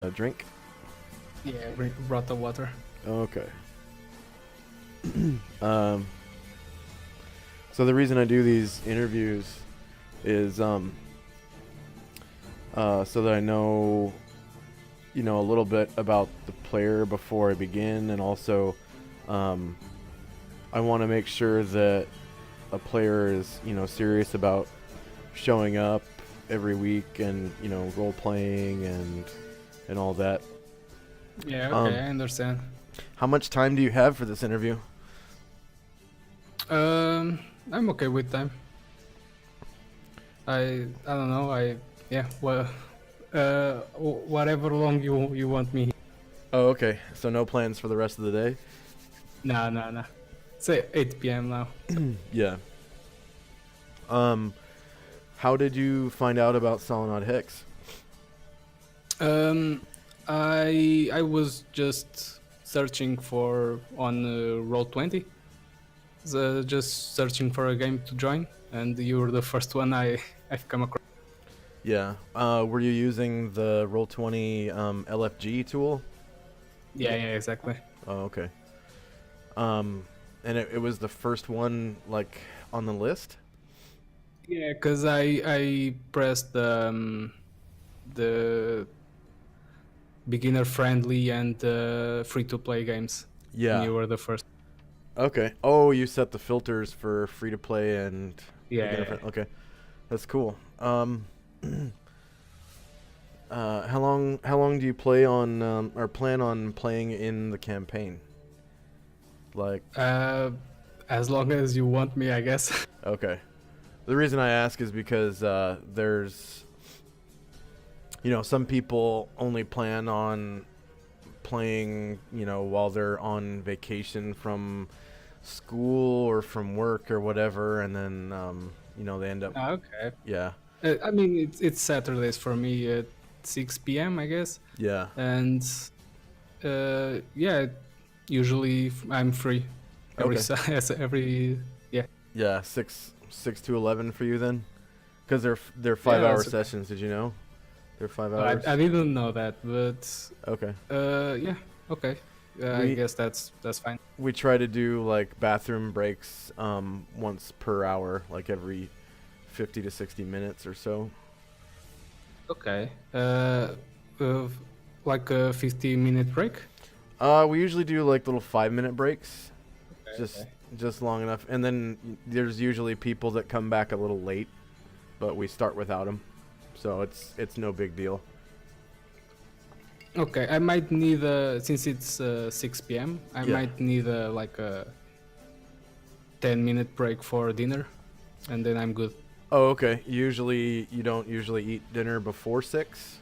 A drink? Yeah, brought the water. Okay. um, so the reason I do these interviews is so that I know, a little bit about the player before I begin, and also I want to make sure that a player is, serious about showing up every week and, role playing and all that. Yeah, okay, Um, I understand. how much time do you have for this interview? Um, I'm okay with time. I don't know. Well, whatever long you want me. Oh, okay. So no plans for the rest of the day? No. It's 8 p.m. now. Yeah. Um, how did you find out about Solenoid Hex? Um, I was just searching for on Roll20. Just searching for a game to join, and you were the first one I've come across. Yeah. Were you using the Roll20 LFG tool? Yeah, exactly. Oh, okay. And it was the first one, like, on the list? Yeah, because I pressed the beginner friendly and free to play games, and Yeah. you were the first. Okay. Oh, you set the filters for free to play and beginner Yeah. friend. Okay. That's cool. How long do you play on or plan on playing in the campaign? Like, As long as you want me, I guess. okay. The reason I ask is because there's, some people only plan on playing, while they're on vacation from school or from work or whatever, and then, they end up, Okay. yeah, I mean, it's Saturdays for me at 6 p.m. I guess, yeah, and yeah, usually I'm free okay, every yeah. yeah, six to 11 for you then, because they're Yeah, 5 hour that's okay. sessions. Did you know? They're five I, hours. I didn't know that, but Okay. yeah, okay. I We guess that's fine. we try to do like bathroom breaks once per hour, like every 50 to 60 minutes or so. Okay. Uh like a 50-minute break. We usually do like little 5 minute breaks, just Okay. just long enough, and then there's usually people that come back a little late, but we start without them, so it's no big deal. Okay, I might need since it's 6 p.m. I Yeah. might need like a 10-minute break for dinner, and then I'm good. Oh, okay. Usually you don't usually eat dinner before 6.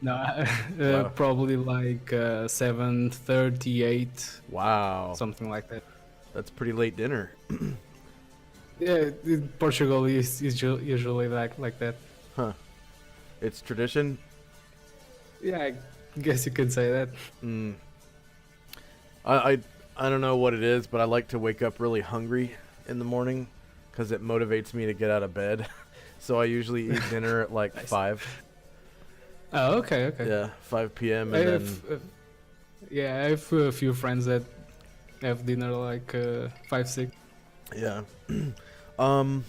No, Wow. probably like 7:38, Wow. something like that. That's pretty late dinner. Yeah, in Portugal is usually like that. Huh. It's tradition. Yeah, I guess you could say that. Mm. I don't know what it is, but I like to wake up really hungry in the morning because it motivates me to get out of bed. So I usually eat dinner at like Nice. 5. Oh, okay. Yeah, 5 p.m. I and then have, yeah, I have a few friends that have dinner like 5, 6. yeah. um,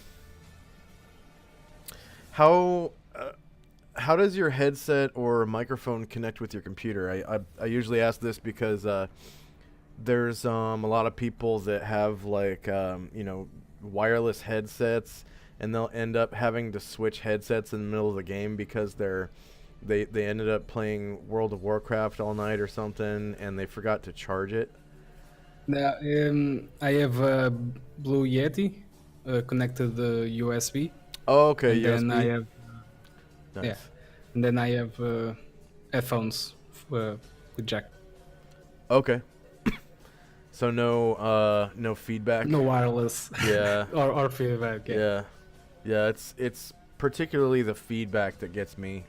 how how does your headset or microphone connect with your computer? I usually ask this because there's a lot of people that have like wireless headsets, and they'll end up having to switch headsets in the middle of the game because they ended up playing World of Warcraft all night or something, and they forgot to charge it. Now, I have a Blue Yeti connected the USB, Oh, okay, and then I USB. have yeah, Nice. and then I have headphones with jack. Okay. So no feedback. No wireless Yeah. or feedback. Yeah. Yeah. Yeah, it's particularly the feedback that gets me.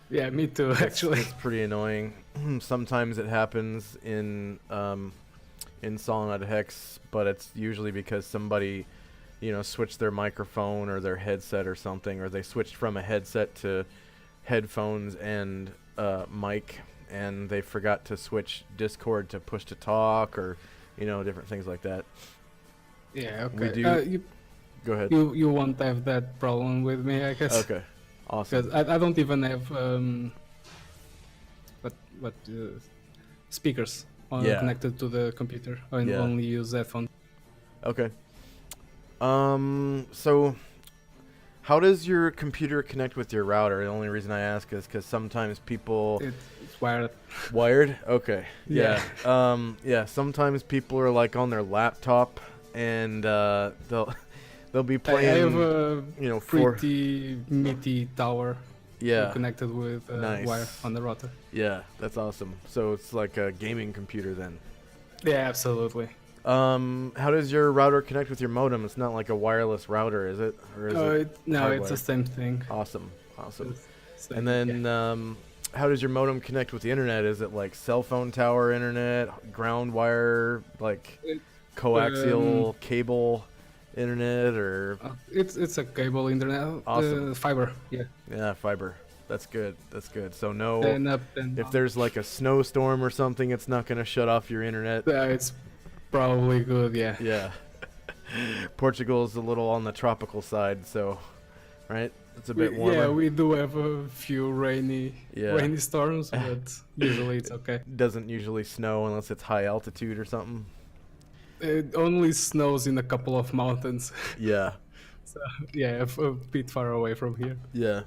Yeah, me too. Actually. It's pretty annoying. Sometimes it happens in Solenoid Hex, but it's usually because somebody, switched their microphone or their headset or something, or they switched from a headset to headphones, and mic and they forgot to switch Discord to push to talk or different things like that. Yeah, We okay. do. Go ahead. You won't have that problem with me, I guess. Okay, awesome. Because I don't even have what speakers connected to the computer. I only use headphones. Okay. So how does your computer connect with your router? The only reason I ask is because sometimes people... It's wired. Wired? Okay. Yeah. Yeah, sometimes people are like on their laptop and they'll be playing... I have a for... pretty meaty tower connected with nice. wire on the router. Yeah, that's awesome. So it's like a gaming computer then. Yeah, absolutely. How does your router connect with your modem? It's not like a wireless router, is it? Or is no, it's the same thing. Awesome. And then how does your modem connect with the internet? Is it like cell phone tower internet, ground wire, like coaxial cable internet, or? It's a cable internet. Awesome. Fiber. Yeah. Yeah, fiber. That's good. So no, if there's like a snowstorm or something, it's not gonna shut off your internet. It's probably good. Yeah. Yeah. Portugal's a little on the tropical side, so right. It's a bit warmer. Yeah, we do have a few rainy storms, but usually it's okay. Doesn't usually snow unless it's high altitude or something. It only snows in a couple of mountains. Yeah. So yeah, a bit far away from here. Yeah.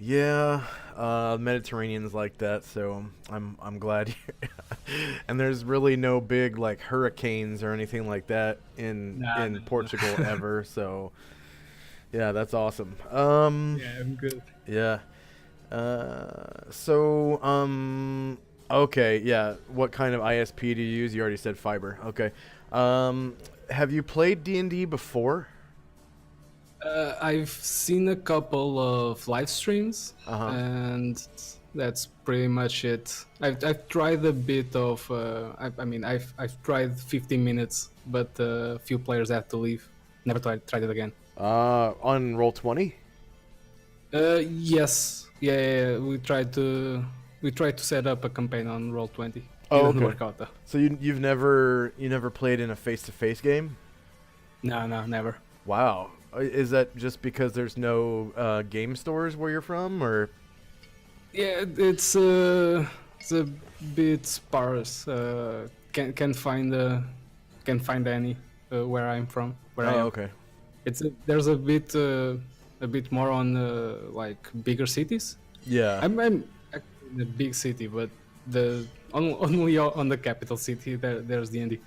Yeah, Mediterranean's like that, so I'm glad. And there's really no big like hurricanes or anything like that in Portugal ever. So yeah, that's awesome. Yeah, I'm good. Yeah. Okay, yeah. What kind of ISP do you use? You already said fiber. Okay. Have you played D&D before? I've seen a couple of live streams, and that's pretty much it. I've tried a bit of. I've tried 15 minutes, but a few players had to leave. Never tried it again. On Roll20? Yes. Yeah. We tried to set up a campaign on Roll20. Oh, Didn't work out though. So you've never played in a face-to-face game? No, never. Wow. Is that just because there's no game stores where you're from, or? Yeah, it's a bit sparse. Can't find any where I'm from. Where I am. Okay. There's a bit more on like bigger cities. Yeah. I'm actually in a big city, but only on the capital city there's D&D.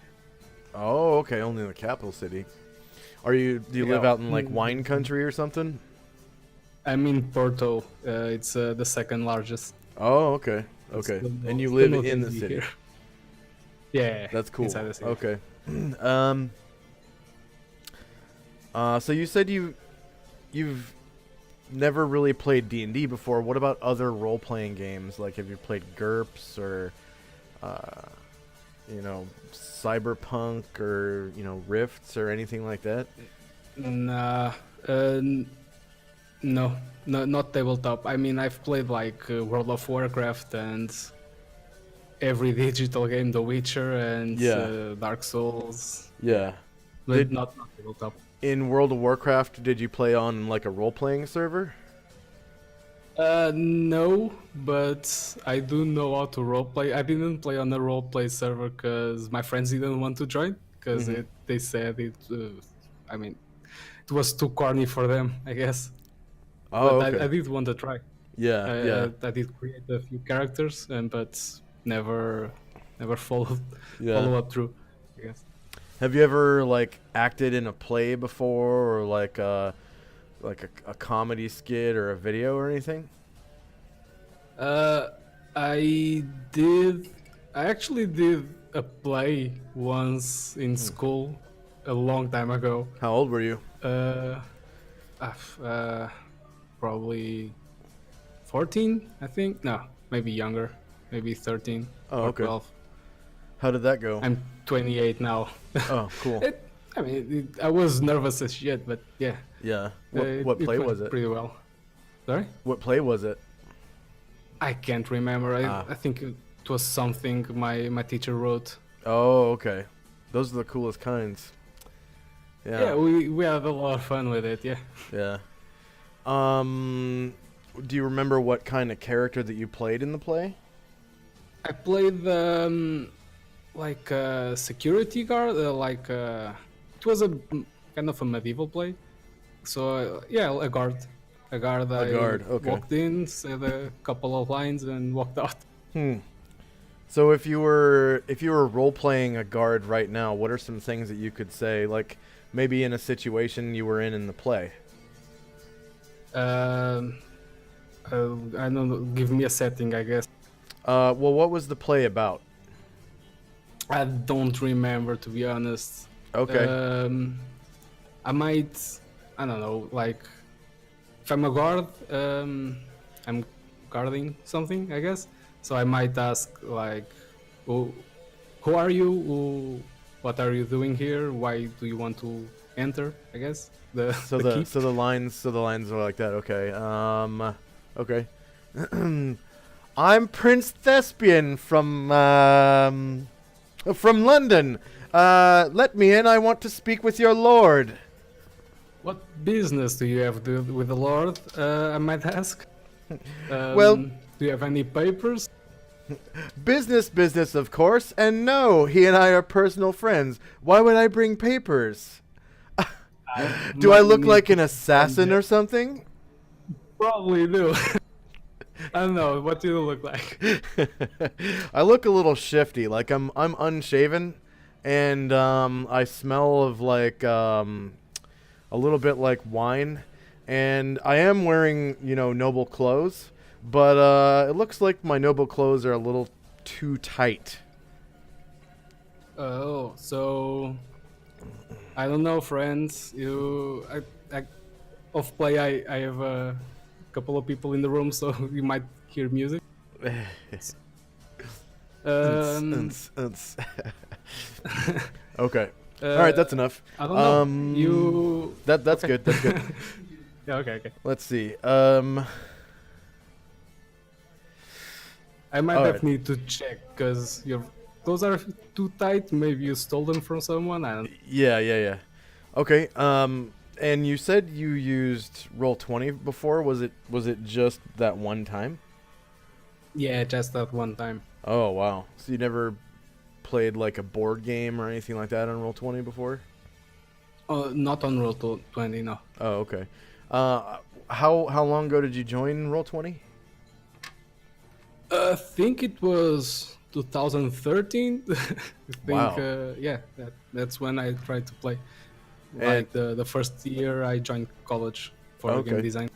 Oh, okay. Only in the capital city. Do you live out in like wine country or something? I'm in Porto. It's the second largest. Oh, okay. And you live in the city. Here. Yeah. That's cool. Inside the city. Okay. So you said you've never really played D&D before. What about other role-playing games? Like, have you played GURPS or Cyberpunk or Rifts or anything like that? Nah, no, not tabletop. I mean, I've played like World of Warcraft and every digital game, The Witcher and Dark Souls. Yeah, but not tabletop. In World of Warcraft, did you play on like a role-playing server? No, but I do know how to roleplay. I didn't play on a roleplay server because my friends didn't want to join because they said it was too corny for them, I guess. Oh, but okay. I did want to try. Yeah. I did create a few characters, but never followed up through, I guess. Have you ever like acted in a play before, or like a comedy skit or a video or anything? I did. I actually did a play once in school a long time ago. How old were you? Probably 14, I think. No, maybe younger. Maybe 13 or okay. 12. How did that go? I'm 28 now. Oh, cool. I was nervous as shit, but yeah. Yeah. What play was it? Pretty well. Sorry? What play was it? I can't remember. I think it was something my teacher wrote. Oh, okay. Those are the coolest kinds. Yeah, we had a lot of fun with it. Yeah. Yeah. Do you remember what kind of character that you played in the play? I played like a security guard. It was a kind of a medieval play. So yeah, a guard. A guard. A guard, okay. Walked in, said a couple of lines, and walked out. So if you were role playing a guard right now, what are some things that you could say, like maybe in a situation you were in the play? I don't know. Give me a setting, I guess. Well, what was the play about? I don't remember, to be honest. Okay. I might. I don't know. Like, if I'm a guard, I'm guarding something, I guess. So I might ask, like, who are you? What are you doing here? Why do you want to enter? I guess So the lines are like that. Okay. Okay. I'm Prince Thespian from London. Let me in. I want to speak with your lord. What business do you have with the Lord? I might ask. Well, do you have any papers? Business, of course. And no, he and I are personal friends. Why would I bring papers? Do I look like an assassin or something? Probably do. I don't know. What do you look like? I look a little shifty. Like I'm unshaven, and I smell of like a little bit like wine, and I am wearing noble clothes, but it looks like my noble clothes are a little too tight. Oh, so I don't know, friends. Off play, I have a couple of people in the room, so you might hear music. Okay. All right, that's enough. I don't know. That's okay. Good. That's good. Yeah. Okay. Let's see. I might need to check because those are too tight. Maybe you stole them from someone. I don't. Yeah. Okay. And you said you used Roll20 before. Was it just that one time? Yeah, just that one time. Oh wow. So you never played like a board game or anything like that on Roll20 before? Oh, not on Roll20, no. Oh, okay. How long ago did you join Roll20? I think it was 2013. I think, wow. Yeah, that's when I tried to play. Like the first year I joined college for game design.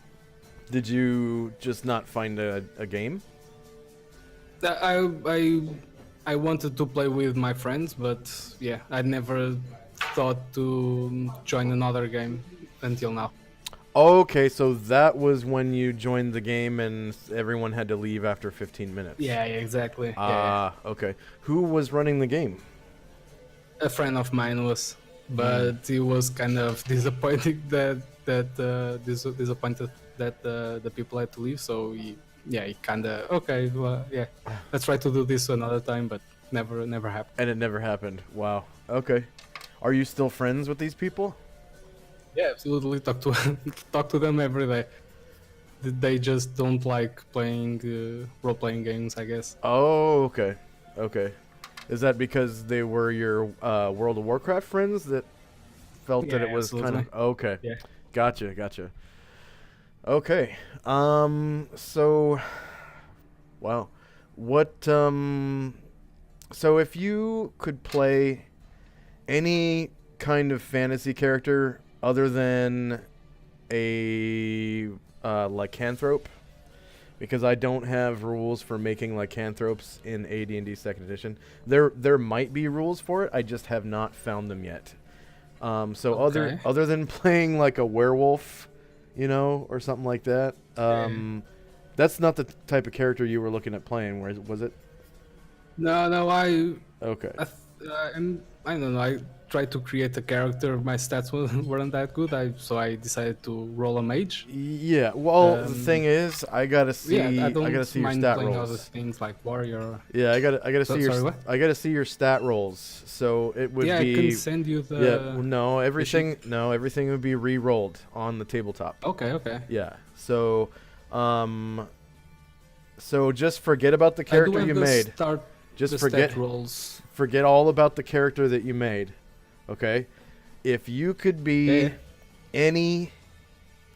Did you just not find a game? I wanted to play with my friends, but yeah, I never thought to join another game until now. Okay, so that was when you joined the game and everyone had to leave after 15 minutes. Yeah, exactly. Okay. Who was running the game? A friend of mine was, but he was kind of disappointed that the people had to leave. So he kind of let's try to do this another time, but never happened. And it never happened. Wow. Okay. Are you still friends with these people? Yeah, absolutely. Talk to them every day. They just don't like playing role-playing games, I guess. Oh, okay. Okay. Is that because they were your World of Warcraft friends that felt that it was absolutely. kind of okay? Yeah. Gotcha. Okay. So, wow. What so if you could play any kind of fantasy character other than a lycanthrope, because I don't have rules for making lycanthropes in AD&D 2nd edition. There might be rules for it. I just have not found them yet. So other than playing like a werewolf, or something like that, that's not the type of character you were looking at playing, was it? No, Okay. I don't know. tried to create a character. My stats weren't that good, so I decided to roll a mage. Yeah. Well, the thing is, I gotta Yeah, I see don't your mind stat playing other rolls. things like warrior. Yeah, I gotta see Sorry, what? I gotta see your stat rolls. So it would Yeah, I can be send you yeah. Well, sheet. no, everything would be re-rolled on the tabletop. Okay, okay. Yeah. So, so just forget about the I do character have you the made. start Just the forget stat rolls. forget all about the character that you made. Okay? If you could be Yeah. any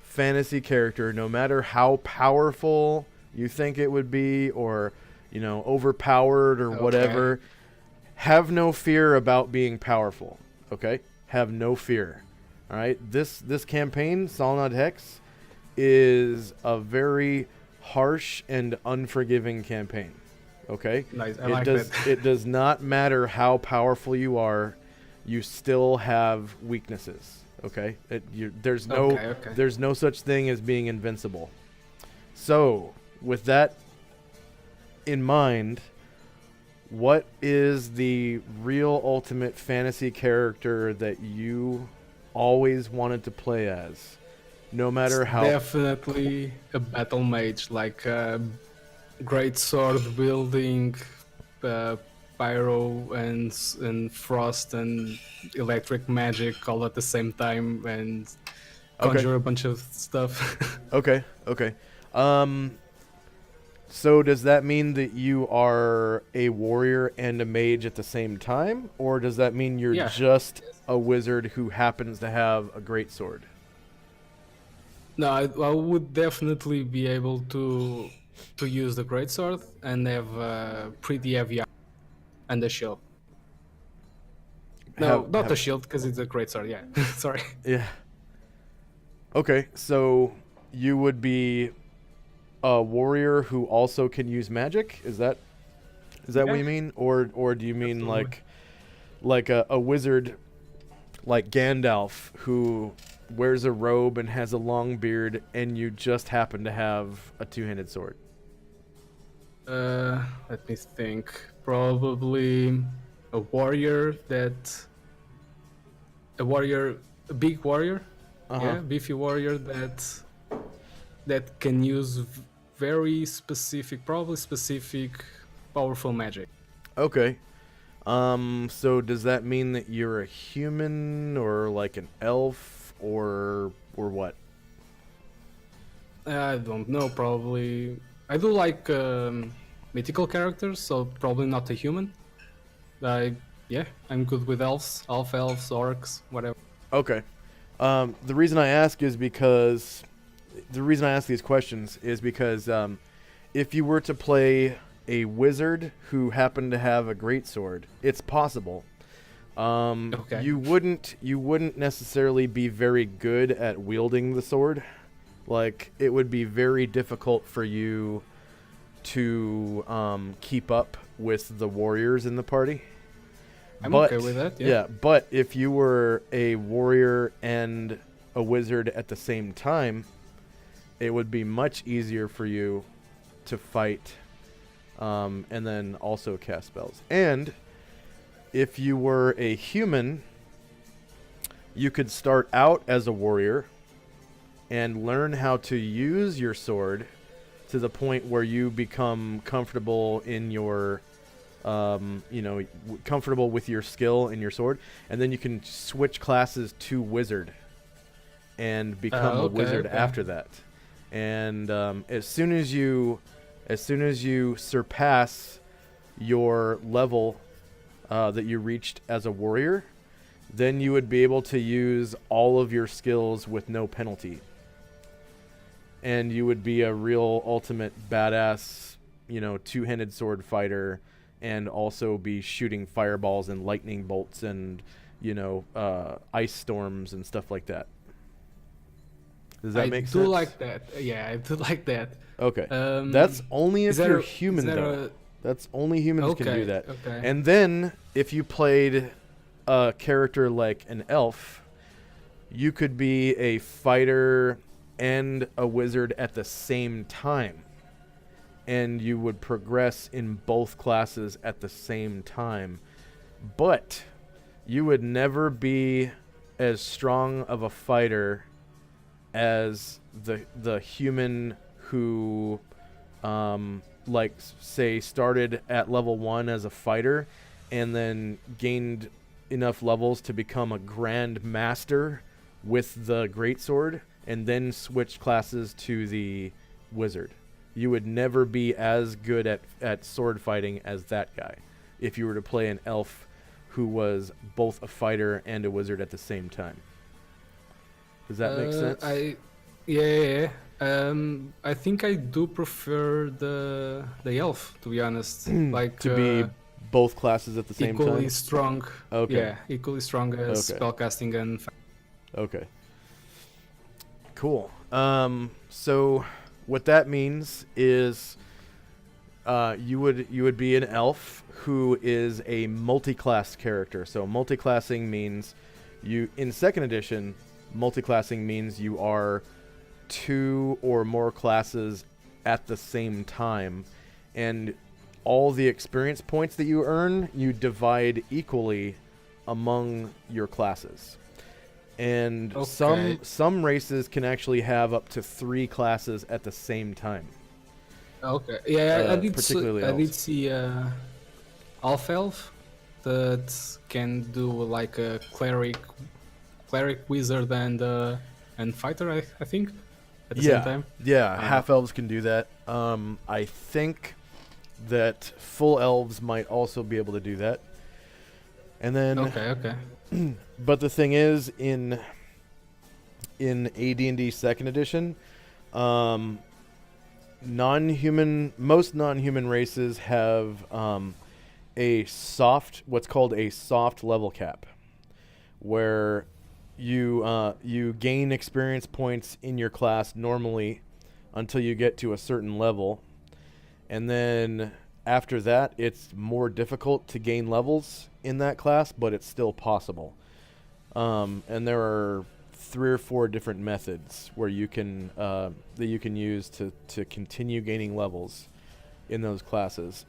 fantasy character, no matter how powerful you think it would be, or overpowered or Okay. whatever, have no fear about being powerful. Okay? Have no fear. All right? This campaign, Solnod Hex, is a very harsh and unforgiving campaign. Okay? Nice. I like that. It does not matter how powerful you are, you still have weaknesses. Okay? There's no such thing as being invincible. So, with that in mind, what is the real ultimate fantasy character that you always wanted to play as? No matter how... Definitely a battle mage, like great sword wielding, pyro and frost and electric magic all at the same time, and conjure a bunch of stuff. Okay. So does that mean that you are a warrior and a mage at the same time? Or does that mean you're just a wizard who happens to have a great sword? No, I would definitely be able to use the greatsword and have pretty heavy armor and a shield. No, not the shield, because it's a greatsword. Yeah, sorry. Yeah. Okay, so you would be a warrior who also can use magic? Is that what you mean, or do you mean like a wizard like Gandalf who wears a robe and has a long beard, and you just happen to have a two-handed sword? Let me think. Probably a warrior a big warrior, beefy warrior that can use very specific, probably specific, powerful magic. Okay. So does that mean that you're a human or like an elf or what? I don't know. Probably I do like mythical characters, so probably not a human. I'm good with elves, half elves, orcs, whatever. Okay. The reason I ask these questions is because if you were to play a wizard who happened to have a greatsword, it's possible. You wouldn't necessarily be very good at wielding the sword. Like, it would be very difficult for you to keep up with the warriors in the party. I'm okay with that. Yeah. But if you were a warrior and a wizard at the same time, it would be much easier for you to fight and then also cast spells. And if you were a human, you could start out as a warrior and learn how to use your sword to the point where you become comfortable in your comfortable with your skill in your sword, and then you can switch classes to wizard and become a wizard after that. And as soon as you surpass your level that you reached as a warrior, then you would be able to use all of your skills with no penalty, and you would be a real ultimate badass, two-handed sword fighter, and also be shooting fireballs and lightning bolts and ice storms and stuff like that. Does that make sense? I do like that. Yeah, I do like that. Okay. That's only if you're human, though. That's only humans can do that. Okay. And then, if you played a character like an elf, you could be a fighter and a wizard at the same time. And you would progress in both classes at the same time. But you would never be as strong of a fighter as the human who like say started at level 1 as a fighter and then gained enough levels to become a grand master with the greatsword and then switch classes to the wizard. You would never be as good at sword fighting as that guy if you were to play an elf who was both a fighter and a wizard at the same time. Does that make sense? Yeah. I think I do prefer the elf, to be honest. Like to be both classes at the same time? Equally strong. Okay. Yeah, equally strong as spellcasting and... Okay. Cool. So what that means is you would be an elf who is a multi-class character. So multi-classing means in 2nd edition, multi-classing means you are 2 or more classes at the same time, and all the experience points that you earn, you divide equally among your classes. And some races can actually have up to 3 classes at the same time. Okay. Yeah, I did particularly see Half Elf that can do like a cleric, wizard, and fighter. I think at the same time. Yeah, half elves can do that. I think that full elves might also be able to do that. And then okay. But the thing is, in AD&D 2nd edition, most non-human races have what's called a soft level cap, where you gain experience points in your class normally until you get to a certain level, and then after that it's more difficult to gain levels in that class, but it's still possible. And there are 3 or 4 different methods where you can that you can use to continue gaining levels in those classes.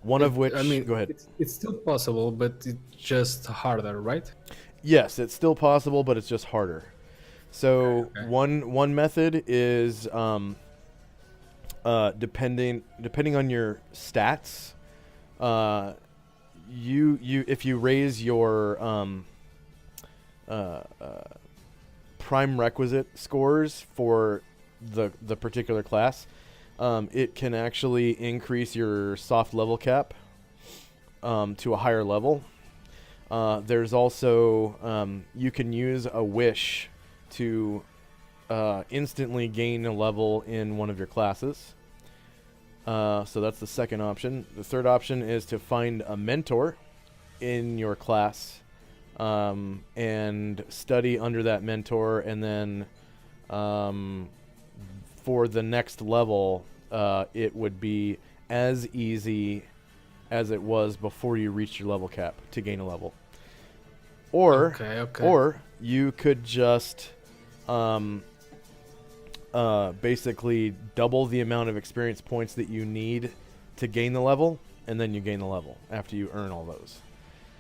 One of which, go ahead. It's still possible, but it's just harder, right? Yes, it's still possible, but it's just harder. So one method is depending on your stats. If you raise your prime requisite scores for the particular class, it can actually increase your soft level cap to a higher level. There's also you can use a wish to instantly gain a level in one of your classes. So that's the second option. The third option is to find a mentor in your class and study under that mentor, and then for the next level, it would be as easy as it was before you reached your level cap to gain a level. Or you could just basically double the amount of experience points that you need to gain the level, and then you gain the level after you earn all those.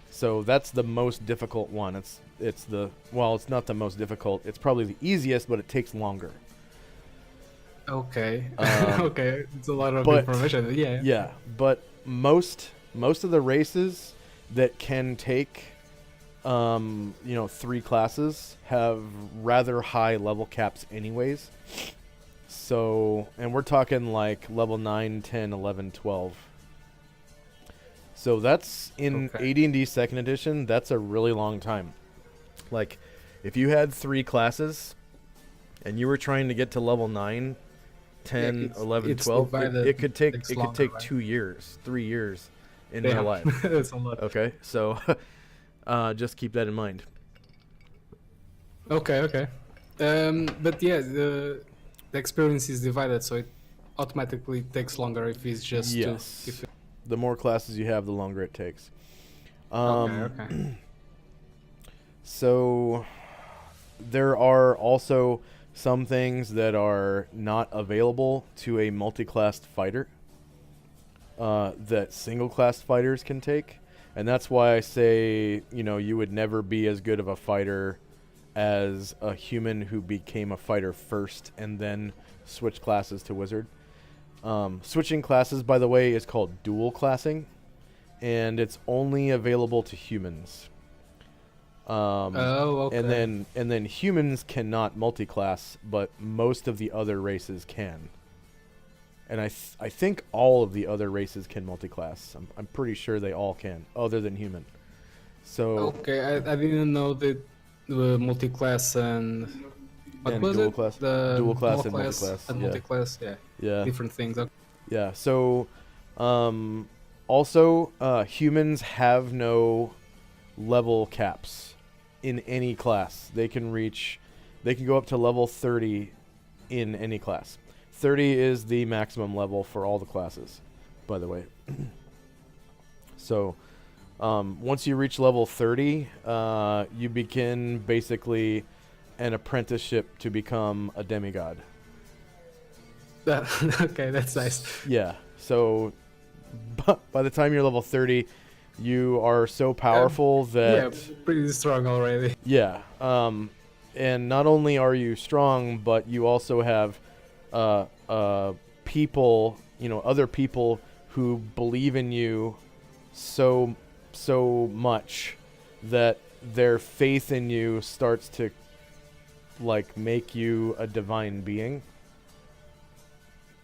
So that's the most difficult one. It's not the most difficult. It's probably the easiest, but it takes longer. Okay. Okay. It's a lot of information. Yeah. Yeah, but most of the races that can take 3 classes have rather high level caps anyways. So, and we're talking like level 9, 10, 11, 12. So that's in AD&D 2nd edition, that's a really long time. Like, if you had 3 classes and you were trying to get to level 9, 10, 11, 12, it could take 2 years, 3 years in real life. That's a lot. Okay, so just keep that in mind. Okay. But yeah, the experience is divided, so it automatically takes longer if it's just the more classes you have, the longer it takes. Okay. So there are also some things that are not available to a multi-classed fighter that single-class fighters can take. And that's why I say, you would never be as good of a fighter as a human who became a fighter first and then switched classes to wizard. Switching classes, by the way, is called dual classing, and it's only available to humans. Oh, okay. And then humans cannot multi-class, but most of the other races can. And I think all of the other races can multi-class. I'm pretty sure they all can, other than human. So Okay, I didn't know that the multi-class and what was dual it? class, The dual class and multi-class. and Yeah. multi-class, yeah. Yeah. Different things. Okay. Yeah. So, also, humans have no level caps in any class. They can go up to level 30 in any class. 30 is the maximum level for all the classes, by the way. So, once you reach level 30, you begin basically an apprenticeship to become a demigod. Okay, that's nice. Yeah. So, by the time you're level 30, you are so powerful that... Yeah, pretty strong already. Yeah. And not only are you strong, but you also have people, other people who believe in you so much that their faith in you starts to make you a divine being.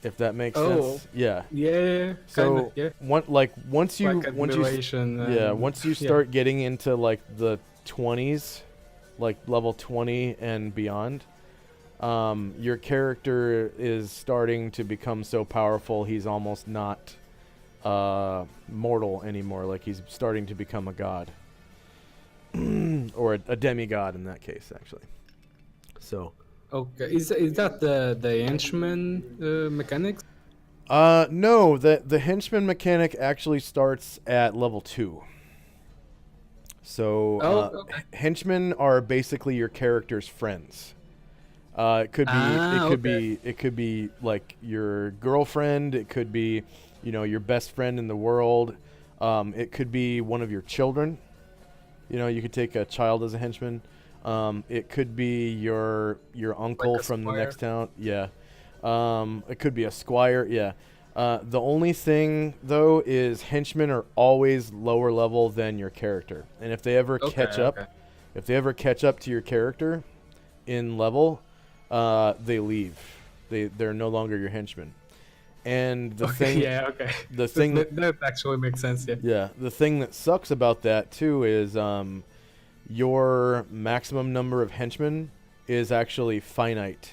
If that makes sense. Yeah. Yeah. So kinda, yeah. once you admiration once you start getting into the 20s, level 20 and beyond, your character is starting to become so powerful he's almost not mortal anymore. He's starting to become a god. Or a demigod in that case, actually. So Okay, is that the henchman mechanics? no, the henchman mechanic actually starts at level 2. So Okay. henchmen are basically your character's friends. It could be like your girlfriend. It could be, your best friend in the world. It could be one of your children. You could take a child as a henchman. It could be your uncle from the next town. Yeah. It could be a squire. Yeah. The only thing though is henchmen are always lower level than your character, and if they ever catch up to your character in level, they leave. They're no longer your henchmen. And the thing, that actually makes sense. Yeah. Yeah. The thing that sucks about that too is your maximum number of henchmen is actually finite.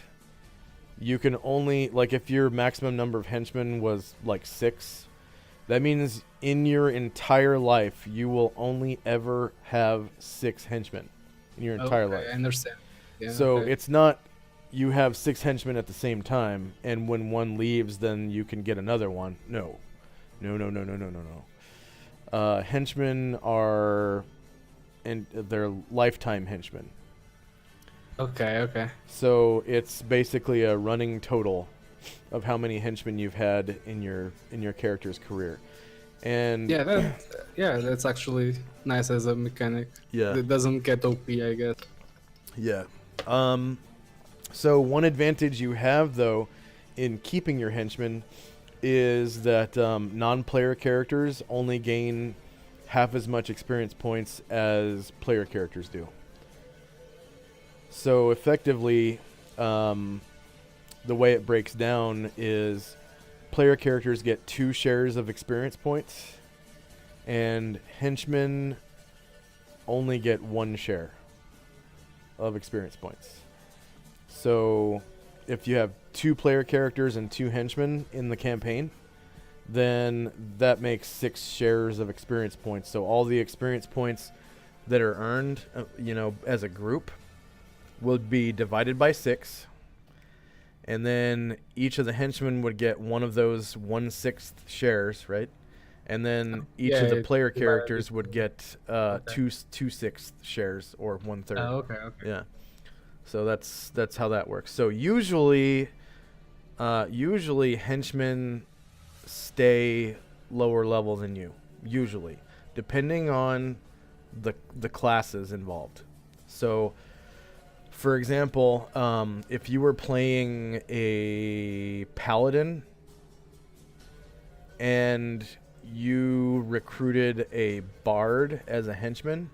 You can only, if your maximum number of henchmen was 6, that means in your entire life you will only ever have 6 henchmen in your entire life. I understand. Yeah, so it's not you have 6 henchmen at the same time, and when one leaves then you can get another one. No. Henchmen are... and they're lifetime henchmen. Okay. So it's basically a running total of how many henchmen you've had in your character's career. And that's actually nice as a mechanic. Yeah. It doesn't get OP, I guess. Yeah. So one advantage you have though in keeping your henchmen is that non-player characters only gain half as much experience points as player characters do. So effectively, the way it breaks down is player characters get 2 shares of experience points, and henchmen only get 1 share of experience points. So if you have 2 player characters and 2 henchmen in the campaign, then that makes 6 shares of experience points. So all the experience points that are earned, as a group, will be divided by 6, and then each of the henchmen would get one of those 1/6 shares, right? And then each of the player characters would get 2/6 shares, or 1/3. Oh, okay. Yeah. So that's how that works. So usually henchmen stay lower level than you, usually. depending on the classes involved. So, for example, if you were playing a paladin and you recruited a bard as a henchman,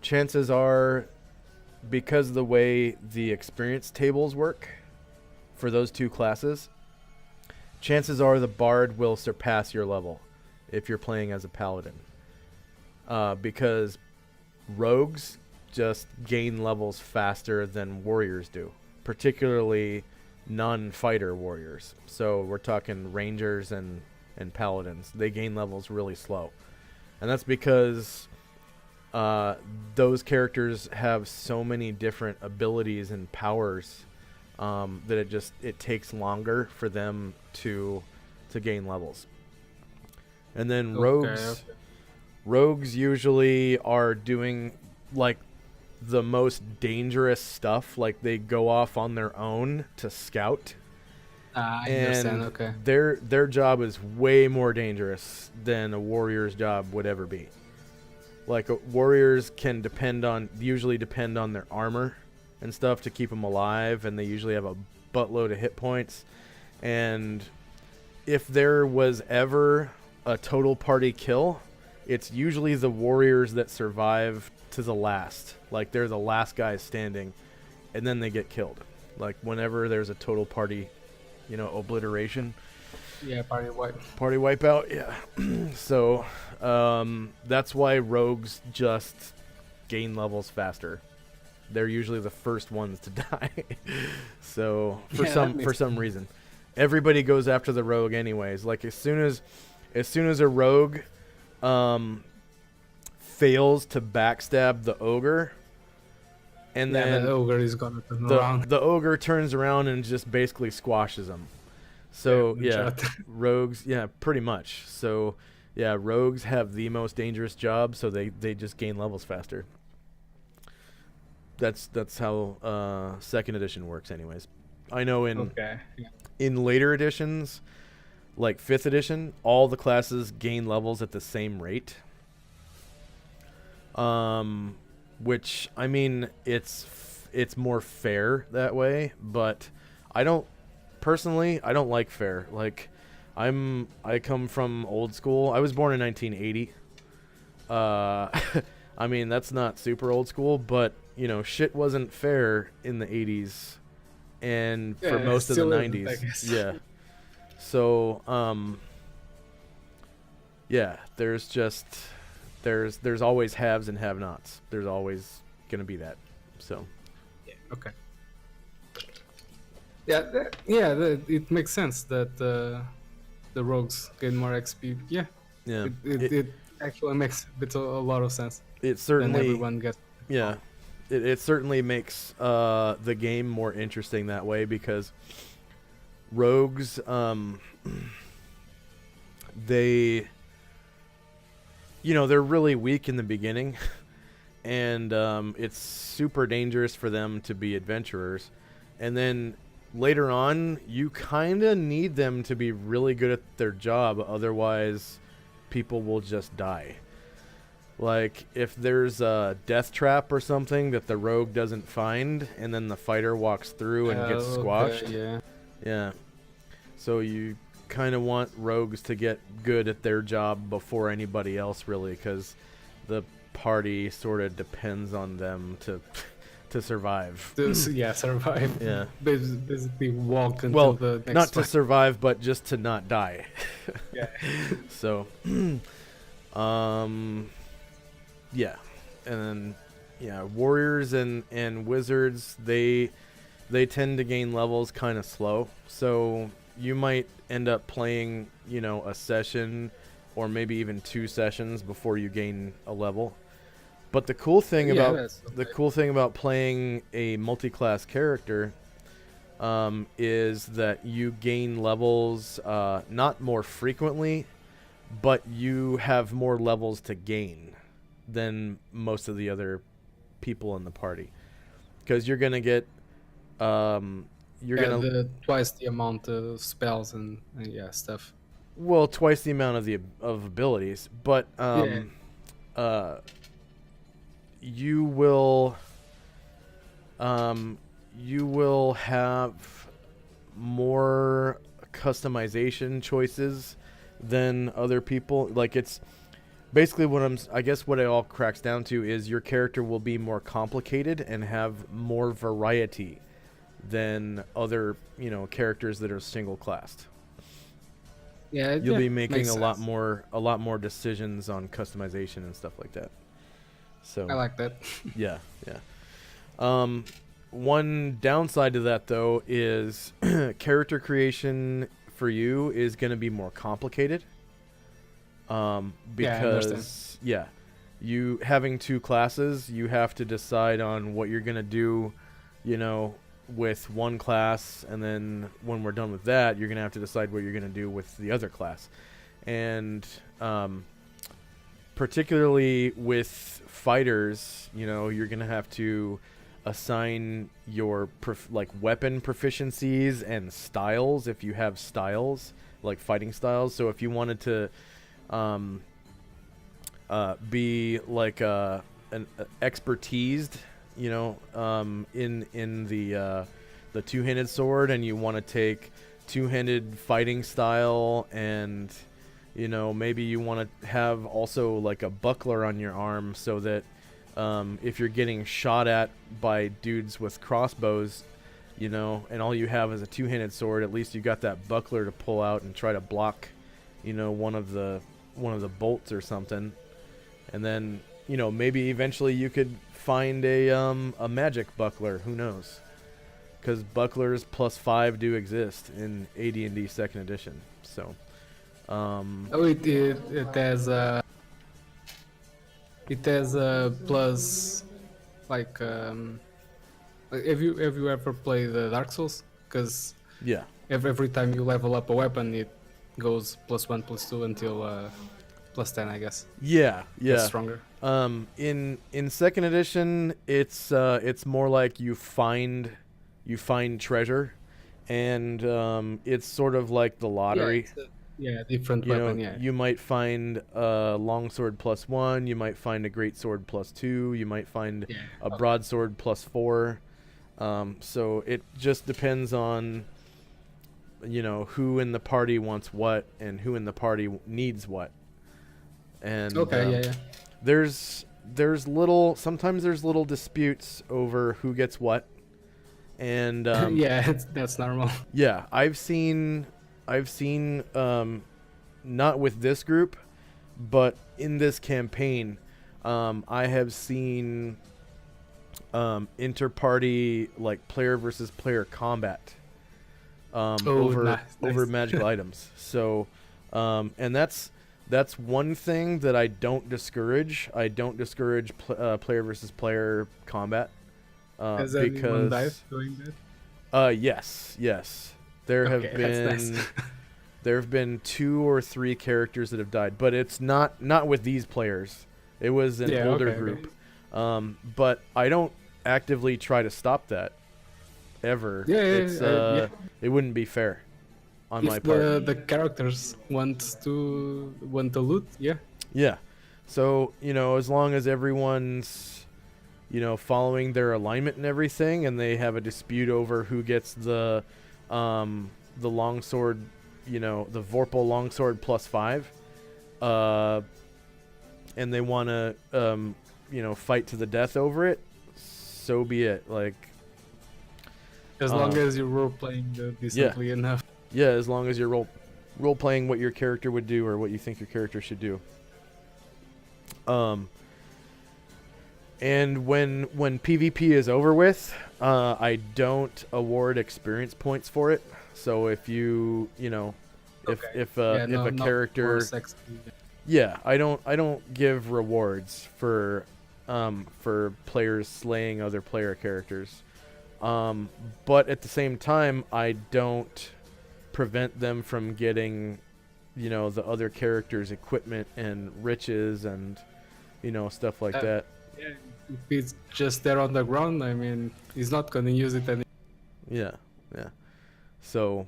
chances are, because of the way the experience tables work for those two classes, chances are the bard will surpass your level if you're playing as a paladin. Because rogues just gain levels faster than warriors do, particularly non-fighter warriors. So we're talking rangers and paladins. They gain levels really slow. And that's because those characters have so many different abilities and powers that it takes longer for them to gain levels. And then rogues usually are doing like the most dangerous stuff. Like they go off on their own to scout. I understand. Okay. Their job is way more dangerous than a warrior's job would ever be. Like warriors can usually depend on their armor and stuff to keep them alive, and they usually have a buttload of hit points. And if there was ever a total party kill, it's usually the warriors that survive to the last. Like they're the last guys standing, and then they get killed. Like whenever there's a total party, obliteration. Yeah, party wipe. Party wipeout, yeah. So that's why rogues just gain levels faster. They're usually the first ones to die. So for some reason, everybody goes after the rogue anyways. Like as soon as a rogue fails to backstab the ogre, and then the ogre is gonna turn around. The ogre turns around and just basically squashes them. So rogues, pretty much. So rogues have the most dangerous job, so they just gain levels faster. That's how second edition works anyways. I know in later editions, like 5th edition, all the classes gain levels at the same rate. Which, I mean, it's more fair that way, but I don't like fair. Like I come from old school. I was born in 1980. I mean, that's not super old school, but shit wasn't fair in the 80s and for most of the 90s. Yeah. So, there's always haves and have-nots. There's always going to be that. So, yeah, okay. It makes sense that the rogues get more XP. Yeah. Yeah. It actually makes a lot of sense. It certainly. And everyone gets. Yeah. It certainly makes the game more interesting that way, because rogues, they're really weak in the beginning, and it's super dangerous for them to be adventurers. And then later on, you kind of need them to be really good at their job, otherwise people will just die. Like, if there's a death trap or something that the rogue doesn't find, and then the fighter walks through and gets squashed. Okay, yeah. So you kind of want rogues to get good at their job before anybody else, really, because the party sort of depends on them to survive. Survive. Yeah. Basically walk until the next not fight. To survive, but just to not die. Yeah. So, yeah. And then, warriors and wizards, they tend to gain levels kind of slow. So you might end up playing, a session or maybe even 2 sessions before you gain a level. But the cool thing about playing a multi-class character is that you gain levels not more frequently, but you have more levels to gain than most of the other people in the party, because you're gonna get twice the amount of spells and stuff. well, twice the amount of of abilities, but Yeah. uh, you will um, you will have more customization choices than other people. Like it's basically I guess what it all cracks down to is your character will be more complicated and have more variety than other, characters that are single classed. Yeah, You'll yeah, be making makes sense. a lot more decisions on customization and stuff like that. I So, like that. yeah, yeah. Um, one downside to that though is character creation for you is going to be more complicated. Yeah, I understand. Because you having two classes, you have to decide on what you're going to do, you know, with one class, and then when we're done with that, you're going to have to decide what you're going to do with the other class. And particularly with fighters, you're going to have to assign your weapon proficiencies and styles if you have styles, like fighting styles. So if you wanted to um, be like an expertised, in the two-handed sword, and you want to take two-handed fighting style, and maybe you want to have also like a buckler on your arm, so that if you're getting shot at by dudes with crossbows, and all you have is a two-handed sword, at least you got that buckler to pull out and try to block, one of the bolts or something. And then, maybe eventually you could find a magic buckler. Who knows? Because bucklers +5 do exist in AD&D Second Edition. So, Oh, it has a plus, like have you ever played Dark Souls? Because yeah, every time you level up a weapon, it goes +1, +2 until +10, I guess. yeah, Gets yeah. stronger. In Second Edition, it's more like you find treasure, and it's sort of like the Yeah, lottery. it's different weapon. Yeah. You might find a longsword +1, you might find a greatsword +2, you might find Yeah. a Okay. broadsword +4. So it just depends on who in the party wants what and who in the party needs what. And Okay. Yeah. Yeah. there's sometimes there's little disputes over who gets what. And Yeah, that's normal. yeah, I've seen not with this group, but in this campaign, I have seen inter-party, like player versus player combat over Nice. magical items. So and that's one thing that I don't discourage. I don't discourage player versus player combat Has anyone died because doing that? yes, there have Okay, been that's nice. there have been 2 or 3 characters that have died, but it's not with these players. It was an Yeah, older okay. group. But I don't actively try to stop that ever. Yeah, It's yeah. it wouldn't be fair on my If part. the characters want to loot, yeah. Yeah. So, as long as everyone's, following their alignment and everything, and they have a dispute over who gets the longsword, the Vorpal longsword +5, and they want to, fight to the death over it, so be it. Like, As long as you're role playing decently enough. yeah, as long as you're role playing what your character would do or what you think your character should do. And when PvP is over with, I don't award experience points for it. So if if a character, yeah, I don't give rewards for players slaying other player characters. But at the same time, I don't prevent them from getting, the other characters' equipment and riches and, stuff like that. Yeah, if it's just there on the ground, I mean, he's not gonna use it any. Yeah, yeah. So,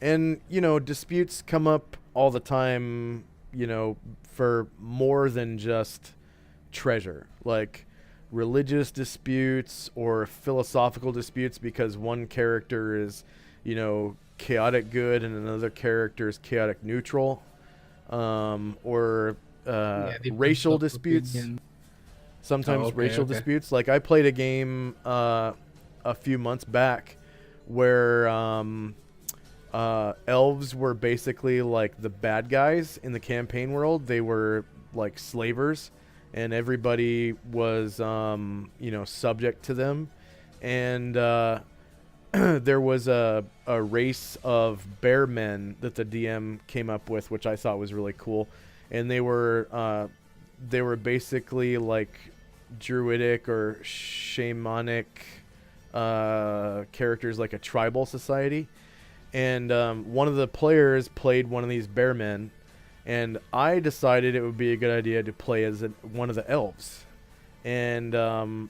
And, you know, disputes come up all the time, you know, for more than just treasure. Like religious disputes or philosophical disputes because one character is, you know, chaotic good and another character is chaotic neutral. Or Difference racial of disputes. opinion. Sometimes Okay, racial okay. disputes. Like I played a game a few months back where elves were basically like the bad guys in the campaign world. They were like slavers, and everybody was you know, subject to them. And there was a race of bear men that the DM came up with, which I thought was really cool. And they were basically like druidic or shamanic characters, like a tribal society. And one of the players played one of these bear men, and I decided it would be a good idea to play as one of the elves. And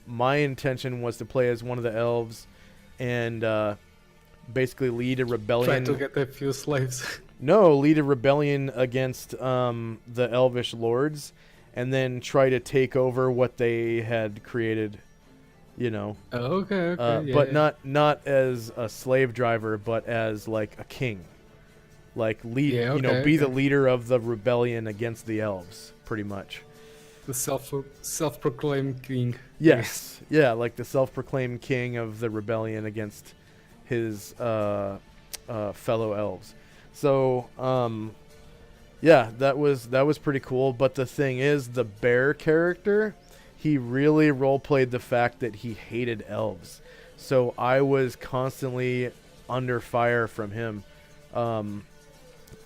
my intention was to play as one of the elves and basically lead a Try rebellion. to get a few slaves. No, lead a rebellion against the elvish lords, and then try to take over what they had created. You know, Okay, yeah, but yeah. not as a slave driver, but as like a king, like lead. Yeah, You know, okay, be the okay. leader of the rebellion against the elves, pretty much. The self-proclaimed king. Yes, yeah, like the self-proclaimed king of the rebellion against his fellow elves. So, yeah, that was pretty cool. But the thing is, the bear character, he really role played the fact that he hated elves. So I was constantly under fire from him, and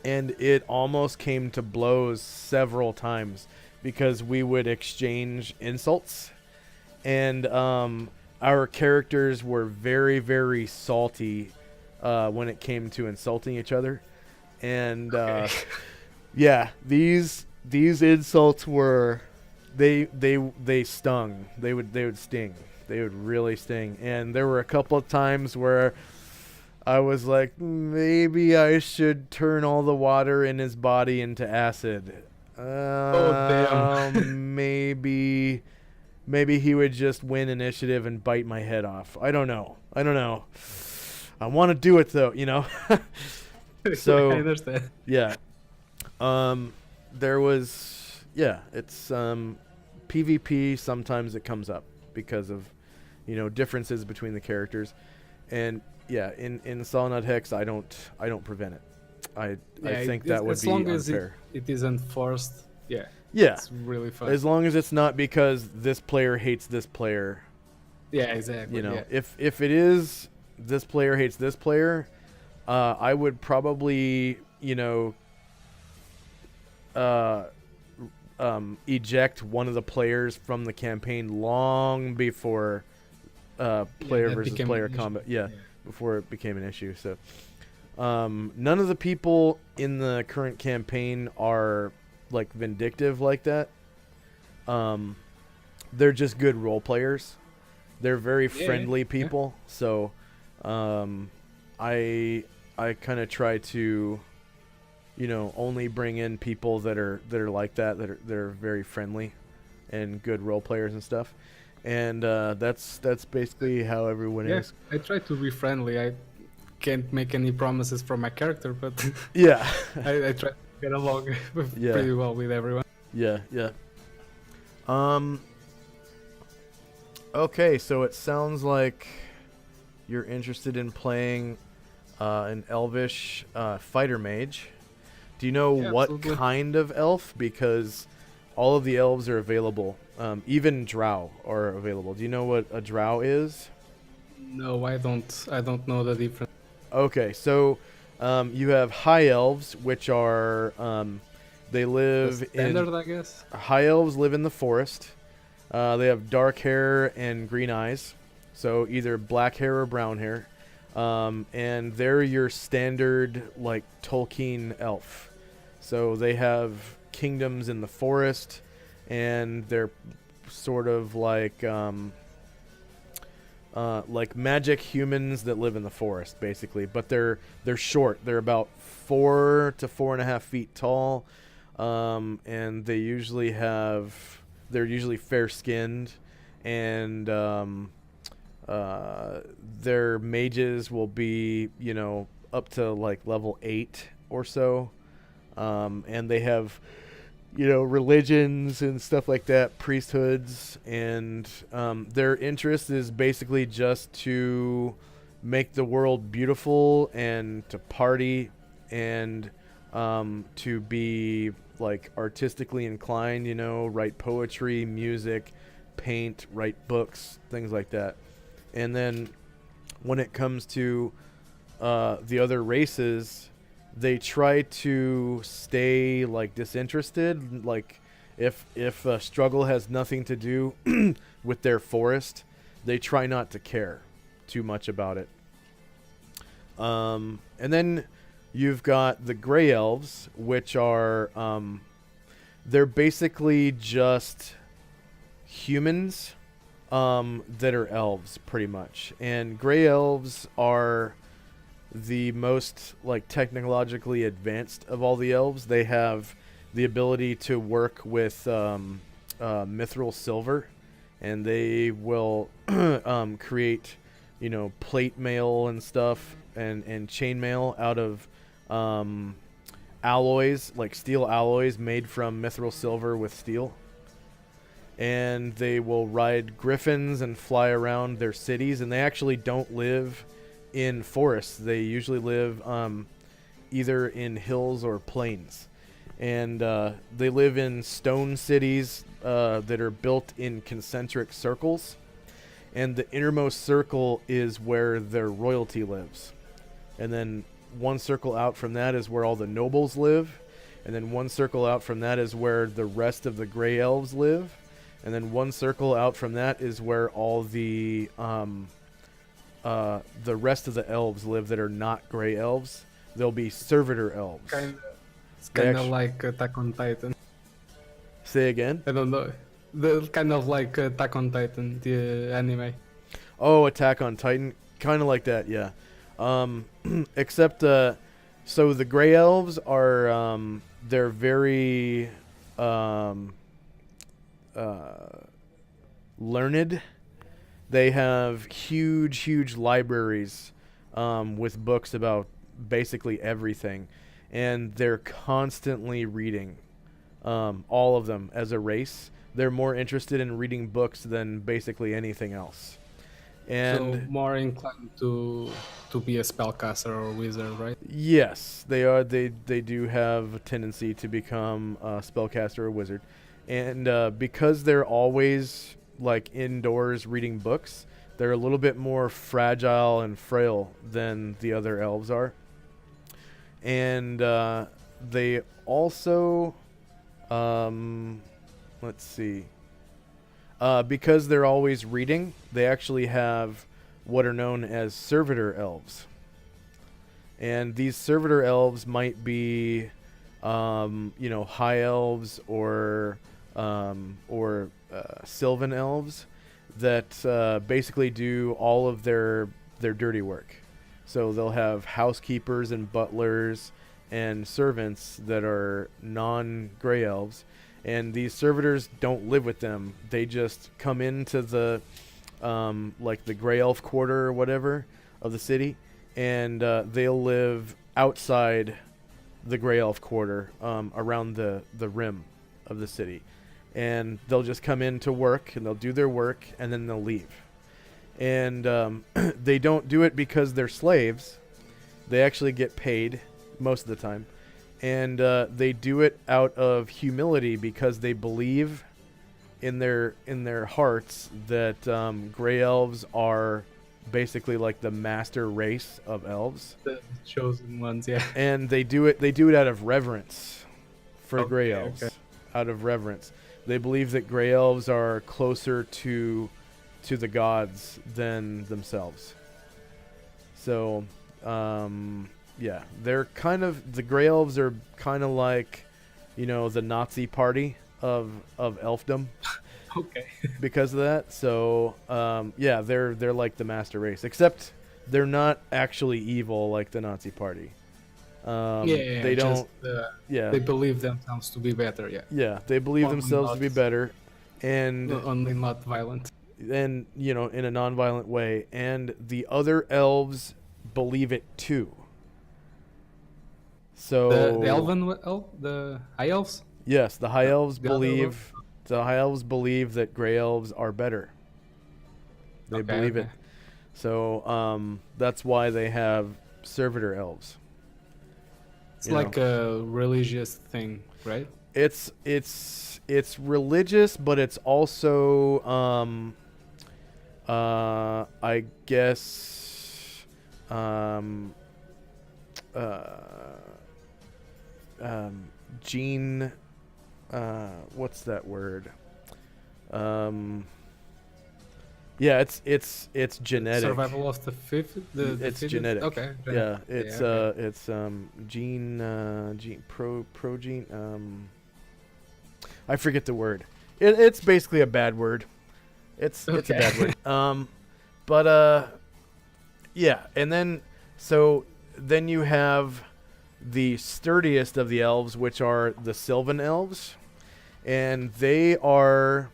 it almost came to blows several times because we would exchange insults, and our characters were very, very salty when it came to insulting each other. And Okay. yeah, these insults were they stung. They would sting. They would really sting. And there were a couple of times where I was like, maybe I should turn all the water in his body into acid. Oh damn. Maybe he would just win initiative and bite my head off. I don't know. I want to do it though, you know. I So understand. yeah, there was, yeah, it's PvP. Sometimes it comes up because of, you know, differences between the characters, and yeah, in Solid Hex, I don't prevent it. I think that would as be long as unfair. it isn't forced. Yeah, Yeah, it's really fun. as long as it's not because this player hates this player. Yeah, exactly. You know, Yeah. if it is this player hates this player, I would probably, you know, eject one of the players from the campaign long before player that versus became player an issue. combat. Yeah, before it became an issue. So none of the people in the current campaign are like vindictive like that. They're just good role players. They're very friendly Yeah. people. So I kind of try to, you know, only bring in people that are like that are very friendly and good role players and stuff. And that's basically how everyone Yeah, is. I try to be friendly. I can't make any promises from my character, but Yeah. I try to get along Yeah. pretty well with everyone. Yeah. Okay, so it sounds like you're interested in playing an elvish fighter mage. Do you know Yeah, what absolutely. kind of elf? Because all of the elves are available. Even drow are available. Do you know what a drow is? No, I don't know the difference. Okay, so you have high elves, which are they The live standard, in I guess. high elves live in the forest. They have dark hair and green eyes, so either black hair or brown hair. And they're your standard like Tolkien elf. So they have kingdoms in the forest, and they're sort of like like magic humans that live in the forest, basically. But they're short. They're about 4 to 4.5 feet tall, and they're usually fair skinned, and their mages will be up to like level 8 or so, and they have religions and stuff like that, priesthoods, and their interest is basically just to make the world beautiful and to party and to be like artistically inclined, write poetry, music, paint, write books, things like that. And then when it comes to the other races, they try to stay like disinterested. Like if a struggle has nothing to do with their forest, they try not to care too much about it. And then you've got the Grey Elves, which are they're basically just humans that are elves, pretty much. And Grey Elves are the most like technologically advanced of all the elves. They have the ability to work with mithril silver, and they will create plate mail and stuff and chain mail out of alloys, like steel alloys made from mithril silver with steel. And they will ride griffins and fly around their cities, and they actually don't live in forests. They usually live either in hills or plains, and they live in stone cities that are built in concentric circles, and the innermost circle is where their royalty lives, and then one circle out from that is where all the nobles live, and then one circle out from that is where the rest of the Grey Elves live, and then one circle out from that is where all the rest of the elves live that are not Grey Elves. They'll be servitor elves. It's kind of like Attack on Titan. Say again? I don't know. The kind of like Attack on Titan, the anime. Oh, Attack on Titan, kind of like that, yeah. Except, so the Grey Elves are they're very learned. They have huge libraries with books about basically everything, and they're constantly reading, all of them as a race. They're more interested in reading books than basically anything else. And so more inclined to be a spellcaster or wizard, right? Yes, they are. They do have a tendency to become a spellcaster or wizard, and because they're always like indoors reading books, they're a little bit more fragile and frail than the other elves are. And they also, let's see, because they're always reading, they actually have what are known as servitor elves. And these servitor elves might be, high elves or sylvan elves that basically do all of their dirty work. So they'll have housekeepers and butlers and servants that are non-Grey Elves, and these servitors don't live with them. They just come into the like the Grey Elf quarter or whatever of the city, and they'll live outside the Grey Elf quarter, around the rim of the city. And they'll just come in to work, and they'll do their work, and then they'll leave. And they don't do it because they're slaves. They actually get paid most of the time. And they do it out of humility because they believe in their hearts that Grey Elves are basically like the master race of elves. The chosen ones, yeah. And they do it out of reverence for Grey Elves. Okay. Out of reverence. They believe that Grey Elves are closer to the gods than themselves. So, yeah, they're the Grey Elves are kind of like, the Nazi party of elfdom. Okay. because of that. So yeah, they're like the master race, except they're not actually evil like the Nazi Party. They just don't. Yeah, they believe themselves to be better. Yeah, yeah, they believe only themselves to not be better, and only not violent. you know, in a non-violent way, and the other elves believe it too. The So elven elf, the high elves, yes, the other one. the high elves believe that gray elves are better. They Okay, believe it. okay. So that's why they have servitor elves. It's You know, like a religious thing, right? it's religious, but it's also I guess uh, gene what's that word? Um, yeah, it's genetic. Survival of the fifth. The It's fittest? genetic. Okay. Yeah, Okay. it's gene progene I forget the word. It's basically a bad word. It's a Okay. bad word. But yeah, and then so then you have the sturdiest of the elves, which are the Sylvan elves, and they're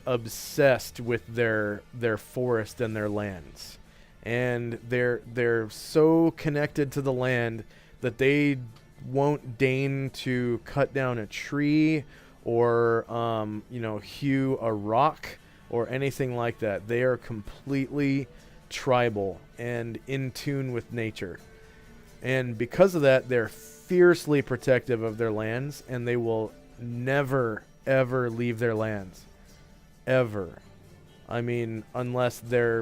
obsessed with their forest and their lands, and they're so connected to the land that they won't deign to cut down a tree or you know, hew a rock or anything like that. They are completely tribal and in tune with nature, and because of that, they're fiercely protective of their lands, and they will never ever leave their lands, ever. I mean, unless they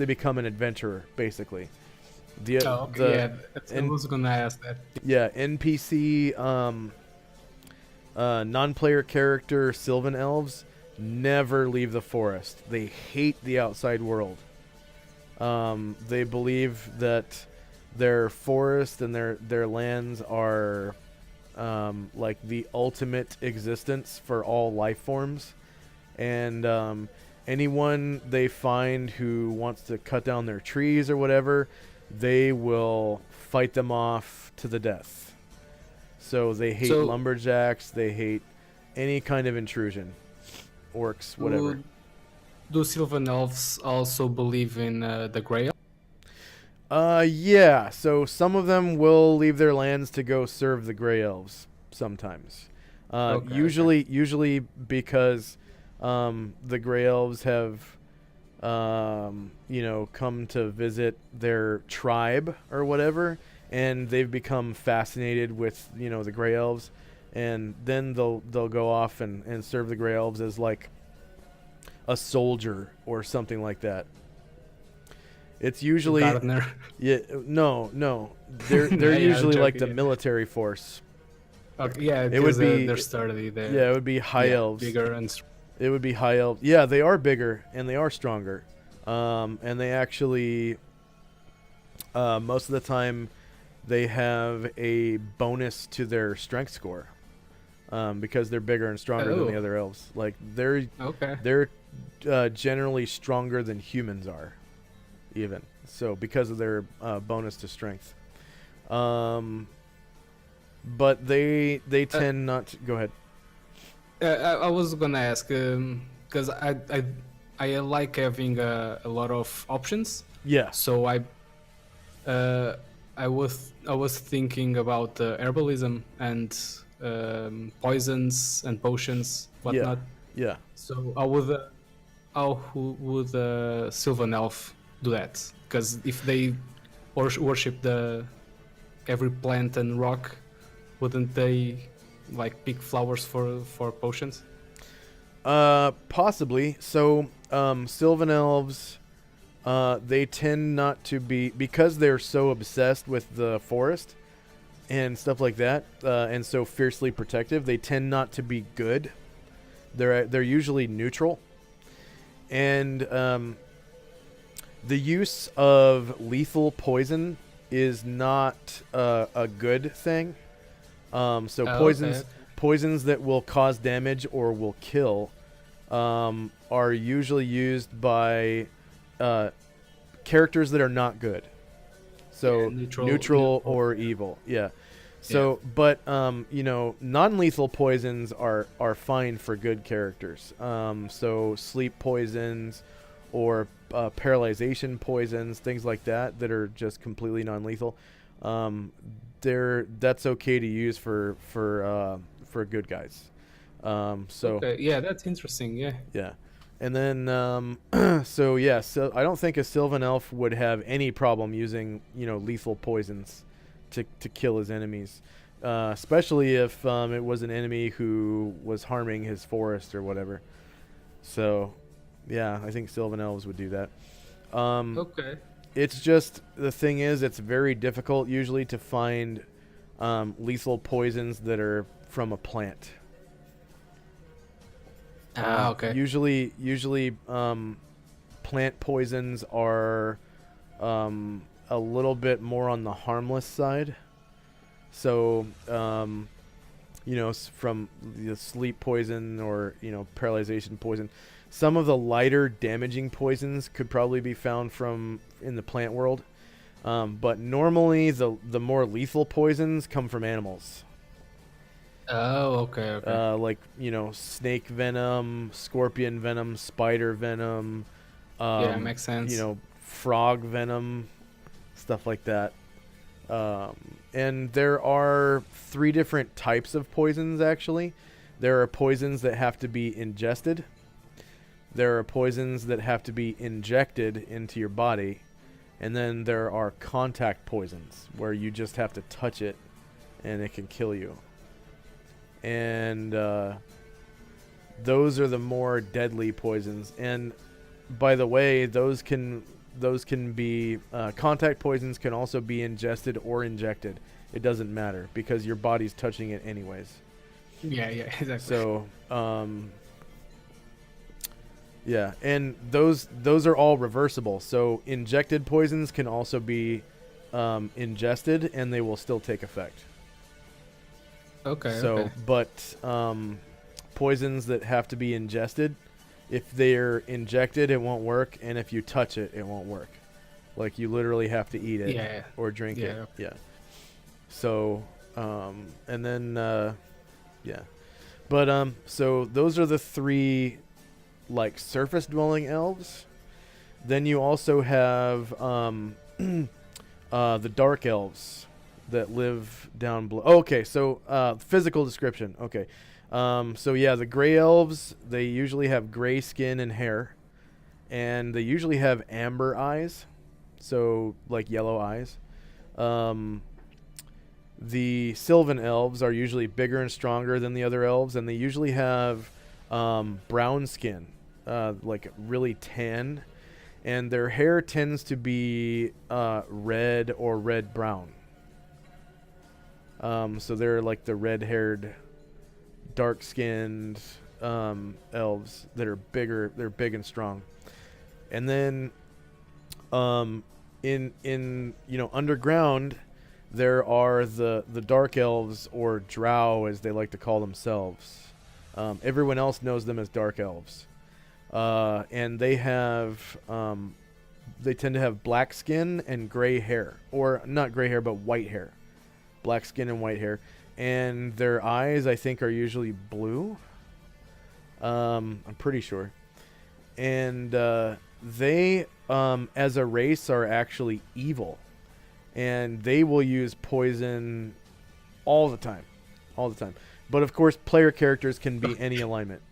become an adventurer, basically. Oh, okay. The Yeah, I and was gonna ask that. yeah, NPC non-player character Sylvan elves never leave the forest. They hate the outside world. They believe that their forest and their lands are like the ultimate existence for all life forms, and anyone they find who wants to cut down their trees or whatever, they will fight them off to the death. So they hate So, lumberjacks. They hate any kind of intrusion, orcs, whatever. do, do Sylvan elves also believe in the Grail? Yeah. So some of them will leave their lands to go serve the Grey Elves sometimes. Okay, okay. Usually because the Grey Elves have, you know, come to visit their tribe or whatever, and they've become fascinated with, you know, the Grey Elves, and then they'll go off and serve the Grey Elves as like a soldier or something like that. It's usually Gardener. yeah, no. They're Yeah, I'm usually like the joking. Yeah. military force. Okay, yeah, It would because be they're sturdy. yeah, They're it would be high yeah elves. bigger and It would be high elves. Yeah, they are bigger and they are stronger. And they actually most of the time they have a bonus to their strength score. Because they're bigger and stronger than the oh, other elves. Like okay. they're generally stronger than humans are, even. So because of their bonus to strength. But they Uh, tend not to go ahead. I was gonna ask because I like having a lot of options. Yeah. So uh, I was thinking about herbalism and poisons and potions, Yeah. whatnot. Yeah. So would Sylvan Elf do that? Because if they worship every plant and rock, wouldn't they like pick flowers for potions? Possibly. So, Sylvan elves, they tend not to be, because they're so obsessed with the forest and stuff like that, and so fiercely protective. They tend not to be good. They're usually neutral, and the use of lethal poison is not a good thing. So Okay. poisons that will cause damage or will kill are usually used by characters that are not good. So neutral or evil. Yeah. So, but non-lethal poisons are fine for good characters. So sleep poisons or paralyzation poisons, things like that are just completely non-lethal. That's okay to use for good guys. Okay, yeah, that's interesting. Yeah. Yeah. And then so I don't think a Sylvan Elf would have any problem using lethal poisons to kill his enemies, especially if it was an enemy who was harming his forest or whatever. So yeah, I think Sylvan Elves would do that. Okay. It's just, the thing is, it's very difficult usually to find lethal poisons that are from a plant. Okay. Usually, plant poisons are a little bit more on the harmless side. So, from the sleep poison or paralyzation poison, some of the lighter damaging poisons could probably be found in the plant world. But normally, the more lethal poisons come from animals. Oh, okay. Like snake venom, scorpion venom, spider venom. Yeah, makes sense. Frog venom, stuff like that. And there are 3 different types of poisons, actually. There are poisons that have to be ingested. There are poisons that have to be injected into your body. And then there are contact poisons, where you just have to touch it and it can kill you. And those are the more deadly poisons. And by the way, those can be contact poisons can also be ingested or injected. It doesn't matter because your body's touching it anyways. Yeah, exactly. So yeah, and those are all reversible. So injected poisons can also be ingested and they will still take effect. Okay. So, okay. But poisons that have to be ingested, if they're injected, it won't work, and if you touch it, it won't work. Like you literally have to eat it or drink it. Okay. Yeah. So, and then yeah, but so those are the 3 like surface dwelling elves. Then you also have the dark elves that live down below. Oh, okay, so physical description. Okay, so yeah, the gray elves, they usually have gray skin and hair, and they usually have amber eyes, so like yellow eyes. The Sylvan elves are usually bigger and stronger than the other elves, and they usually have brown skin, like really tan, and their hair tends to be red or red-brown. So they're like the red-haired, dark-skinned elves that are bigger. They're big and strong. And then in underground, there are the dark elves, or drow as they like to call themselves. Everyone else knows them as dark elves. And they have they tend to have black skin and gray hair, or not gray hair but white hair. Black skin and white hair, and their eyes, I think, are usually blue. I'm pretty sure. And they, as a race, are actually evil, and they will use poison all the time. But of course, player characters can be any alignment.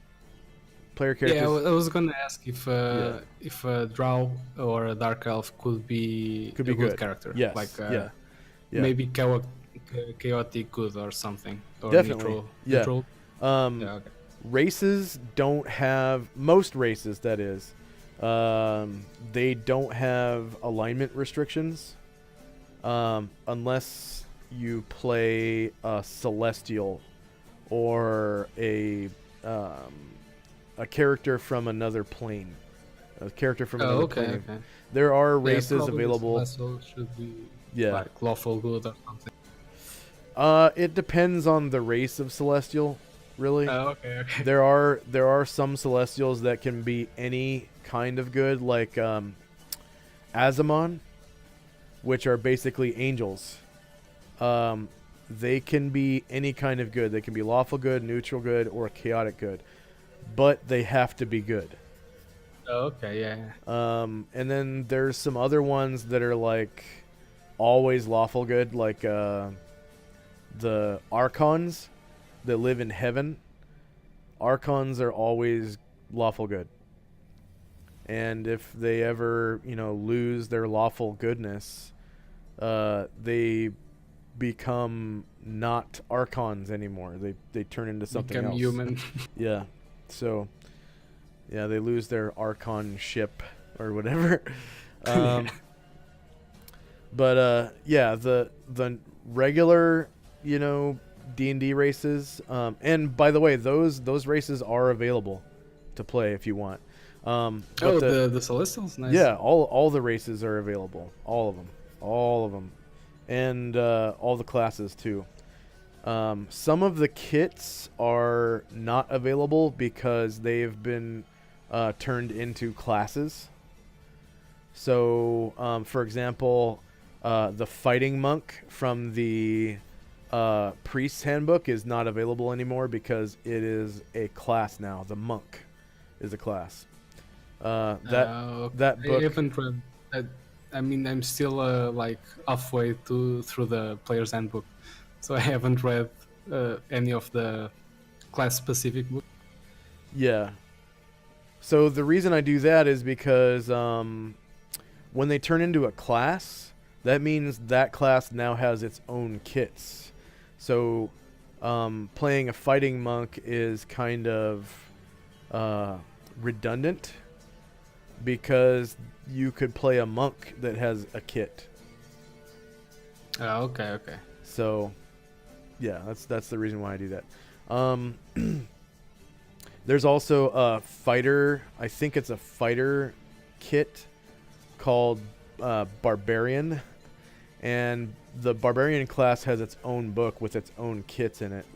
Player characters. Yeah, I was gonna ask if a drow or a dark elf could be a good character. Yes. Like yeah. maybe chaotic good or something. Or Definitely. neutral. Okay. Races don't have, most races that is, they don't have alignment restrictions unless you play a celestial or a character from another plane. A character from another plane. Okay. There are races available. Should be Yeah. like lawful good or something. It depends on the race of celestial, really. Oh, okay, okay. There are some celestials that can be any kind of good, like Azamon, which are basically angels. They can be any kind of good. They can be lawful good, neutral good, or chaotic good, but they have to be good. Oh, okay, yeah. And then there's some other ones that are like always lawful good, like the Archons that live in heaven. Archons are always lawful good. And if they ever, lose their lawful goodness, they become not Archons anymore. They turn into something Become else. human. Yeah. So, yeah, they lose their Archon ship or whatever. But yeah, the regular, D&D races, and by the way, those races are available to play if you want. But the Celestials, nice. yeah, all the races are available, all of them, and all the classes too. Some of the kits are not available because they've been turned into classes. So, for example, the fighting monk from the priest's handbook is not available anymore because it is a class now. The monk is a class. That book. I haven't read. I mean, I'm still like halfway through the player's handbook, so I haven't read any of the class-specific book. Yeah. So the reason I do that is because when they turn into a class, that means that class now has its own kits. So playing a fighting monk is kind of redundant because you could play a monk that has a kit. Okay. So yeah, that's the reason why I do that. There's also a fighter, I think it's a fighter kit called Barbarian, and the Barbarian class has its own book with its own kits in it,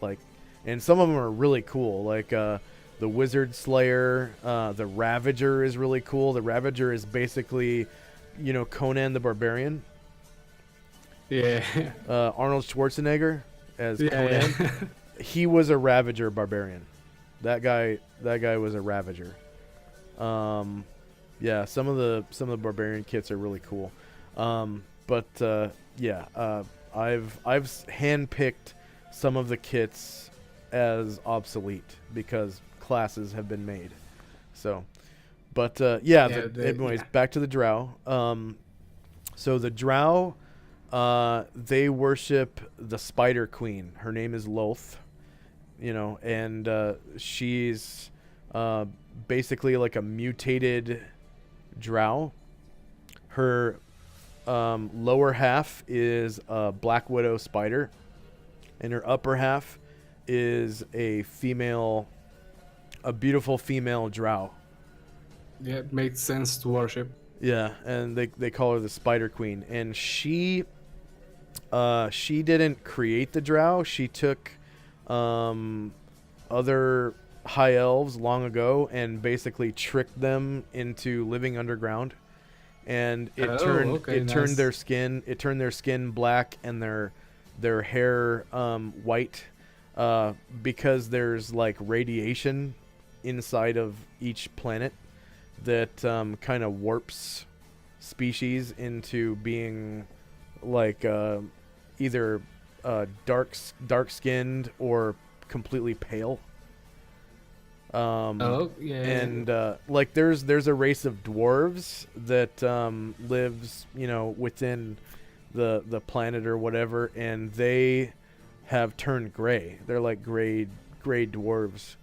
and some of them are really cool, like the Wizard Slayer, the Ravager is really cool. The Ravager is basically, Conan the Barbarian. Yeah. Arnold Schwarzenegger as Yeah. Conan. He was a Ravager Barbarian. That guy was a Ravager. Yeah, some of the Barbarian kits are really cool. Yeah, I've handpicked some of the kits as obsolete because classes have been made. So, but anyways, back to the Drow. So the Drow, they worship the Spider Queen. Her name is Loth. And she's basically like a mutated drow. Her lower half is a Black Widow spider, and her upper half is a beautiful female drow. Yeah, it makes sense to worship. Yeah, and they call her the Spider Queen, and she didn't create the drow. She took other high elves long ago and basically tricked them into living underground, and it turned their skin black and their hair white because there's like radiation inside of each planet that kind of warps species into being like either dark skinned or completely pale. And like there's a race of dwarves that lives within the planet or whatever, and they have turned gray. They're like gray dwarves,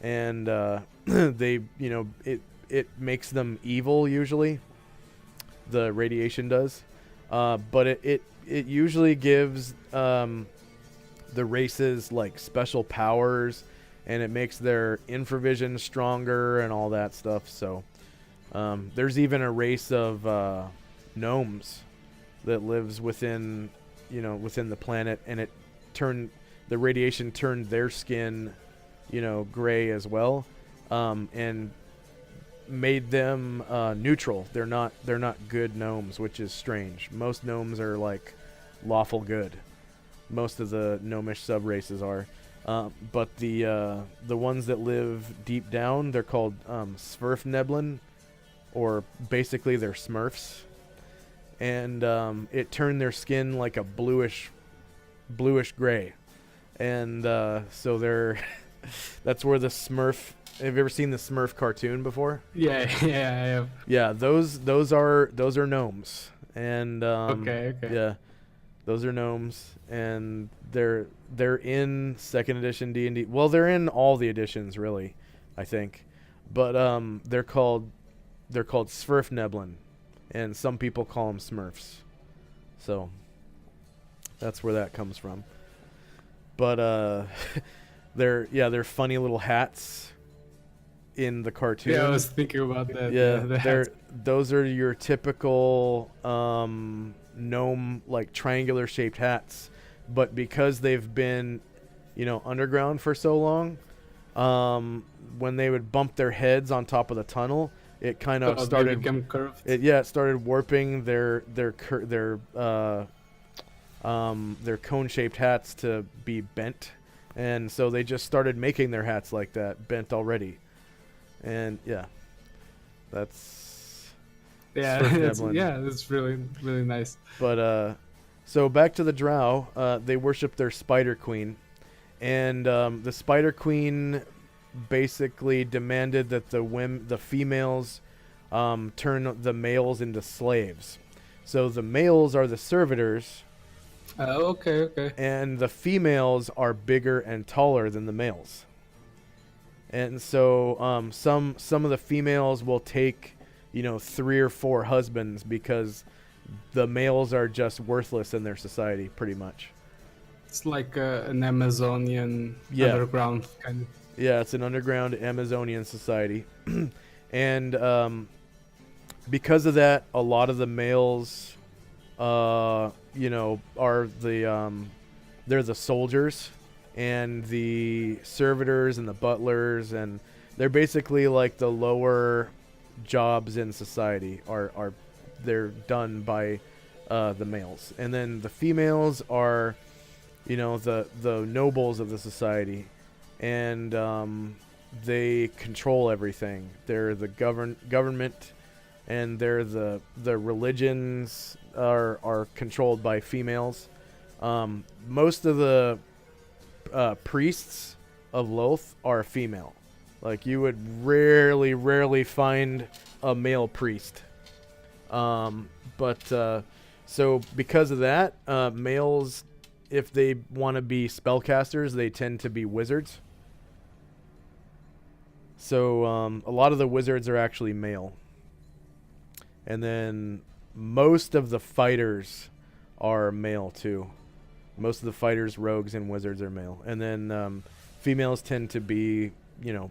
and they it makes them evil usually. The radiation does, but it usually gives the races like special powers, and it makes their infravision stronger and all that stuff. So there's even a race of gnomes that lives within the planet, and the radiation turned their skin, gray as well, and made them neutral. They're not good gnomes, which is strange. Most gnomes are like lawful good. Most of the gnomish sub races are, but the ones that live deep down, they're called Sverfneblin, or basically they're Smurfs, and it turned their skin like a bluish gray, and so they're that's where the Smurf. Have you ever seen the Smurf cartoon before? Yeah, I have. Yeah, those are gnomes, and Okay. yeah, those are gnomes, and they're in second edition D&D. Well, they're in all the editions, really, I think, but they're called Sverfneblin, and some people call them Smurfs, so that's where that comes from. But they're funny little hats in the cartoon. Yeah, I was thinking about that. Yeah, those are your typical gnome, like triangular shaped hats, but because they've been underground for so long, when they would bump their heads on top of the tunnel, it kind of started become curved. It started warping their cone shaped hats to be bent, and so they just started making their hats like that, bent already. And that's that's really really nice. But so back to the Drow, they worship their Spider Queen, and the Spider Queen basically demanded that the females turn the males into slaves. So the males are the servitors. Okay. And the females are bigger and taller than the males. And so some of the females will take 3 or 4 husbands because the males are just worthless in their society, pretty much. It's like an Amazonian underground kind of. Yeah, it's an underground Amazonian society. And because of that, a lot of the males are they're the soldiers, and the servitors and the butlers, and they're basically like the lower jobs in society they're done by the males. And then the females are the nobles of the society, and they control everything. They're the government, and they're the religions are controlled by females. Most of the priests of Loth are female. Like, you would rarely find a male priest. But so because of that, males, if they want to be spellcasters, they tend to be wizards. So a lot of the wizards are actually male. And then most of the fighters are male too. Most of the fighters, rogues, and wizards are male. And then females tend to be,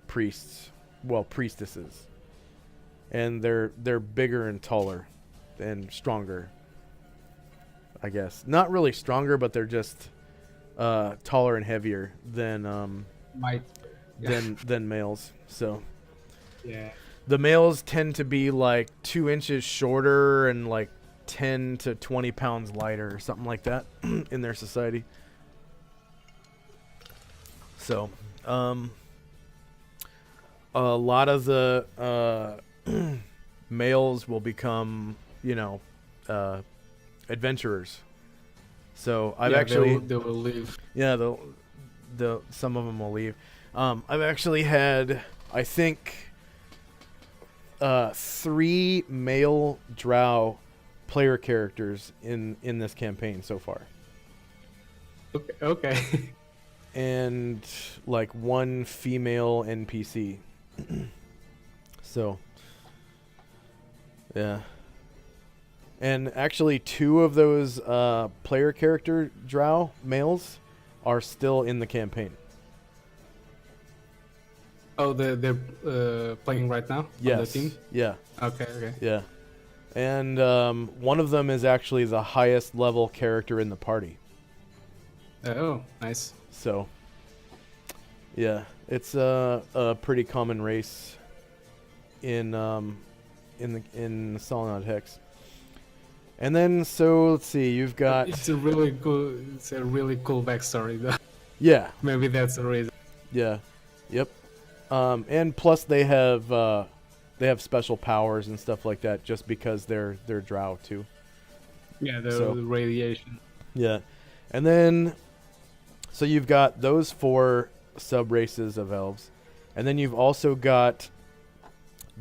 priests. Well, priestesses. And they're bigger and taller and stronger, I guess. Not really stronger, but they're just taller and heavier than than males. So the males tend to be like 2 inches shorter and like 10 to 20 pounds lighter or something like that in their society. So a lot of the males will become adventurers. So I've actually they will leave. Yeah, the some of them will leave. I've actually had, I think, 3 male drow player characters in this campaign so far. Okay. And like 1 female NPC. So yeah. And actually 2 of those player character drow males are still in the campaign. Oh, they're playing right now? Yes. On the team? Yeah. Okay. Yeah. And one of them is actually the highest level character in the party. Oh, nice. So, yeah, it's a pretty common race in in Solenoid Hex. And then, so let's see, you've got It's a really cool. It's a really cool backstory, though. yeah, Maybe that's the reason. yeah, yep. And plus they have special powers and stuff like that just because they're drow too. Yeah, So the radiation. yeah, and then so you've got those 4 sub races of elves, and then you've also got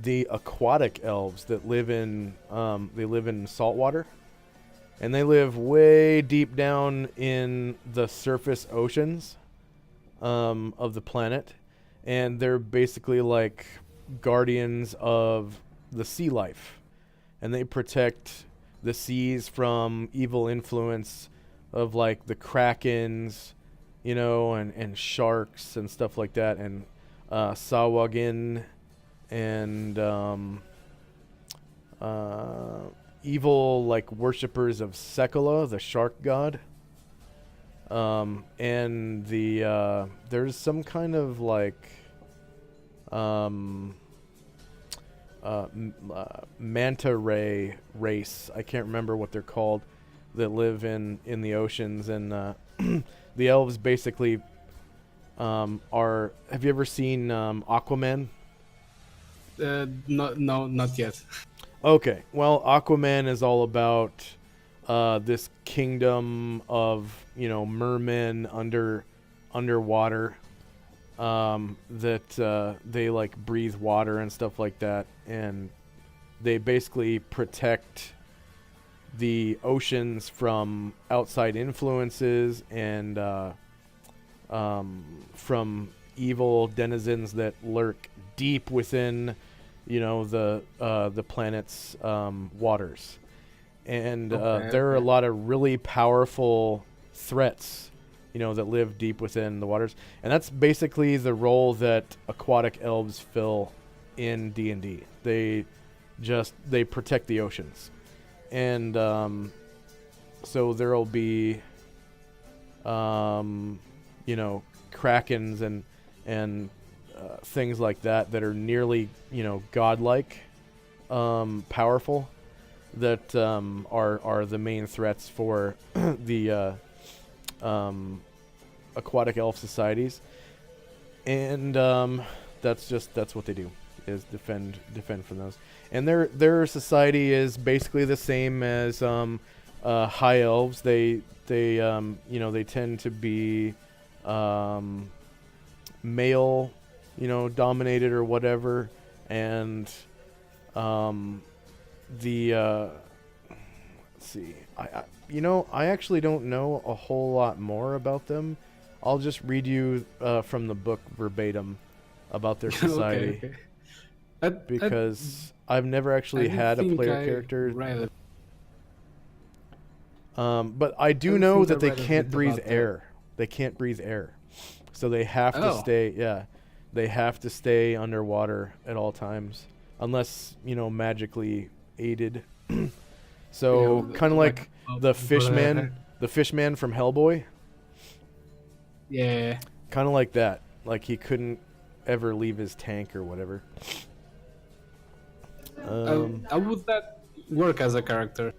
the aquatic elves that live in saltwater, and they live way deep down in the surface oceans of the planet, and they're basically like guardians of the sea life, and they protect the seas from evil influence of like the krakens, you know, and sharks and stuff like that, and sawagin and evil like worshippers of Sekala, the shark god. And the there's some kind of like manta ray race. I can't remember what they're called, that live in the oceans, and the elves basically are. Have you ever seen Aquaman? Not yet. Okay, well, Aquaman is all about this kingdom of, you know, mermen underwater, that they like breathe water and stuff like that, and they basically protect the oceans from outside influences and from evil denizens that lurk deep within, you know, the planet's waters. And there are a lot of really powerful threats, you know, that live deep within the waters, and that's basically the role that aquatic elves fill in D&D. They protect the oceans, and so there'll be you know, krakens and things like that that are nearly, you know, godlike, powerful, that are the main threats for the aquatic elf societies, and that's what they do, is defend from those. And their society is basically the same as high elves. They you know, they tend to be male, you know, dominated or whatever, and the let's see, I actually don't know a whole lot more about them. I'll just read you from the book verbatim about their society. Okay. Because I've never actually had a player character. But I do know that they can't breathe air. They can't breathe air, so they have to stay. Yeah, they have to stay underwater at all times, unless, you know, magically aided. So kind of like the fishman from Hellboy. Yeah. Kind of like that. Like he couldn't ever leave his tank or whatever. How would that work as a character?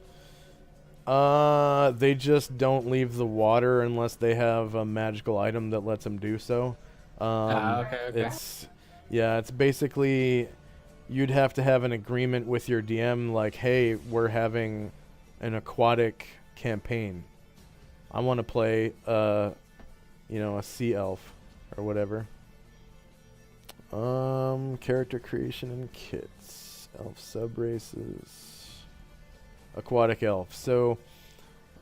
They just don't leave the water unless they have a magical item that lets them do so. Okay. It's basically, you'd have to have an agreement with your DM, like, hey, we're having an aquatic campaign. I want to play, you know, a sea elf or whatever. Character creation and kits, elf subraces. Aquatic elf. So,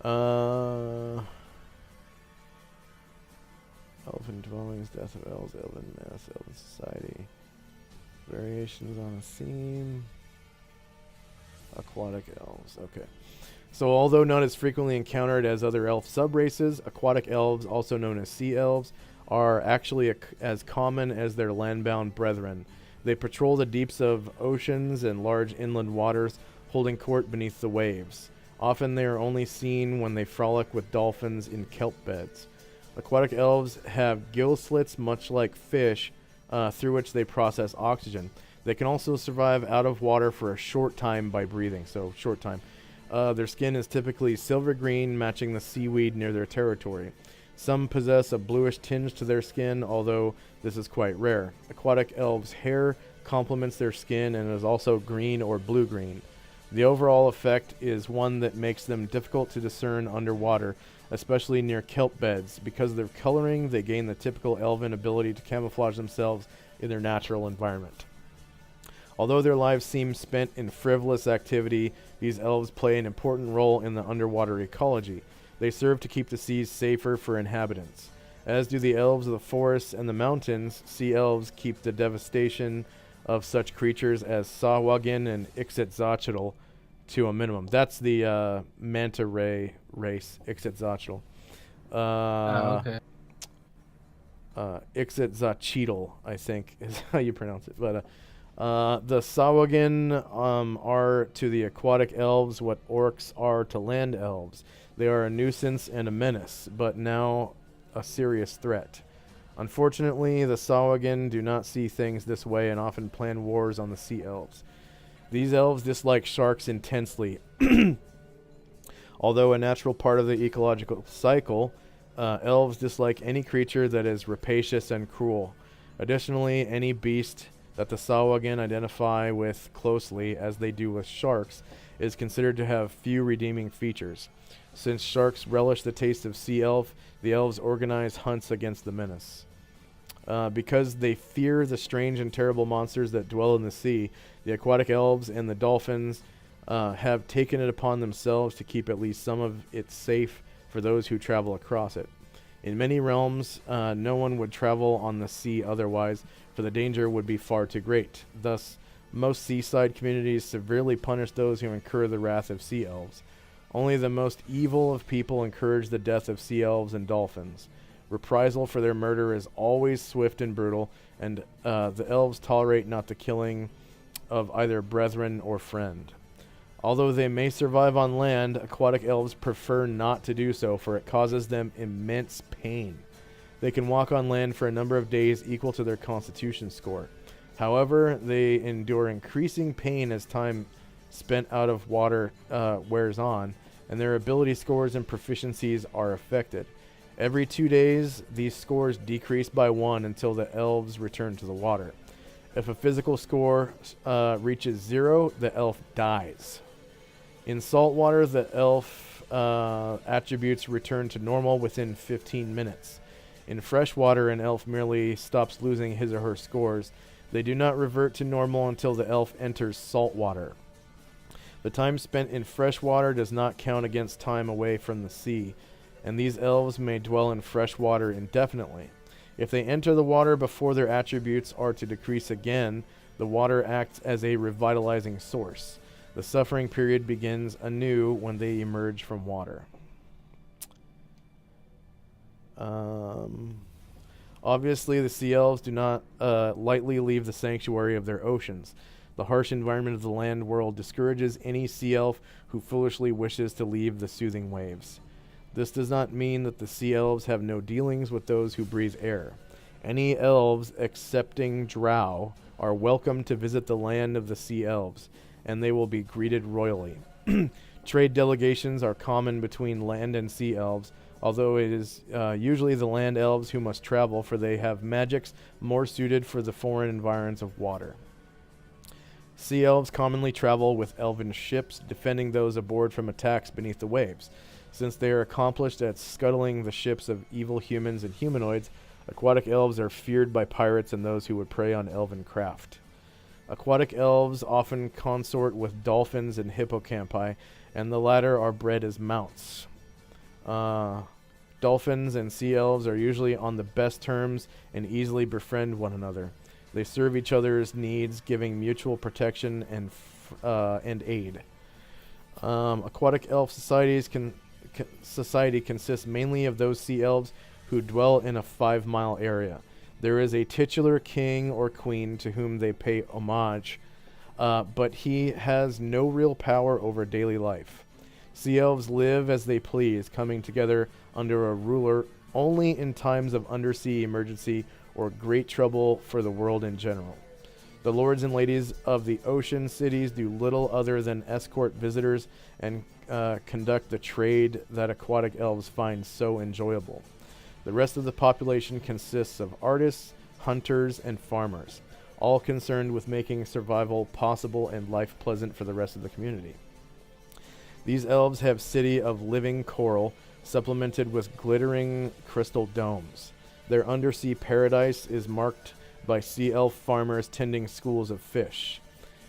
elven dwellings, death of elves, elven mass, elven society, variations on a theme, aquatic elves. Okay. So, although not as frequently encountered as other elf subraces, aquatic elves, also known as sea elves, are actually as common as their landbound brethren. They patrol the deeps of oceans and large inland waters, holding court beneath the waves. Often they are only seen when they frolic with dolphins in kelp beds. Aquatic elves have gill slits much like fish, through which they process oxygen. They can also survive out of water for a short time by breathing, so short time. Their skin is typically silver green, matching the seaweed near their territory. Some possess a bluish tinge to their skin, although this is quite rare. Aquatic elves' hair complements their skin and is also green or blue-green. The overall effect is one that makes them difficult to discern underwater, especially near kelp beds. Because of their coloring, they gain the typical elven ability to camouflage themselves in their natural environment. Although their lives seem spent in frivolous activity, these elves play an important role in the underwater ecology. They serve to keep the seas safer for inhabitants. As do the elves of the forests and the mountains, sea elves keep the devastation of such creatures as Sawagin and Ixitzochtli to a minimum. That's the manta ray race, Ixitzochtli. Okay. Ixitzochtli, I think, is how you pronounce it. But the Sawagin are to the aquatic elves what orcs are to land elves. They are a nuisance and a menace, but now a serious threat. Unfortunately, the Sawagin do not see things this way and often plan wars on the sea elves. These elves dislike sharks intensely. Although a natural part of the ecological cycle, elves dislike any creature that is rapacious and cruel. Additionally, any beast that the Sawagin identify with closely, as they do with sharks, is considered to have few redeeming features. Since sharks relish the taste of sea elf, the elves organize hunts against the menace. Because they fear the strange and terrible monsters that dwell in the sea, the aquatic elves and the dolphins have taken it upon themselves to keep at least some of it safe for those who travel across it. In many realms, no one would travel on the sea otherwise, for the danger would be far too great. Thus, most seaside communities severely punish those who incur the wrath of sea elves. Only the most evil of people encourage the death of sea elves and dolphins. Reprisal for their murder is always swift and brutal, and the elves tolerate not the killing of either brethren or friend. Although they may survive on land, aquatic elves prefer not to do so, for it causes them immense pain. They can walk on land for a number of days equal to their constitution score. However, they endure increasing pain as time spent out of water wears on, and their ability scores and proficiencies are affected. Every 2 days, these scores decrease by 1 until the elves return to the water. If a physical score reaches 0, the elf dies. In salt water, the elf attributes return to normal within 15 minutes. In fresh water, an elf merely stops losing his or her scores. They do not revert to normal until the elf enters salt water. The time spent in fresh water does not count against time away from the sea, and these elves may dwell in fresh water indefinitely. If they enter the water before their attributes are to decrease again, the water acts as a revitalizing source. The suffering period begins anew when they emerge from water. Obviously, the sea elves do not lightly leave the sanctuary of their oceans. The harsh environment of the land world discourages any sea elf who foolishly wishes to leave the soothing waves. This does not mean that the sea elves have no dealings with those who breathe air. Any elves excepting drow are welcome to visit the land of the sea elves, and they will be greeted royally. Trade delegations are common between land and sea elves, although it is usually the land elves who must travel, for they have magics more suited for the foreign environs of water. Sea elves commonly travel with elven ships, defending those aboard from attacks beneath the waves. Since they are accomplished at scuttling the ships of evil humans and humanoids, aquatic elves are feared by pirates and those who would prey on elven craft. Aquatic elves often consort with dolphins and hippocampi, and the latter are bred as mounts. Dolphins and sea elves are usually on the best terms and easily befriend one another. They serve each other's needs, giving mutual protection and aid. Aquatic elf society consists mainly of those sea elves who dwell in a 5-mile area. There is a titular king or queen to whom they pay homage, but he has no real power over daily life. Sea elves live as they please, coming together under a ruler only in times of undersea emergency or great trouble for the world in general. The lords and ladies of the ocean cities do little other than escort visitors and conduct the trade that aquatic elves find so enjoyable. The rest of the population consists of artists, hunters, and farmers, all concerned with making survival possible and life pleasant for the rest of the community. These elves have city of living coral, supplemented with glittering crystal domes. Their undersea paradise is marked by sea elf farmers tending schools of fish.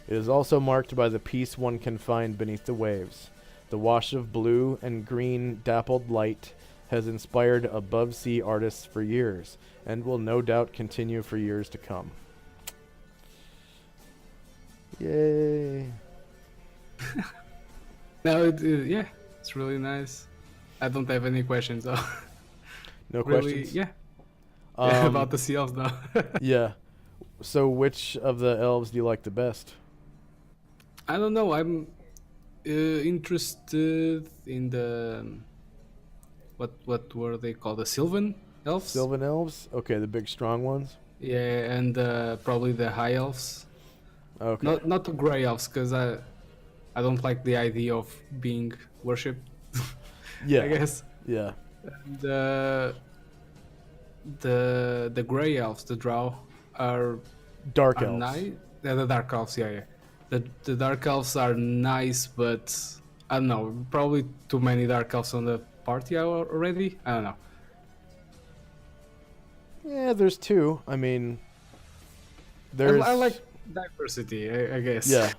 It is also marked by the peace one can find beneath the waves. The wash of blue and green dappled light has inspired above-sea artists for years, and will no doubt continue for years to come. Yay. No, yeah, it's really nice. I don't have any questions though. No Really, questions? yeah. Yeah, about the sea elves though. Yeah. So which of the elves do you like the best? I don't know. I'm interested in the what were they called? The Sylvan elves. Sylvan elves? Okay, the big strong ones? Yeah, and probably the high elves. Okay. Not the gray elves, because I don't like the idea of being worshipped. Yeah. I guess. Yeah. The gray elves, the drow, are Dark elves. nice. Yeah, the dark elves, yeah. The dark elves are nice, but I don't know. Probably too many dark elves on the party already. I don't know. Yeah, there's two. I mean, there's... I like diversity, I guess. Yeah.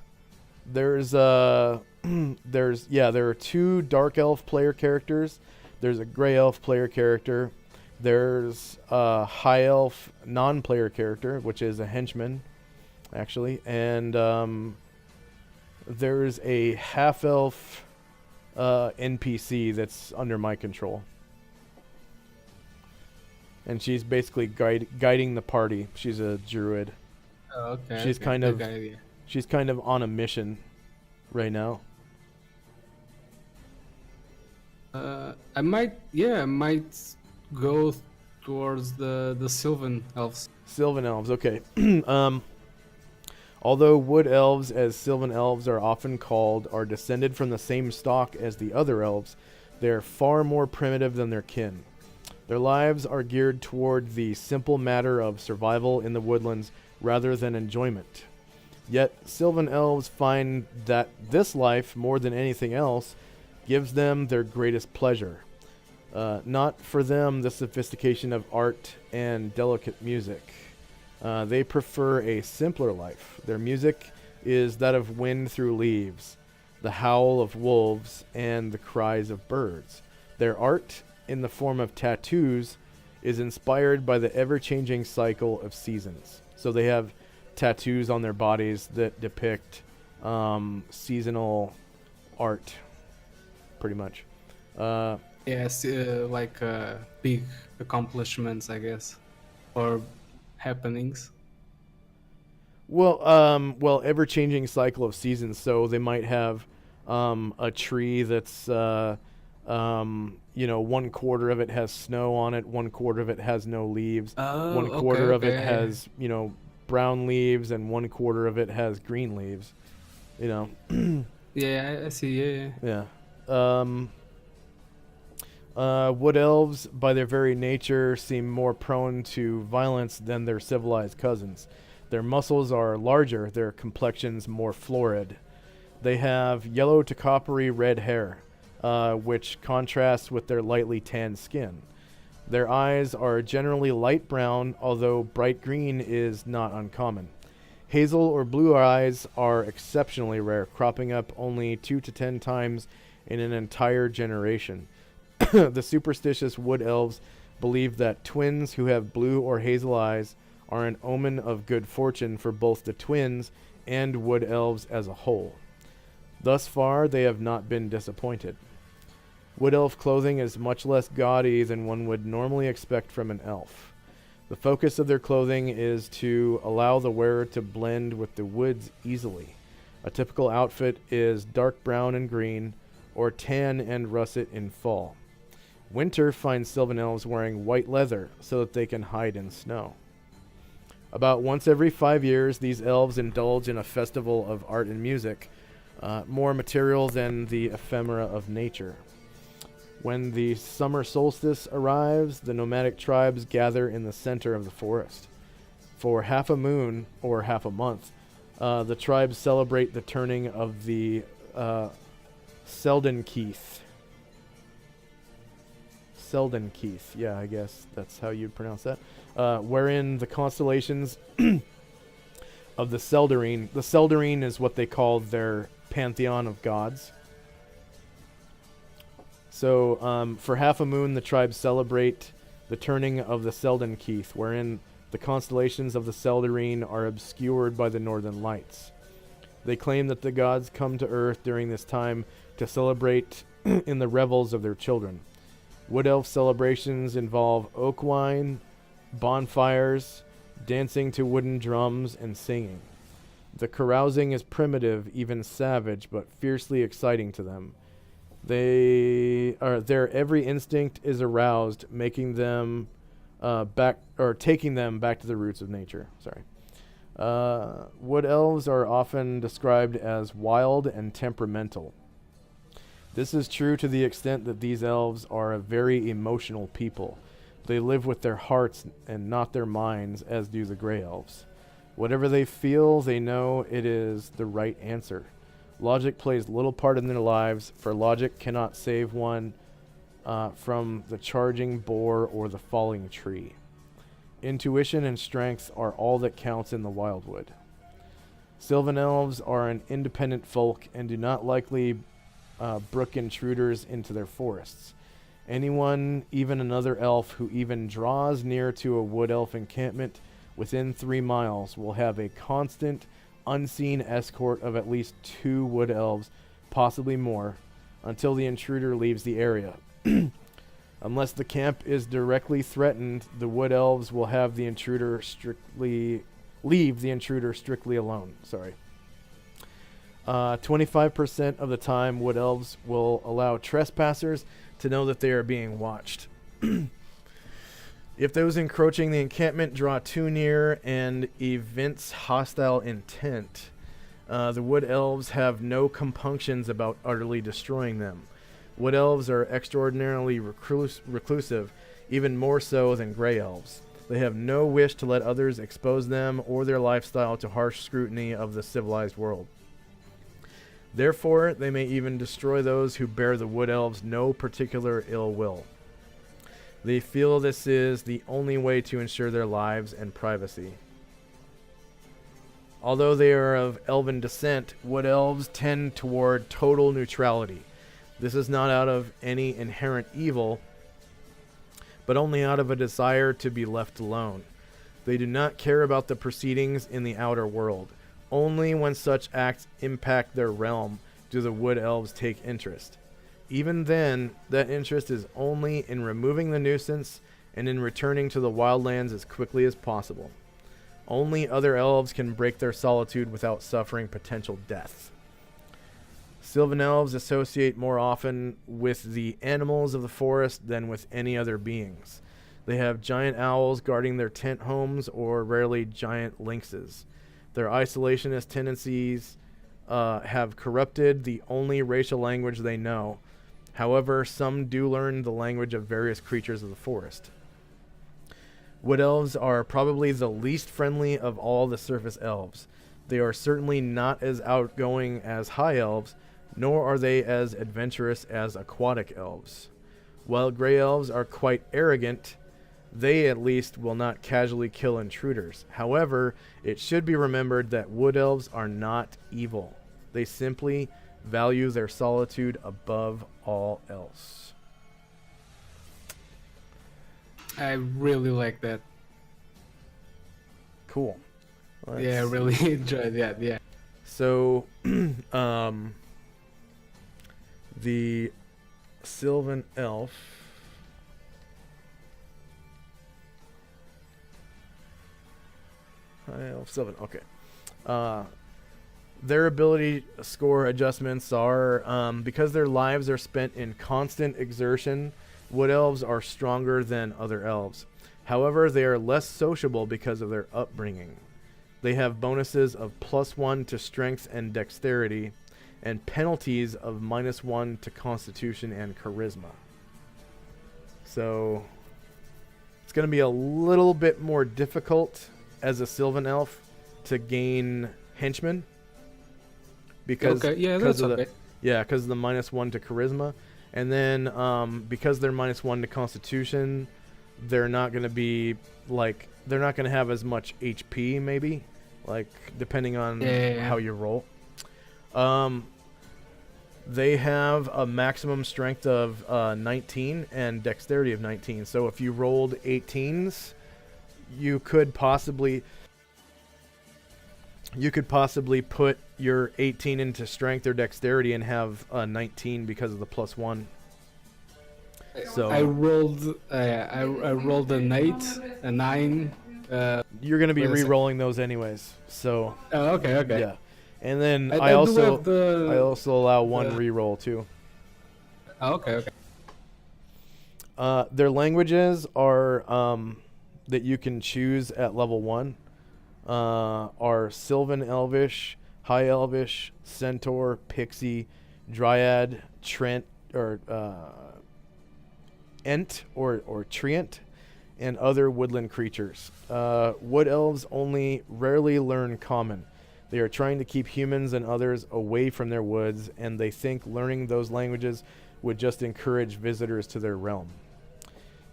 There's there are two dark elf player characters. There's a gray elf player character. There's a high elf non-player character, which is a henchman, actually, and there's a half elf NPC that's under my control, and she's basically guiding the party. She's a druid. Oh, okay. She's okay. kind of Good idea. She's kind of on a mission right now. I might go towards the Sylvan elves. Sylvan elves, okay. Although wood elves, as Sylvan elves are often called, are descended from the same stock as the other elves, they are far more primitive than their kin. Their lives are geared toward the simple matter of survival in the woodlands rather than enjoyment. Yet Sylvan elves find that this life, more than anything else, gives them their greatest pleasure. Not for them the sophistication of art and delicate music. They prefer a simpler life. Their music is that of wind through leaves, the howl of wolves, and the cries of birds. Their art, in the form of tattoos, is inspired by the ever-changing cycle of seasons. So they have tattoos on their bodies that depict seasonal art, pretty much. Yes, like big accomplishments, I guess, or happenings. Well, ever-changing cycle of seasons. So they might have a tree that's, 1/4 of it has snow on it, 1/4 of it has no leaves, Oh, 1/4 of it okay. has, brown leaves, and 1/4 of it has green leaves. Yeah, I see. Yeah. Yeah. Wood elves, by their very nature, seem more prone to violence than their civilized cousins. Their muscles are larger, their complexions more florid. They have yellow to coppery red hair, which contrasts with their lightly tanned skin. Their eyes are generally light brown, although bright green is not uncommon. Hazel or blue eyes are exceptionally rare, cropping up only 2 to 10 times in an entire generation. The superstitious wood elves believe that twins who have blue or hazel eyes are an omen of good fortune for both the twins and wood elves as a whole. Thus far, they have not been disappointed. Wood elf clothing is much less gaudy than one would normally expect from an elf. The focus of their clothing is to allow the wearer to blend with the woods easily. A typical outfit is dark brown and green, or tan and russet in fall. Winter finds Sylvan elves wearing white leather so that they can hide in snow. About once every 5 years, these elves indulge in a festival of art and music, more material than the ephemera of nature. When the summer solstice arrives, the nomadic tribes gather in the center of the forest. For half a moon, or half a month, the tribes celebrate the turning of the Seldenkeith. Seldenkeith, yeah, I guess that's how you'd pronounce that. Wherein the constellations of the Seldarine is what they call their pantheon of gods. So for half a moon, the tribes celebrate the turning of the Seldenkeith, wherein the constellations of the Seldarine are obscured by the northern lights. They claim that the gods come to Earth during this time to celebrate in the revels of their children. Wood Elf celebrations involve oak wine, bonfires, dancing to wooden drums, and singing. The carousing is primitive, even savage, but fiercely exciting to them. Their every instinct is aroused, making them taking them back to the roots of nature. Wood elves are often described as wild and temperamental. This is true to the extent that these elves are a very emotional people. They live with their hearts and not their minds, as do the Grey Elves. Whatever they feel, they know it is the right answer. Logic plays little part in their lives, for logic cannot save one from the charging boar or the falling tree. Intuition and strength are all that counts in the Wildwood. Sylvan elves are an independent folk and do not likely brook intruders into their forests. Anyone, even another elf, who even draws near to a wood elf encampment within 3 miles will have a constant, unseen escort of at least 2 wood elves, possibly more, until the intruder leaves the area. Unless the camp is directly threatened, the wood elves will have the intruder leave the intruder strictly alone. 25% of the time, wood elves will allow trespassers to know that they are being watched. If those encroaching the encampment draw too near and evince hostile intent, the wood elves have no compunctions about utterly destroying them. Wood elves are extraordinarily reclusive, even more so than gray elves. They have no wish to let others expose them or their lifestyle to harsh scrutiny of the civilized world. Therefore, they may even destroy those who bear the wood elves no particular ill will. They feel this is the only way to ensure their lives and privacy. Although they are of elven descent, wood elves tend toward total neutrality. This is not out of any inherent evil, but only out of a desire to be left alone. They do not care about the proceedings in the outer world. Only when such acts impact their realm do the wood elves take interest. Even then, that interest is only in removing the nuisance and in returning to the wildlands as quickly as possible. Only other elves can break their solitude without suffering potential death. Sylvan elves associate more often with the animals of the forest than with any other beings. They have giant owls guarding their tent homes, or rarely giant lynxes. Their isolationist tendencies have corrupted the only racial language they know. However, some do learn the language of various creatures of the forest. Wood elves are probably the least friendly of all the surface elves. They are certainly not as outgoing as high elves, nor are they as adventurous as aquatic elves. While gray elves are quite arrogant, they at least will not casually kill intruders. However, it should be remembered that wood elves are not evil. They simply value their solitude above all else. I really like that. Cool. Yeah, I really enjoyed that. Yeah. So, the Sylvan elf. Elf Sylvan. Okay. Their ability score adjustments are because their lives are spent in constant exertion Wood elves are stronger than other elves. However, they are less sociable because of their upbringing. They have bonuses of +1 to strength and dexterity, and penalties of -1 to constitution and charisma. So it's going to be a little bit more difficult as a Sylvan elf to gain henchmen because that's okay. because of the -1 to charisma, and then because they're -1 to constitution, they're not going to be they're not going to have as much HP, maybe, depending on how you roll. They have a maximum strength of 19 and dexterity of 19. So if you rolled 18s, you could possibly put your 18 into strength or dexterity and have a 19 because of the +1. So I rolled an 8, a 9. You're going to be re-rolling those anyways. So okay. Yeah. And then I also allow one re-roll too. Okay. Their languages are that you can choose at level 1 are Sylvan Elvish, High Elvish, Centaur, Pixie, Dryad, Trent, or Ent or Treant, and other woodland creatures. Wood elves only rarely learn Common. They are trying to keep humans and others away from their woods, and they think learning those languages would just encourage visitors to their realm.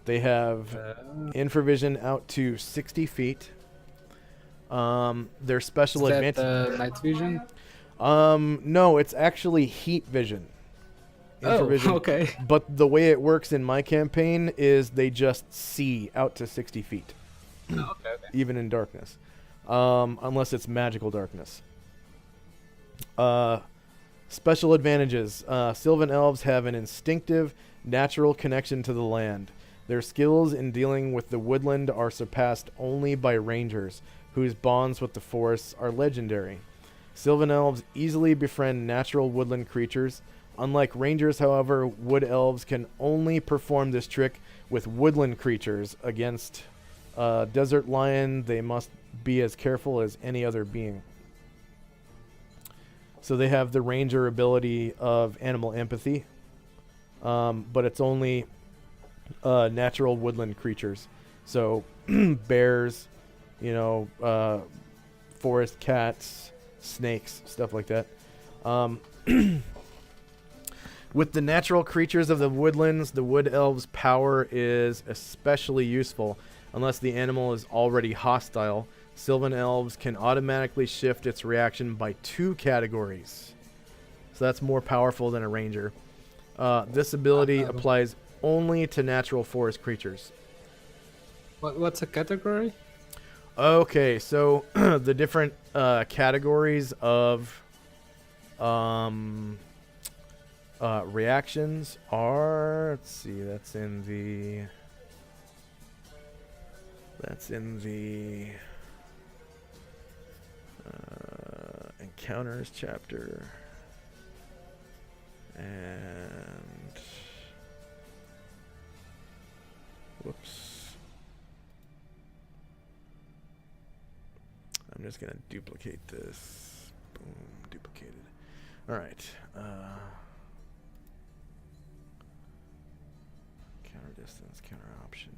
They have infravision out to 60 feet. Their special advantage. Night vision? No, it's actually heat vision. Infravision. Oh, okay. But the way it works in my campaign is they just see out to 60 feet. Okay. Even in darkness. Unless it's magical darkness. Special advantages. Sylvan elves have an instinctive, natural connection to the land. Their skills in dealing with the woodland are surpassed only by rangers, whose bonds with the forests are legendary. Sylvan elves easily befriend natural woodland creatures. Unlike rangers, however, wood elves can only perform this trick with woodland creatures. Against desert lion, they must be as careful as any other being. So they have the ranger ability of animal empathy, but it's only natural woodland creatures. So bears, forest cats, snakes, stuff like that. With the natural creatures of the woodlands, the wood elves' power is especially useful. Unless the animal is already hostile, Sylvan elves can automatically shift its reaction by 2 categories. So that's more powerful than a ranger. This ability applies only to natural forest creatures. What's a category? Okay, so the different categories of reactions are, let's see, that's in the encounters chapter, and whoops, I'm just gonna duplicate this. Boom, duplicated. All right. Counter distance, counter options.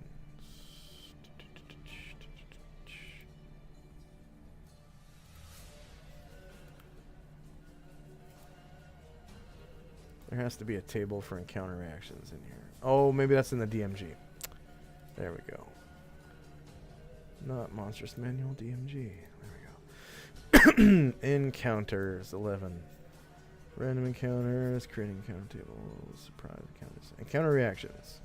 There has to be a table for encounter reactions in here. Oh, maybe that's in the DMG. There we go. Not Monstrous Manual, DMG. There we go. Encounters, 11. Random encounters, creating encounter tables, surprise encounters. Encounter reactions.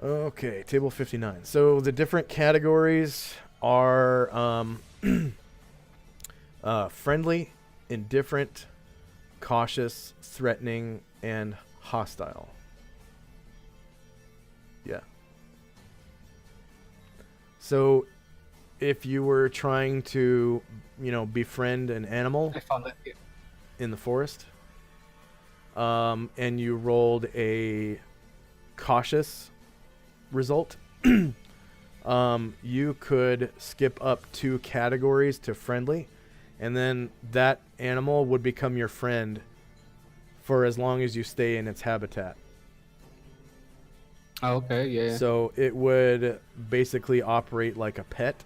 Okay, table 59. So the different categories are friendly, indifferent, cautious, threatening, and hostile. Yeah. So if you were trying to, befriend an animal I found it. in the forest, and you rolled a cautious result, you could skip up 2 categories to friendly, and then that animal would become your friend for as long as you stay in its habitat. Oh, okay, yeah. So it would basically operate like a pet,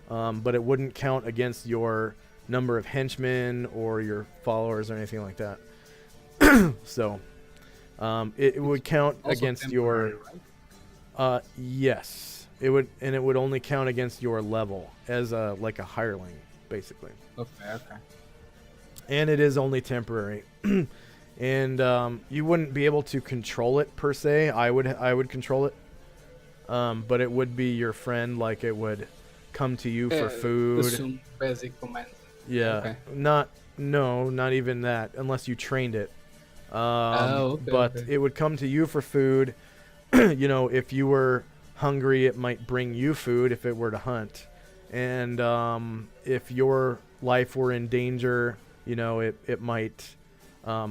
but it wouldn't count against your number of henchmen or your followers or anything like that. So it would count Also against temporary, your... right? Yes, it would, and it would only count against your level as like a hireling, basically. Okay. And it is only temporary. And you wouldn't be able to control it per se. I would control it, but it would be your friend. Like, it would come to you for food. Assume basic commands. Yeah, Okay. not even that, unless you trained it. But okay. it would come to you for food. You know, if you were hungry, it might bring you food if it were to hunt. And if your life were in danger, you know, it might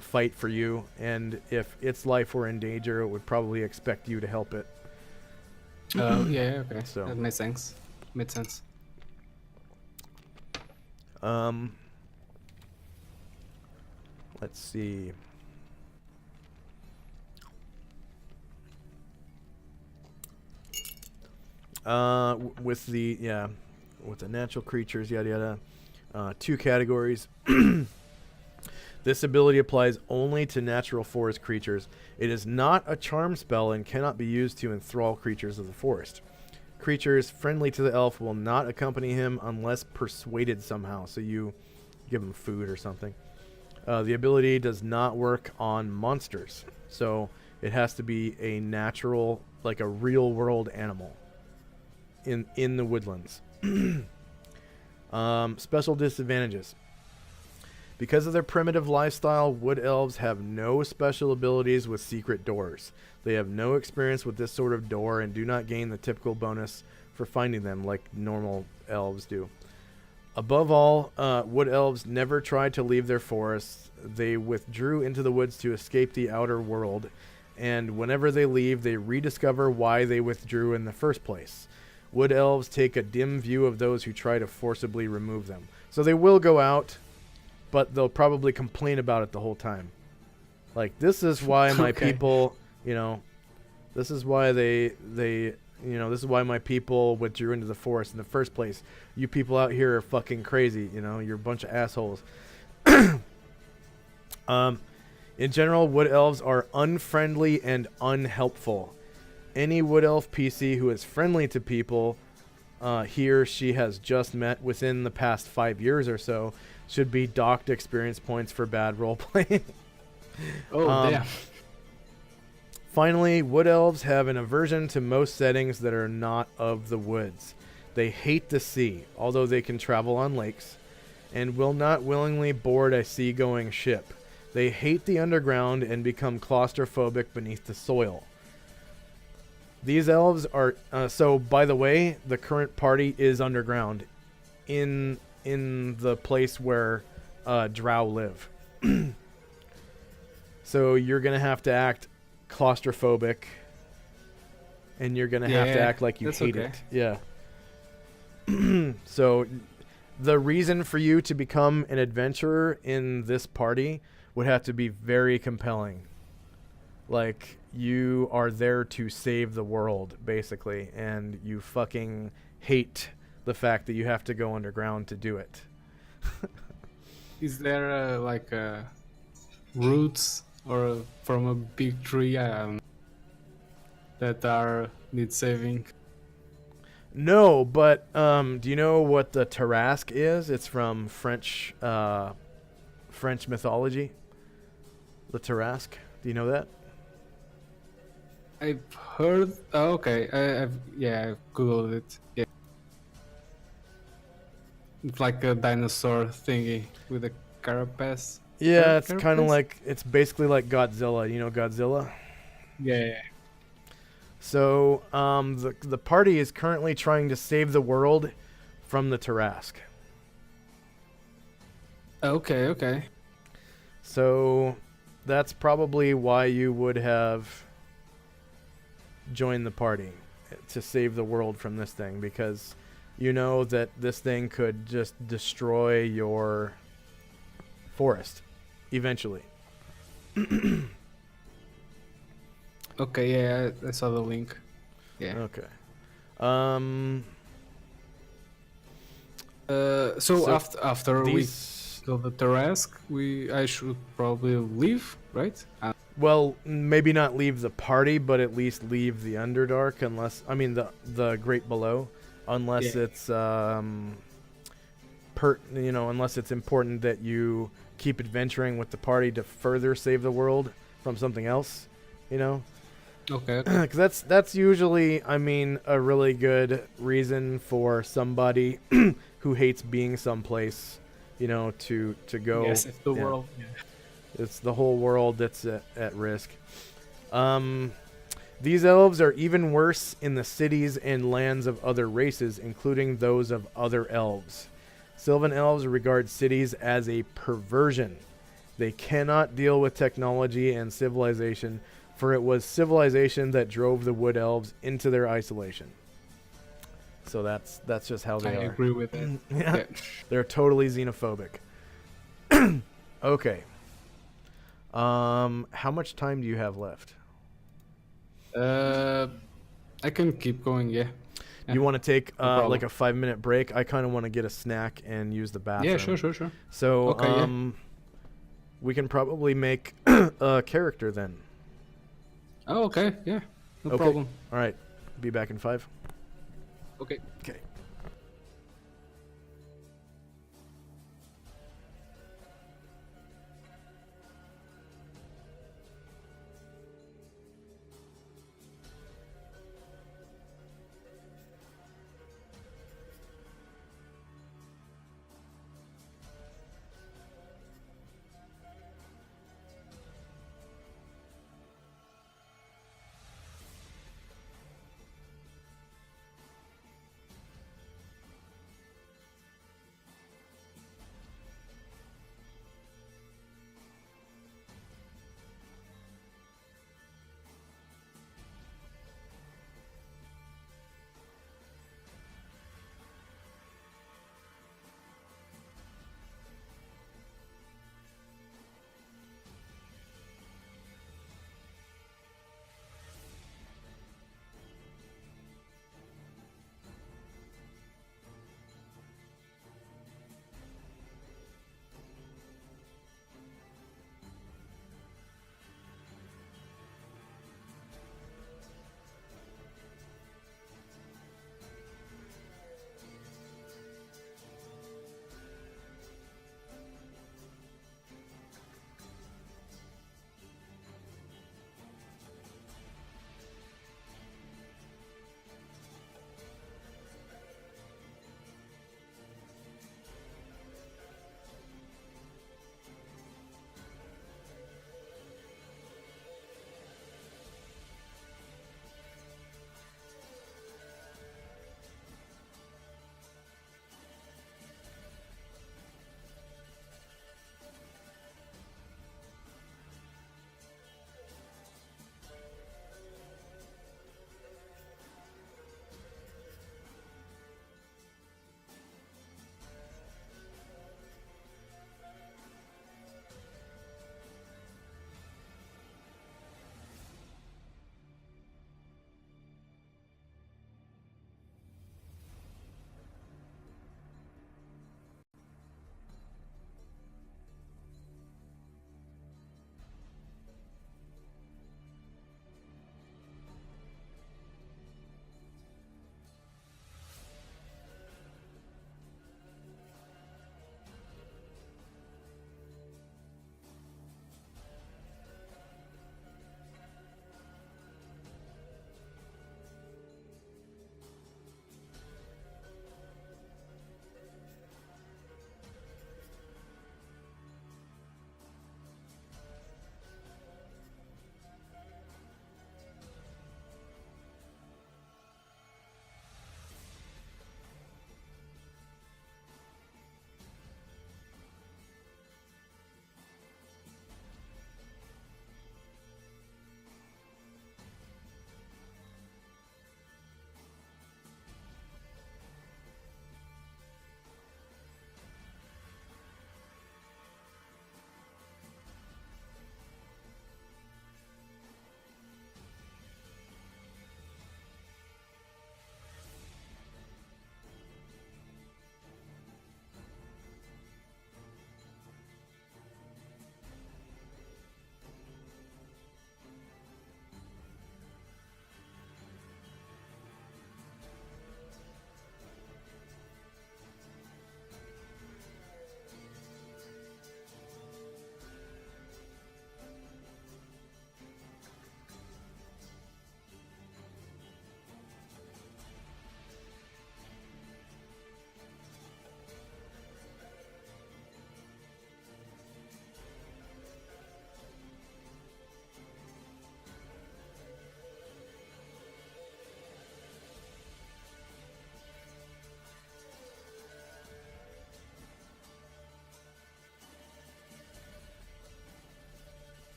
fight for you. And if its life were in danger, it would probably expect you to help it. Yeah, okay. So. That makes sense. Makes sense. Let's see. With the natural creatures, yada yada, 2 categories. This ability applies only to natural forest creatures. It is not a charm spell and cannot be used to enthrall creatures of the forest. Creatures friendly to the elf will not accompany him unless persuaded somehow. So you give him food or something. The ability does not work on monsters. So it has to be a natural, like a real world animal in the woodlands. Special disadvantages. Because of their primitive lifestyle, wood elves have no special abilities with secret doors. They have no experience with this sort of door and do not gain the typical bonus for finding them like normal elves do. Above all, wood elves never tried to leave their forests. They withdrew into the woods to escape the outer world, and whenever they leave, they rediscover why they withdrew in the first place. Wood elves take a dim view of those who try to forcibly remove them. So they will go out, but they'll probably complain about it the whole time. Like, this is why my people, you know, this is why this is why my people withdrew into the forest in the first place. You people out here are fucking crazy, you know, you're a bunch of assholes. In general, wood elves are unfriendly and unhelpful. Any wood elf PC who is friendly to people he or she has just met within the past 5 years or so should be docked experience points for bad roleplay. Damn. Finally, wood elves have an aversion to most settings that are not of the woods. They hate the sea, although they can travel on lakes, and will not willingly board a seagoing ship. They hate the underground and become claustrophobic beneath the soil. These elves are... so, by the way, the current party is underground in the place where drow live. So you're going to have to act claustrophobic, and you're going to have to act like you hate it. Yeah. So the reason for you to become an adventurer in this party would have to be very compelling. Like, you are there to save the world, basically, and you fucking hate the fact that you have to go underground to do it. Is there roots or from a big tree that are need saving? No, but do you know what the Tarrasque is? It's from French mythology. The Tarrasque. Do you know that? I've heard. Oh, okay. I've googled it. Yeah, it's like a dinosaur thingy with a carapace. Yeah, it's kind of like, it's basically like Godzilla. You know Godzilla? Yeah. So the party is currently trying to save the world from the Tarrasque. Okay. So that's probably why you would have join the party to save the world from this thing, because you know that this thing could just destroy your forest eventually. Okay, yeah, I saw the link. Yeah. Okay. So after we these kill the Tarask, I should probably leave, right? well, maybe not leave the party, but at least leave the Underdark, the Great Below, unless it's unless it's important that you keep adventuring with the party to further save the world from something else, you know. Okay. Because that's usually, a really good reason for somebody who hates being someplace, to go. Yes, it's the world. Yeah. It's the whole world that's at risk. These elves are even worse in the cities and lands of other races, including those of other elves. Sylvan elves regard cities as a perversion. They cannot deal with technology and civilization, for it was civilization that drove the wood elves into their isolation. So that's just how they are. I agree with that. Yeah. They're totally xenophobic. Okay. How much time do you have left? I can keep going. Yeah. You want to take No like a 5-minute break? I kind of want to get a snack and use the bathroom. Yeah, sure. So Okay, we can probably make a character then. Oh, okay. Yeah. No Okay. problem. All right. Be back in 5. Okay. Okay.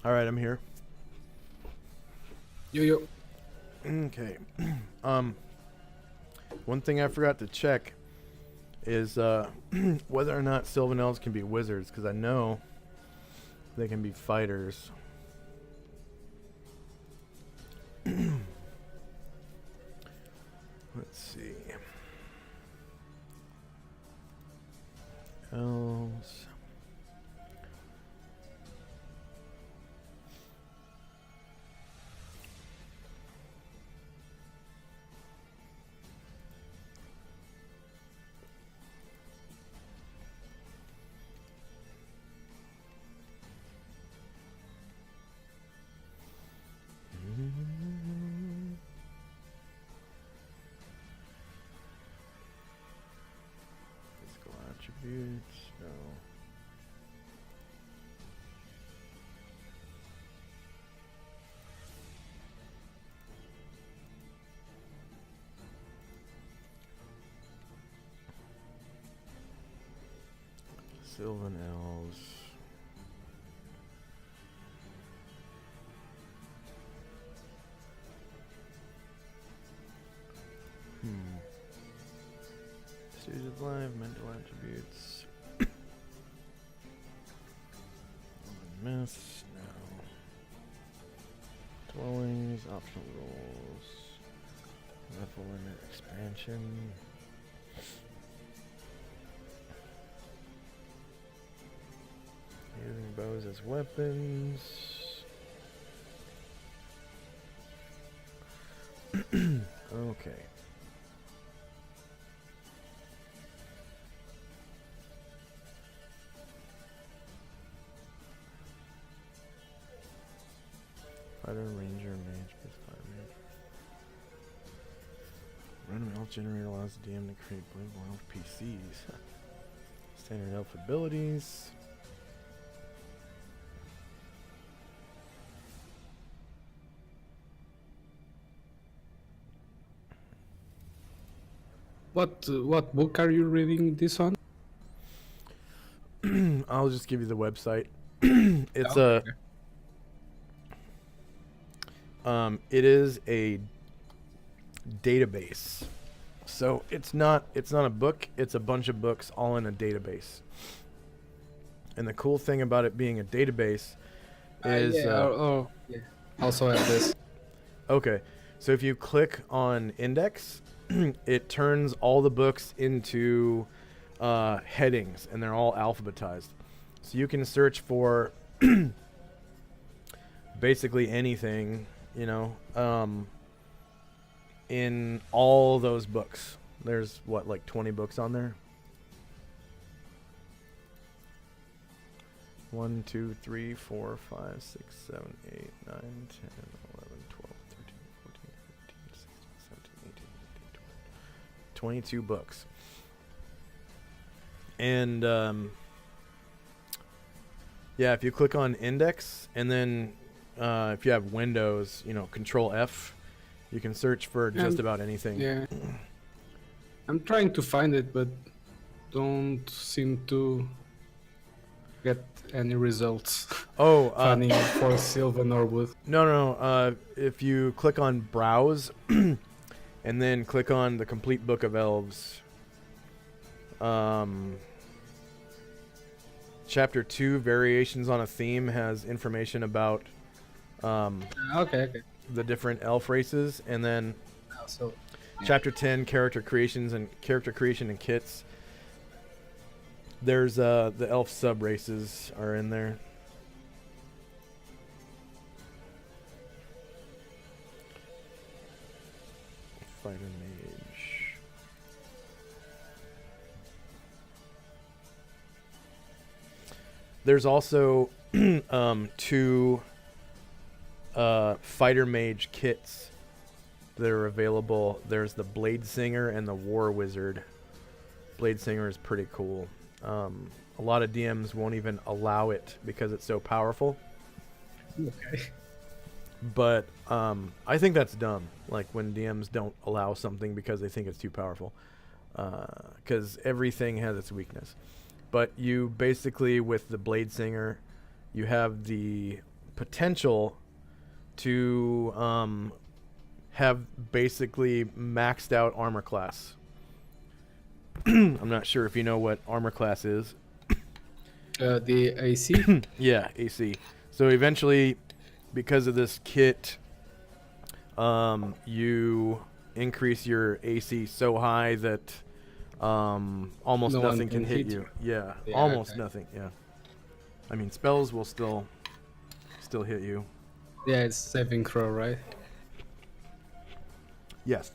All right, I'm here. Yo. Okay. One thing I forgot to check is whether or not Sylvan Elves can be wizards, because I know they can be fighters. Let's see. Elves. Physical attributes, no. Sylvan Elves. Stage of life, mental attributes. Myths, no. Dwellings, optional roles. Level limit expansion. Using bows as weapons. Okay. Fighter, ranger, mage, fire mage. Random elf generator allows the DM to create believable elf PCs. Standard elf abilities. What book are you reading this on? I'll just give you the website. It's Okay. it is a database. So it's not a book, it's a bunch of books all in a database. And the cool thing about it being a database is yeah. Also have this. okay. So if you click on index, it turns all the books into headings, and they're all alphabetized. So you can search for basically anything, in all those books. There's like 20 books on there? 1, 2, 3, 4, 5, 6, 7, 8, 9, 10, 11, 12, 13, 14, 15, 16, 17, 18, 19, 20. 22 books. And yeah, if you click on index, and then if you have Windows, Control F, you can search for just about anything. Yeah. I'm trying to find it, but don't seem to get any results. Oh, finding it for Sylvan or Wood. No. If you click on Browse, and then click on the Complete Book of Elves, Chapter 2, Variations on a Theme, has information about Okay. the different elf races, and then So, Chapter 10, Character Creation and Kits. There's the elf sub races are in there. Fighter mage. There's also 2 fighter mage kits that are available. There's the Blade Singer and the War Wizard. Blade Singer is pretty cool. A lot of DMs won't even allow it because it's so powerful. okay. But I think that's dumb. Like when DMs don't allow something because they think it's too powerful. Because everything has its weakness. But you basically, with the Blade Singer, you have the potential to have basically maxed out armor class. I'm not sure if you know what armor class is. The AC. Yeah, AC. So eventually, because of this kit, you increase your AC so high that almost No one nothing can can hit hit you. Yeah, Yeah, almost okay. nothing. Yeah. I mean, spells will still hit you. Yeah, it's saving throw, right? Yes.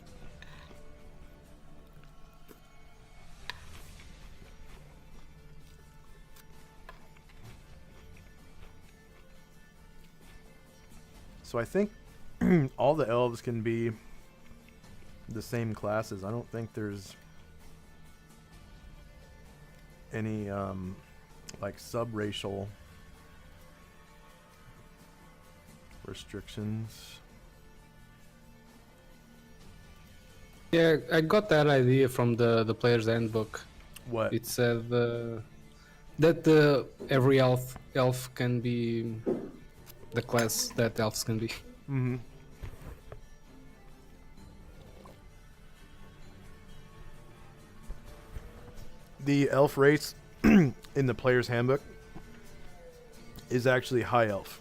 So I think all the elves can be the same classes. I don't think there's any like subracial restrictions. Yeah, I got that idea from the player's handbook. What? It said that every elf can be the class that elves can be. Mm-hmm. The elf race in the player's handbook is actually high elf.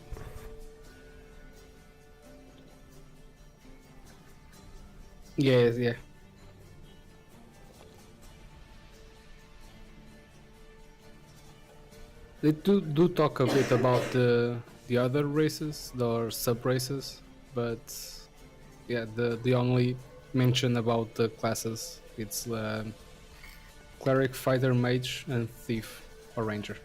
Yeah, yeah. They do talk a bit about the other races or sub races, but yeah, the only mention about the classes it's cleric, fighter, mage, and thief or ranger.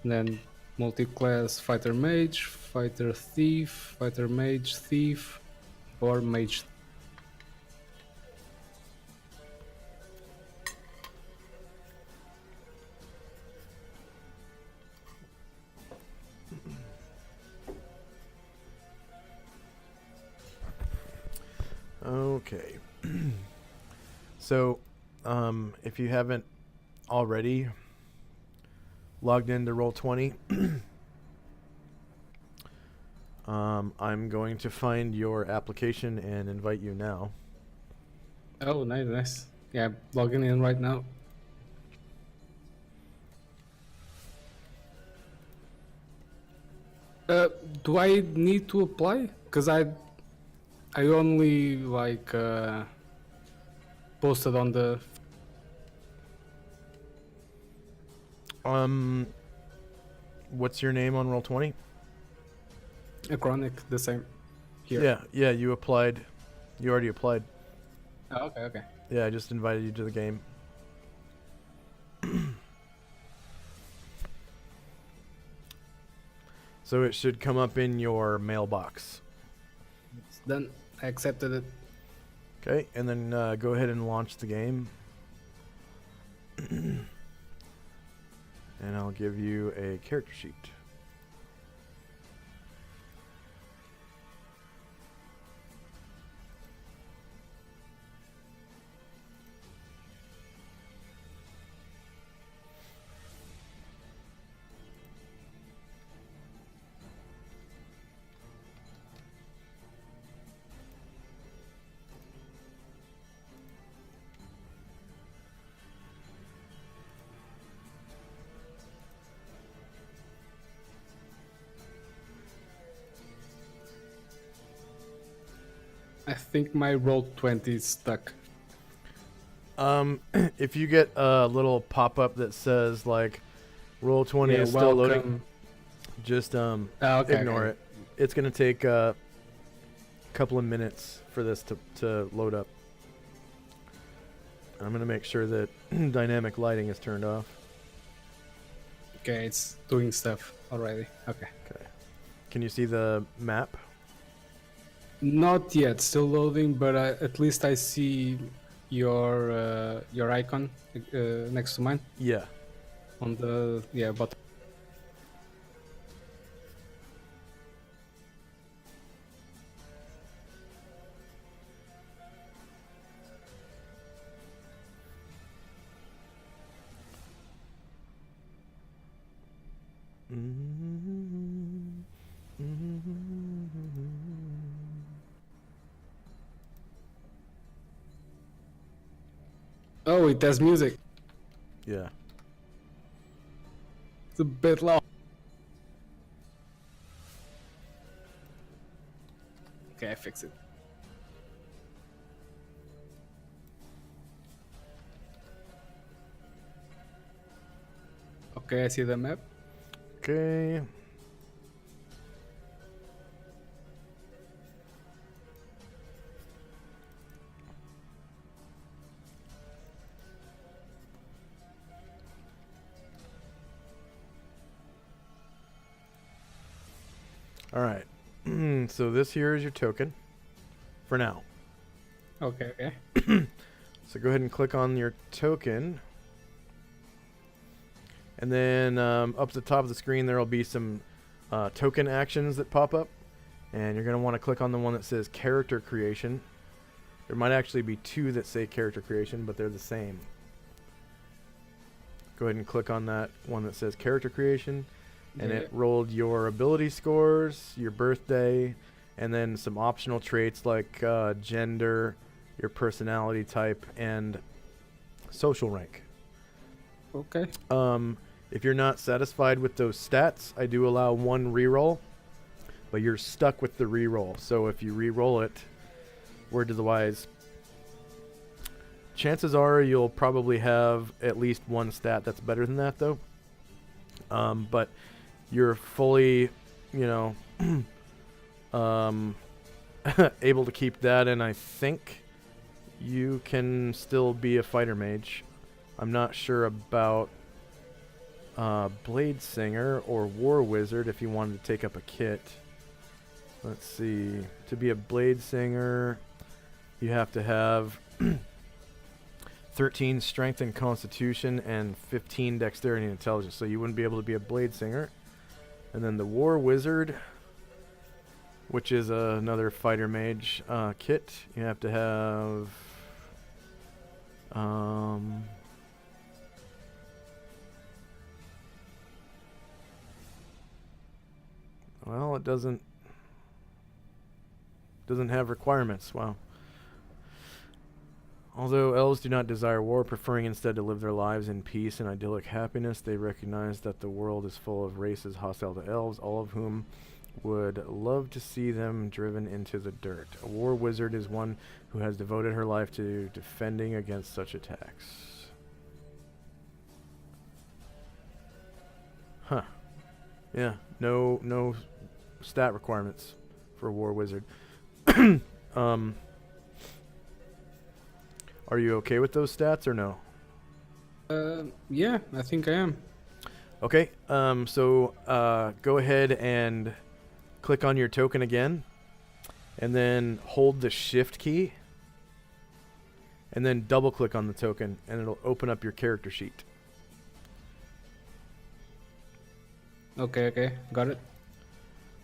And then multi-class fighter, mage, fighter, thief, fighter, mage, thief, or mage. Okay. So, if you haven't already logged into Roll20, I'm going to find your application and invite you now. Oh, nice, nice. Yeah, logging in right now. Do I need to apply? Cause I only like posted on the What's your name on Roll20? Achronic the same here. Yeah, you applied. You already applied. Oh, okay, okay. Yeah, I just invited you to the game. So it should come up in your mailbox. It's done. I accepted it. Okay, and then go ahead and launch the game. And I'll give you a character sheet. I think my Roll20 is stuck. If you get a little pop-up that says like Roll20 Yeah, is still loading, welcome. just Okay, ignore it. It's gonna take a couple of minutes for this to load up. I'm gonna make sure that dynamic lighting is turned off. Okay, it's doing stuff already. Okay. Okay. Can you see the map? Not yet, still loading, but at least I see your icon next to mine Yeah. on the bottom. Mm-hmm. Oh, it has music. Yeah. It's a bit loud. Okay, I fix it. Okay, I see the map. Okay. All right. So this here is your token for now. Okay, okay. So go ahead and click on your token. And then up at the top of the screen, there will be some token actions that pop up. And you're going to want to click on the one that says character creation. There might actually be two that say character creation, but they're the same. Go ahead and click on that one that says character creation. And it rolled your ability scores, your birthday, and then some optional traits like gender, your personality type, and social rank. Okay. If you're not satisfied with those stats, I do allow one reroll, but you're stuck with the reroll. So if you reroll it, word to the wise, chances are you'll probably have at least one stat that's better than that, though. But you're fully, you know, able to keep that, and I think you can still be a fighter mage. I'm not sure about Blade Singer or War Wizard if you wanted to take up a kit. Let's see. To be a Blade Singer, you have to have 13 Strength and Constitution and 15 Dexterity and Intelligence. So you wouldn't be able to be a Blade Singer. And then the War Wizard, which is another fighter mage kit, you have to have well, it doesn't have requirements. Wow. Although elves do not desire war, preferring instead to live their lives in peace and idyllic happiness, they recognize that the world is full of races hostile to elves, all of whom would love to see them driven into the dirt. A war wizard is one who has devoted her life to defending against such attacks. Huh. Yeah, no stat requirements for a war wizard. Are you okay with those stats or no? Yeah, I think I am. Okay, so go ahead and click on your token again, and then hold the shift key, and then double click on the token, and it'll open up your character sheet. Okay, got it.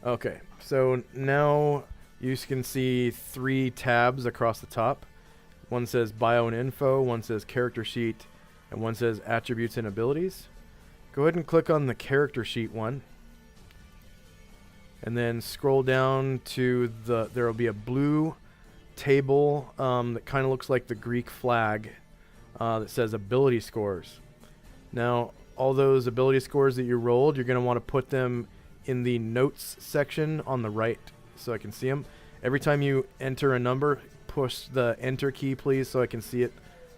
Okay, so now you can see 3 tabs across the top. One says Bio and Info, one says Character Sheet, and one says Attributes and Abilities. Go ahead and click on the Character Sheet one. And then scroll down to there will be a blue table that kind of looks like the Greek flag that says Ability Scores. Now, all those ability scores that you rolled, you're going to want to put them in the Notes section on the right so I can see them. Every time you enter a number, push the enter key, please, so I can see it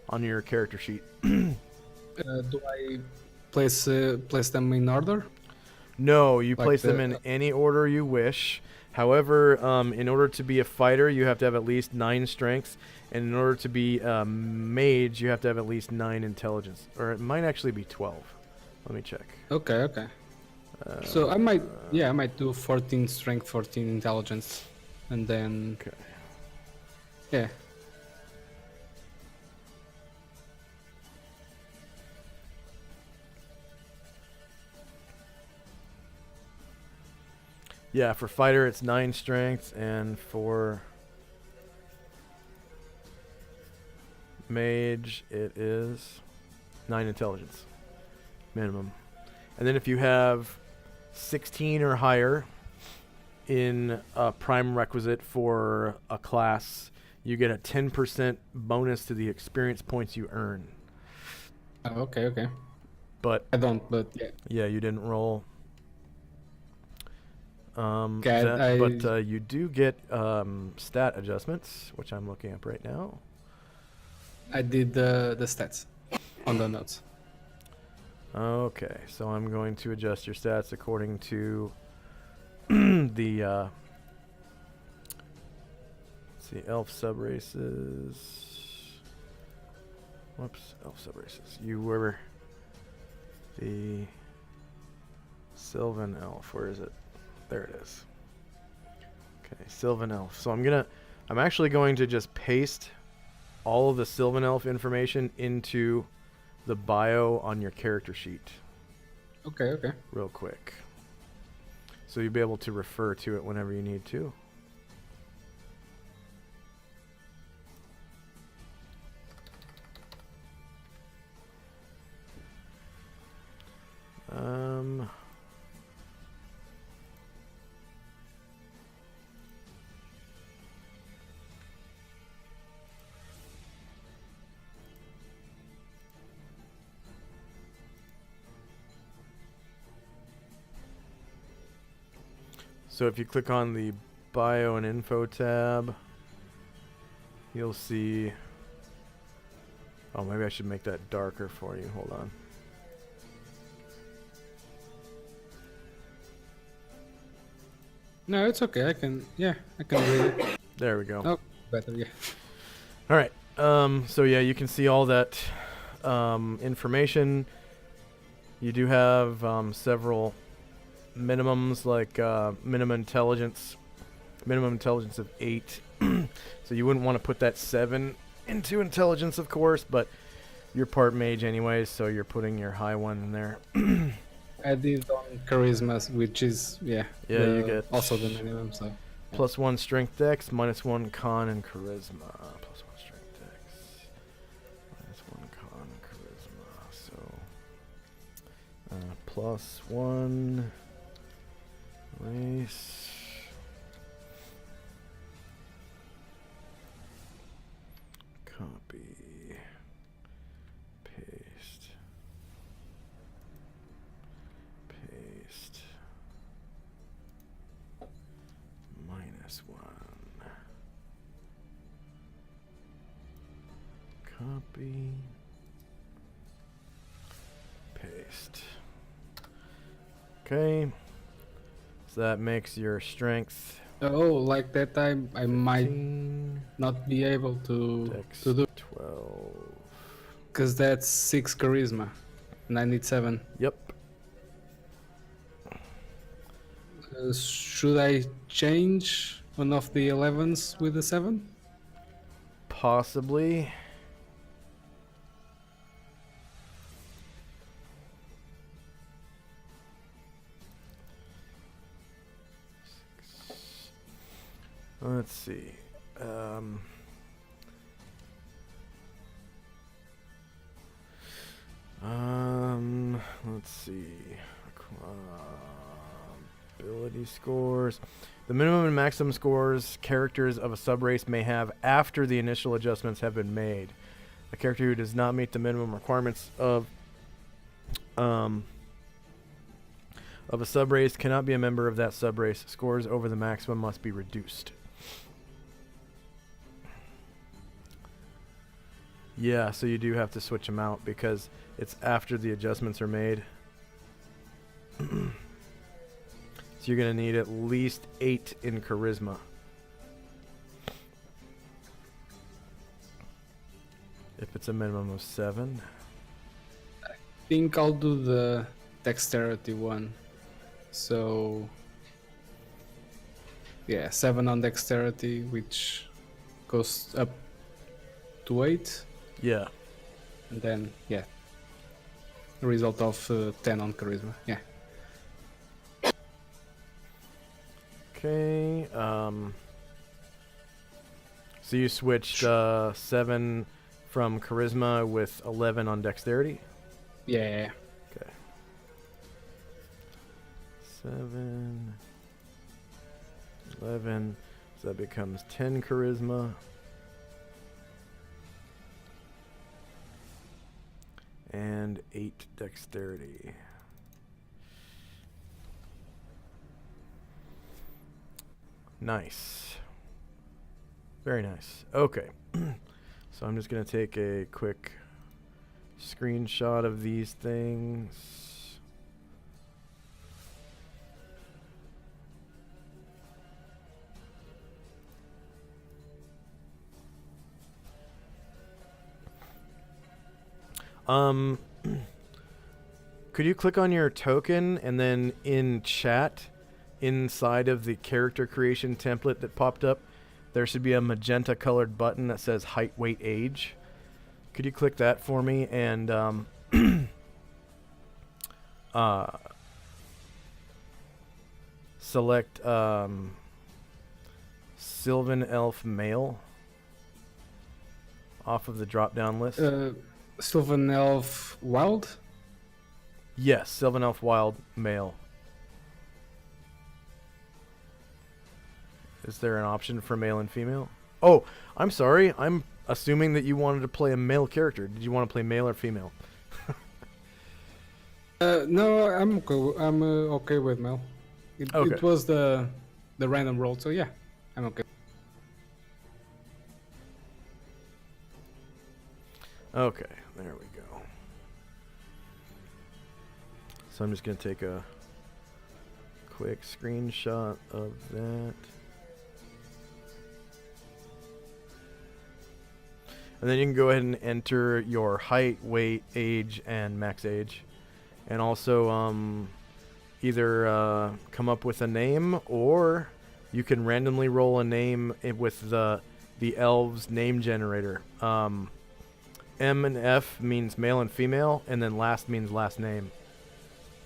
on your character sheet. Do I place them in order? No, you Like place them in any order you wish. However, in order to be a fighter, you have to have at least 9 strengths, and in order to be a mage, you have to have at least 9 intelligence, or it might actually be 12. Let me check. Okay. So I might do 14 strength, 14 intelligence, and then Okay. yeah. Yeah, for fighter it's 9 strength, and for mage it is 9 intelligence minimum. And then if you have 16 or higher in a prime requisite for a class, you get a 10% bonus to the experience points you earn. Oh, okay, okay. But I don't, but yeah. yeah, you didn't roll. Okay, But you do get stat adjustments, which I'm looking up right now. I did the stats on the notes. Okay, so I'm going to adjust your stats according to the let's see, elf subraces. Whoops, elf subraces. You were the Sylvan elf. Where is it? There it is. Okay, Sylvan elf. So I'm actually going to just paste all of the Sylvan elf information into the bio on your character sheet Okay, okay. real quick. So you'll be able to refer to it whenever you need to. So if you click on the bio and info tab, you'll see. Oh, maybe I should make that darker for you. Hold on. No, it's okay. I can read it. There we go. Oh, better, yeah. All right. So yeah, you can see all that information. You do have several minimums, like minimum intelligence of 8. So you wouldn't want to put that 7 into intelligence, of course, but you're part mage anyways, so you're putting your high one in there. I did on charisma, which is Yeah, you get also the minimum. So +1 strength dex, -1 con and charisma. +1 strength dex, -1 con and charisma. So +1 race. Copy. Paste. Paste. -1. Copy. Paste. Okay. So that makes your strength oh, like that time I might 15, not be able to dex do 12. because that's 6 charisma, and I need 7. Yep. Should I change one of the 11s with the 7? Possibly. Let's see. Let's see. Ability scores. The minimum and maximum scores characters of a subrace may have after the initial adjustments have been made. A character who does not meet the minimum requirements of a subrace cannot be a member of that subrace. Scores over the maximum must be reduced. Yeah, so you do have to switch them out because it's after the adjustments are made. So you're going to need at least 8 in charisma. If it's a minimum of 7. I think I'll do the dexterity one. So yeah, 7 on dexterity, which goes up to 8. Yeah. And then, yeah, the result of 10 on charisma. Yeah. Okay. So you switched 7 from charisma with 11 on dexterity? Yeah. Okay. 7, 11. So that becomes 10 charisma. and 8 dexterity. Nice. Very nice. Okay. So I'm just going to take a quick screenshot of these things. Could you click on your token and then in chat, inside of the character creation template that popped up, there should be a magenta colored button that says height, weight, age. Could you click that for me and select Sylvan Elf Male off of the drop down list? Sylvan Elf Wild? Yes, Sylvan Elf Wild Male. Is there an option for male and female? Oh, I'm sorry. I'm assuming that you wanted to play a male character. Did you want to play male or female? No, I'm okay. I'm okay with Mel. Okay. It was the random roll, so yeah, I'm okay. Okay, there we go. So I'm just going to take a quick screenshot of that. And then you can go ahead and enter your height, weight, age, and max age. And also either come up with a name, or you can randomly roll a name with the elves name generator. M and F means male and female, and then last means last name.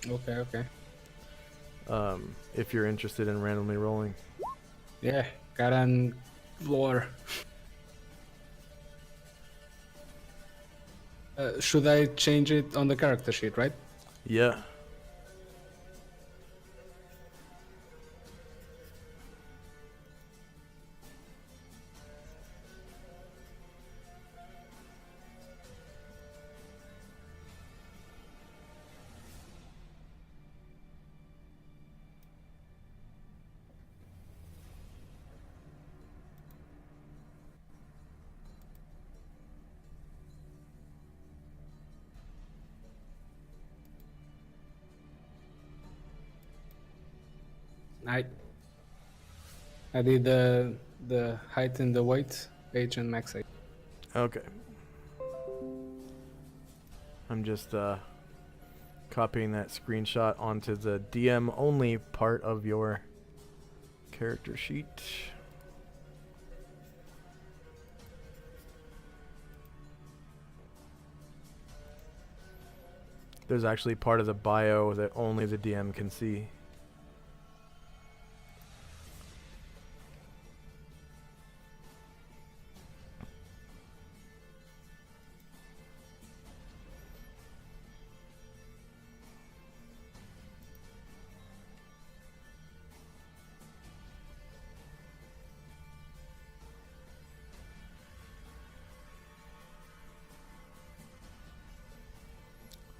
Okay. If you're interested in randomly rolling. Yeah, got an lore. Should I change it on the character sheet, right? Yeah. I did the height and the weight, age and max age. Okay. I'm just copying that screenshot onto the DM only part of your character sheet. There's actually part of the bio that only the DM can see.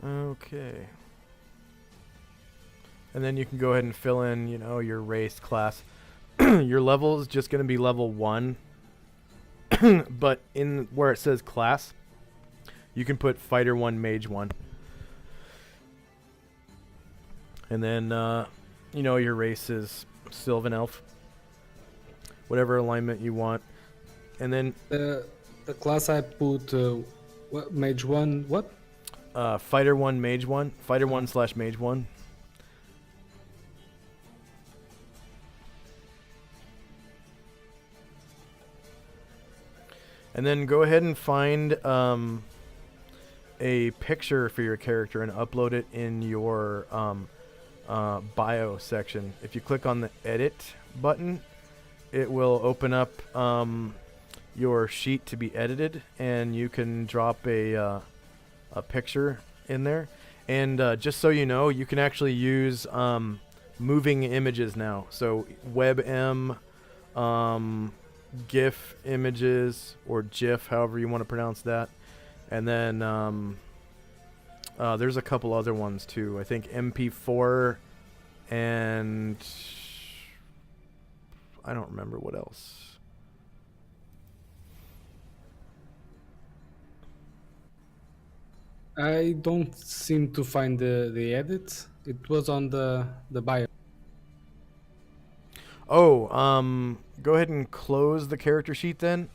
Okay. And then you can go ahead and fill in, your race, class. Your level is just going to be level 1. But in where it says class, you can put fighter 1, mage 1. And then, your race is Sylvan Elf. Whatever alignment you want. And then... The class I put, what, mage 1, what? Fighter 1, mage 1. Fighter 1/mage 1. And then go ahead and find a picture for your character and upload it in your bio section. If you click on the edit button, it will open up your sheet to be edited, and you can drop a picture in there. And just so you know, you can actually use moving images now. So WebM, GIF images, or GIF, however you want to pronounce that. And then There's a couple other ones too. I think MP4 and I don't remember what else. I don't seem to find the edit. It was on the bio. Oh, go ahead and close the character sheet then,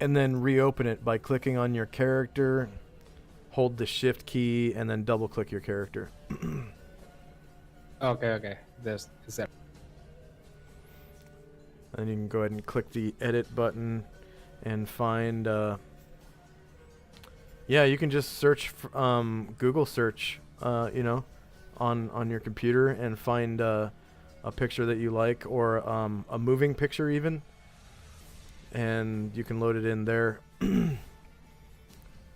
and then reopen it by clicking on your character, hold the shift key, and then double click your character. Okay. Is that? And you can go ahead and click the edit button and find yeah, you can just search Google search on your computer and find a picture that you like, or a moving picture even, and you can load it in there. And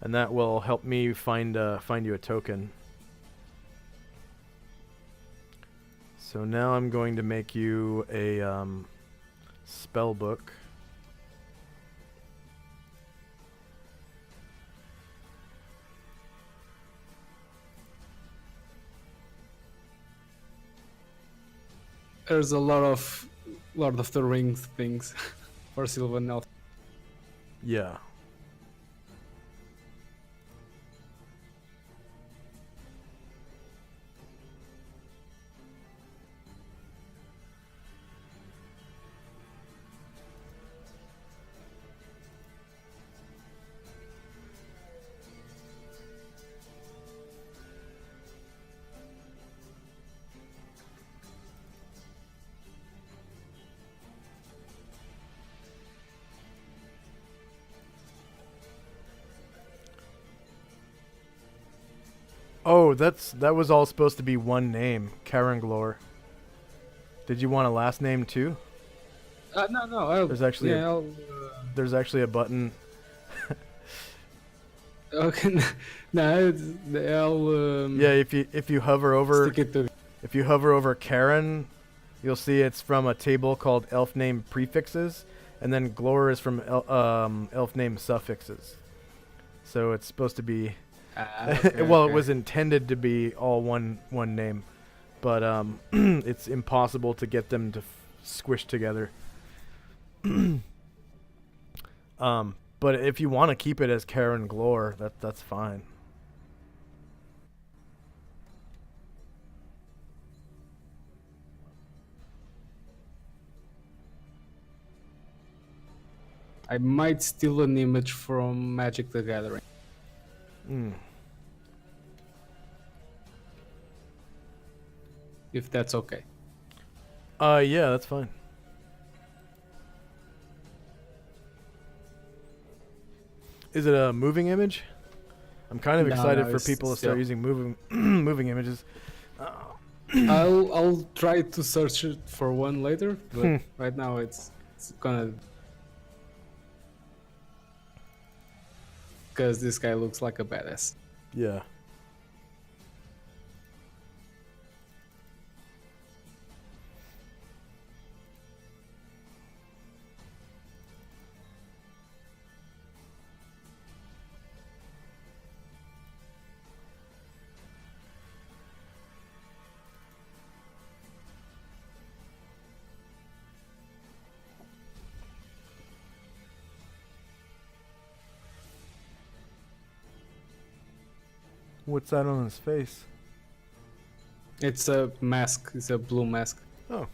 that will help me find you a token. So now I'm going to make you a spell book. There's a lot of Lord of the Rings things for Sylvan Elf. Yeah. Oh, that was all supposed to be one name, Karanglor. Did you want a last name too? No. There's actually there's actually a button. Okay, no, I'll. Yeah, if you hover over stick it to. if you hover over Karen, you'll see it's from a table called elf name prefixes, and then Glor is from elf name suffixes. So it's supposed to be. Well, it was intended to be all one name, but it's impossible to get them to squish together. But if you want to keep it as Karen Glor, that's fine. I might steal an image from Magic the Gathering. If that's okay. Yeah, that's fine. Is it a moving image? I'm kind of excited for people to start using moving images. I'll try to search it for one later, but right now it's gonna, because this guy looks like a badass. Yeah. What's that on his face? It's a mask. It's a blue mask. Oh,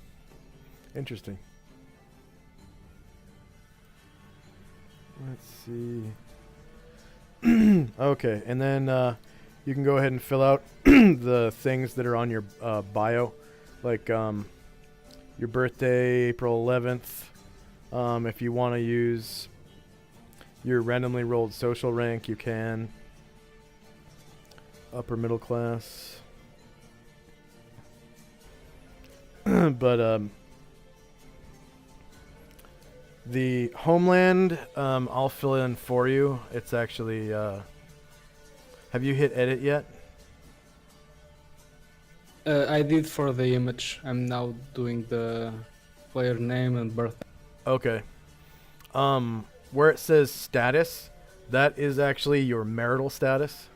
interesting. Let's see. Okay, and then you can go ahead and fill out the things that are on your bio, like your birthday, April 11th. If you want to use your randomly rolled social rank, you can. Upper middle class. But the homeland, I'll fill in for you. It's actually have you hit edit yet? I did for the image. I'm now doing the player name and birthday. Okay. Where it says status, that is actually your marital status.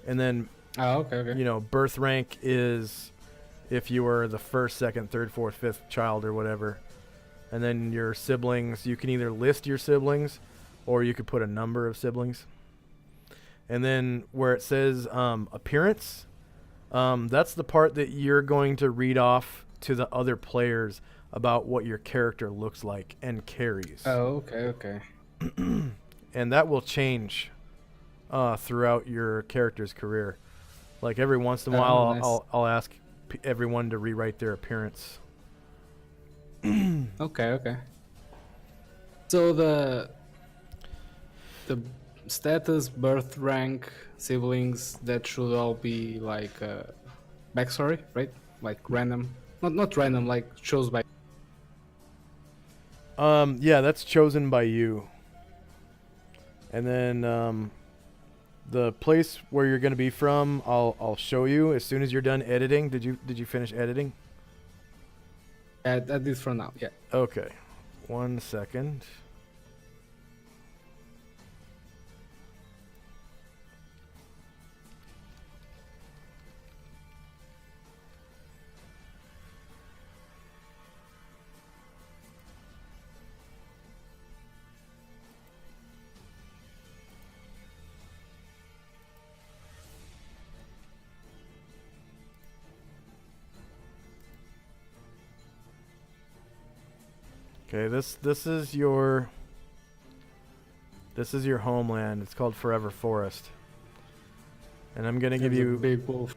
And then, Oh, okay, okay. you know, birth rank is if you were the first, second, third, fourth, fifth child or whatever. And then your siblings, you can either list your siblings or you could put a number of siblings. And then where it says appearance, that's the part that you're going to read off to the other players about what your character looks like and carries. Oh, okay, okay. And that will change throughout your character's career. Like every once in a while, nice. I'll ask everyone to rewrite their appearance. Okay, okay. So the status, birth rank, siblings, that should all be like backstory, right? Like random, not random, like chose by. Yeah, that's chosen by you. And then the place where you're going to be from, I'll show you as soon as you're done editing. Did you finish editing? At this for now, yeah. Okay. 1 second. Okay, this is your homeland. It's called Forever Forest. And I'm going to give There's a you big wolf.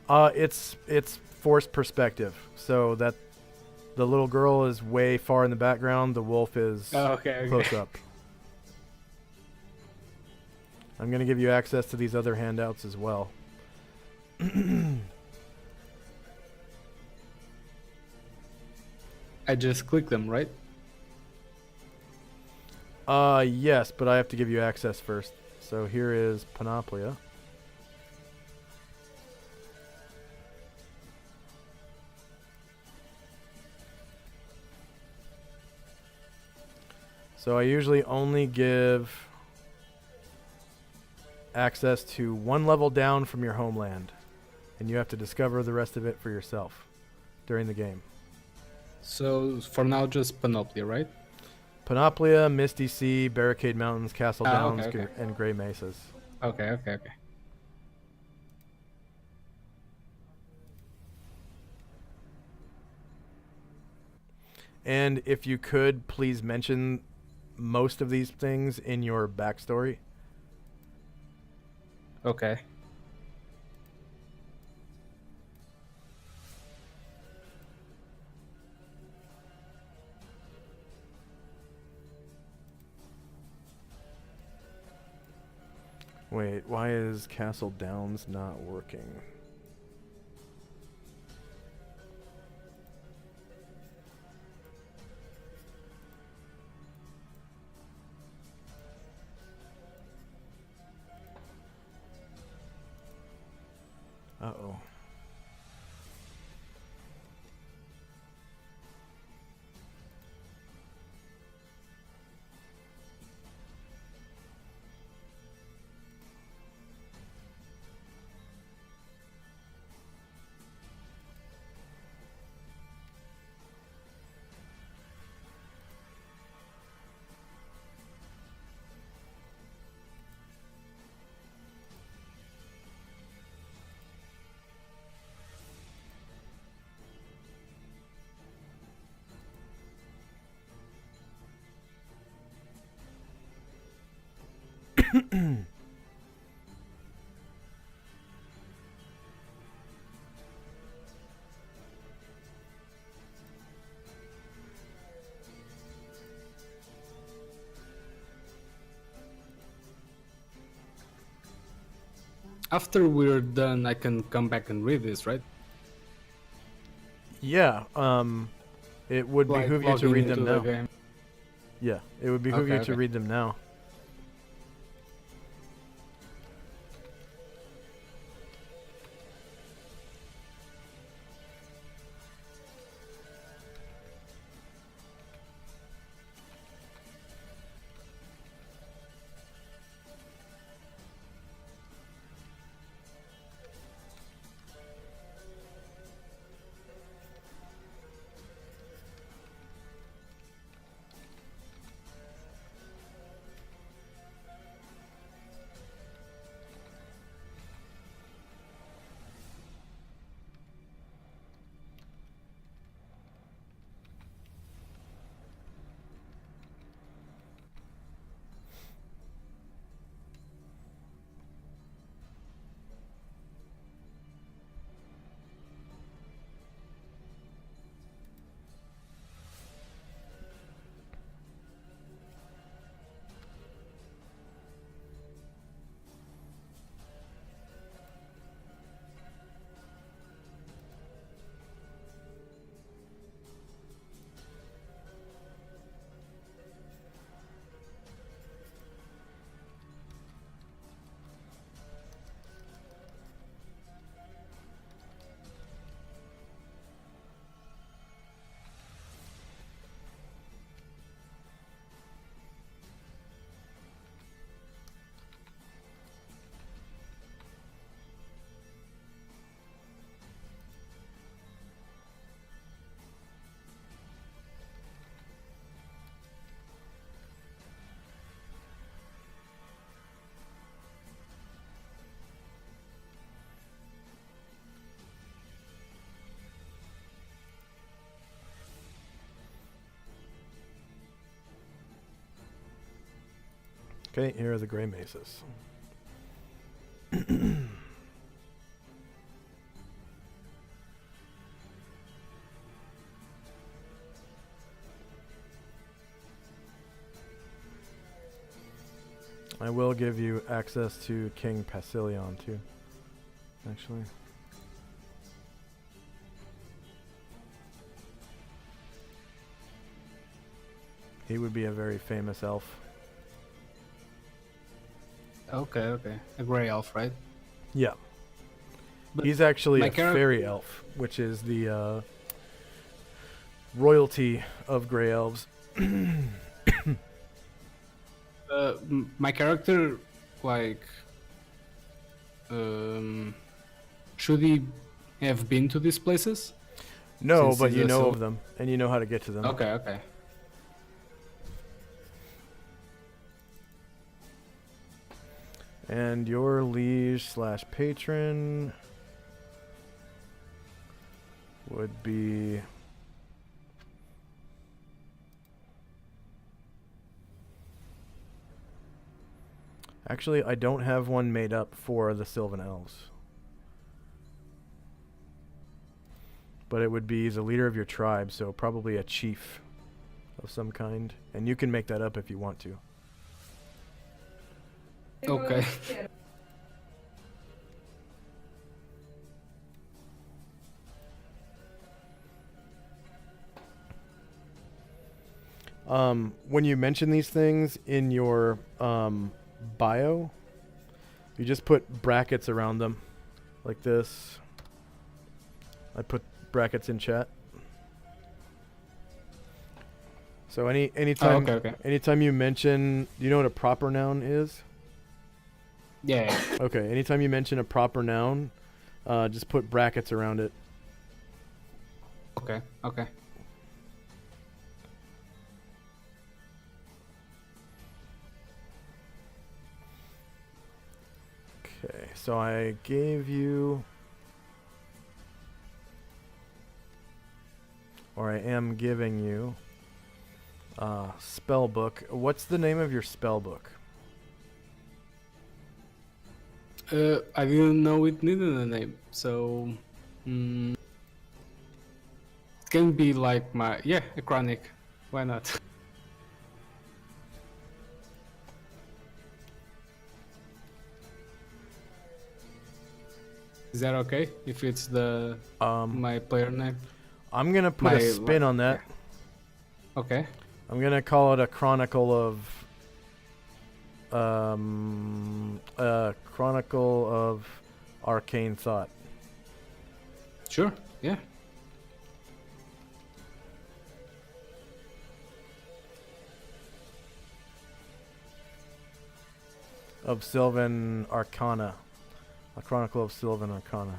it's forced perspective. So that the little girl is way far in the background, the wolf is Oh, okay, close okay. up. I'm going to give you access to these other handouts as well. I just click them, right? Yes, but I have to give you access first. So here is Panoplia. So I usually only give access to one level down from your homeland, and you have to discover the rest of it for yourself during the game. So for now, just Panoplia, right? Panoplia, Misty Sea, Barricade Mountains, Castle Downs, okay. and Grey Mesas. Okay, okay, okay. And if you could, please mention most of these things in your backstory. Okay. Wait, why is Castle Downs not working? Uh-oh. After we're done, I can come back and read this, right? Yeah, it would Like behoove you to logging read them into the now. game. Yeah, it would behoove Okay, you to okay. read them now. Okay, here are the gray maces. I will give you access to King Pasilion too, actually. He would be a very famous elf. Okay, a gray elf, right? Yeah. But He's actually my a fairy elf, which is the royalty of gray elves. My character, like, should he have been to these places? No, Since but he's you a know sil- of them, and you know how to get to them. Okay. And your liege slash patron would be... Actually, I don't have one made up for the Sylvan Elves. But it would be the leader of your tribe, so probably a chief of some kind. And you can make that up if you want to. Okay. When you mention these things in your bio, you just put brackets around them, like this. I put brackets in chat. So anytime okay. anytime you mention, do you know what a proper noun is? Yeah. Okay, anytime you mention a proper noun, just put brackets around it. Okay. Okay, so I gave you, or I am giving you, spell book. What's the name of your spell book? I didn't know it needed a name, so it can be like my Achronic. Why not? Is that okay if it's the my player name? I'm gonna put a spin on that. Okay. I'm gonna call it a chronicle of arcane thought. Sure. Yeah. Of Sylvan Arcana. A chronicle of Sylvan Arcana.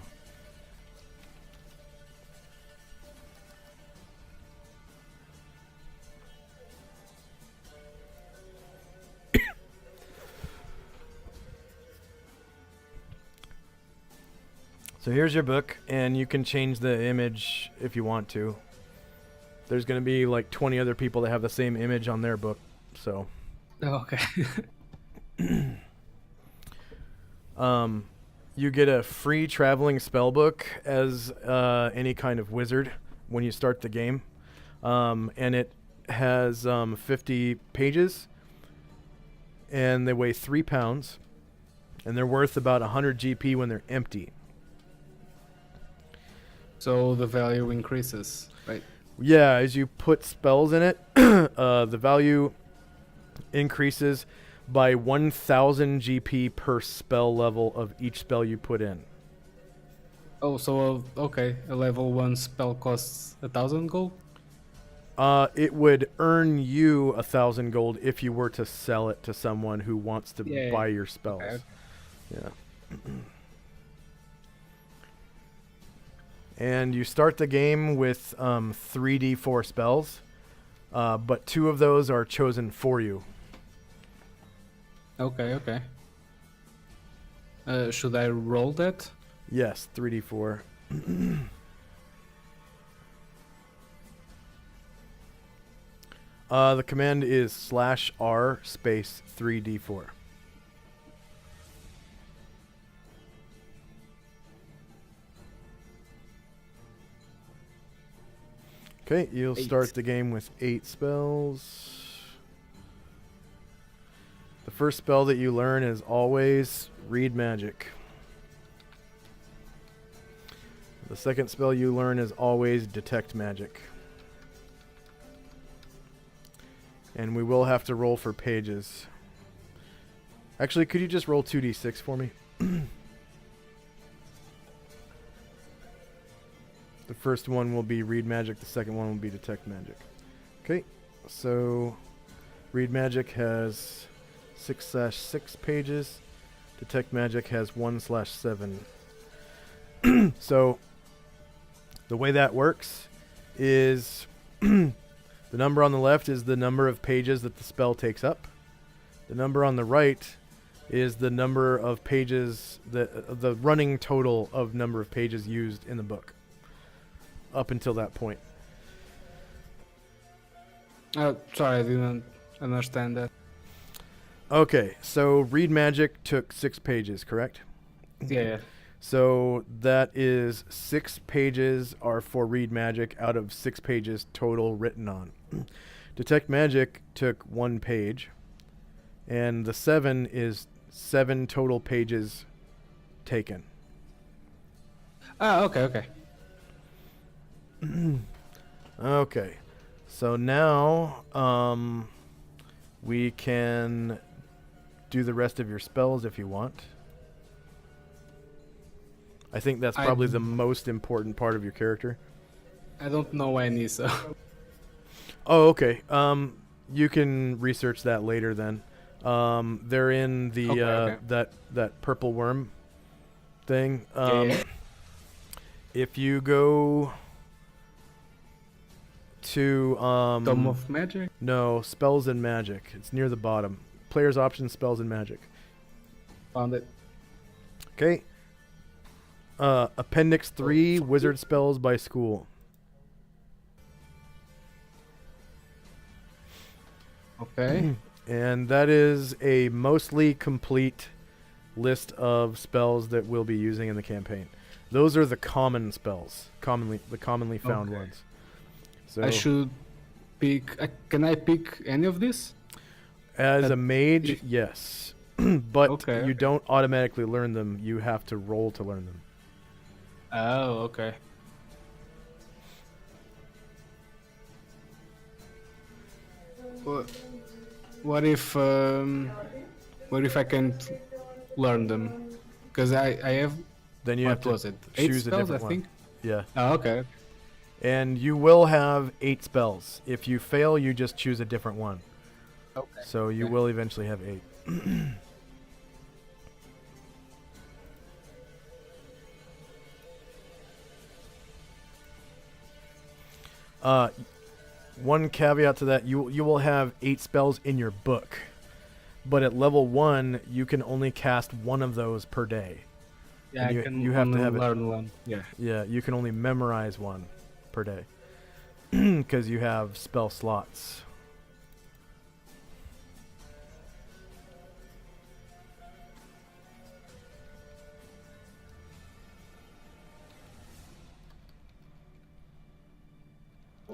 So here's your book, and you can change the image if you want to. There's going to be like 20 other people that have the same image on their book, so. Okay. You get a free traveling spell book as any kind of wizard when you start the game. And it has 50 pages, and they weigh 3 pounds, and they're worth about 100 GP when they're empty. So the value increases, right? Yeah, as you put spells in it, the value increases by 1,000 GP per spell level of each spell you put in. Oh, so okay, a level 1 spell costs 1,000 gold? It would earn you 1,000 gold if you were to sell it to someone who wants to buy your spells. Okay. Yeah. And you start the game with 3d4 spells, but 2 of those are chosen for you. Okay. Should I roll that? Yes, 3d4. The command is /R space 3d4. Okay, you'll 8. start the game with 8 spells. The first spell that you learn is always Read Magic. The second spell you learn is always Detect Magic. And we will have to roll for pages. Actually, could you just roll 2d6 for me? The first one will be Read Magic, the second one will be Detect Magic. Okay, so Read Magic has 6/6 pages. Detect Magic has 1/7. So the way that works is the number on the left is the number of pages that the spell takes up. The number on the right is the number of pages, the running total of number of pages used in the book up until that point. Sorry, I didn't understand that. Okay, so Read Magic took 6 pages, correct? Yeah. So that is 6 pages are for Read Magic out of 6 pages total written on. Detect Magic took 1 page, and the 7 is 7 total pages taken. Okay. Okay, so now we can do the rest of your spells if you want. I think that's probably the most important part of your character. I don't know any, so. Oh, okay. You can research that later then. They're in the Okay. that purple worm thing. Yeah. If you go to Tome of Magic? no, spells and magic. It's near the bottom. Player's options, spells and magic. Found it. Okay. Appendix 3, wizard spells by school. Okay. And that is a mostly complete list of spells that we'll be using in the campaign. Those are the common spells, commonly found Okay. ones. So I should pick. Can I pick any of this? as a that- mage, yes. But Okay, you okay. don't automatically learn them. You have to roll to learn them. Oh, okay. What if I can't learn them? Because I have Then you what have to was it? 8 choose a spells, different I one. think. Yeah. Oh, okay. And you will have 8 spells. If you fail, you just choose a different one. Okay. So you Okay. will eventually have 8. One caveat to that, you will have 8 spells in your book. But at level 1, you can only cast one of those per day. Yeah, And I can you have to only have it- learn one. Yeah. Yeah, you can only memorize one per day. Because you have spell slots.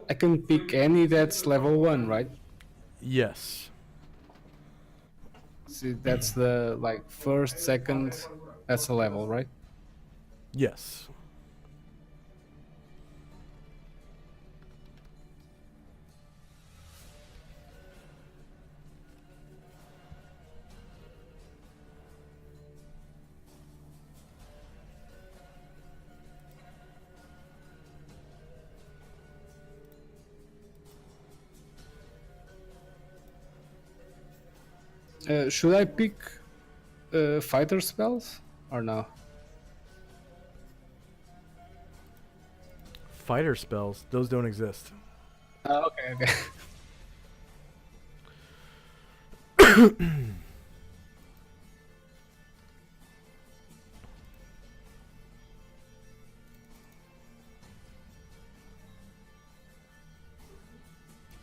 I can pick any that's level 1, right? Yes. See, that's the like first, second. That's a level, right? Yes. Should I pick fighter spells or no? Fighter spells, those don't exist. Oh, okay.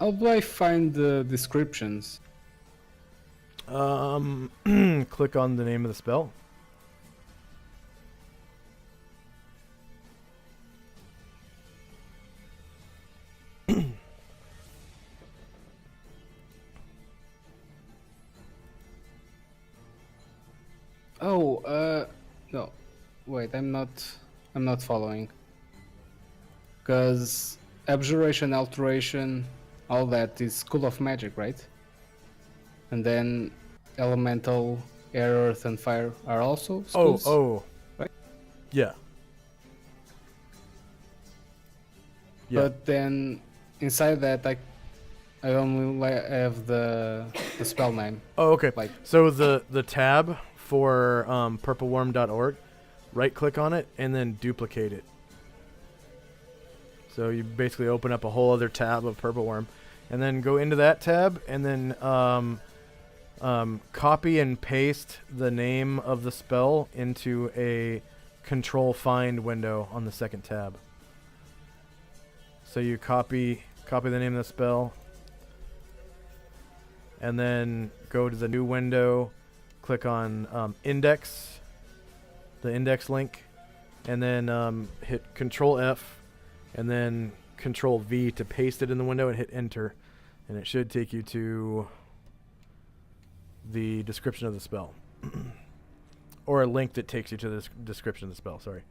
How do I find the descriptions? Click on the name of the spell. Oh, no. Wait, I'm not following. Because abjuration, alteration, all that is School of Magic, right? And then elemental, air, earth, and fire are also schools. Oh. Right? Yeah. Yeah. But then inside that, I only have the spell name. Oh, okay. Like, So the tab for purpleworm.org, right click on it and then duplicate it. So you basically open up a whole other tab of Purple Worm, and then go into that tab and then copy and paste the name of the spell into a control find window on the second tab. So you copy the name of the spell, and then go to the new window, click on index, the index link, and then hit Control F, and then Control V to paste it in the window and hit enter, and it should take you to the description of the spell. Or a link that takes you to the description of the spell, sorry.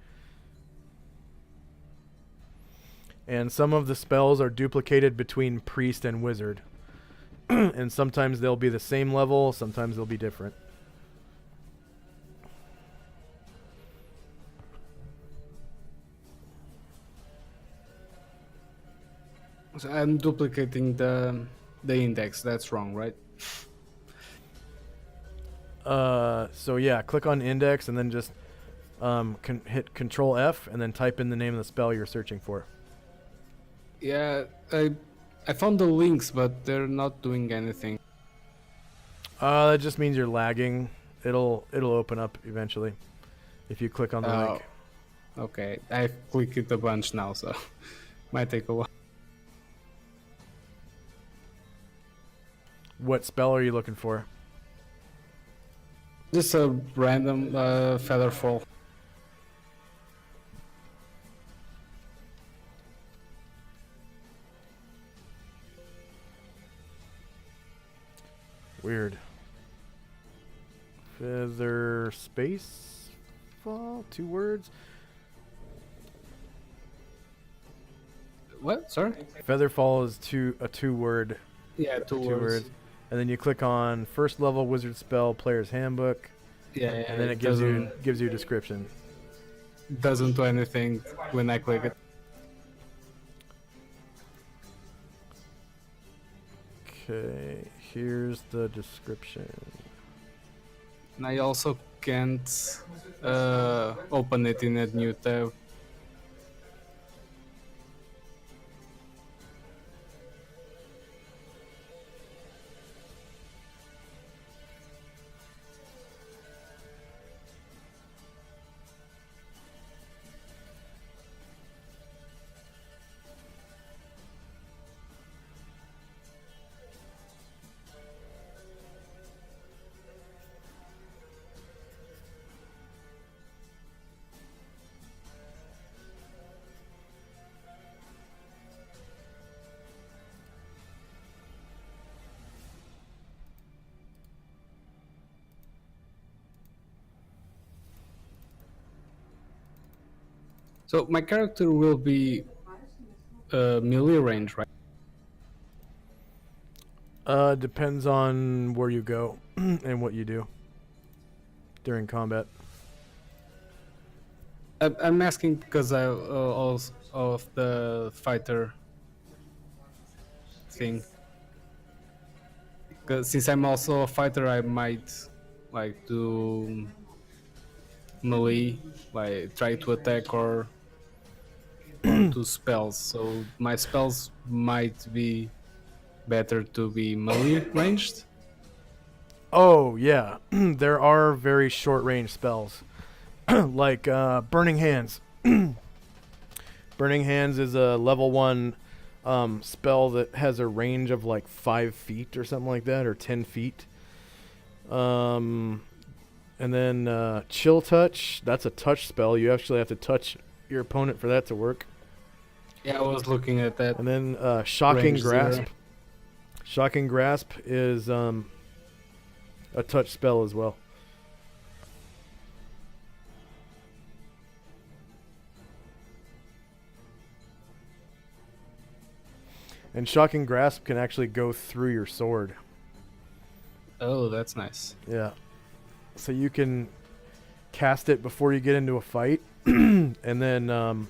And some of the spells are duplicated between priest and wizard. And sometimes they'll be the same level, sometimes they'll be different. so I'm duplicating the index. That's wrong, right? So yeah, click on index and then just hit Control F and then type in the name of the spell you're searching for. Yeah, I found the links, but they're not doing anything. That just means you're lagging. It'll open up eventually if you click on the link. Okay, I've clicked it a bunch now, so might take a while. What spell are you looking for? Just a random feather fall. Weird. Feather space fall, 2 words. What? Sorry? Featherfall is a 2-word. Yeah, two words. And then you click on first level wizard spell player's handbook. Yeah, And then it gives you a description. Doesn't do anything when I click it. Okay, here's the description. And I also can't open it in a new tab. So my character will be melee range, right? Depends on where you go and what you do during combat. I'm asking because I also of the fighter thing. 'Cause since I'm also a fighter, I might like do melee, like try to attack or do spells. So my spells might be better to be melee ranged. Oh, yeah. There are very short range spells. Like Burning Hands. Burning Hands is a level 1 spell that has a range of like 5 feet or something like that, or 10 feet. And then Chill Touch, that's a touch spell. You actually have to touch your opponent for that to work. Yeah, I was looking at that. And then Shocking Range Grasp. 0. Shocking Grasp is a touch spell as well. And Shocking Grasp can actually go through your sword. Oh, that's nice. Yeah. So you can cast it before you get into a fight, and then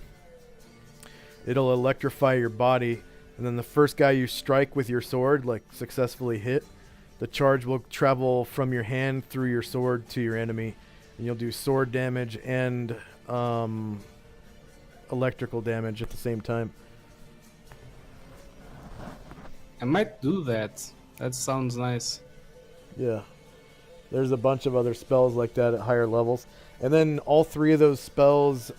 it'll electrify your body. And then the first guy you strike with your sword, like successfully hit, the charge will travel from your hand through your sword to your enemy. And you'll do sword damage and electrical damage at the same time. I might do that. That sounds nice. Yeah. There's a bunch of other spells like that at higher levels. And then all 3 of those spells,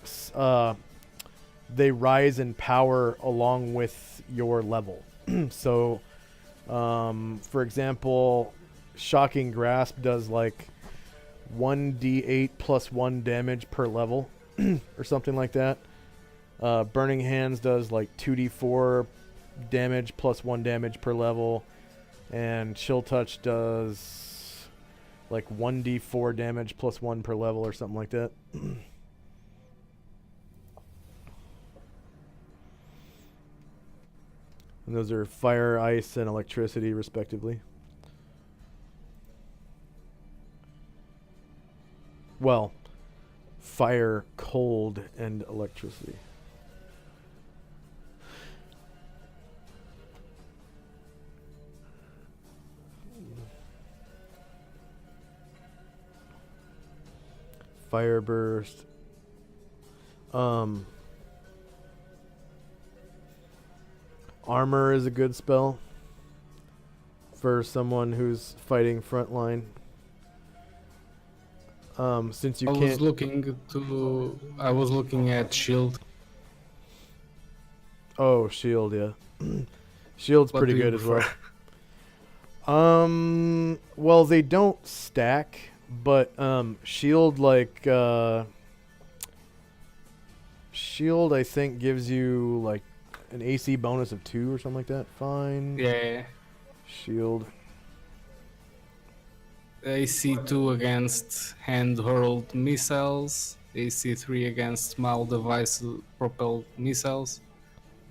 they rise in power along with your level. So, for example, Shocking Grasp does like 1d8 plus 1 damage per level or something like that. Burning Hands does like 2d4 damage plus 1 damage per level. And Chill Touch does like 1d4 damage plus 1 per level or something like that. And those are fire, ice, and electricity, respectively. Well, fire, cold, and electricity. Fire burst. Armor is a good spell for someone who's fighting frontline. Since you I can't. I was looking at shield. Oh, shield, yeah. Shield's What pretty do you good as well. prefer? Well, they don't stack, but shield shield I think gives you like an AC bonus of 2 or something like that. Fine. Yeah. Shield. AC2 against hand-hurled missiles. AC3 against small device-propelled missiles.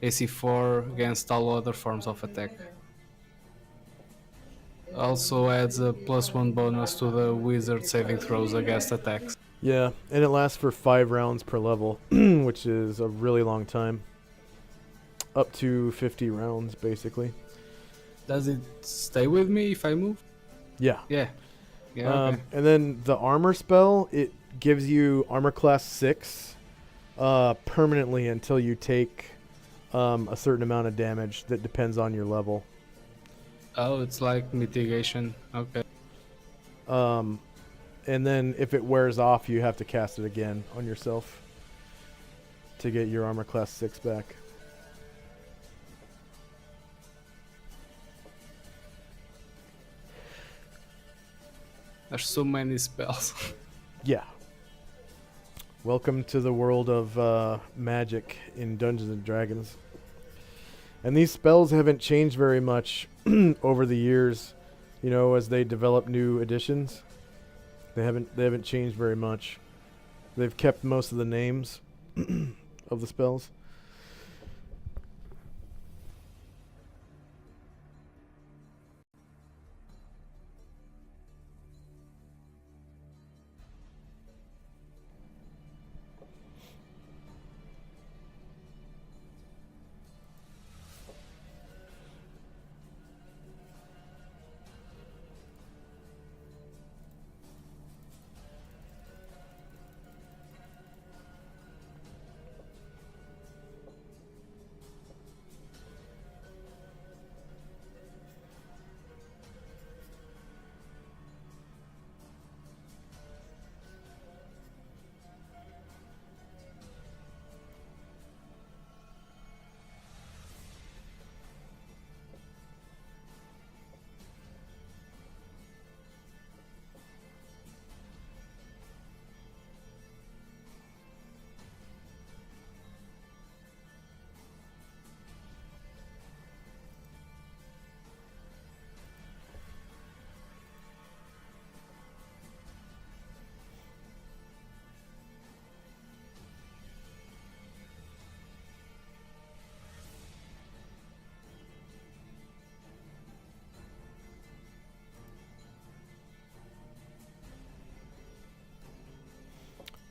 AC4 against all other forms of attack. Also adds a +1 bonus to the wizard saving throws against attacks. Yeah, and it lasts for 5 rounds per level, which is a really long time. Up to 50 rounds, basically. Does it stay with me if I move? Yeah. Yeah. Yeah. Okay. And then the armor spell, it gives you armor class 6 permanently until you take a certain amount of damage that depends on your level. Oh, it's like mitigation. Okay. And then if it wears off, you have to cast it again on yourself to get your armor class 6 back. There's so many spells. Yeah. Welcome to the world of magic in Dungeons and Dragons. And these spells haven't changed very much over the years, you know, as they develop new editions. They haven't changed very much. They've kept most of the names of the spells.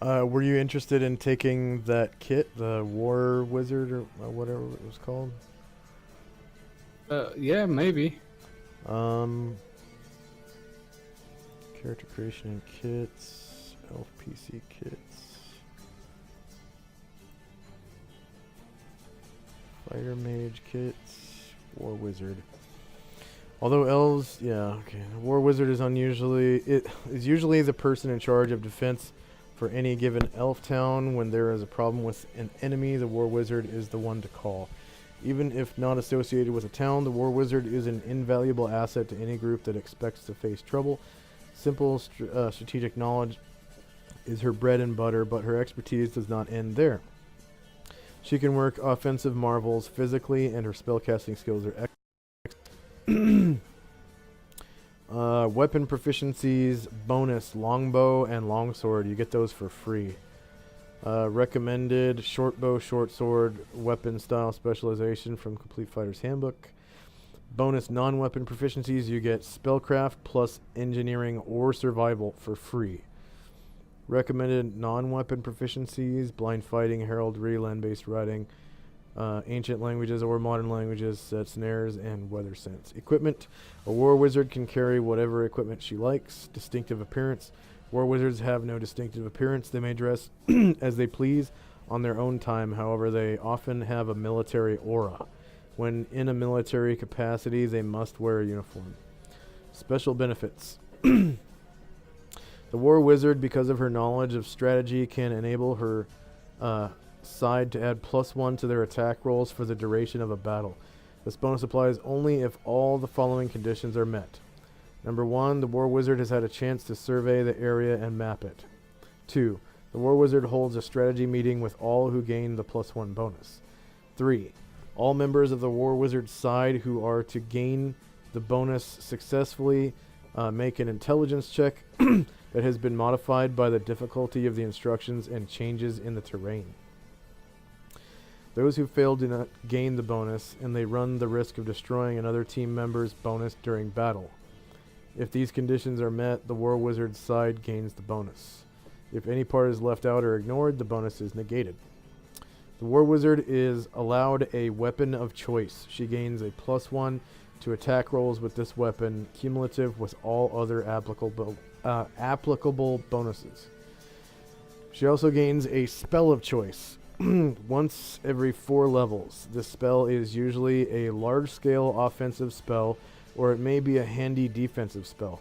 Were you interested in taking that kit, the War Wizard or whatever it was called? Yeah, maybe. Um, Character creation and kits, elf PC kits, fighter mage kits, war wizard. Although elves, yeah, okay. The war wizard is usually the person in charge of defense for any given elf town. When there is a problem with an enemy, the war wizard is the one to call. Even if not associated with a town, the war wizard is an invaluable asset to any group that expects to face trouble. Simple strategic knowledge is her bread and butter, but her expertise does not end there. She can work offensive marvels physically, and her spellcasting skills are excellent. Weapon proficiencies, bonus, longbow and longsword. You get those for free. Recommended short bow, short sword, weapon style specialization from Complete Fighter's Handbook. Bonus non-weapon proficiencies, you get spellcraft plus engineering or survival for free. Recommended non-weapon proficiencies, blind fighting, heraldry, land-based writing, ancient languages or modern languages, set snares, and weather sense. Equipment, a war wizard can carry whatever equipment she likes. Distinctive appearance, war wizards have no distinctive appearance. They may dress as they please on their own time. However, they often have a military aura. When in a military capacity, they must wear a uniform. Special benefits. The war wizard, because of her knowledge of strategy, can enable her side to add +1 to their attack rolls for the duration of a battle. This bonus applies only if all the following conditions are met. Number 1, the war wizard has had a chance to survey the area and map it. 2, the war wizard holds a strategy meeting with all who gain the +1 bonus. 3, all members of the war wizard's side who are to gain the bonus successfully make an intelligence check that has been modified by the difficulty of the instructions and changes in the terrain. Those who fail do not gain the bonus, and they run the risk of destroying another team member's bonus during battle. If these conditions are met, the war wizard's side gains the bonus. If any part is left out or ignored, the bonus is negated. The war wizard is allowed a weapon of choice. She gains a +1 to attack rolls with this weapon, cumulative with all other applicable bonuses. She also gains a spell of choice. Once every 4 levels. This spell is usually a large-scale offensive spell, or it may be a handy defensive spell.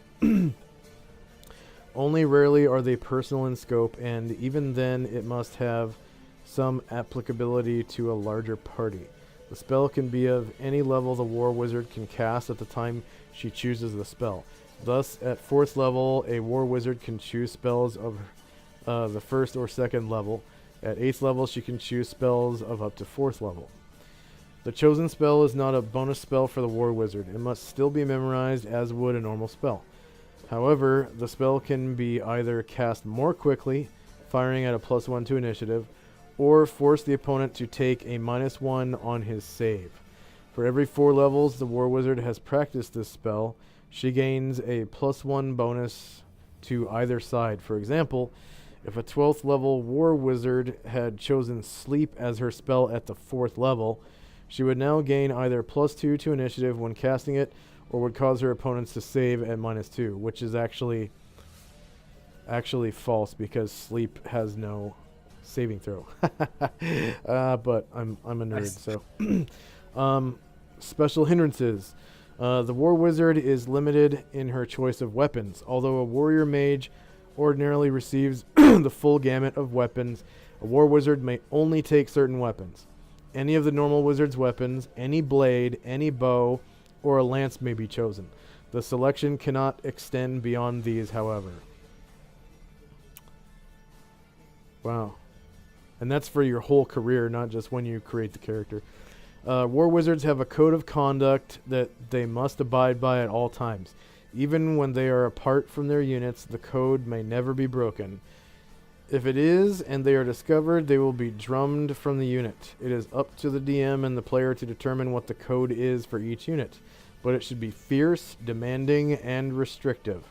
Only rarely are they personal in scope, and even then it must have some applicability to a larger party. The spell can be of any level the war wizard can cast at the time she chooses the spell. Thus, at 4th level, a war wizard can choose spells of the 1st or 2nd level. At 8th level, she can choose spells of up to 4th level. The chosen spell is not a bonus spell for the war wizard. It must still be memorized as would a normal spell. However, the spell can be either cast more quickly, firing at a +1 to initiative, or force the opponent to take a -1 on his save. For every 4 levels the war wizard has practiced this spell, she gains a +1 bonus to either side. For example, if a 12th level war wizard had chosen sleep as her spell at the 4th level, she would now gain either +2 to initiative when casting it, or would cause her opponents to save at -2, which is actually false because sleep has no saving throw. But I'm a nerd, so. Special hindrances. The war wizard is limited in her choice of weapons. Although a warrior mage ordinarily receives the full gamut of weapons, a war wizard may only take certain weapons. Any of the normal wizard's weapons, any blade, any bow, or a lance may be chosen. The selection cannot extend beyond these, however. Wow. And that's for your whole career, not just when you create the character. War wizards have a code of conduct that they must abide by at all times. Even when they are apart from their units, the code may never be broken. If it is, and they are discovered, they will be drummed from the unit. It is up to the DM and the player to determine what the code is for each unit, but it should be fierce, demanding, and restrictive.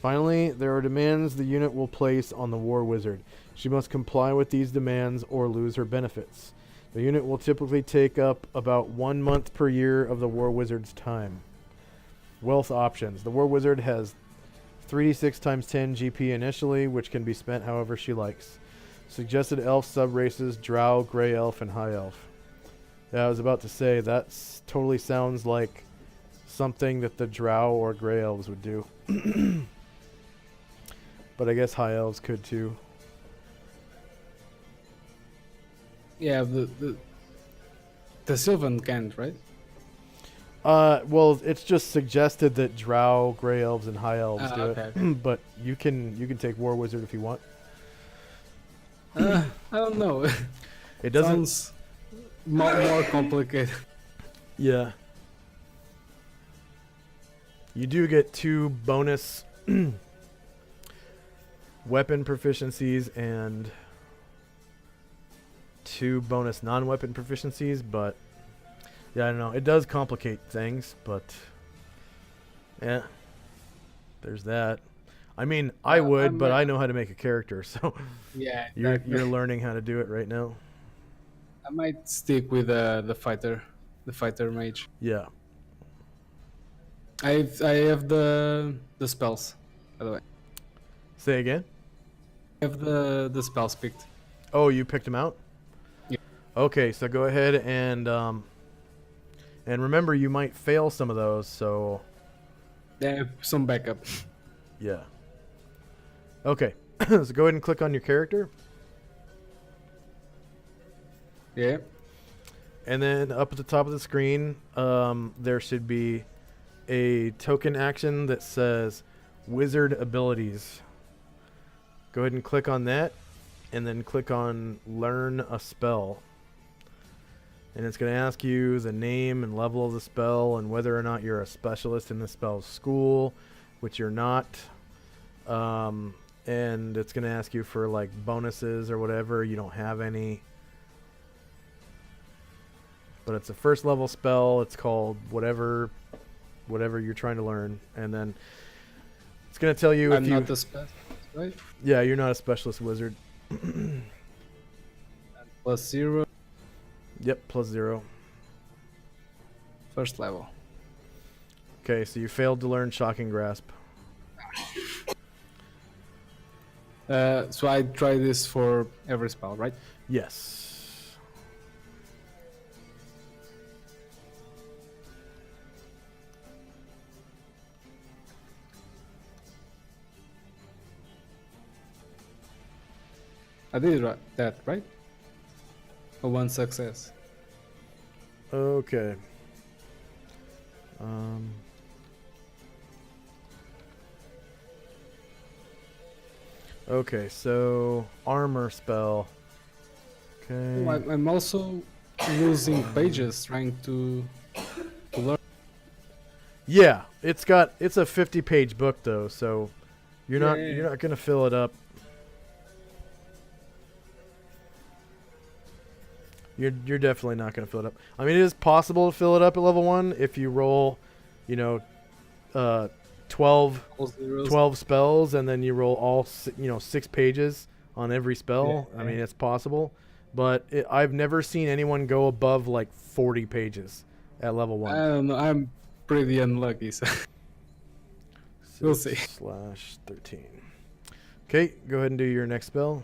Finally, there are demands the unit will place on the war wizard. She must comply with these demands or lose her benefits. The unit will typically take up about 1 month per year of the War Wizard's time. Wealth options. The War Wizard has 3d6 times 10 GP initially, which can be spent however she likes. Suggested elf subraces: Drow, Grey Elf, and High Elf. Yeah, I was about to say, that totally sounds like something that the Drow or Grey Elves would do. But I guess High Elves could too. Yeah, the Sylvan can't, right? Well, it's just suggested that Drow, Grey Elves, and High Elves do Okay, it. okay. But you can take War Wizard if you want. I don't know. It doesn't. Sounds more complicated. Yeah. You do get 2 bonus weapon proficiencies and 2 bonus non-weapon proficiencies, but yeah, I don't know. It does complicate things, but yeah, there's that. I mean, I would, but I know how to make a character, so Yeah, you're exactly. learning how to do it right now. I might stick with the fighter mage. Yeah. I have the spells, by the way. Say again? I have the spells picked. Oh, you picked them out? Yeah. Okay, so go ahead and remember you might fail some of those, so They have some backup. yeah. Okay. So go ahead and click on your character, Yeah. and then up at the top of the screen, there should be a token action that says Wizard Abilities. Go ahead and click on that, and then click on Learn a Spell. And it's going to ask you the name and level of the spell and whether or not you're a specialist in the spell's school, which you're not. And it's going to ask you for like bonuses or whatever. You don't have any. But it's a first level spell. It's called whatever you're trying to learn. And then it's going to tell you I'm if you... not a specialist, right? Yeah, you're not a specialist wizard. +0, Yep, +0. first level. Okay, so you failed to learn Shocking Grasp. So I try this for every spell, right? Yes. I did that, right? A 1 success. Okay. Okay, so armor spell. Okay. Oh, I'm also losing pages trying to learn. Yeah, it's a 50-page book though, so you're Yeah. not gonna fill it up. You're definitely not gonna fill it up. I mean, it is possible to fill it up at level 1 if you roll, 12 All zeros. 12 spells and then you roll all 6 pages on every spell. Yeah. I mean, it's possible, but I've never seen anyone go above like 40 pages at level 1. I don't know. I'm pretty unlucky. So. We'll see. /13. Okay, go ahead and do your next spell.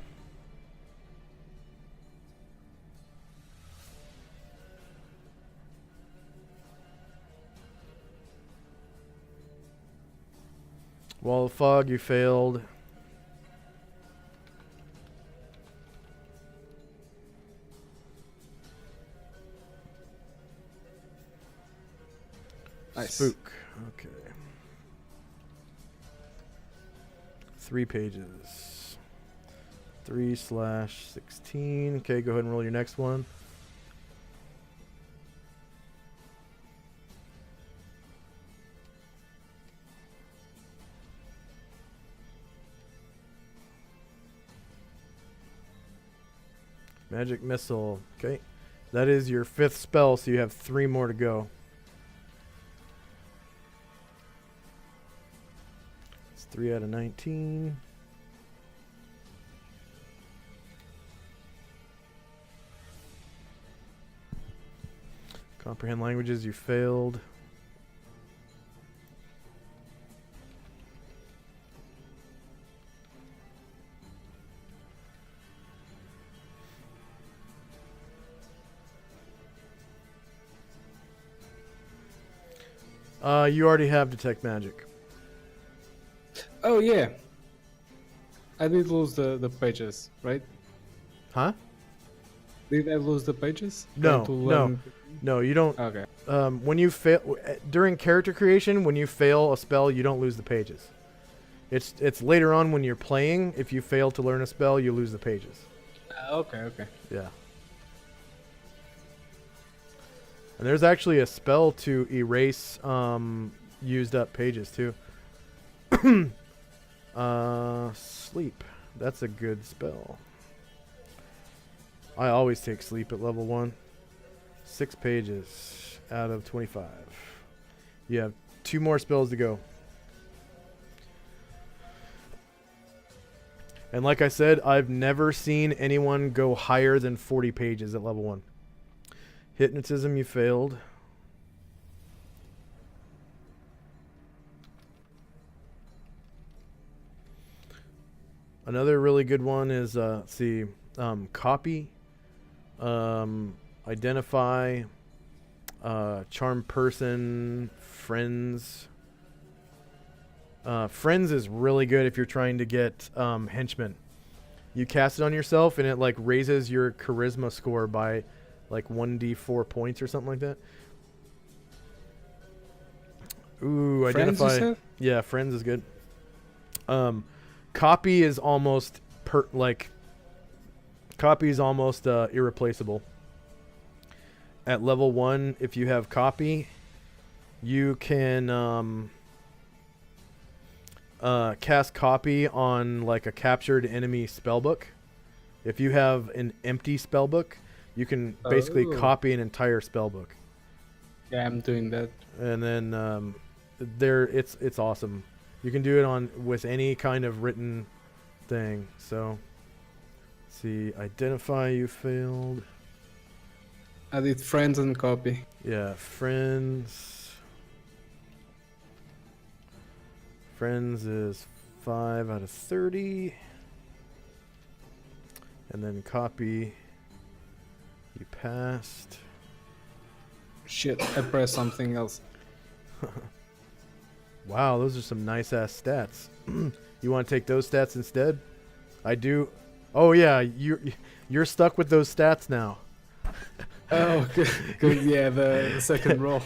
Wall of Fog, you failed. Nice. Spook. Okay. 3 pages. 3/16. Okay, go ahead and roll your next one. Magic Missile. Okay. That is your 5th spell, so you have 3 more to go. It's 3 out of 19. Comprehend languages, you failed. You already have detect magic. Oh yeah. I did lose the pages, right? Huh? Did I lose the pages? No, Trying to no. learn- No, you don't. Okay. When you fail during character creation, when you fail a spell, you don't lose the pages. It's later on when you're playing. If you fail to learn a spell, you lose the pages. Okay. Yeah. And there's actually a spell to erase used up pages too. Sleep. That's a good spell. I always take sleep at level 1. 6 pages out of 25. You have 2 more spells to go. And like I said, I've never seen anyone go higher than 40 pages at level 1. Hypnotism, you failed. Another really good one is, let's see, copy, identify, charm person, friends. Friends is really good if you're trying to get henchmen. You cast it on yourself and it like raises your charisma score by like 1d4 points or something like that. Ooh, Friends, you identify. said? Yeah, friends is good. Copy is almost irreplaceable. At level 1, if you have copy, you can cast copy on like a captured enemy spellbook. If you have an empty spellbook, you can basically copy an entire spellbook. Yeah, I'm doing that. And then it's awesome. You can do it with any kind of written thing. So, let's see, identify, you failed. I did friends and copy. Yeah, friends. Friends is 5 out of 30. And then copy, you passed. Shit, I pressed something else. Wow, those are some nice ass stats. You want to take those stats instead? I do. Oh yeah, you're stuck with those stats now. Oh, good. Yeah, the second roll.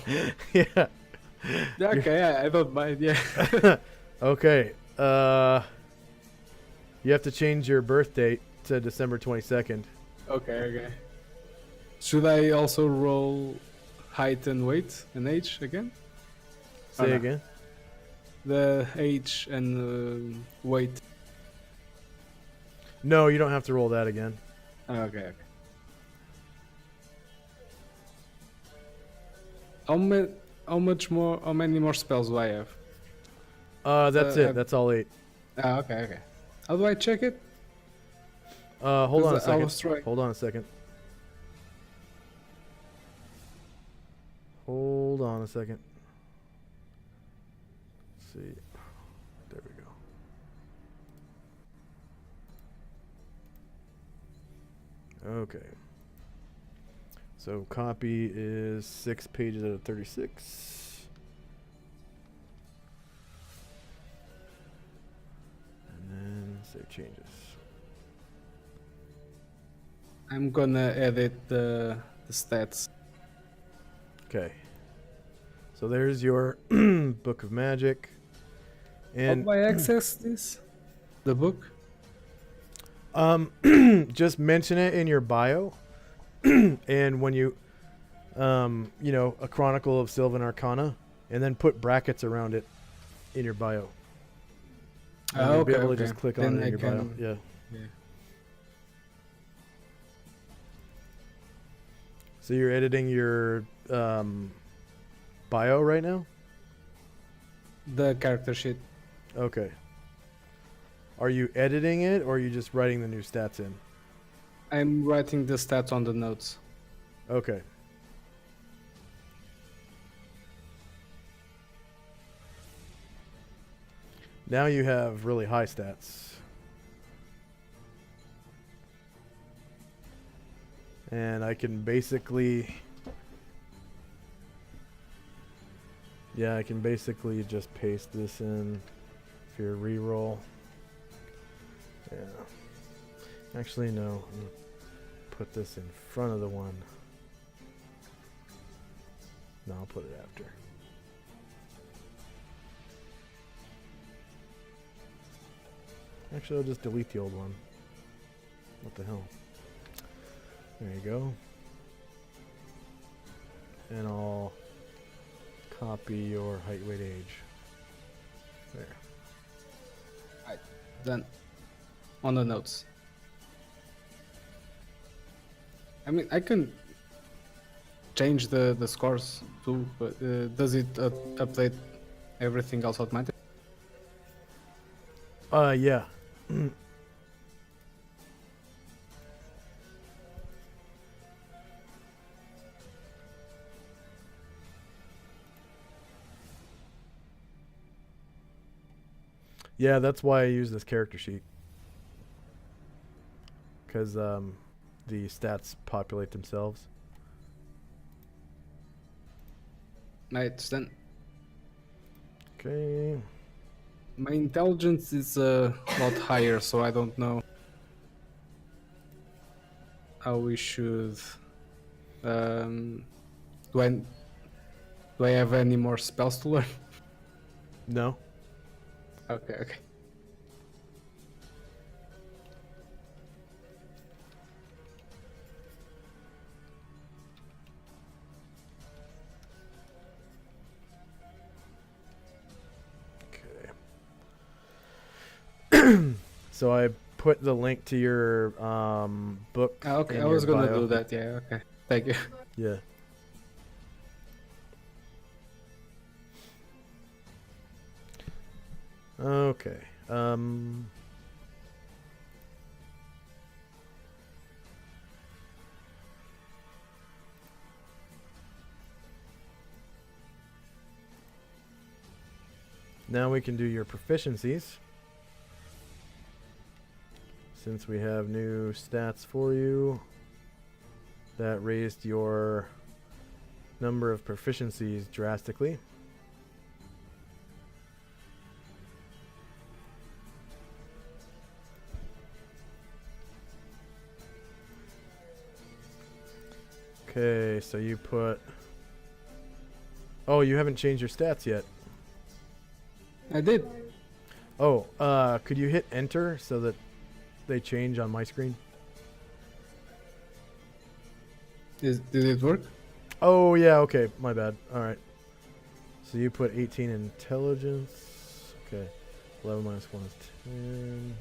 Yeah. Okay, yeah, I don't mind. Yeah. Okay. You have to change your birth date to December 22nd. Okay. Should I also roll height and weight and age again? Say no. again. The age and weight. No, you don't have to roll that again. Okay. How many more spells do I have? That's it. That's all 8. Okay. How do I check it? Hold on a I was second. trying. Hold on a second. Hold on a second. Let's see. There we go. Okay. So copy is 6 pages out of 36. And then save changes. I'm gonna edit the stats. Okay. So there's your Book of Magic. And how do I access this? The book? just mention it in your bio. And when you a Chronicle of Sylvan Arcana, and then put brackets around it in your bio. And you'll be able to just click on it in your bio. Yeah. So you're editing your bio right now? The character sheet. Okay. Are you editing it, or are you just writing the new stats in? I'm writing the stats on the notes. Okay. Now you have really high stats. And I can basically... Yeah, I can basically just paste this in for your reroll. Yeah. Actually, no. I'm gonna put this in front of the one. No, I'll put it after. Actually, I'll just delete the old one. What the hell? There you go. And I'll copy your height, weight, age. There. Right. Then, on the notes. I mean, I can change the scores too, but does it update everything else automatically? Yeah. Yeah, that's why I use this character sheet. Because the stats populate themselves. Right, then Okay. my intelligence is a lot higher, so I don't know how we should. Do I have any more spells to learn? No. Okay, okay. Okay. So I put the link to your book. Okay, in I was your gonna bio. do that. Yeah, okay. Thank you. Yeah. Okay. Now we can do your proficiencies. Since we have new stats for you, that raised your number of proficiencies drastically. Okay, so you put... Oh, you haven't changed your stats yet. I did. Oh, could you hit enter so that they change on my screen? Did it work? Oh, yeah, okay, my bad. Alright. So you put 18 intelligence. Okay. 11 minus 1 is 10.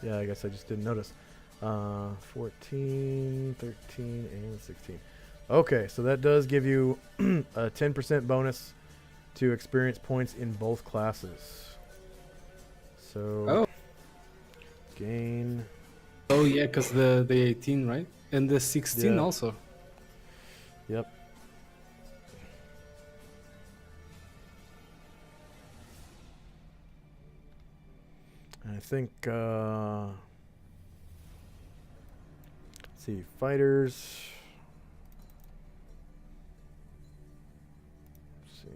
Yeah, I guess I just didn't notice. 14, 13, and 16. Okay, so that does give you a 10% bonus to experience points in both classes. So, Oh. gain. Oh yeah, cause the 18, right? And the 16 Yeah. also. Yep. I think, let's see, fighters. Let's see.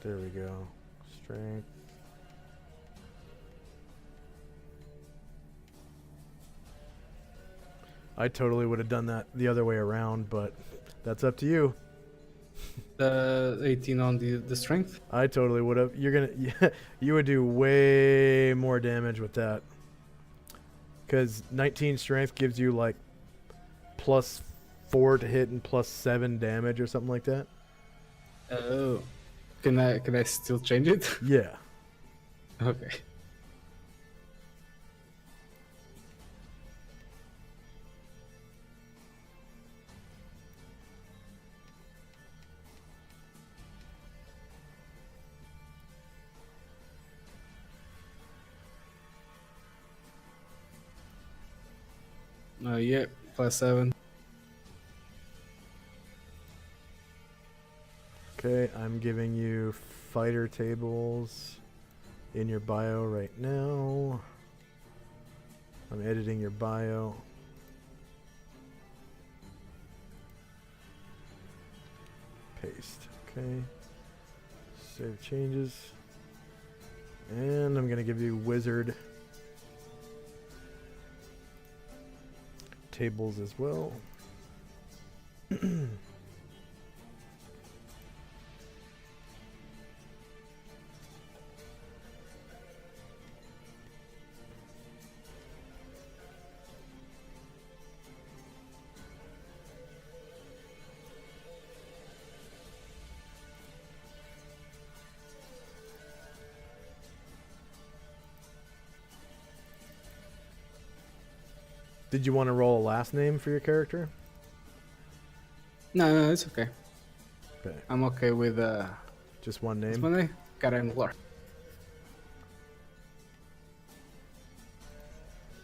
There we go. Strength. I totally would have done that the other way around, but that's up to you. The 18 on the strength. I totally would have. You're gonna, yeah, you would do way more damage with that. Because 19 strength gives you like +4 to hit and +7 damage or something like that. Oh. Can I still change it? Yeah. Okay. Yeah. +7. Okay, I'm giving you fighter tables in your bio right now. I'm editing your bio. Paste. Okay. Save changes. And I'm going to give you wizard tables as well. Did you want to roll a last name for your character? No, it's okay. Okay. I'm okay with Just one name? this one. Carangler.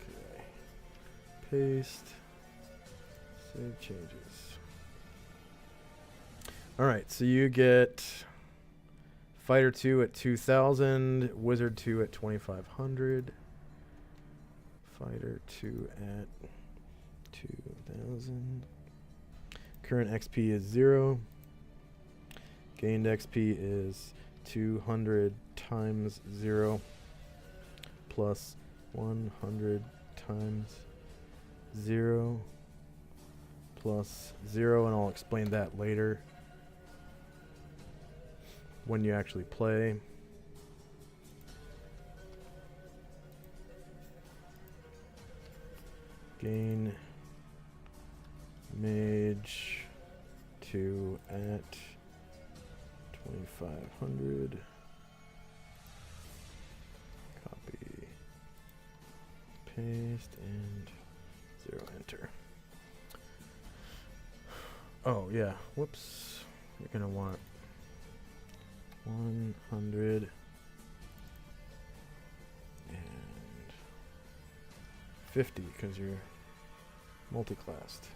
Okay. Paste. Save changes. Alright, so you get Fighter 2 at 2,000, Wizard 2 at 2,500. Fighter 2 at 2,000. Current XP is 0. Gained XP is 200 times 0 plus 100 times 0 plus 0, and I'll explain that later when you actually play. Gain mage 2 at 2,500. Copy, paste, and 0, enter. Oh yeah, whoops. You're gonna want 100 and 50 because you're multi-classed.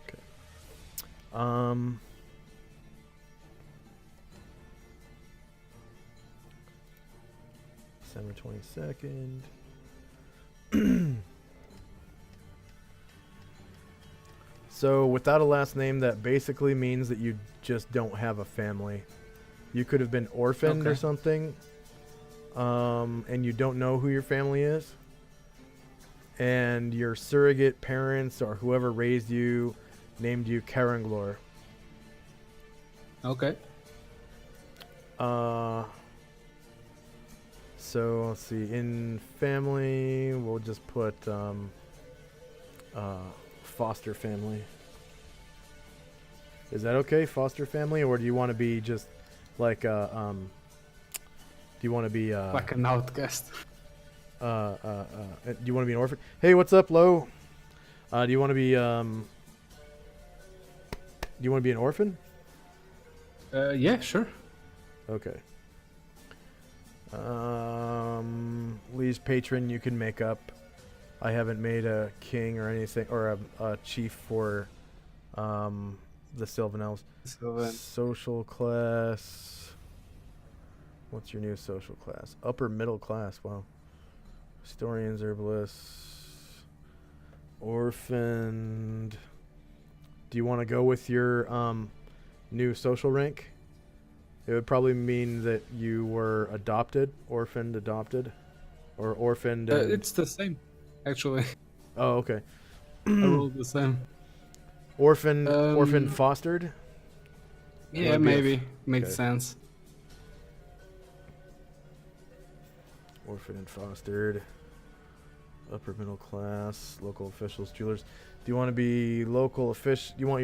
Okay. December 22nd. So without a last name, that basically means that you just don't have a family. You could have been orphaned or something, and you don't know who your family is. And your surrogate parents or whoever raised you named you Caranglor. Okay. So let's see. In family, we'll just put foster family. Is that okay, foster family, or do you want to be just like do you want to be Like an outcast. do you want to be an orphan? Hey, what's up, Lo? Do you want to be do you want to be an orphan? Yeah, sure. Okay. Lee's patron you can make up. I haven't made a king or anything, or a chief for the Sylvan Elves. Social class. What's your new social class? Upper middle class. Wow. Historians, herbalists, orphaned. Do you want to go with your new social rank? It would probably mean that you were adopted, orphaned, adopted, or orphaned. It's the same, actually. Oh, okay. I rolled the same. Orphan, fostered. Yeah, maybe makes sense. Orphan and fostered. Upper middle class. Local officials, jewelers. Do you want to be local official? You want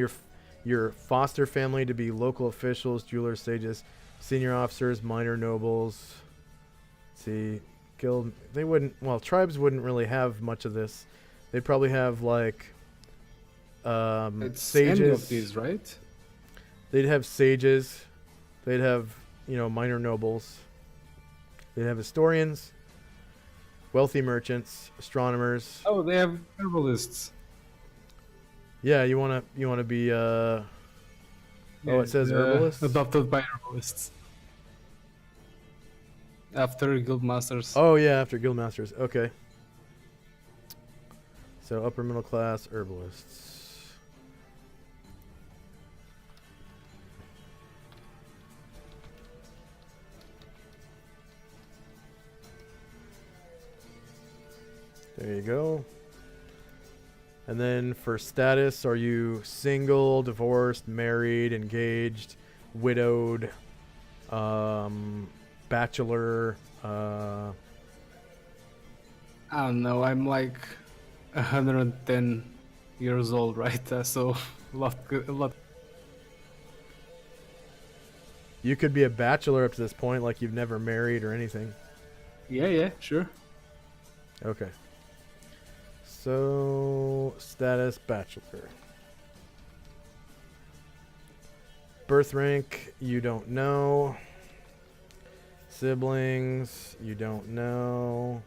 your foster family to be local officials, jewelers, sages, senior officers, minor nobles. Let's see, guild. They wouldn't. Well, tribes wouldn't really have much of this. They'd probably have like It's sages. any of these, right? They'd have sages. They'd have minor nobles. They have historians, wealthy merchants, astronomers. Oh, they have herbalists. Yeah, you wanna be oh, it says herbalists. Adopted by herbalists. After guildmasters. Oh yeah, after guildmasters. Okay. So upper middle class herbalists. There you go. And then for status, are you single, divorced, married, engaged, widowed, bachelor? I don't know. I'm like 110 years old, right? So a lot. You could be a bachelor up to this point, like you've never married or anything. Yeah, sure. Okay. So, status bachelor. Birth rank, you don't know. Siblings, you don't know.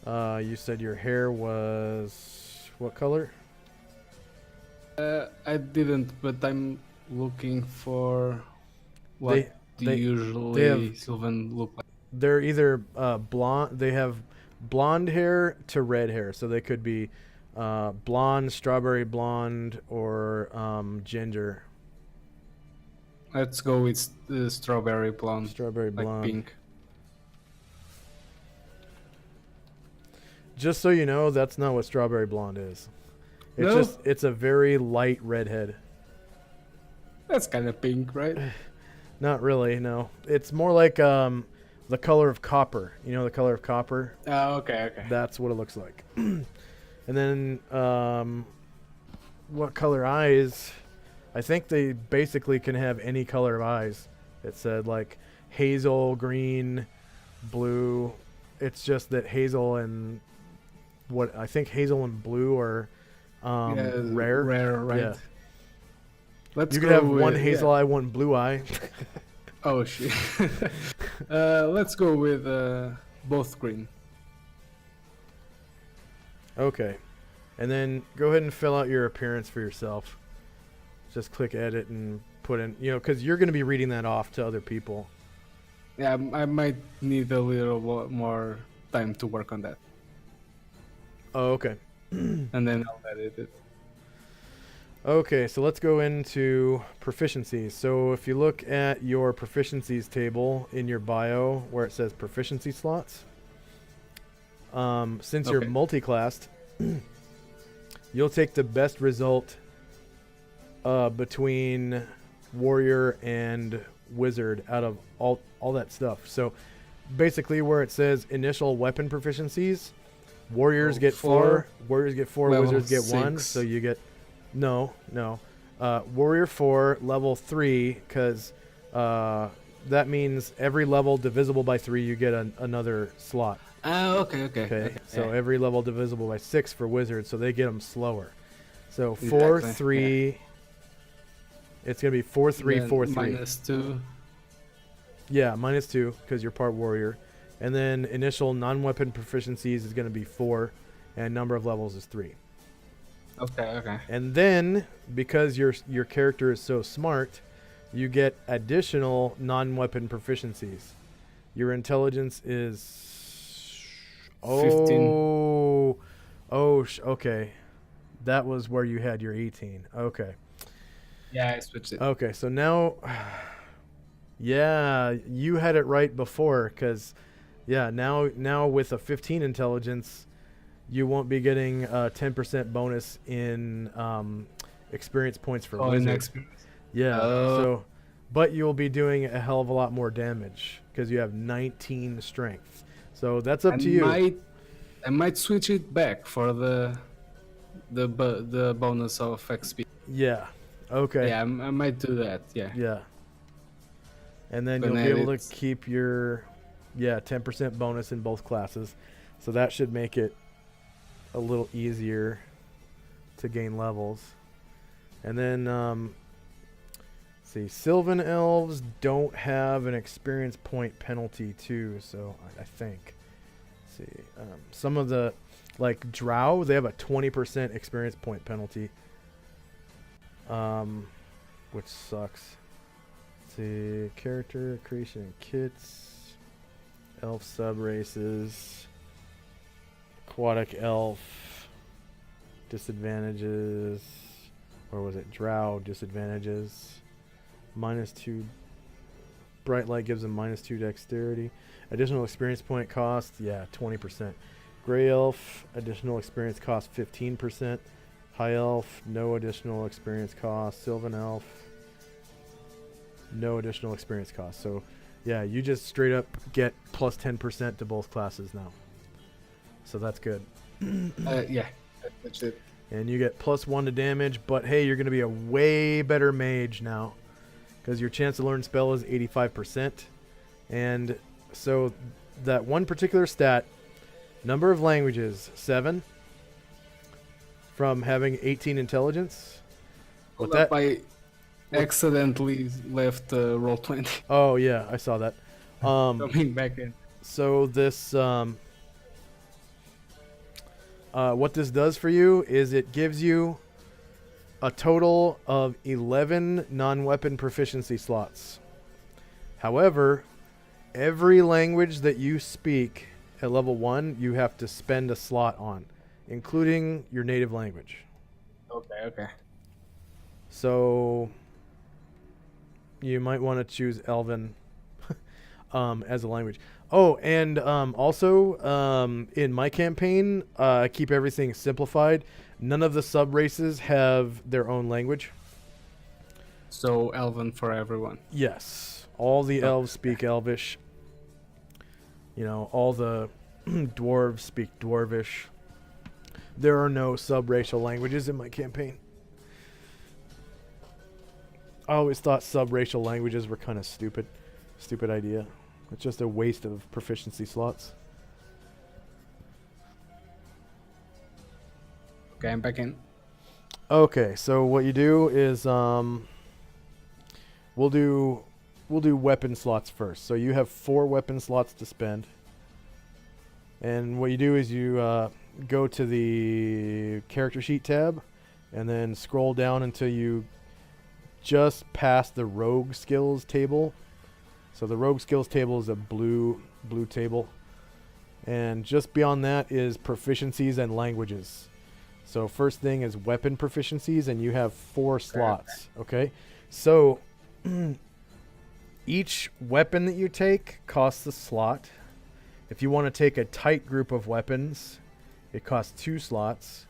You said your hair was what color? I didn't, but I'm looking for what They usually have- Sylvan look like. They're either blonde. They have blonde hair to red hair, so they could be blonde, strawberry blonde, or ginger. Let's go with the strawberry blonde, Strawberry like blonde. pink. Just so you know, that's not what strawberry blonde is. It's No? it's a very light redhead. That's kind of pink, right? Not really, no. It's more like the color of copper. You know the color of copper? Oh, okay. That's what it looks like. And then what color eyes? I think they basically can have any color of eyes. It said like hazel, green, blue. It's just that hazel and what I think hazel and blue are rare. Rare, right? Yeah. Let's You go could have with, one hazel eye, one blue eye. Oh shit. Let's go with both green. Okay. And then go ahead and fill out your appearance for yourself. Just click edit and put in, because you're going to be reading that off to other people. Yeah, I might need a little more time to work on that, Oh, okay. and then I'll edit it. Okay, so let's go into proficiencies. So if you look at your proficiencies table in your bio where it says proficiency slots, since you're Okay. multi-classed, you'll take the best result between warrior and wizard out of all that stuff. So basically where it says initial weapon proficiencies, warriors get 4, warriors get 4, level wizards get 1, 6. so you get warrior 4, level 3, because that means every level divisible by 3 you get another slot. Oh, okay. So Yeah. every level divisible by 6 for wizards, so they get them slower. So 4, Exactly, 3. It's gonna be 4, 3, Then 4, 3. -2. Yeah, -2 because you're part warrior, and then initial non-weapon proficiencies is gonna be 4, and number of levels is 3. Okay. And then because your character is so smart, you get additional non-weapon proficiencies. Your intelligence is 15. Okay. That was where you had your 18. Okay. Yeah, I switched it. Okay, so now, yeah, you had it right before, because, now with a 15 intelligence, you won't be getting a 10% bonus in experience points for in wizard. experience. Yeah, Oh. but you'll be doing a hell of a lot more damage, because you have 19 strength. So that's up to you. I might switch it back for the bonus of XP. Yeah, okay. Yeah, I might do that. Yeah. Yeah. And then But you'll be then able to it's- keep your 10% bonus in both classes. So that should make it a little easier to gain levels. And then See, Sylvan Elves don't have an experience point penalty too, so I think. Let's see, some of the, like Drow, they have a 20% experience point penalty, which sucks. Let's see, character creation kits, elf sub races, aquatic elf disadvantages, or was it Drow disadvantages? -2 bright light gives them -2 dexterity. Additional experience point cost, yeah, 20%. Gray elf, additional experience cost 15%. High elf, no additional experience cost. Sylvan elf, no additional experience cost. So yeah, you just straight up get plus 10% to both classes now. So that's good. Yeah, that's it. And you get +1 to damage, but hey, you're going to be a way better mage now, because your chance to learn spell is 85%. And so that one particular stat, number of languages, 7, from having 18 intelligence. Hold up, I accidentally left Roll20. Oh, yeah, I saw that. Coming back in. So this, what this does for you is it gives you a total of 11 non-weapon proficiency slots. However, every language that you speak at level 1, you have to spend a slot on, including your native language. Okay. So you might want to choose Elven as a language. Oh, and also in my campaign, I keep everything simplified. None of the sub-races have their own language. So Elven for everyone. Yes. All the elves speak Elvish. You know, all the dwarves speak Dwarvish. There are no sub-racial languages in my campaign. I always thought sub-racial languages were kind of stupid. Stupid idea. It's just a waste of proficiency slots. Okay, I'm back in. Okay, so what you do is we'll do weapon slots first. So you have 4 weapon slots to spend. And what you do is you go to the character sheet tab and then scroll down until you just pass the rogue skills table. So the rogue skills table is a blue table. And just beyond that is proficiencies and languages. So first thing is weapon proficiencies, and you have 4 slots. Okay? So each weapon that you take costs a slot. If you want to take a tight group of weapons, it costs 2 slots.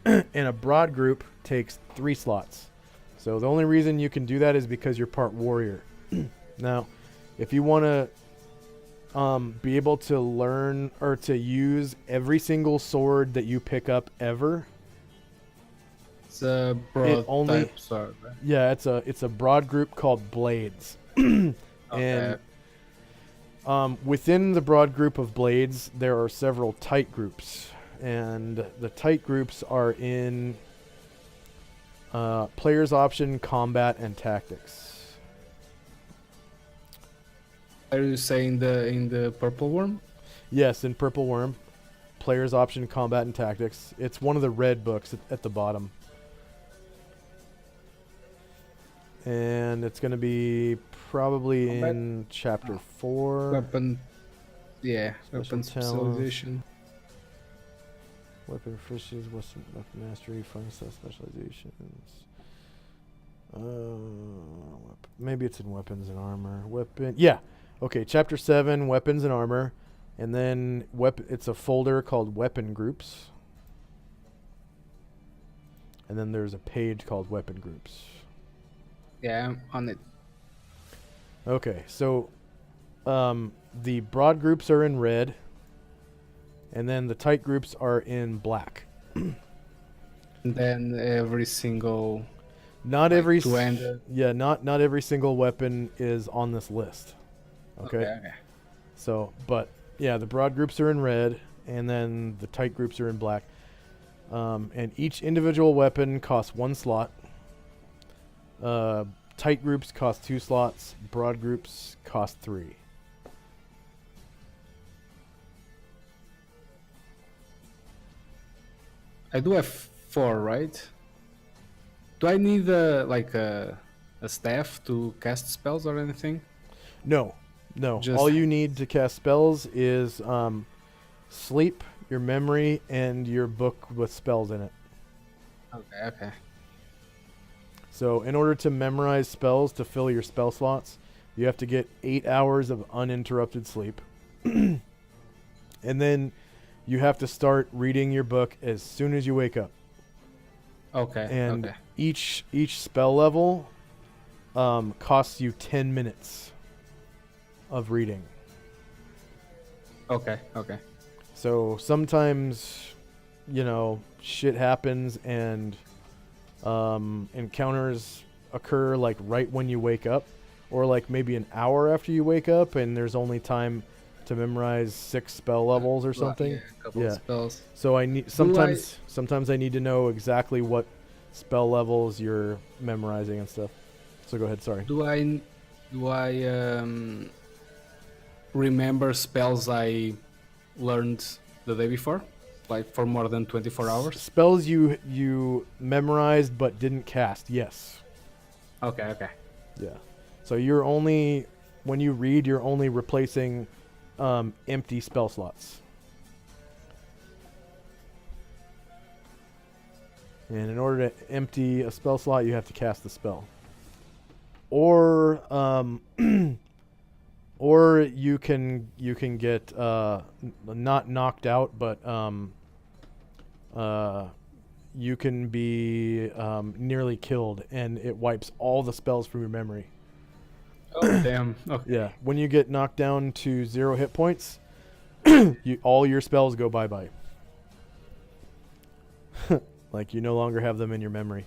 And a broad group takes 3 slots. So the only reason you can do that is because you're part warrior. Now, if you want to be able to learn or to use every single sword that you pick up ever, It's a broad type sword, right? Yeah, it's a broad group called blades. Okay. And within the broad group of blades, there are several tight groups, and the tight groups are in player's option, combat, and tactics. Are you saying in the purple worm? Yes, in Purple Worm, player's option, combat, and tactics. It's one of the red books at the bottom. And it's going to be probably Combat? in chapter 4. Weapon. Yeah, Special weapon talents. specialization. Weapon fishes, Western weapon mastery, fun set specializations. Maybe it's in weapons and armor. Yeah. Okay, chapter 7, weapons and armor. And then it's a folder called weapon groups. And then there's a page called weapon groups. Yeah, I'm on it. Okay, so the broad groups are in red. And then the tight groups are in black. And then every single. Not Like every two-handed. yeah, not every single weapon is on this list. Okay. So, but yeah, the broad groups are in red, and then the tight groups are in black. And each individual weapon costs 1 slot. Tight groups cost 2 slots. Broad groups cost 3. I do have 4, right? Do I need a staff to cast spells or anything? No. Just All you need to cast spells is sleep, your memory, and your book with spells in it. okay. So in order to memorize spells to fill your spell slots, you have to get 8 hours of uninterrupted sleep. And then you have to start reading your book as soon as you wake up. Okay. And okay. each spell level costs you 10 minutes of reading. Okay. So sometimes, shit happens and encounters occur like right when you wake up, or like maybe an hour after you wake up, and there's only time to memorize 6 spell levels or something. Yeah, a couple of spells. So I need sometimes I need to know exactly what spell levels you're memorizing and stuff. So go ahead. Sorry. Do I remember spells I learned the day before, like for more than 24 hours? Spells you memorized but didn't cast. Yes. Okay. Yeah. So when you read, you're only replacing empty spell slots. And in order to empty a spell slot, you have to cast the spell. Or or you can get not knocked out, but you can be nearly killed, and it wipes all the spells from your memory. Oh damn. Okay. Yeah, when you get knocked down to 0 hit points, all your spells go bye-bye. Like, you no longer have them in your memory.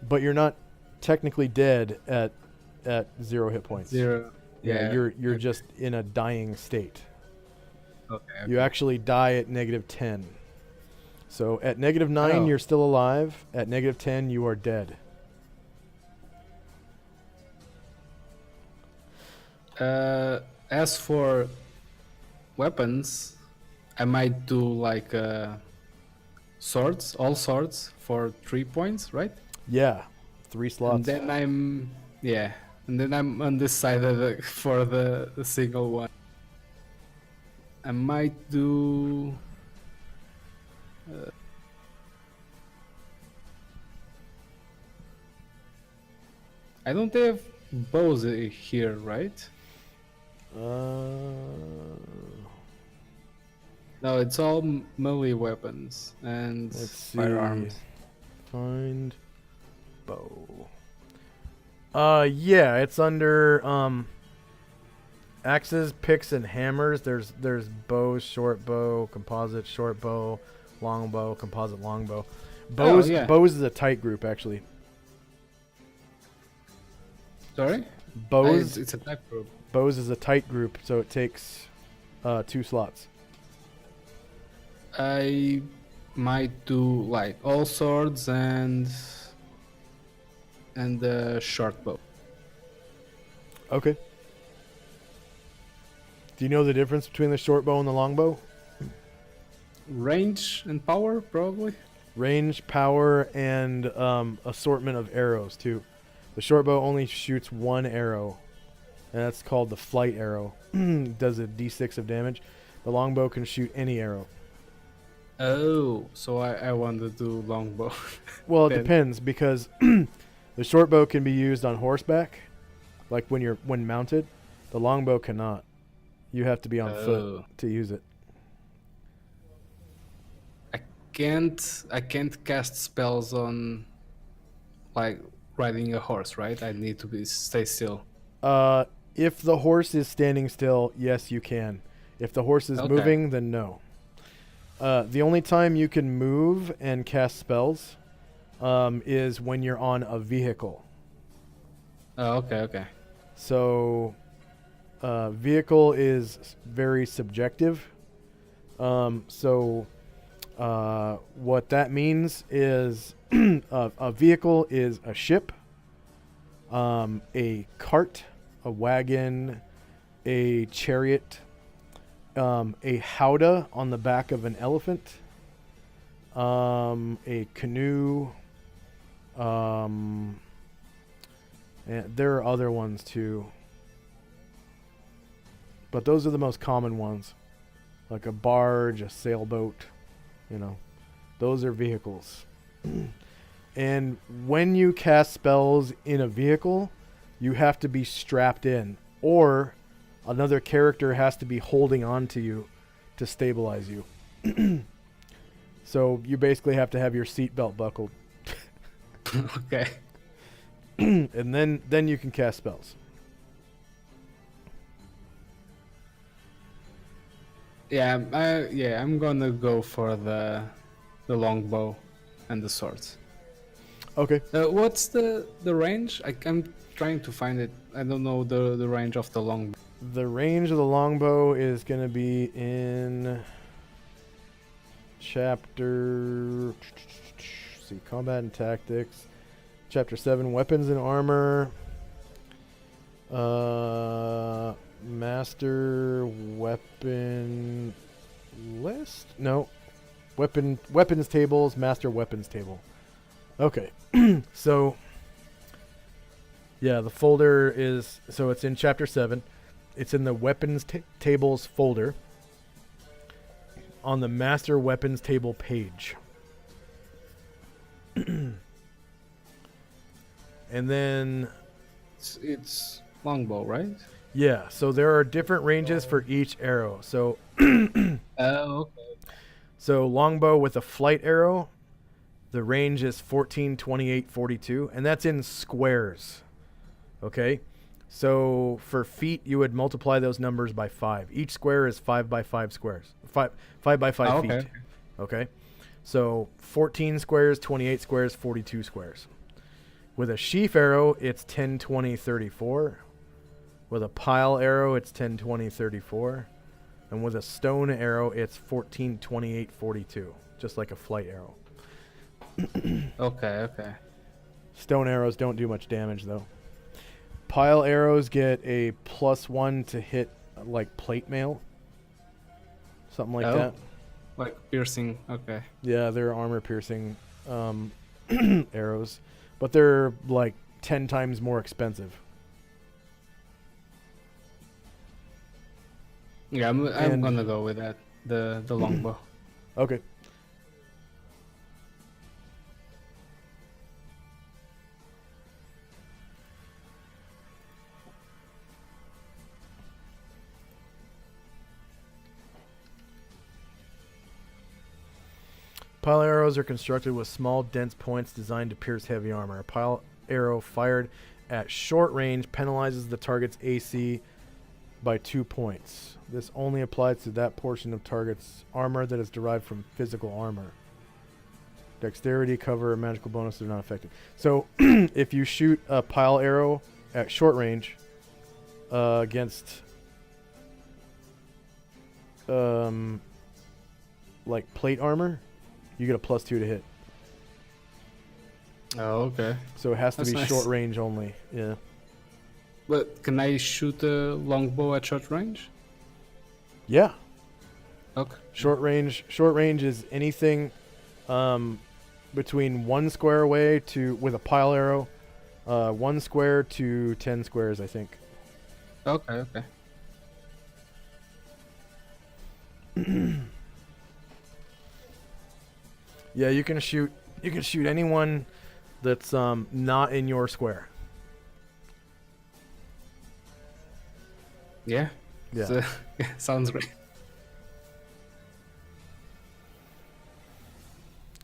But you're not technically dead at 0 hit points. 0. Yeah, you're just in a dying state. Okay. You actually die at -10. So at -9, you're still alive. At -10, you are dead. As for weapons, I might do like swords, all swords for 3 points, right? Yeah, 3 slots. And then I'm undecided for the single one. I might do. I don't have bows here, right? No, it's all melee weapons and Let's see. firearms. Find bow. Yeah, it's under axes, picks, and hammers. There's bows, short bow, composite short bow, long bow, composite long bow. Bows is a tight group, actually. Sorry? Bows It's a type group. Bows is a tight group, so it takes 2 slots. I might do like all swords and short bow. Okay. Do you know the difference between the short bow and the long bow? Range and power, probably. Range, power, and assortment of arrows too. The short bow only shoots 1 arrow, and that's called the flight arrow. Does a d6 of damage. The longbow can shoot any arrow. Oh, so I want to do longbow. Well, it depends, because the short bow can be used on horseback, like when mounted. The longbow cannot. You have to be on foot to use it. I can't cast spells on like riding a horse, right? I need to stay still. If the horse is standing still, yes, you can. If the horse is moving, then no. The only time you can move and cast spells is when you're on a vehicle. Oh, okay. So, vehicle is very subjective. So, what that means is a vehicle is a ship, a cart, a wagon, a chariot, a howdah on the back of an elephant, a canoe, and there are other ones too. But those are the most common ones. Like a barge, a sailboat, those are vehicles. And when you cast spells in a vehicle, you have to be strapped in, or another character has to be holding on to you to stabilize you. So you basically have to have your seatbelt buckled. Okay. And then you can cast spells. Yeah, I'm gonna go for the longbow and the swords. Okay. What's the range? I'm trying to find it. I don't know the range of the longbow. The range of the longbow is going to be in chapter... see, combat and tactics. Chapter 7, weapons and armor. Master weapon list? No. Weapons tables, master weapons table. Okay. So, yeah, the folder is... so it's in chapter 7. It's in the weapons tables folder on the master weapons table page. And then... it's longbow, right? yeah, so there are different ranges for each arrow. So, Okay. so longbow with a flight arrow, the range is 14, 28, 42, and that's in squares. Okay? So for feet, you would multiply those numbers by 5. Each square is 5 by 5 squares. 5 by 5 feet. Okay. Okay? So 14 squares, 28 squares, 42 squares. With a sheaf arrow, it's 10, 20, 34. With a pile arrow, it's 10, 20, 34. And with a stone arrow, it's 14, 28, 42. Just like a flight arrow. Okay. Stone arrows don't do much damage, though. Pile arrows get a +1 to hit, like, plate mail. Something like that. Like piercing, okay. Yeah, they're armor-piercing arrows. But they're, like, 10 times more expensive. Yeah, I'm gonna go with that. The longbow. Okay. Pile arrows are constructed with small, dense points designed to pierce heavy armor. A pile arrow fired at short range penalizes the target's AC by 2 points. This only applies to that portion of target's armor that is derived from physical armor. Dexterity, cover, and magical bonuses are not affected. So, if you shoot a pile arrow at short range against like plate armor, you get a +2 to hit. Oh, okay. So it has to That's be nice. short range only. Yeah. But can I shoot a longbow at short range? Yeah. Okay. Short range is anything between 1 square away to with a pile arrow, 1 square to 10 squares, I think. Okay. Yeah, you can shoot anyone that's not in your square. Yeah. Yeah. So, sounds great.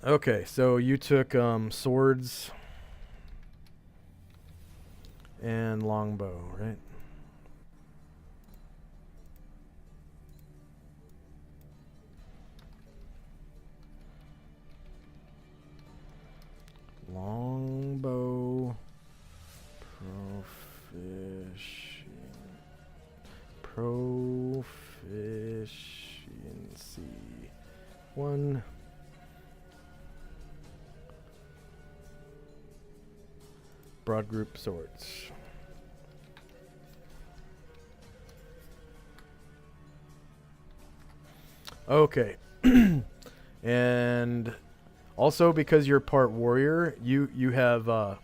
Okay, so you took swords and longbow, right? Longbow proficiency 1. Broad group swords. Okay. And also because you're part warrior, you have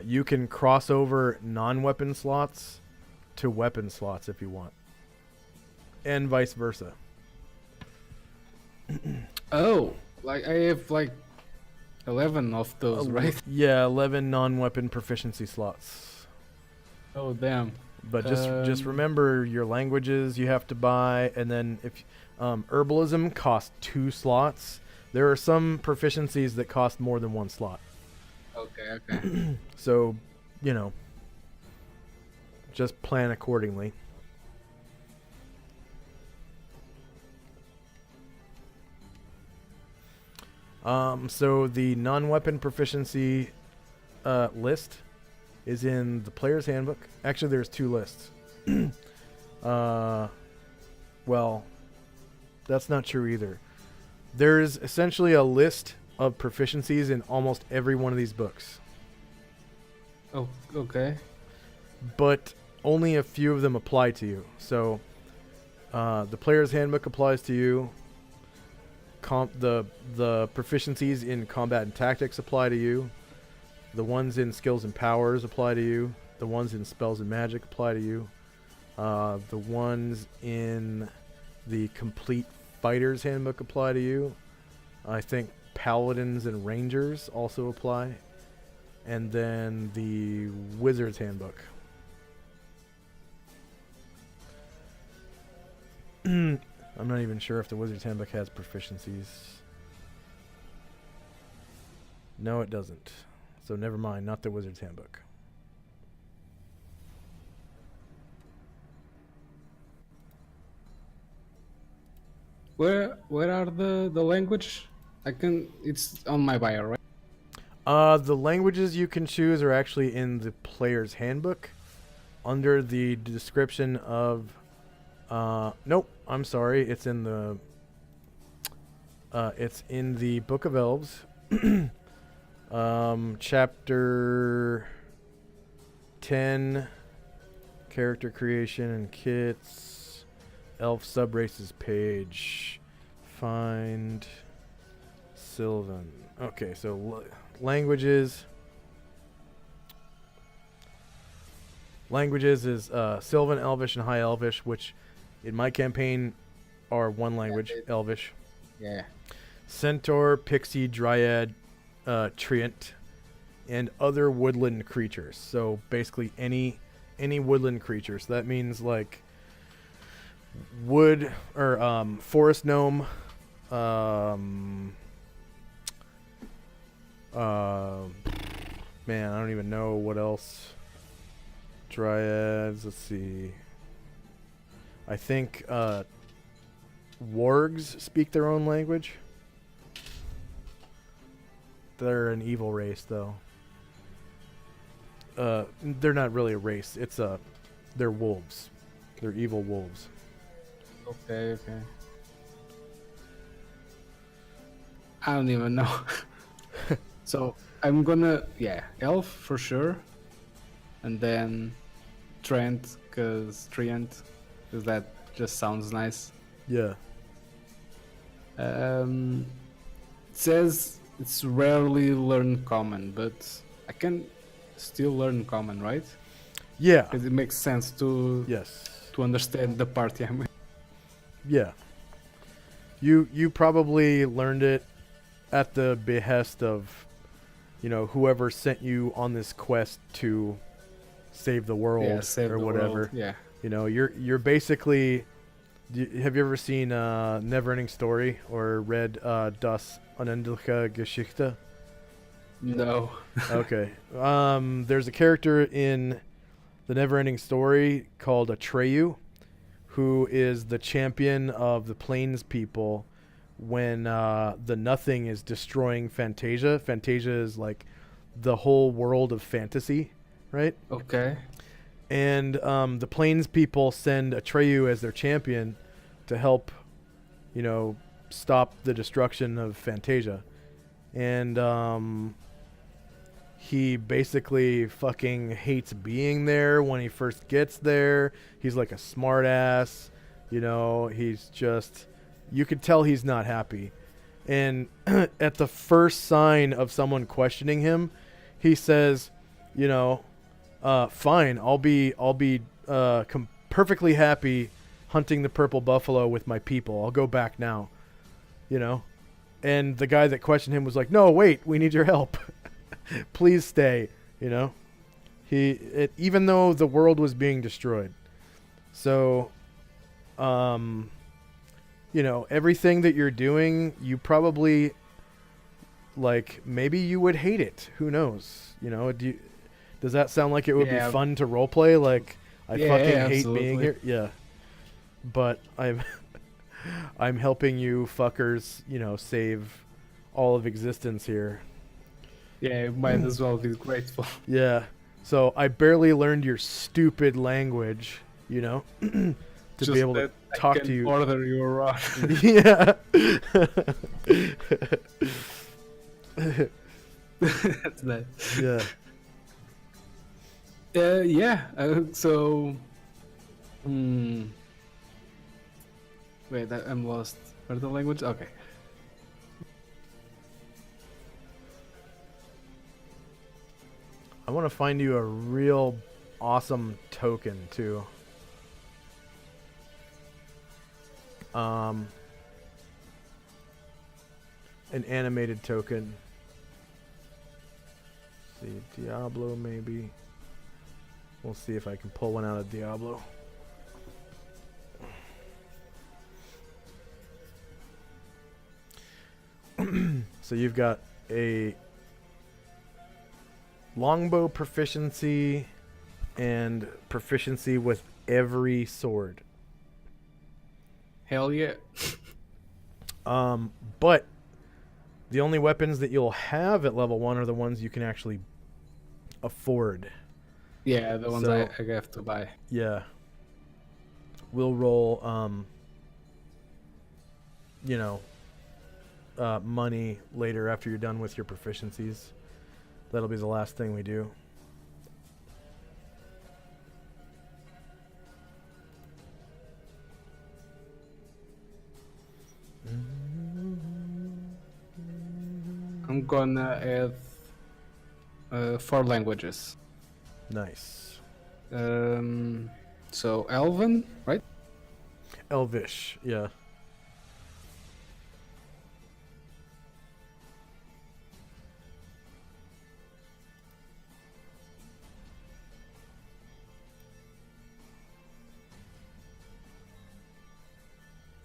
you can cross over non-weapon slots to weapon slots if you want. And vice versa. Oh, like I have like 11 of those, right? Yeah, 11 non-weapon proficiency slots. Oh, damn. But just remember your languages you have to buy, and then if herbalism costs 2 slots. There are some proficiencies that cost more than 1 slot. Okay. So, you know, just plan accordingly. So the non-weapon proficiency list is in the player's handbook. Actually, there's 2 lists. Well, that's not true either. There's essentially a list of proficiencies in almost every one of these books. Oh, okay. But only a few of them apply to you. So, the player's handbook applies to you. The proficiencies in combat and tactics apply to you. The ones in skills and powers apply to you. The ones in spells and magic apply to you. The ones in the complete fighter's handbook apply to you. I think paladins and rangers also apply. And then the wizard's handbook. I'm not even sure if the wizard's handbook has proficiencies. No, it doesn't. So never mind, not the wizard's handbook. Where are the language? It's on my bio, right? The languages you can choose are actually in the player's handbook under the description of nope, I'm sorry, it's in the Book of Elves. Chapter 10, character creation and kits, elf subraces page, find Sylvan. Okay, so languages is Sylvan, Elvish, and High Elvish, which in my campaign are one language, Elvish. Yeah. Centaur, Pixie, Dryad, Treant, and other woodland creatures. So basically any woodland creature. So that means like wood or forest gnome, man, I don't even know what else. Dryads, let's see. I think wargs speak their own language. They're an evil race, though. They're not really a race. They're wolves. They're evil wolves. Okay. I don't even know. So I'm gonna, elf for sure, and then Treant, cause that just sounds nice. Yeah. It says it's rarely learn common, but I can still learn common, right? Yeah. Because it makes sense to understand the party I'm in. Yeah. You probably learned it at the behest of, whoever sent you on this quest to save the world or whatever. Yeah. You're basically. Have you ever seen Neverending Story or read Das Unendliche Geschichte? No. Okay. There's a character in the Neverending Story called Atreyu, who is the champion of the Plains people when the Nothing is destroying Fantasia. Fantasia is like the whole world of fantasy, right? Okay. And the Plains people send Atreyu as their champion to help, stop the destruction of Fantasia. And he basically fucking hates being there when he first gets there. He's like a smart ass. You know, he's just... You could tell he's not happy. And at the first sign of someone questioning him, he says, you know, fine, I'll be perfectly happy hunting the purple buffalo with my people. I'll go back now. You know? And the guy that questioned him was like, no, wait, we need your help. Please stay, you know? Even though the world was being destroyed. So, you know, everything that you're doing, you probably, like, maybe you would hate it. Who knows? You know, does that sound like it would be fun to roleplay? Like, I fucking hate being here. Yeah. But I'm helping you fuckers, you know, save all of existence here. Yeah, you might as well be grateful. Yeah. So I barely learned your stupid language, you know, to Just be able to talk to you. Order you around. Yeah. That's nice. Yeah. Yeah. So. Wait, I'm lost. Where's the language? Okay. I want to find you a real awesome token too. An animated token. Let's see, Diablo maybe. We'll see if I can pull one out of Diablo. So you've got a longbow proficiency and proficiency with every sword. Hell yeah. But the only weapons that you'll have at level 1 are the ones you can actually afford. Yeah, the ones So, I have to buy. Yeah. We'll roll, you know, money later after you're done with your proficiencies. That'll be the last thing we do. I'm gonna add 4 languages. Nice. So Elven, right? Elvish, yeah.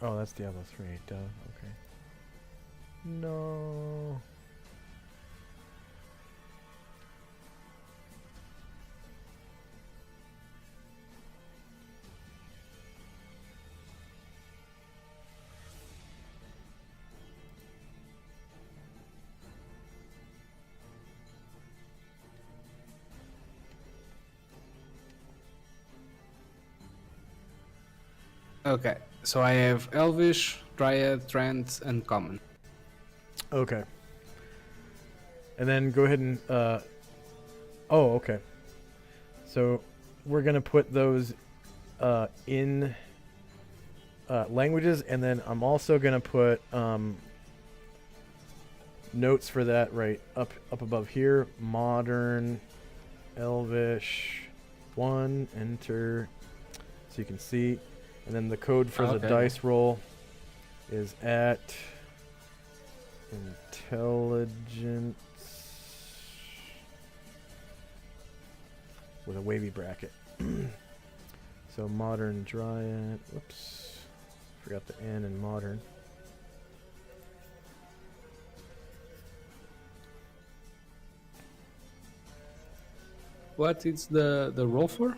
Oh, that's Diablo 3, duh. Okay. No. Okay, so I have Elvish, Dryad, Trance, and Common. Okay. And then go ahead and oh, okay. So we're gonna put those in languages, and then I'm also gonna put notes for that right up above here. Modern, Elvish, 1, enter, so you can see. And then the code for the dice roll is at intelligence with a wavy bracket. So modern dryad. Whoops. Forgot the N in modern. What is the roll for?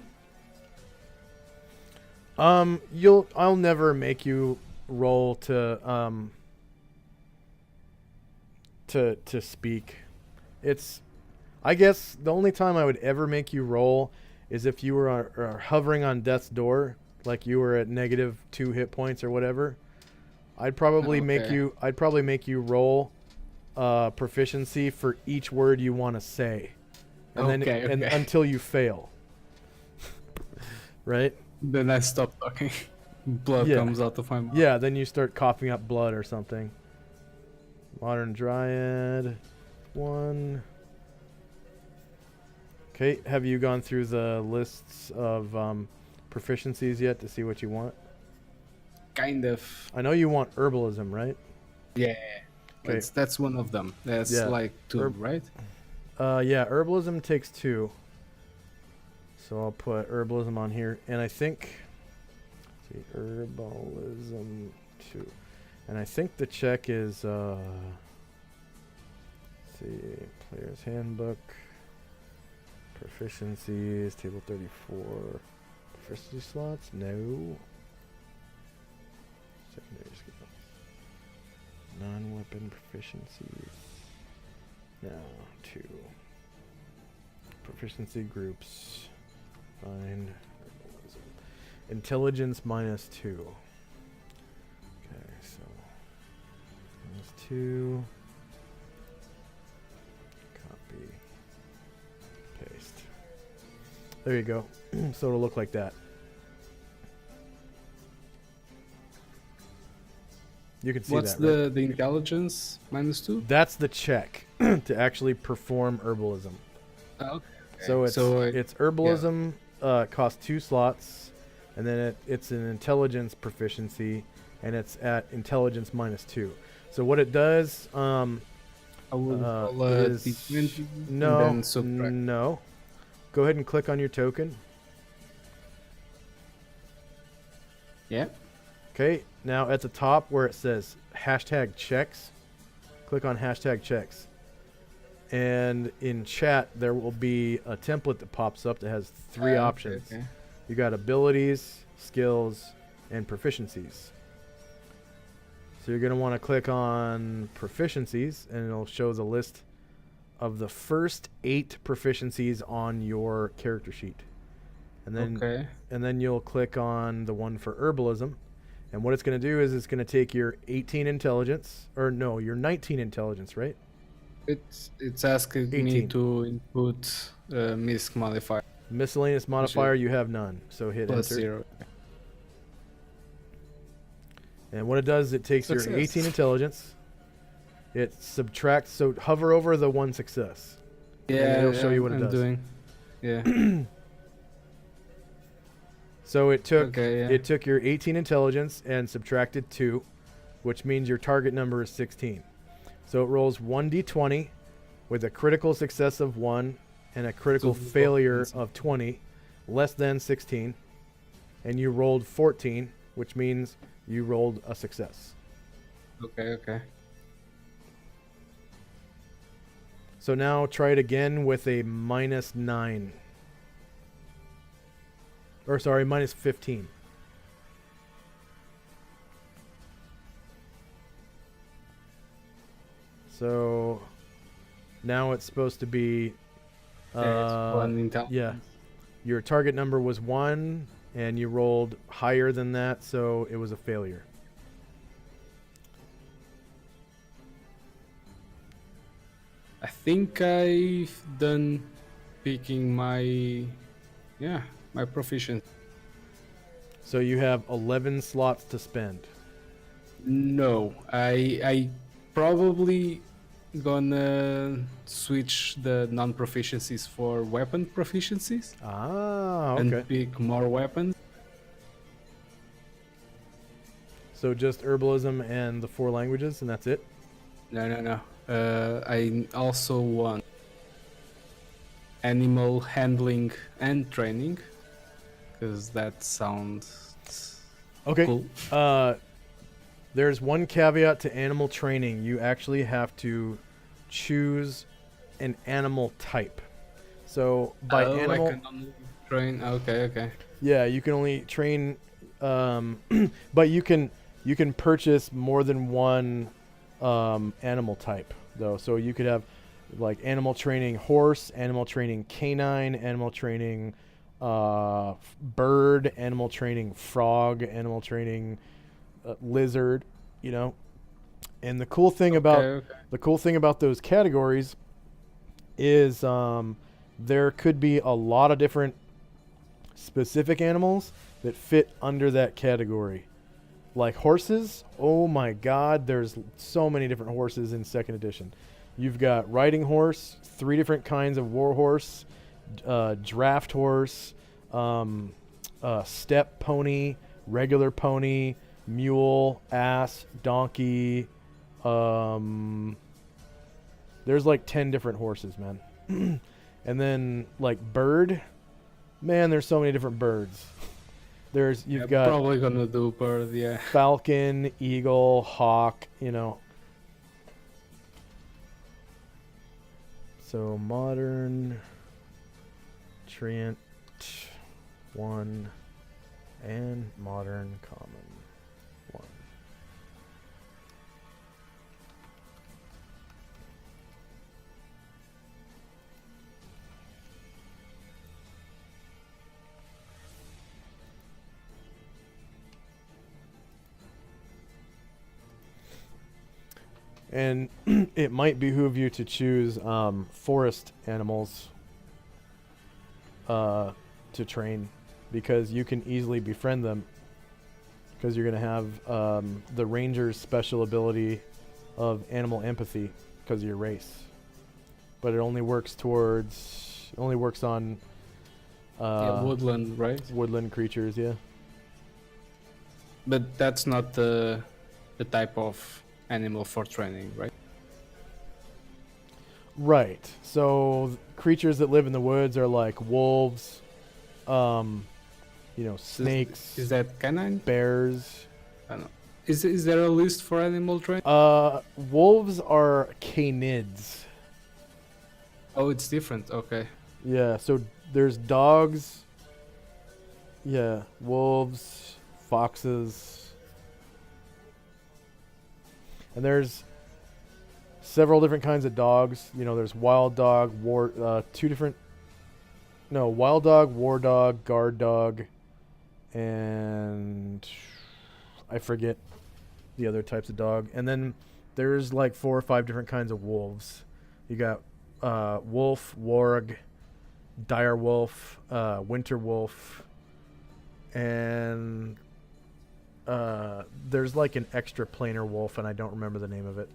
I'll never make you roll to speak. It's, I guess the only time I would ever make you roll is if you were hovering on death's door, like you were at -2 hit points or whatever. I'd probably make you roll proficiency for each word you want to say. and then Okay, and okay. until you fail. Right? Then I stop talking. Blood Yeah. comes out of my mouth. Yeah, then you start coughing up blood or something. Modern Dryad 1. Okay, have you gone through the lists of proficiencies yet to see what you want? Kind of. I know you want herbalism, right? Yeah. Okay. That's one of them. That's Yeah. like 2, Herb- right? Yeah, herbalism takes 2. So I'll put herbalism on here. And I think... see, herbalism 2. And I think the check is... let's see, Player's Handbook. Proficiencies, table 34. Proficiency slots? No. Secondary skills. Non-weapon proficiencies. No, 2. Proficiency groups. Find. Intelligence -2. Okay, so -2. Copy. Paste. There you go. So it'll look like that. You can see What's that, right? the intelligence -2? That's the check to actually perform herbalism. Okay. So it's herbalism costs 2 slots, and then it's an intelligence proficiency, and it's at intelligence -2. So what it does I will roll a is D20 and no, then subtract. no. Go ahead and click on your token. Yeah. Okay, now at the top where it says #checks, click on #checks. And in chat, there will be a template that pops up that has 3 options. Okay. You got abilities, skills, and proficiencies. So you're going to want to click on proficiencies, and it'll show the list of the first 8 proficiencies on your character sheet. And then you'll click on the one for herbalism. And what it's going to do is it's going to take your 18 intelligence, or no, your 19 intelligence, right? It's asking me 18. to input misc modifier Miscellaneous modifier, you have none. So hit plus enter. 0. And what it does, it takes Success. your 18 intelligence. It subtracts, so hover over the 1 success. Yeah, it'll show you what it I'm does. doing. Yeah. So it took Okay, yeah. it took your 18 intelligence and subtracted 2, which means your target number is 16. So it rolls 1d20 with a critical success of 1 and a critical So failure of 20, less than 16. And you rolled 14, which means you rolled a success. Okay. So now try it again with a -9. Or sorry, -15. So now it's supposed to be It's 1 intelligence. yeah. Your target number was 1 and you rolled higher than that, so it was a failure. I think I've done picking my proficiency. So you have 11 slots to spend. No, I probably gonna switch the non-proficiencies for weapon proficiencies Ah, okay. and pick more weapons. So just herbalism and the 4 languages, and that's it? No. I also want animal handling and training because that sounds Okay. cool. There's one caveat to animal training. You actually have to choose an animal type. So by I animal, can only train. Okay. yeah, you can only train, but you can purchase more than one animal type though. So you could have like animal training horse, animal training canine, animal training bird, animal training frog, animal training lizard, you know. And the cool thing about those categories is there could be a lot of different specific animals that fit under that category. Like horses, oh my god, there's so many different horses in 2nd edition. You've got riding horse, 3 different kinds of war horse, draft horse, step pony, regular pony, mule, ass, donkey. There's like 10 different horses, man. And then like bird, man, there's so many different birds. You've got probably gonna do bird, yeah. falcon, eagle, hawk, you know. So modern, Treant 1, and modern common 1. And it might behoove you to choose forest animals to train, because you can easily befriend them, because you're going to have the ranger's special ability of animal empathy because of your race. But it only works on Woodland, right? woodland creatures, yeah. But that's not the type of animal for training, right? Right. So creatures that live in the woods are like wolves, snakes, Is that canine? bears. I don't know. Is there a list for animal training? Wolves are canids. Oh, it's different. Okay. Yeah, so there's dogs. Yeah, wolves, foxes. And there's several different kinds of dogs. You know, there's wild dog, wild dog, war dog, guard dog, and I forget the other types of dog. And then there's like 4 or 5 different kinds of wolves. You got wolf, warg, dire wolf, winter wolf, and there's like an extra planar wolf, and I don't remember the name of it.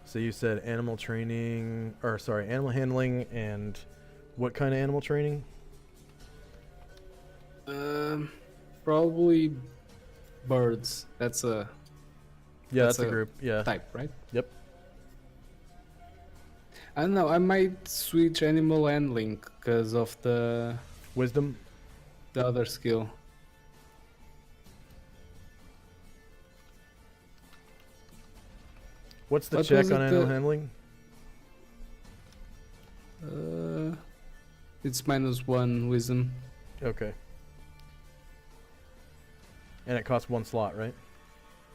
So you said animal handling, and what kind of animal training? Probably birds. That's a That's a group. Yeah. type, right? Yep. I don't know. I might switch animal handling because of the Wisdom. other skill. What's the What check was on it, animal the- handling? It's -1 wisdom. Okay. And it costs 1 slot, right?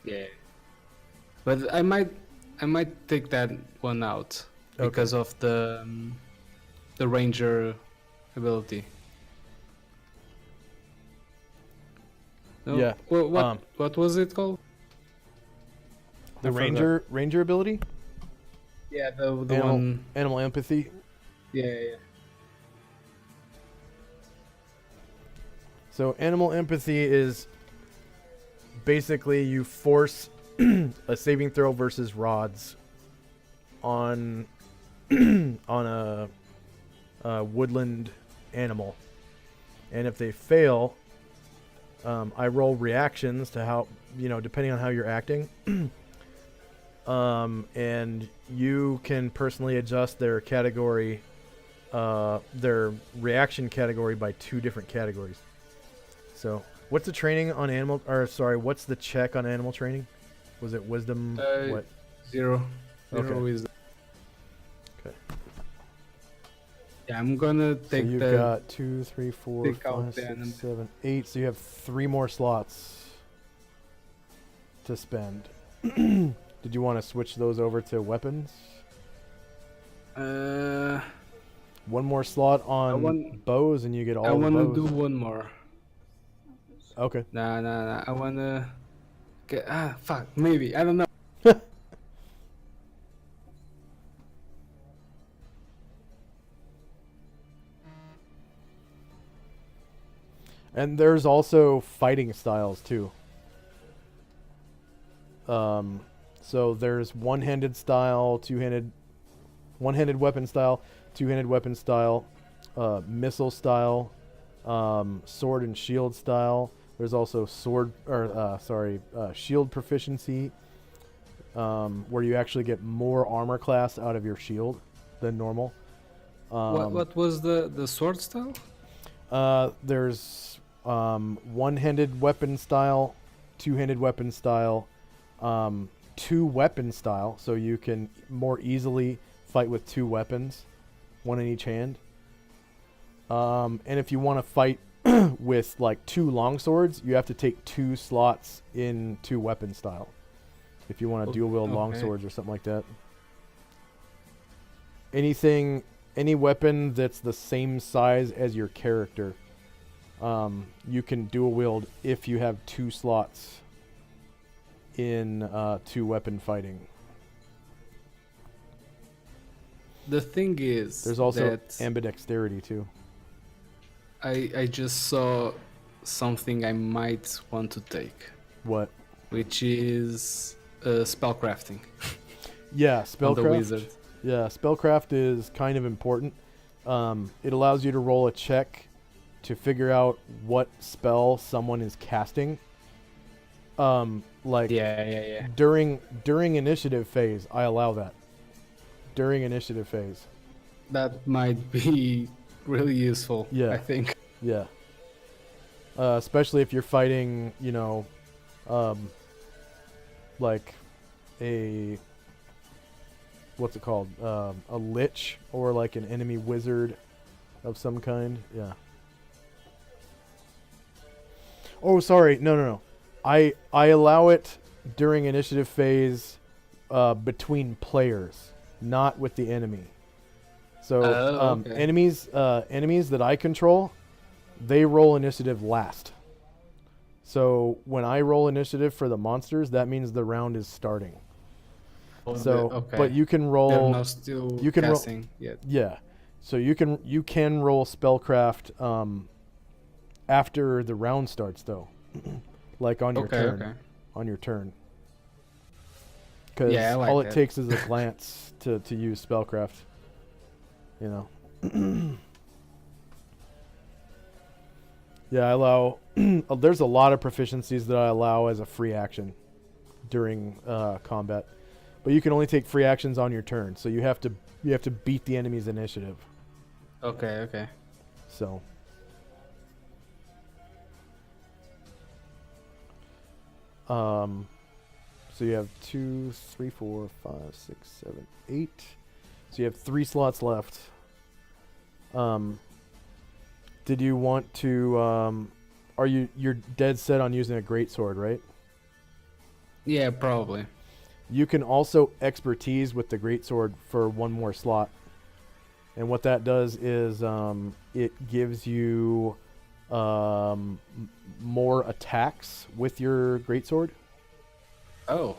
Yeah. But I might take that one out because of the ranger ability. No? Yeah, What was it called? The I forgot. ranger ability? Yeah, the Animal, one. animal empathy. Yeah. So animal empathy is basically you force a saving throw versus rods on on a woodland animal, and if they fail, I roll reactions to how, depending on how you're acting. And you can personally adjust their category, their reaction category by 2 different categories. So, what's the training on what's the check on animal training? Was it wisdom? What? 0. Okay. 0 wisdom. Okay. Yeah, I'm gonna So take you've the. got 2, 3, 4, take out 5, the 6, animal. 7, 8. So you have 3 more slots to spend. Did you want to switch those over to weapons? 1 more slot on bows, and you get all I the wanna bows. do one more. Okay. Nah. I wanna. Fuck. Maybe I don't know. And there's also fighting styles too. So there's one-handed style, one-handed weapon style, two-handed weapon style, missile style, sword and shield style. There's also shield proficiency, where you actually get more armor class out of your shield than normal. What was the sword style? There's one-handed weapon style, two-handed weapon style, two weapon style, so you can more easily fight with two weapons, one in each hand. And if you want to fight with like two long swords, you have to take 2 slots in two weapon style. If you want to dual wield long swords or something like that. Any weapon that's the same size as your character, you can dual wield if you have 2 slots in 2 weapon fighting. The thing is, there's also that ambidexterity too. I just saw something I might want to take. What? Which is spellcrafting. Yeah, spellcraft. The wizard. Yeah, spellcraft is kind of important. It allows you to roll a check to figure out what spell someone is casting. Yeah. During initiative phase, I allow that. During initiative phase. That might be really useful. Yeah. I think. Yeah. Especially if you're fighting, like a, what's it called? A lich or like an enemy wizard of some kind. Yeah. Oh, sorry. No. I allow it during initiative phase between players, not with the enemy. So okay. enemies that I control, they roll initiative last. So when I roll initiative for the monsters, that means the round is starting. But you can roll. They're not still casting yet. Yeah, so you can roll spellcraft after the round starts though, like on your turn. Okay. On your turn. Because like all it that. takes is a glance to use spellcraft. Yeah, I allow. There's a lot of proficiencies that I allow as a free action during combat, but you can only take free actions on your turn. So you have to beat the enemy's initiative. Okay. So. So you have 2, 3, 4, 5, 6, 7, 8. So you have 3 slots left. Did you want to? You're dead set on using a greatsword, right? Yeah, probably. You can also expertise with the greatsword for 1 more slot, and what that does is it gives you more attacks with your greatsword. Oh.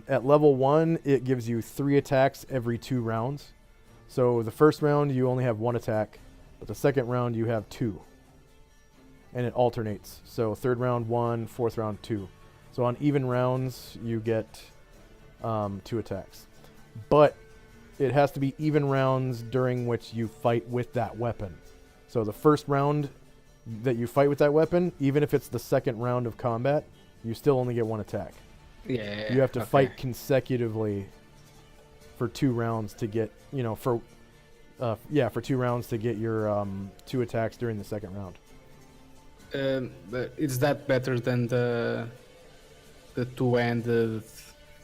At level 1, it gives you 3 attacks every 2 rounds. So the first round you only have 1 attack, but the second round you have 2. And it alternates. So 3rd round 1, 4th round 2. So on even rounds you get 2 attacks. But it has to be even rounds during which you fight with that weapon. So the first round that you fight with that weapon, even if it's the second round of combat, you still only get 1 attack. Yeah. You have to fight consecutively for 2 rounds to get, for 2 rounds to get your 2 attacks during the second round. But is that better than the two-handed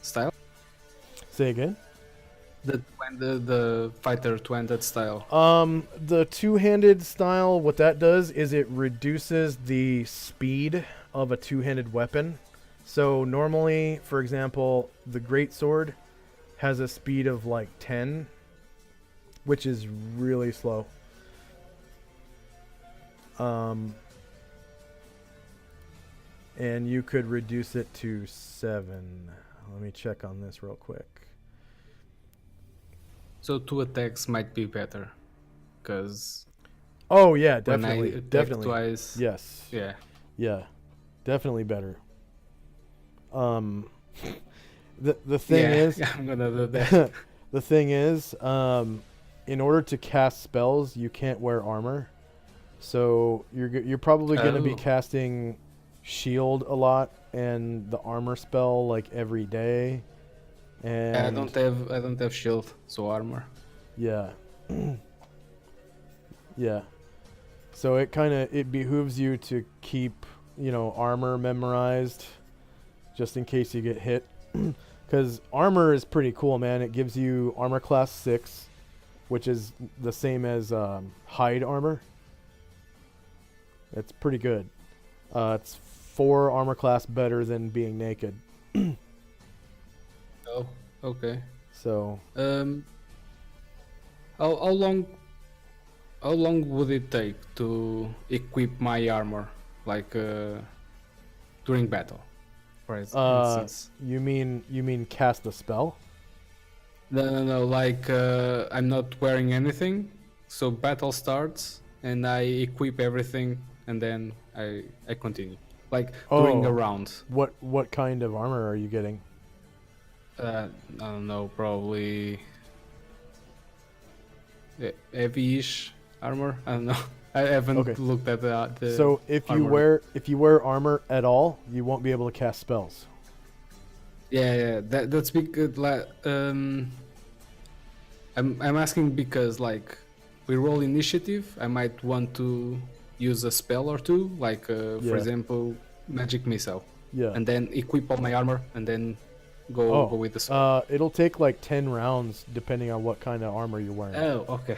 style? Say again? The fighter two-handed style. The two-handed style, what that does is it reduces the speed of a two-handed weapon. So normally, for example, the greatsword has a speed of like 10, which is really slow. And you could reduce it to 7. Let me check on this real quick. So 2 attacks might be better, because Oh yeah, when I definitely, attack definitely. twice. Yes. Yeah. Yeah. Definitely better. Um, the thing Yeah, is, yeah, I'm gonna do that. the thing is, in order to cast spells, you can't wear armor. So you're probably going to be Oh. casting shield a lot and the armor spell like every day. And I don't have shield, so armor. yeah. Yeah. So it behooves you to keep, armor memorized just in case you get hit. Cuz armor is pretty cool, man. It gives you armor class 6, which is the same as hide armor. It's pretty good. It's 4 armor class better than being naked. Oh, okay. So, Um, how long would it take to equip my armor, like during battle, for instance? you mean cast the spell? No. Like I'm not wearing anything, so battle starts and I equip everything, and then I continue. Like during a Oh, round. what kind of armor are you getting? I don't know, probably heavy-ish armor. I don't know. I haven't Okay. looked at the So if you wear armor at all, you won't be able to cast spells. Yeah. That's because I'm asking because like we roll initiative. I might want to use a spell or two, like for Yeah. example, magic missile, Yeah. and then equip all my armor, and then go with the spell. It'll take like 10 rounds depending on what kind of armor you're wearing. Oh, okay.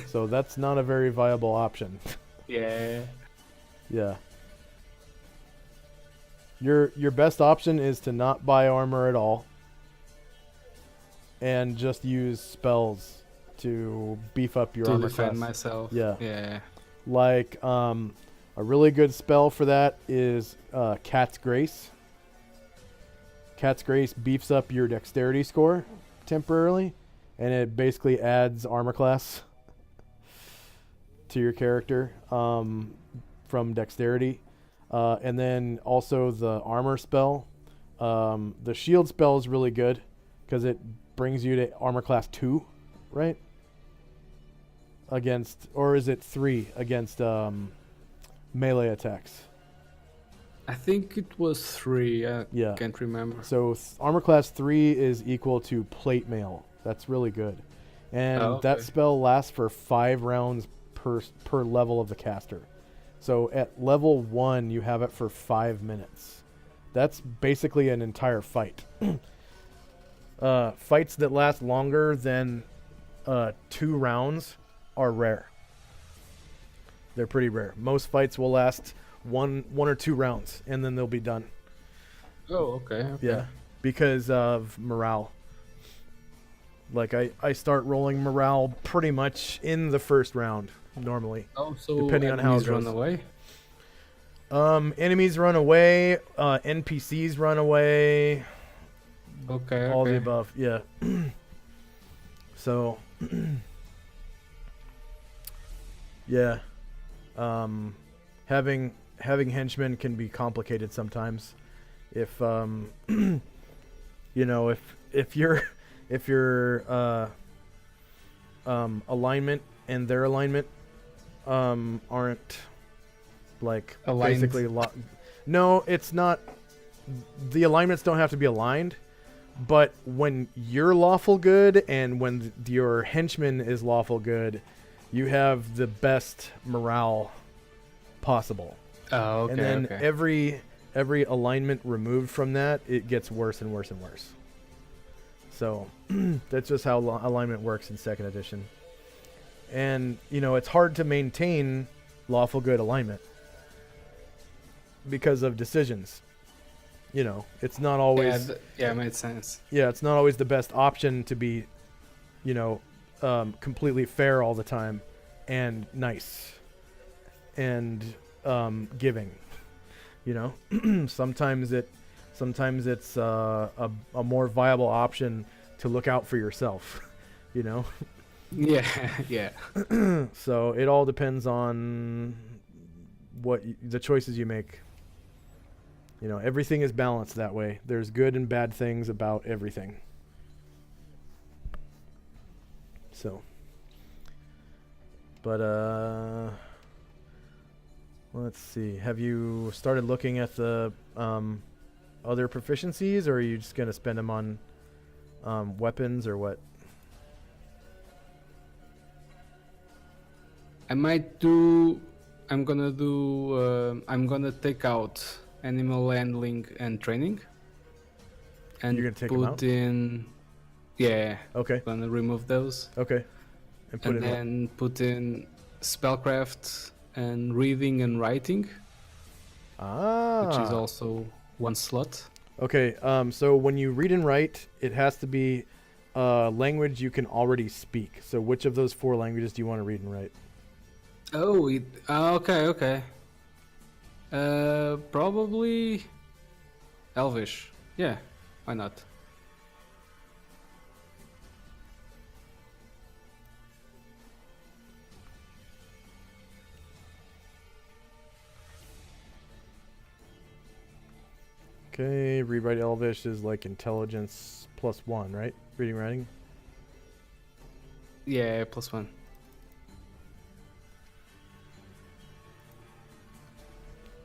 So that's not a very viable option. Yeah. Yeah. Your best option is to not buy armor at all and just use spells to beef up your To armor defend class. myself. Yeah. Yeah. Like a really good spell for that is Cat's Grace. Cat's Grace beefs up your dexterity score temporarily, and it basically adds armor class to your character from dexterity. And then also the armor spell. The shield spell is really good because it brings you to armor class 2, right? Against, or is it 3 against melee attacks? I think it was 3. I Yeah. can't remember. So armor class 3 is equal to plate mail. That's really good. And Oh, that okay. spell lasts for 5 rounds per level of the caster. So at level 1, you have it for 5 minutes. That's basically an entire fight. Fights that last longer than 2 rounds are rare. They're pretty rare. Most fights will last one or 2 rounds, and then they'll be done. Oh, okay. Yeah, because of morale. Like I start rolling morale pretty much in the first round normally. Oh, so Depending on how it enemies run goes. away. Enemies run away. NPCs run away. Okay. All the okay. above. Yeah. So. Yeah. Having henchmen can be complicated sometimes. If if your alignment and their alignment aren't like Aligned. basically no, it's not. The alignments don't have to be aligned, but when you're lawful good and when your henchman is lawful good, you have the best morale possible. Oh, okay. And then okay. every alignment removed from that, it gets worse and worse and worse. So that's just how alignment works in 2nd edition. And it's hard to maintain lawful good alignment because of decisions. It's not always Yeah, made sense. yeah, it's not always the best option to be completely fair all the time and nice and giving. Sometimes it's a more viable option to look out for yourself. Yeah, yeah. So it all depends on the choices you make. You know, everything is balanced that way. There's good and bad things about everything. So, but let's see. Have you started looking at the other proficiencies, or are you just gonna spend them on weapons or what? I might do. I'm gonna do. I'm gonna take out animal handling and training, and You're gonna take them out? put in. Yeah, Okay. gonna remove those, Okay. And put and in what? then put in spellcraft and reading and writing, which is Ah. also one slot. Okay. So when you read and write, it has to be language you can already speak. So which of those four languages do you want to read and write? Oh, okay, okay. Probably Elvish. Yeah, why not? Okay, read write Elvish is like intelligence +1, right? Reading writing. Yeah, +1.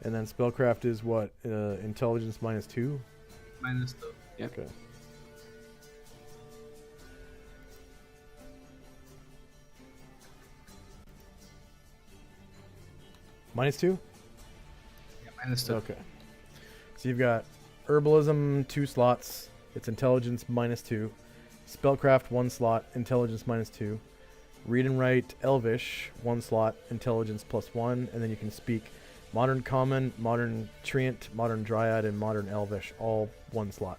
And then spellcraft is what? Intelligence -2. -2. Yeah. Okay. -2. Yeah, -2. Okay. So you've got herbalism 2 slots. It's intelligence -2. Spellcraft 1 slot. Intelligence -2. Read and write Elvish 1 slot. Intelligence +1, and then you can speak Modern Common, Modern Treant, Modern Dryad, and Modern Elvish, all 1 slot.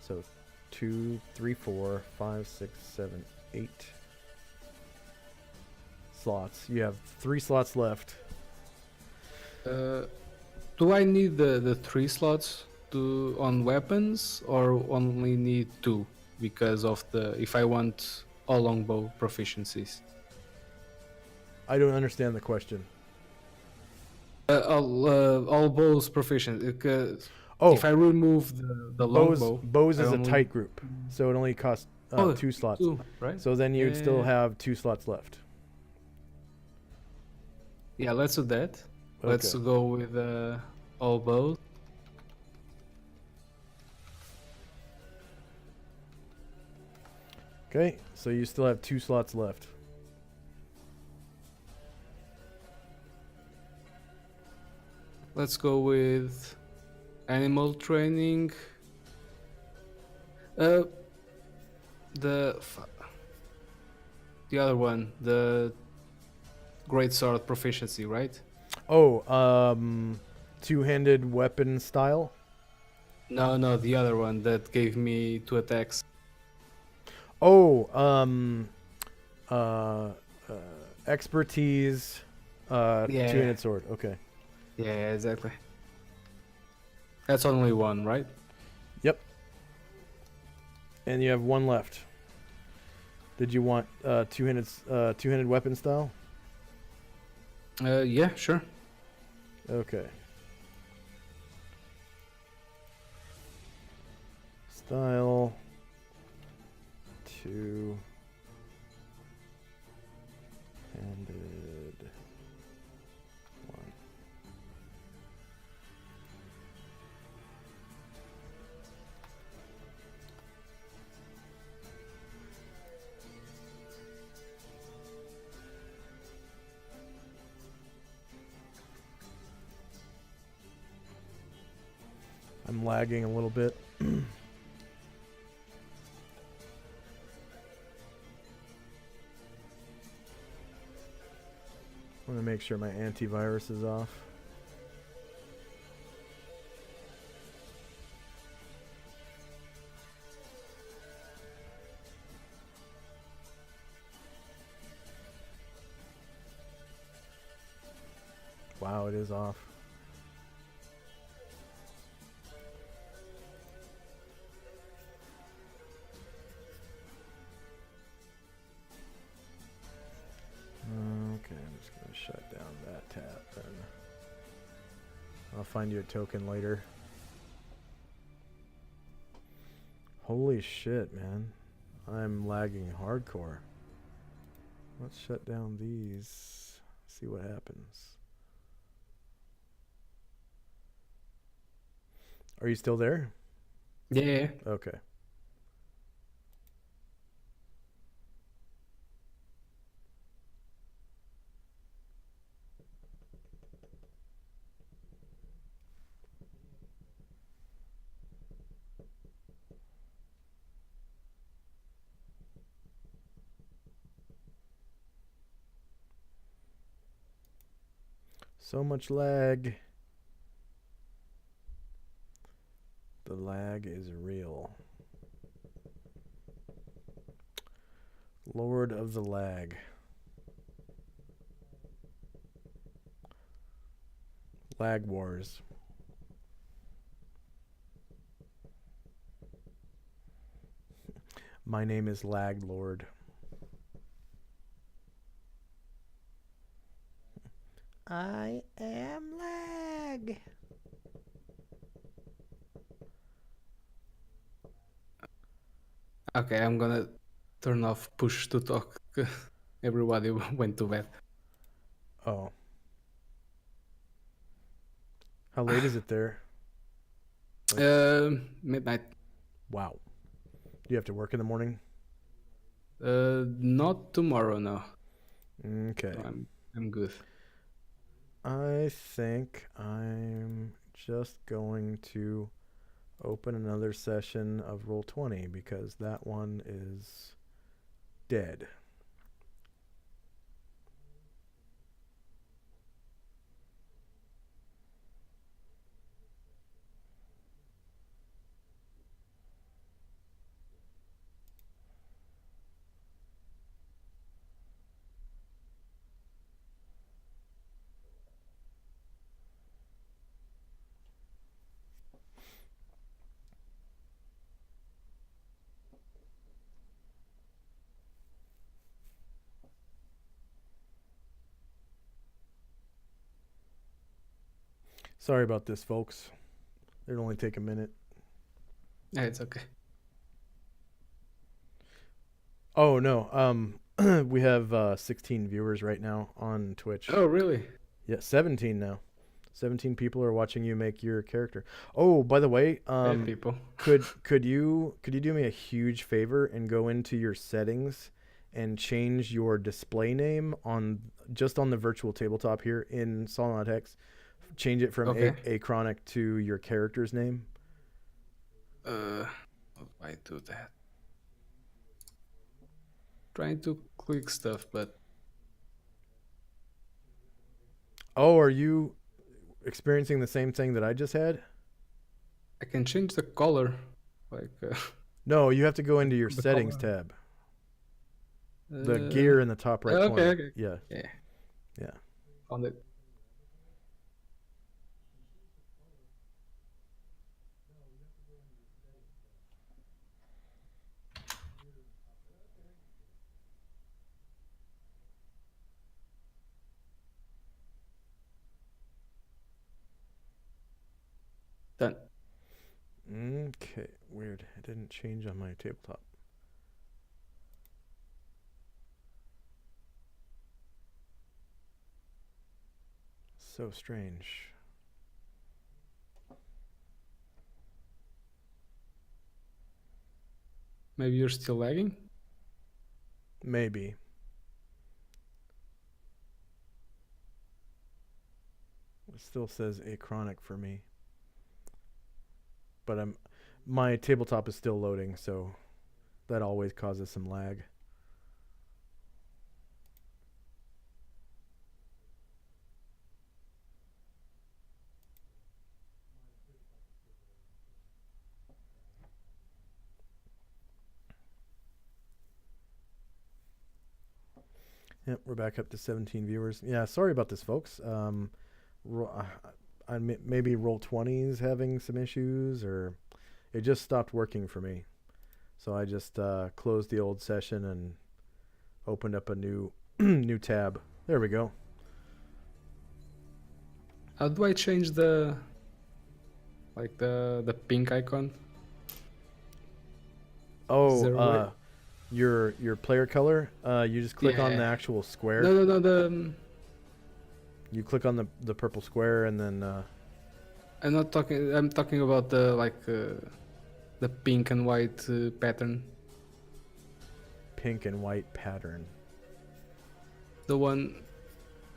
So 2, 3, 4, 5, 6, 7, 8 slots. You have 3 slots left. Do I need the 3 slots on weapons, or only need 2 because of if I want all longbow proficiencies? I don't understand the question. All bows proficient. Oh, If I remove the longbow, bows I is a only- tight group, so it only costs 2 slots. 2, right? So then you'd still Yeah. have 2 slots left. Yeah, let's do that. Let's Okay. go with all bows. Okay, so you still have 2 slots left. Let's go with animal training. Uh, the the other one, the great sword proficiency, right? Oh, two-handed weapon style. No, the other one that gave me 2 attacks. Oh, uh, expertise, Yeah. two-handed sword. Okay. Yeah, exactly. That's only one, right? Yep. And you have 1 left. Did you want two-handed weapon style? Yeah, sure. Okay. Style 2-handed one. I'm lagging a little bit. I want to make sure my antivirus is off. Wow, it is off. tab then. I'll find you a token later. Holy shit, man. I'm lagging hardcore. Let's shut down these. See what happens. Are you still there? Yeah. Okay. So much lag. The lag is real. Lord of the lag. Lag wars. My name is Lag Lord. I am lag. Okay, I'm gonna turn off push to talk. Everybody went to bed. Oh. How late is it there? Midnight. Wow. Do you have to work in the morning? Not tomorrow, no. Okay. So I'm good. I think I'm just going to open another session of Roll20 because that one is dead. Sorry about this, folks. It'll only take a minute. Yeah, it's okay. Oh no. We have 16 viewers right now on Twitch. Oh, really? Yeah, 17 now. 17 people are watching you make your character. Oh, by the way, Hey, people. could you do me a huge favor and go into your settings and change your display name on just on the virtual tabletop here in Solid Hex? Change it from Okay. Achronic to your character's name. How do I do that? Trying to click stuff, but Oh, are you experiencing the same thing that I just had? I can change the color. Like No, you have to go into your the settings color. tab. The gear in the top right corner. Okay. Yeah. Yeah. Yeah. Found it. Done. Okay, weird. It didn't change on my tabletop. So strange. Maybe you're still lagging? Maybe. It still says Achronic for me. But my tabletop is still loading, so that always causes some lag. Yep, we're back up to 17 viewers. Yeah, sorry about this, folks. Maybe Roll20 is having some issues, or it just stopped working for me. So I just closed the old session and opened up a new new tab. There we go. How do I change the the pink icon? Is there a way? Oh, your player color. You just click on the Yeah. actual square. No. You click on the purple square, and then I'm not talking. I'm talking about the pink and white pattern. pink and white pattern. The one.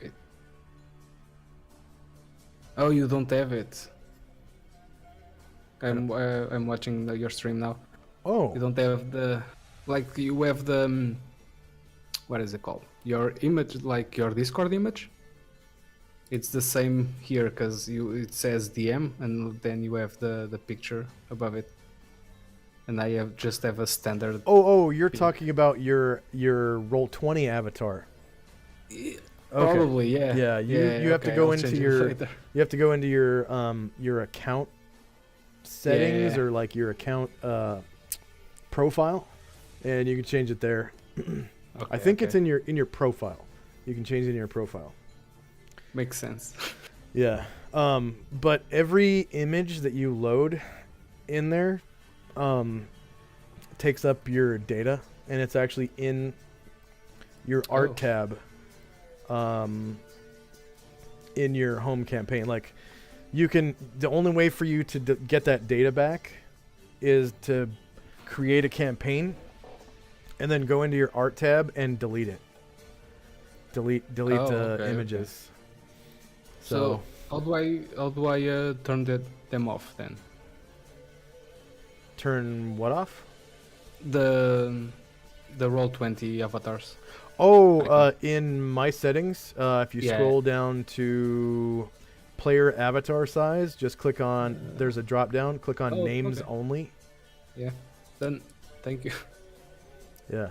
Wait. Oh, you don't have it. I'm watching your stream now. Oh, You don't have the you have the what is it called? Your image, like your Discord image. It's the same here because it says DM and then you have the picture above it. And I just have a standard. oh, you're pink. talking about your Roll20 avatar. Probably, yeah. Yeah, you have to okay, go I'll into change it your later. you have to go into your account settings Yeah. or like your account profile, and you can change it there. Okay, I think okay. it's in your profile. You can change it in your profile. Makes sense. Yeah. But every image that you load in there takes up your data, and it's actually in your art tab in your home campaign. Like, the only way for you to get that data back is to create a campaign and then go into your art tab and delete it. Delete the okay, images. So how do I turn them off then? Turn what off? The Roll20 avatars. Oh, in my settings, if you Yeah. scroll down to player avatar size, just click on, there's a drop down, click on names okay. only. Yeah. Then thank you. Yeah.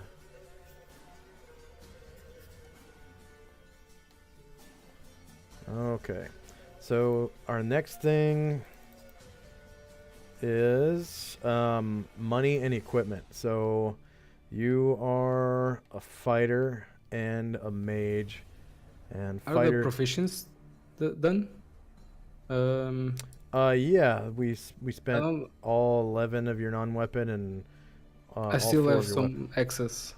Okay. So our next thing is money and equipment. So you are a fighter and a mage, and Are fighter. the proficiencies done? Yeah, we I spent don't. all 11 of your non-weapon and I all still 4 have of your weapon. some excess.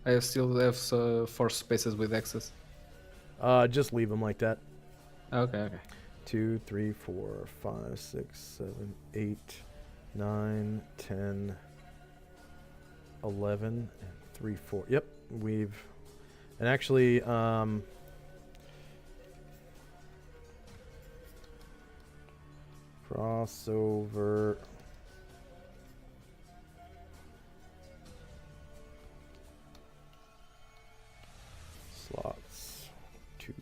I still have 4 spaces with excess. Just leave them like that. Okay. 2, 3, 4, 5, 6, 7, 8, 9, 10, 11, and 3, 4. Yep, and actually, crossover. Slots 2,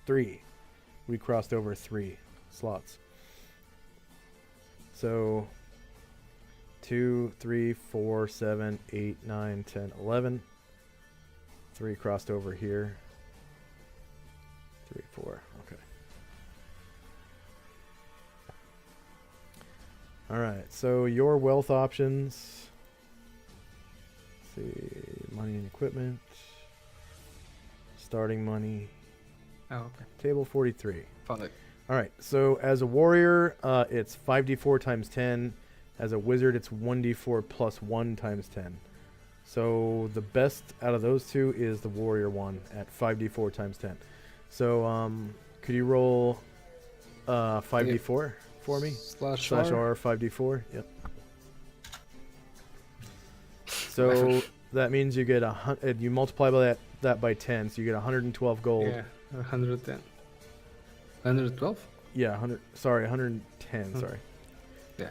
3. We crossed over 3 slots. So 2, 3, 4, 7, 8, 9, 10, 11. 3 crossed over here. 3, 4. Okay. All right. So your wealth options. Let's see, money and equipment. Starting money. Oh, okay. Table 43. Found it. All right. So as a warrior, it's 5d4 times 10. As a wizard, it's 1d4 plus 1 times 10. So the best out of those two is the warrior one at 5d4 times 10. So could you roll 5d4 for me? Slash R 5d4. Yep. So that means you get you multiply by that by 10, so you get 112 gold. Yeah, 110. 112? Yeah, 100. Sorry, 110. Sorry. Yeah.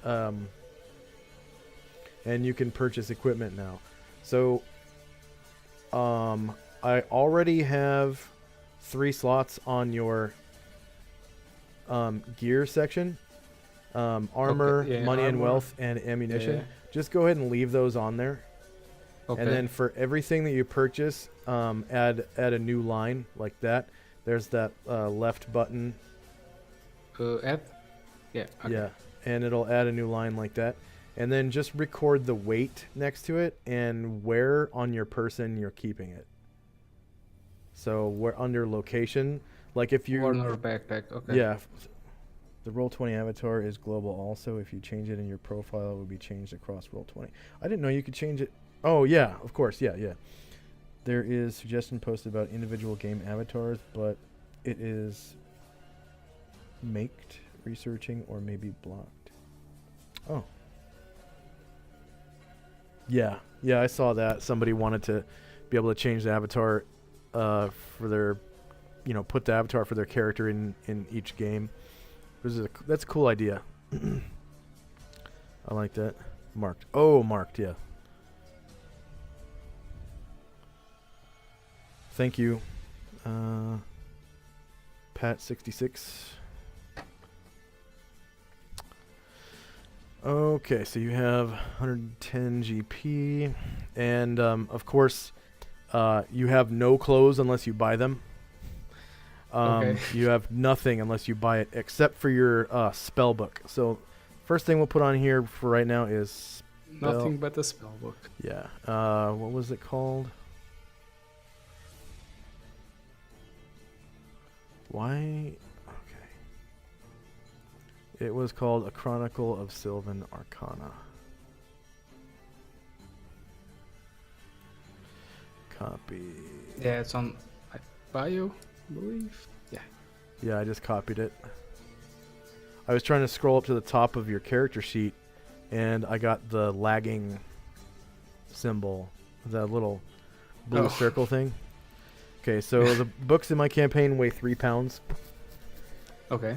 110. And you can purchase equipment now. So, I already have 3 slots on your gear section. Armor, Okay, yeah, money and armor. wealth, and ammunition. Yeah. Just go ahead and leave those on there. Okay. And then for everything that you purchase, add a new line like that. There's that left button. Add? Yeah. Okay. Yeah, and it'll add a new line like that. And then just record the weight next to it and where on your person you're keeping it. So we're under location. Like if you Corner backpack. Okay. yeah, the Roll20 avatar is global also. If you change it in your profile, it will be changed across Roll20. I didn't know you could change it. Oh, yeah, of course. Yeah, yeah. There is suggestion posted about individual game avatars, but it is maked, researching, or maybe blocked. Oh. Yeah. Yeah, I saw that. Somebody wanted to be able to change the avatar for their, put the avatar for their character in each game. That's a cool idea. I like that. Marked. Oh, marked, yeah. Thank you. Pat66. Okay, so you have 110 GP. And, of course, you have no clothes unless you buy them. Okay. You have nothing unless you buy it, except for your spell book. So, first thing we'll put on here for right now is Nothing but a spell book. Yeah. What was it called? Why? Okay. It was called A Chronicle of Sylvan Arcana. Copy. Yeah, it's on my bio, I believe. Yeah. Yeah, I just copied it. I was trying to scroll up to the top of your character sheet, and I got the lagging symbol, that little blue circle thing. Okay, so the books in my campaign weigh 3 pounds. Okay.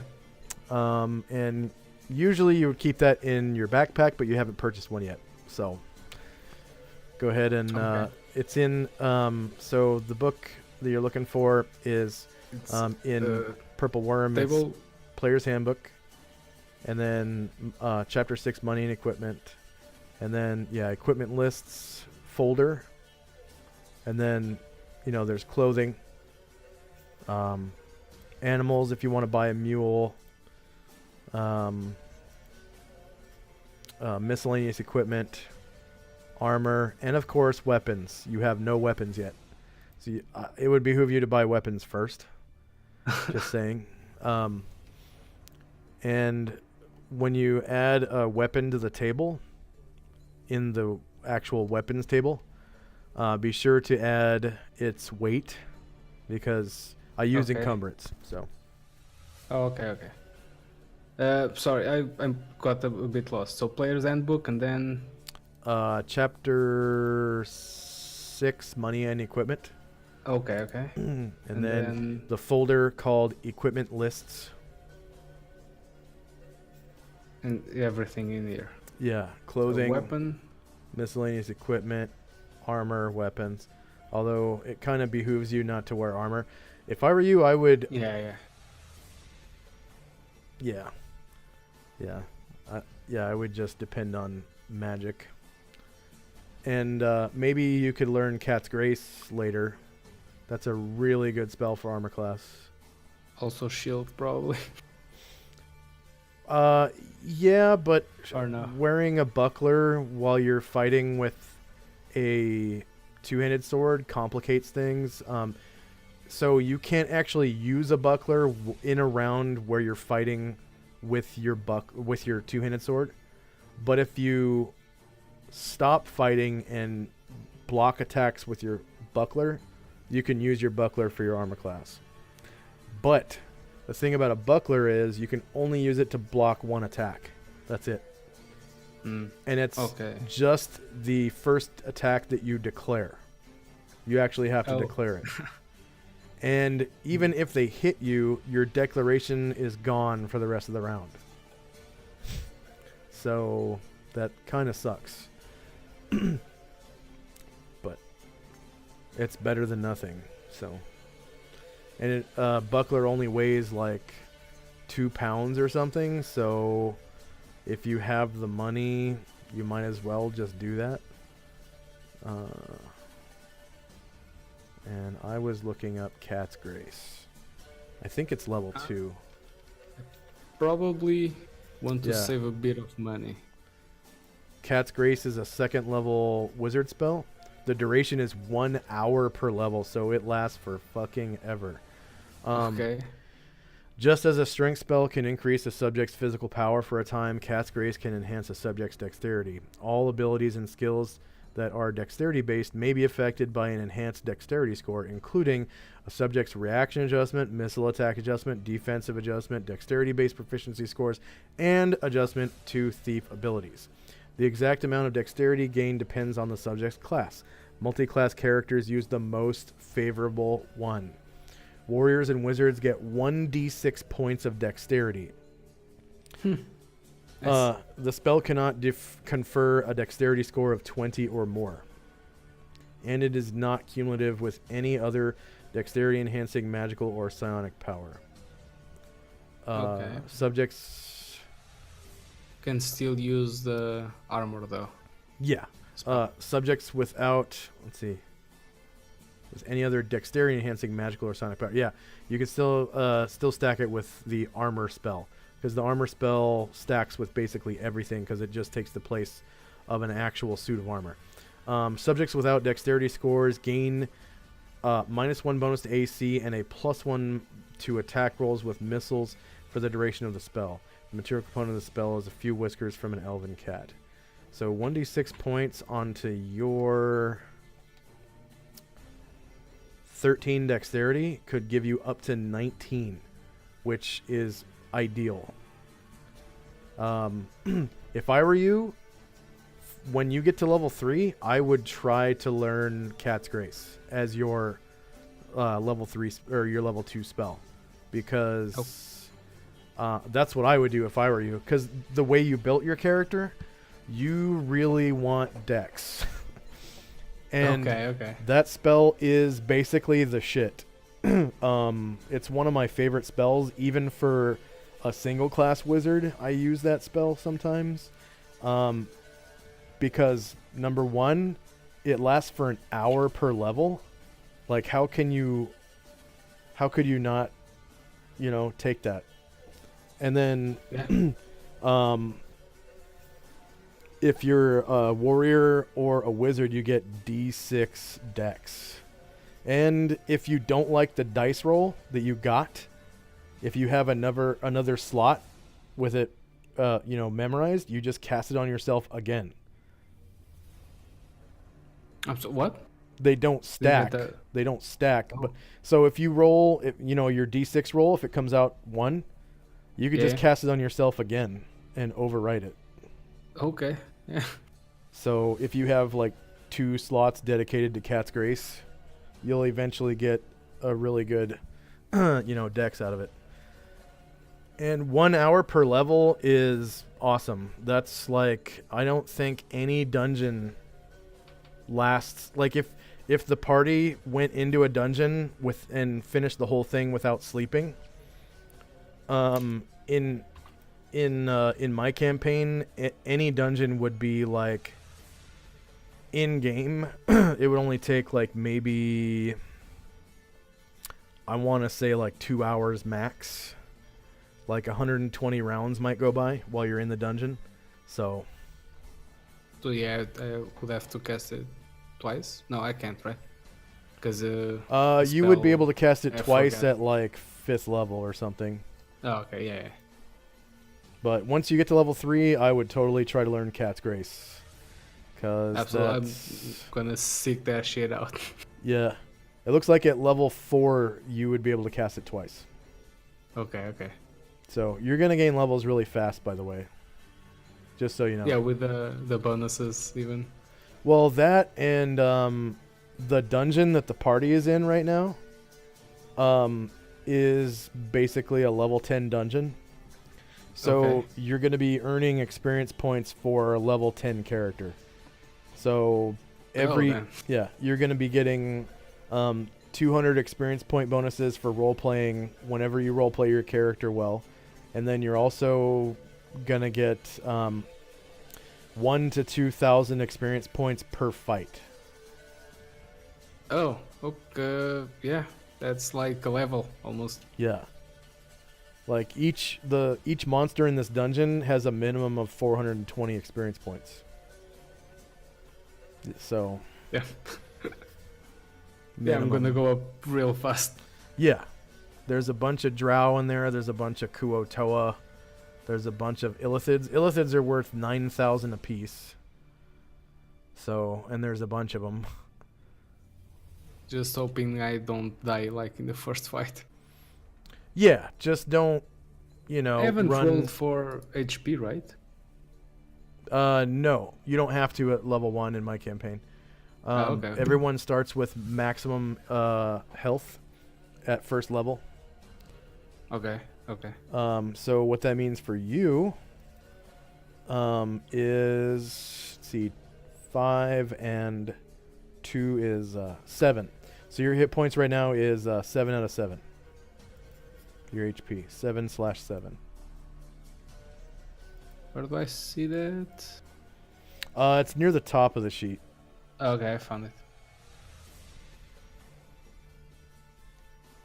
And usually you would keep that in your backpack, but you haven't purchased one yet. So go ahead and it's in. So the book that you're looking for is in Purple Worm. It's Player's Handbook, and then Chapter 6, Money and Equipment, and then equipment lists folder, and then there's clothing, animals if you want to buy a mule, miscellaneous equipment, armor, and of course weapons. You have no weapons yet, so it would behoove you to buy weapons first. Just saying. And when you add a weapon to the table, in the actual weapons table, be sure to add its weight, because I use encumbrance. So. Oh, okay. Sorry, I got a bit lost. So Player's Handbook, and then Chapter 6, Money and Equipment. Okay. and then the folder called Equipment Lists. And everything in here. Yeah, clothing, weapon, miscellaneous equipment, armor, weapons. Although it kind of behooves you not to wear armor. If I were you, I would. Yeah. I would just depend on magic. And maybe you could learn Cat's Grace later. That's a really good spell for armor class. Also shield, probably. Yeah, but or no. Wearing a buckler while you're fighting with a two-handed sword complicates things. So you can't actually use a buckler in a round where you're fighting with your two-handed sword. But if you stop fighting and block attacks with your buckler, you can use your buckler for your armor class. But the thing about a buckler is you can only use it to block one attack. That's it. And it's just the first attack that you declare. You actually have to declare it. And even if they hit you, your declaration is gone for the rest of the round. So that kind of sucks. But it's better than nothing. So, and buckler only weighs like 2 pounds or something. So if you have the money, you might as well just do that. And I was looking up Cat's Grace. I think it's level 2. Probably want to save a bit of money. Cat's Grace is a 2nd level wizard spell. The duration is 1 hour per level, so it lasts for fucking ever. Okay. Just as a strength spell can increase a subject's physical power for a time, Cat's Grace can enhance a subject's dexterity. All abilities and skills that are dexterity-based may be affected by an enhanced dexterity score, including a subject's reaction adjustment, missile attack adjustment, defensive adjustment, dexterity-based proficiency scores, and adjustment to thief abilities. The exact amount of dexterity gained depends on the subject's class. Multi-class characters use the most favorable one. Warriors and wizards get 1d6 points of dexterity. Nice. The spell cannot confer a dexterity score of 20 or more. And it is not cumulative with any other dexterity-enhancing magical or psionic power. Okay. Subjects... Can still use the armor though. Yeah. Subjects without... Let's see. With any other dexterity-enhancing magical or psionic power. Yeah. You can still stack it with the armor spell. Because the armor spell stacks with basically everything because it just takes the place of an actual suit of armor. Subjects without dexterity scores gain -1 bonus to AC and a +1 to attack rolls with missiles for the duration of the spell. The material component of the spell is a few whiskers from an elven cat. So 1d6 points onto your 13 dexterity could give you up to 19, which is ideal. If I were you, when you get to level 3, I would try to learn Cat's Grace as your level 3 or your level 2 spell, because that's what I would do if I were you, because the way you built your character, you really want dex. And okay. that spell is basically the shit. It's one of my favorite spells, even for a single class wizard. I use that spell sometimes, because number one, it lasts for an hour per level. Like, how could you not, take that? And then, if you're a warrior or a wizard, you get D6 dex. And if you don't like the dice roll that you got, if you have another slot with it, memorized, you just cast it on yourself again. What? They don't stack. They don't stack. But so if you roll, your D6 roll, if it comes out 1, you could just cast it on yourself again and overwrite it. Okay. Yeah. So if you have like 2 slots dedicated to Cat's Grace, you'll eventually get a really good, dex out of it. And 1 hour per level is awesome. That's like, I don't think any dungeon lasts. Like if the party went into a dungeon and finished the whole thing without sleeping, in my campaign, any dungeon would be like, in game, it would only take like maybe, I want to say like 2 hours max. Like 120 rounds might go by while you're in the dungeon. So yeah, I would have to cast it twice. No, I can't, right? Because you would be able to cast it twice at like 5th level or something. Oh, okay, yeah. But once you get to level 3, I would totally try to learn Cat's Grace. Absolutely, I'm gonna seek that shit out. Yeah. It looks like at level 4, you would be able to cast it twice. Okay. So you're going to gain levels really fast, by the way. Just so you know. Yeah, with the bonuses even. Well, that and the dungeon that the party is in right now is basically a level 10 dungeon. So you're going to be earning experience points for a level 10 character. So you're going to be getting 200 experience point bonuses for role playing whenever you role play your character well. And then you're also going to get 1,000 to 2,000 experience points per fight. Oh, okay. Yeah, that's like a level almost. Yeah. Like each monster in this dungeon has a minimum of 420 experience points. So Yeah. Yeah, I'm gonna go up real fast. Yeah. There's a bunch of drow in there. There's a bunch of kuotoa. There's a bunch of illithids. Illithids are worth 9,000 apiece. So, and there's a bunch of them. Just hoping I don't die like in the first fight. Yeah, just don't, you know, I haven't run. rolled for HP, right? No, you don't have to at level 1 in my campaign. Okay. Everyone starts with maximum health at first level. Okay. Okay. So what that means for you is, let's see, 5 and 2 is 7. So your hit points right now is 7 out of 7. Your HP 7/7. Where do I see that? It's near the top of the sheet. Okay, I found it.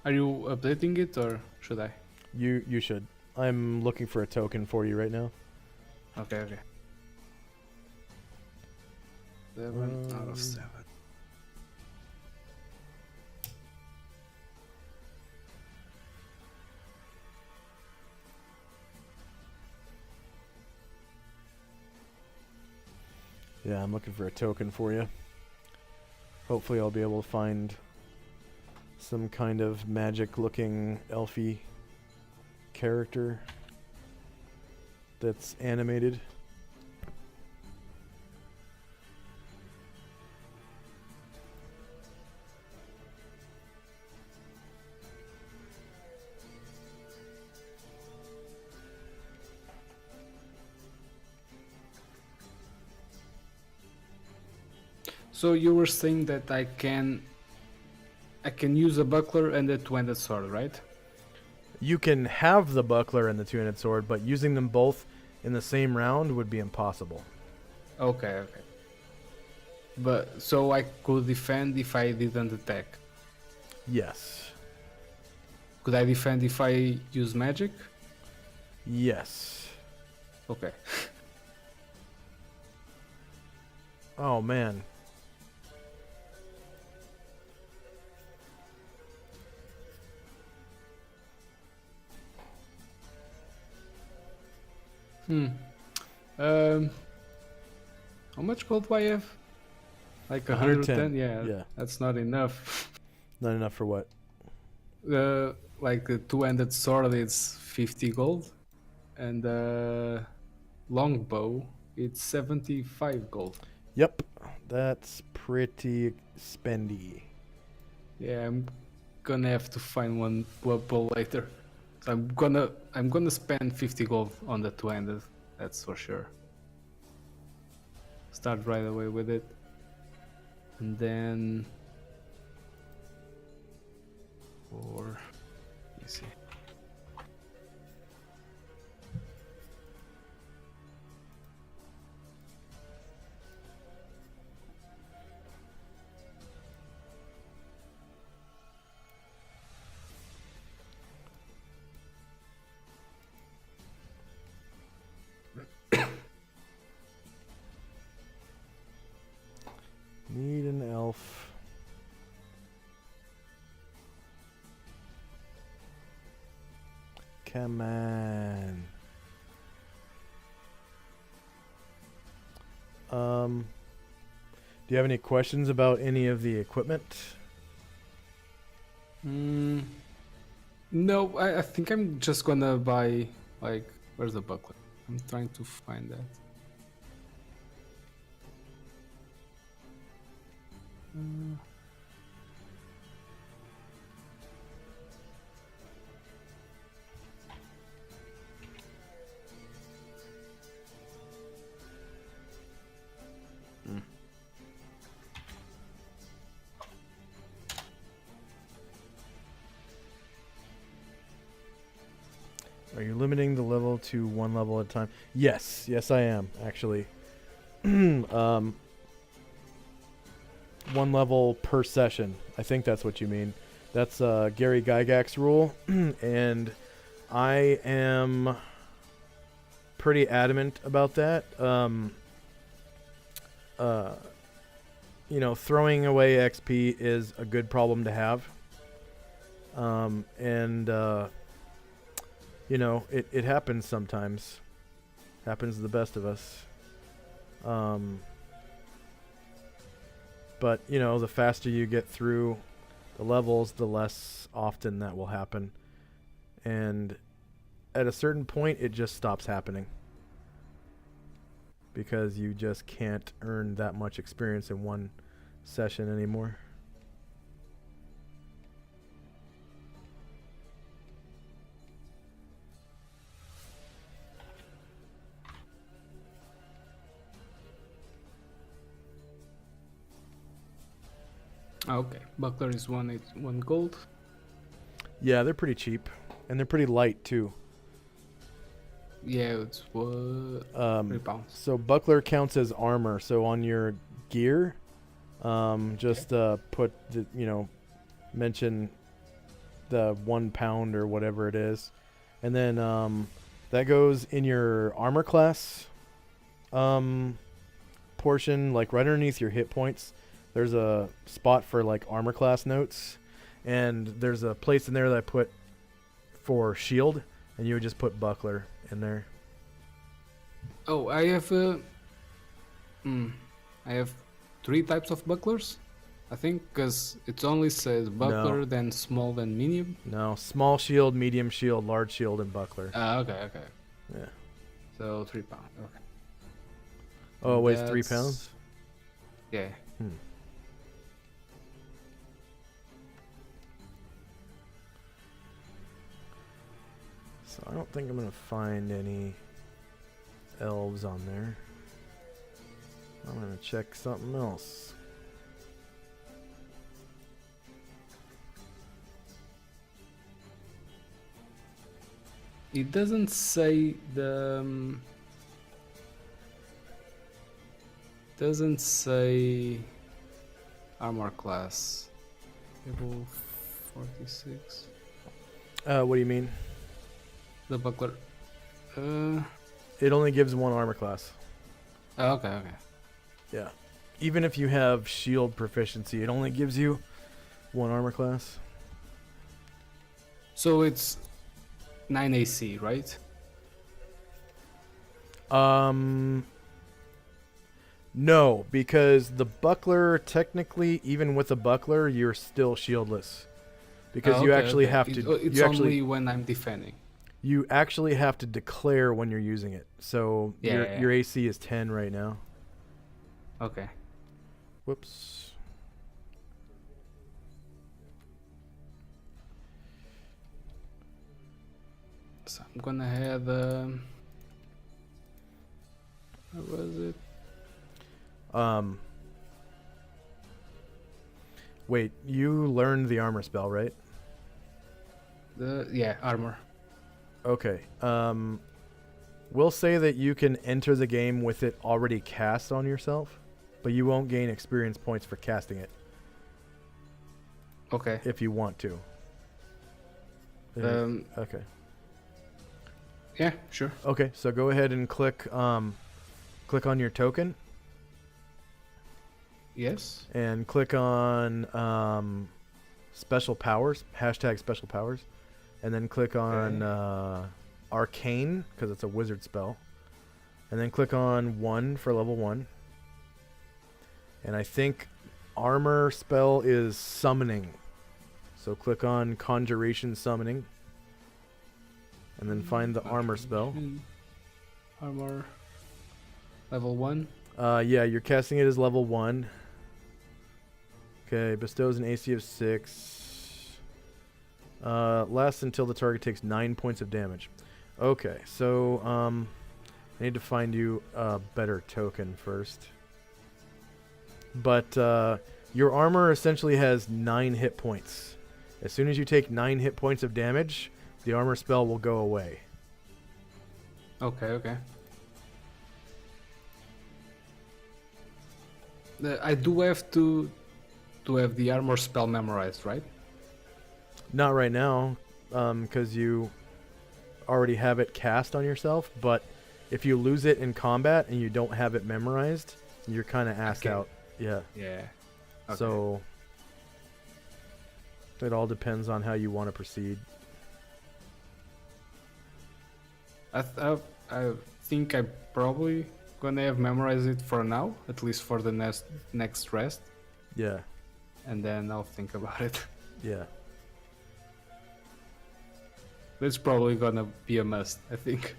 Are you updating it or should I? You should. I'm looking for a token for you right now. Okay, okay. 7 out of 7. Yeah, I'm looking for a token for you. Hopefully I'll be able to find some kind of magic-looking elfy character that's animated. So you were saying that I can use a buckler and a two-handed sword, right? You can have the buckler and the two-handed sword, but using them both in the same round would be impossible. Okay, okay. But so I could defend if I didn't attack. Yes. Could I defend if I use magic? Yes. Okay. Oh, man. How much gold do I have? Like 110? Yeah. That's not enough. Not enough for what? Like the two-handed sword is 50 gold, and longbow it's 75 gold. Yep. That's pretty spendy. Yeah, I'm gonna have to find one weapon later. So I'm gonna spend 50 gold on the two-handed. That's for sure. Start right away with it, and then let me see. Need an elf. Come on. Do you have any questions about any of the equipment? No, I think I'm just gonna buy, like, where's the buckler? I'm trying to find that. Are you limiting the level to one level at a time? Yes, I am actually. One level per session. I think that's what you mean. That's Gary Gygax's rule, and I am pretty adamant about that. throwing away XP is a good problem to have. It happens sometimes. Happens to the best of us. But, the faster you get through the levels, the less often that will happen. And at a certain point, it just stops happening. Because you just can't earn that much experience in one session anymore. Okay, buckler is one gold. Yeah, they're pretty cheap. And they're pretty light, too. Yeah, it's what? 3 pounds. So buckler counts as armor. So on your gear, put the, mention the 1 pound or whatever it is. And then that goes in your armor class portion, like right underneath your hit points. There's a spot for like armor class notes, and there's a place in there that I put for shield, and you would just put buckler in there. Oh, I have 3 types of bucklers, I think, because it only says buckler, then small, then medium. No, small shield, medium shield, large shield, and buckler. Okay. Yeah. So 3 pounds. Okay. Oh, it weighs 3 pounds? Yeah. So I don't think I'm going to find any elves on there. I'm going to check something else. It doesn't say the... doesn't say armor class. Level 46. What do you mean? The buckler. It only gives 1 armor class. Okay. Yeah. Even if you have shield proficiency, it only gives you 1 armor class. So it's 9 AC, right? No, because the buckler, technically, even with a buckler, you're still shieldless. Because you actually have to... It's only when I'm defending. You actually have to declare when you're using it. So your AC is 10 right now. Okay. Whoops. So I'm gonna have... what was it? Wait, you learned the armor spell, right? Armor. Okay. We'll say that you can enter the game with it already cast on yourself, but you won't gain experience points for casting it. Okay. If you want to. Okay. Yeah, sure. Okay, so go ahead and click on your token. Yes. And click on special powers, hashtag special powers, and then click on arcane, because it's a wizard spell, and then click on 1 for level 1. And I think armor spell is summoning, so click on conjuration summoning, and then find the armor spell. Armor level 1. Yeah, you're casting it as level 1. Okay, bestows an AC of 6. Lasts until the target takes 9 points of damage. Okay, so I need to find you a better token first. But your armor essentially has 9 hit points. As soon as you take 9 hit points of damage, the armor spell will go away. Okay. I do have to have the armor spell memorized, right? Not right now, because you already have it cast on yourself, but if you lose it in combat and you don't have it memorized, you're kind of assed out. Yeah. Yeah. Okay. So it all depends on how you want to proceed. I think I probably gonna have memorized it for now, at least for the next rest, Yeah. and then I'll think about it. Yeah. It's probably gonna be a must, I think.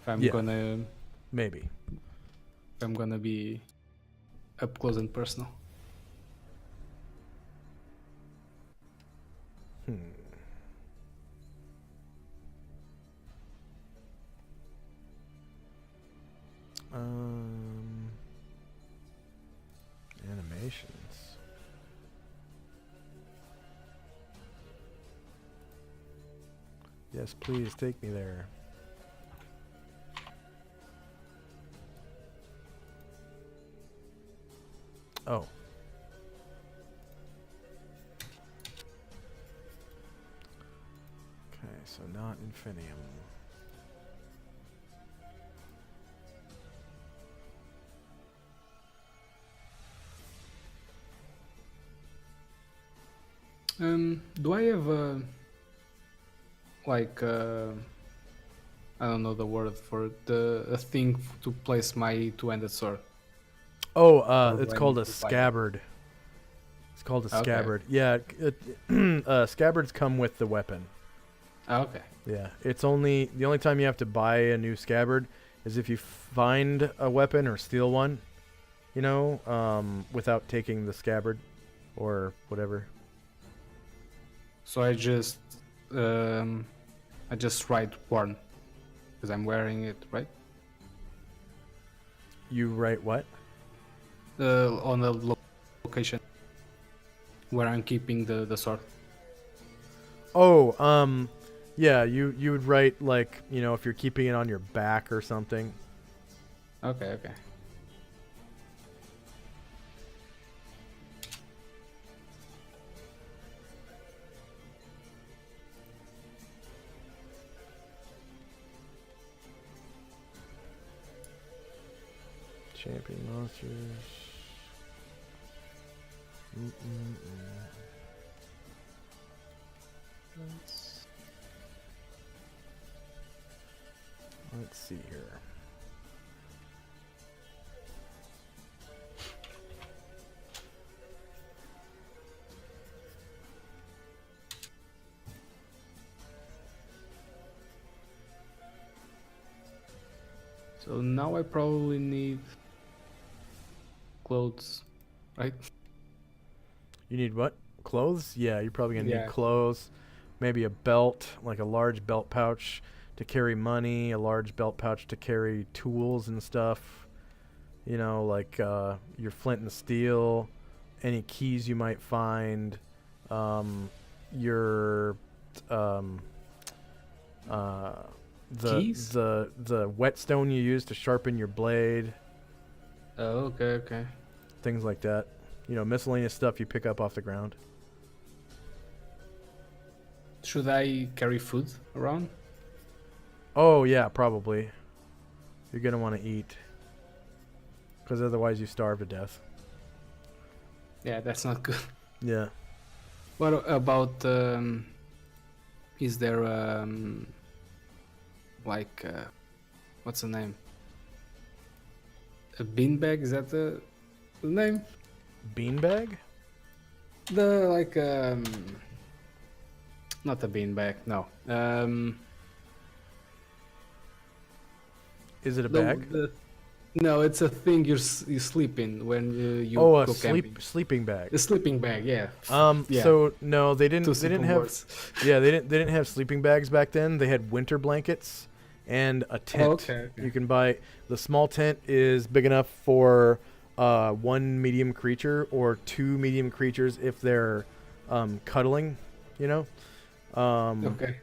If I'm Yeah. gonna Maybe. if I'm gonna be up close and personal. Animations. Yes, please take me there. Oh. Okay, so not Infinium. Do I have a like I don't know the word for it, a thing to place my two-handed sword? Oh, Or it's do I called need a to buy it? scabbard. It's called a Okay. scabbard. Yeah, scabbards come with the weapon. Okay. Yeah, it's only the only time you have to buy a new scabbard is if you find a weapon or steal one, you know, without taking the scabbard or whatever. So I just write worn because I'm wearing it, right? You write what? On the location where I'm keeping the sword. Oh, yeah, you would write like, you know, if you're keeping it on your back or something. Okay. Champion monsters. Let's see here. So now I probably need clothes, right? You need what? Clothes? Yeah, you're probably gonna Yeah. need clothes. Maybe a belt, like a large belt pouch to carry money, a large belt pouch to carry tools and stuff. You know, like your flint and steel, any keys you might find, your Keys? the whetstone you use to sharpen your blade, Oh, okay. things like that. You know, miscellaneous stuff you pick up off the ground. Should I carry food around? Oh yeah, probably. You're gonna want to eat, because otherwise you starve to death. Yeah, that's not good. Yeah. What about is there like what's the name? A beanbag? Is that the name? Beanbag? The like not a beanbag. No. Is it a bag? No, it's a thing you sleep in when you Oh, a go camping. sleeping bag. A sleeping bag, yeah. Yeah. So no, they Two didn't simple have. words. Yeah, they didn't have sleeping bags back then. They had winter blankets and a tent. Oh, okay. You can buy the small tent is big enough for one medium creature or two medium creatures if they're cuddling, you know. Okay.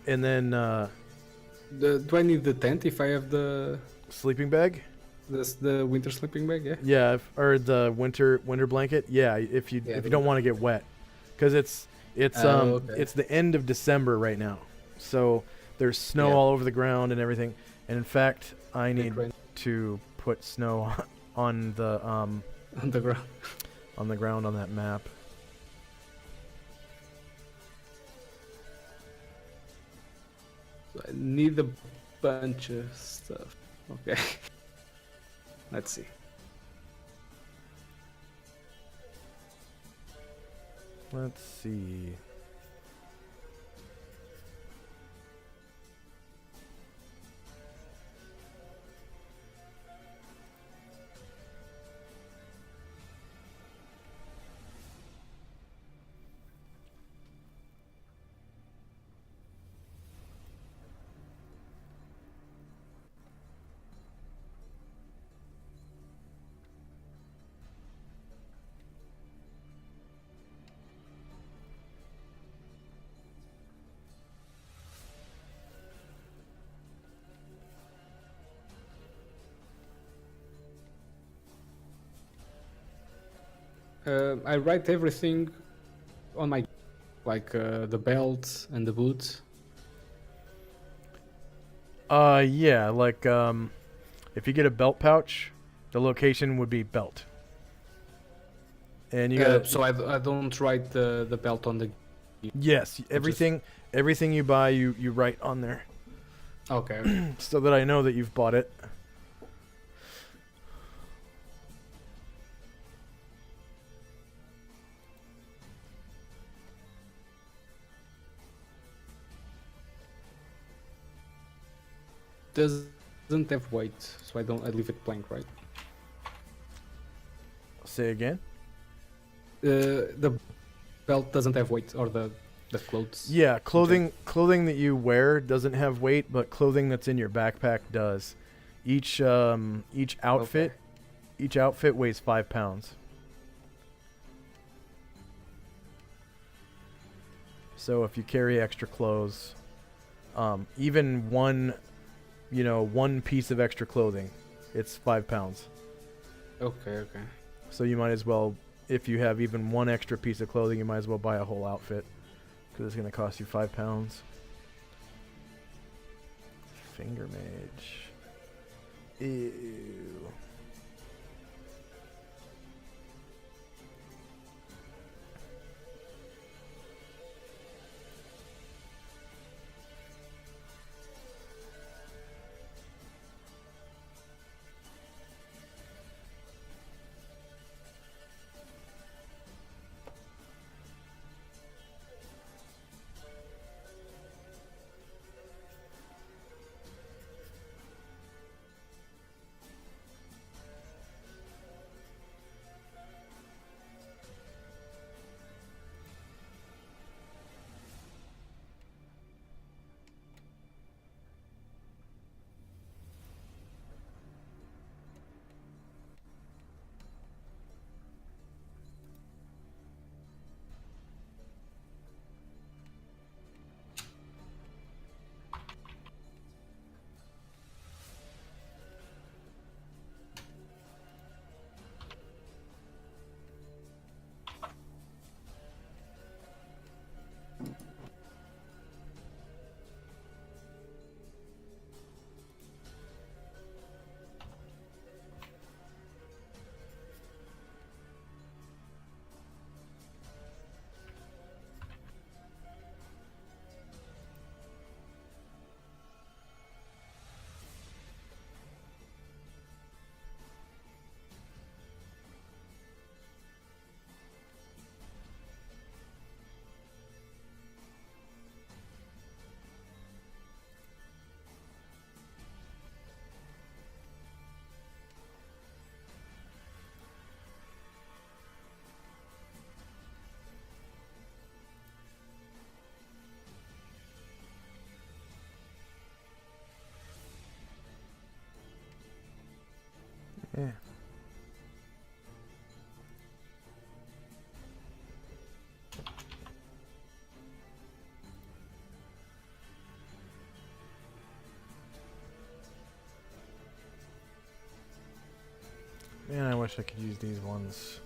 And then Do I need the tent if I have the sleeping bag. the winter sleeping bag? Yeah. Yeah, or the winter blanket. Yeah, if you don't want to get wet, because it's okay. it's the end of December right now, so there's snow Yeah. all over the ground and everything. And in fact, I need rain. to put snow on the on the ground. on the ground on that map. So I need a bunch of stuff. Okay. Let's see. Let's see. I write everything on my, like the belt and the boots. Yeah, like if you get a belt pouch, the location would be belt. And you gotta. So I don't write the belt on the. Yes, everything you buy, you write on there, Okay. so that I know that you've bought it. Doesn't have weight, so I leave it blank, right? Say again? The belt doesn't have weight, or the clothes. Yeah, clothing that you wear doesn't have weight, but clothing that's in your backpack does. Each outfit, each outfit weighs 5 pounds. So if you carry extra clothes, even one piece of extra clothing, it's 5 pounds. Okay. So you might as well, if you have even one extra piece of clothing, you might as well buy a whole outfit, because it's going to cost you 5 pounds. Finger mage. Ew. Yeah. Man, I wish I could use these ones.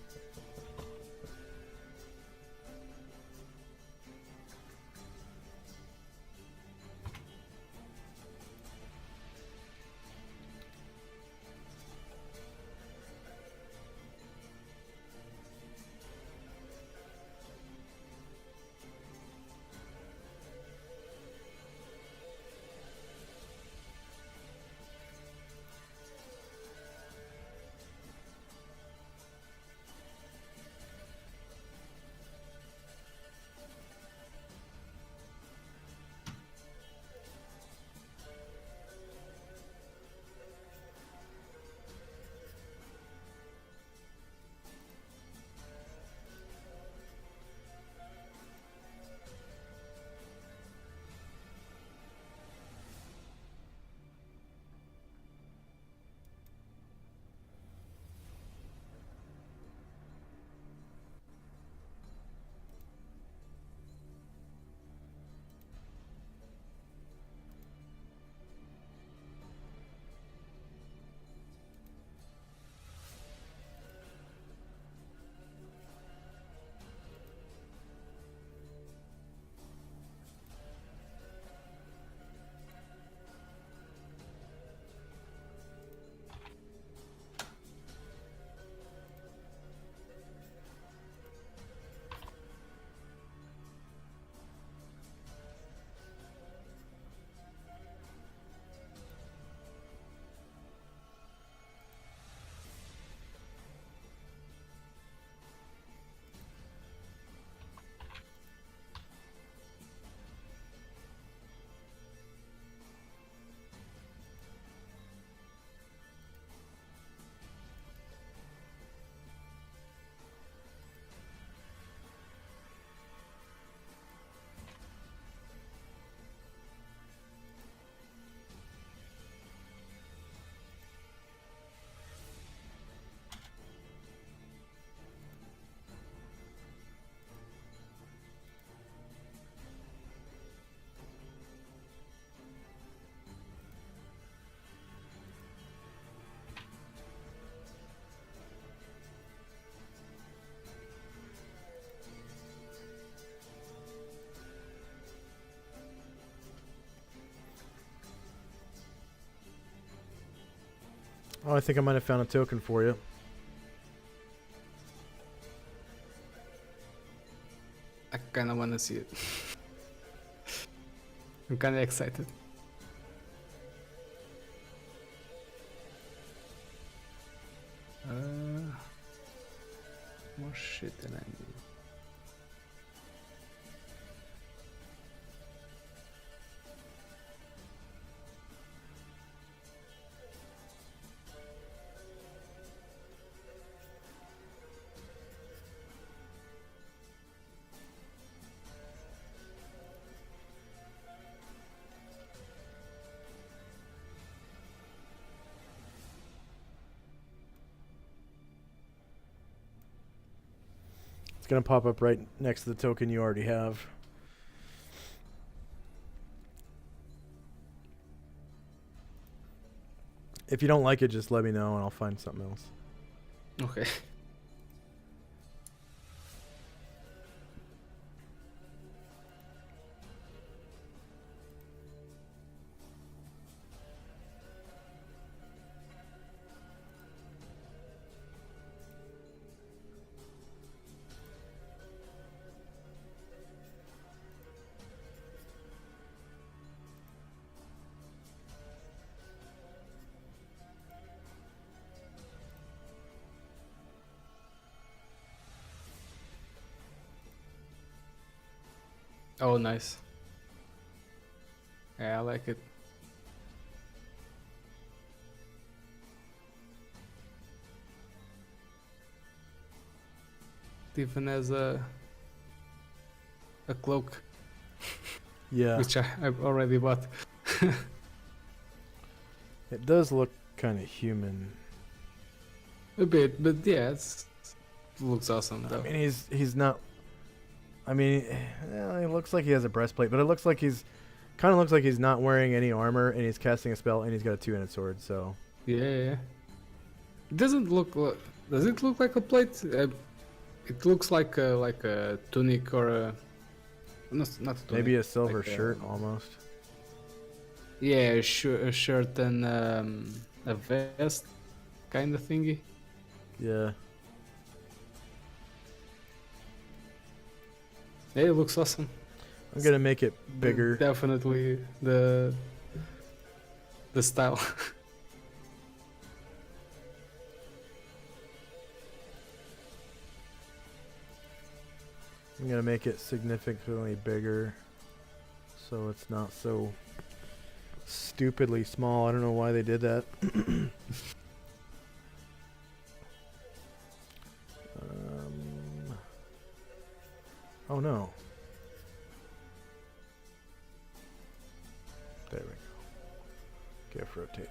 Oh, I think I might have found a token for you. I kind of want to see it. I'm kind of excited. More shit than I need. It's going to pop up right next to the token you already have. If you don't like it, just let me know and I'll find something else. Okay. Oh, nice. Yeah, I like it. It even has a cloak, Yeah. which I've already bought. It does look kind of human. A bit, but yeah, it looks awesome though. I mean, he's not. I mean, it looks like he has a breastplate, but it looks like kind of looks like he's not wearing any armor, and he's casting a spell, and he's got a two-handed sword. So Yeah. It doesn't look. Does it look like a plate? It looks like a tunic or a. Not a tunic. maybe a silver like shirt almost. Yeah, a shirt and a vest kind of thingy. Yeah. Yeah, it looks awesome. I'm gonna make it bigger. Definitely the style. I'm gonna make it significantly bigger, so it's not so stupidly small. I don't know why they did that. Oh no. There we go. Gift rotator.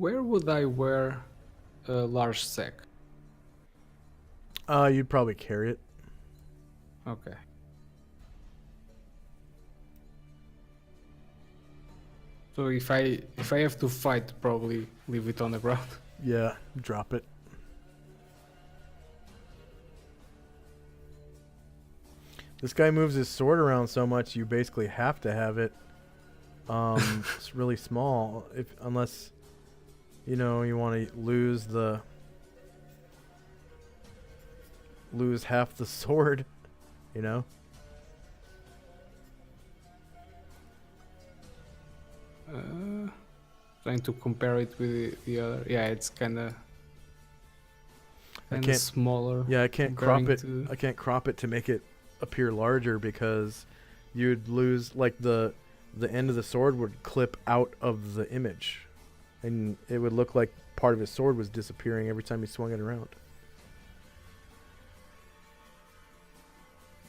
Where would I wear a large sack? You'd probably carry it. Okay. So if I have to fight, probably leave it on the ground. Yeah, drop it. This guy moves his sword around so much, you basically have to have it. It's really small, unless you know you want to lose half the sword, you know. Trying to compare it with the other. Yeah, it's kind of can't- smaller. Yeah, I can't crop comparing it. to- I can't crop it to make it appear larger because you'd lose like the end of the sword would clip out of the image, and it would look like part of his sword was disappearing every time he swung it around.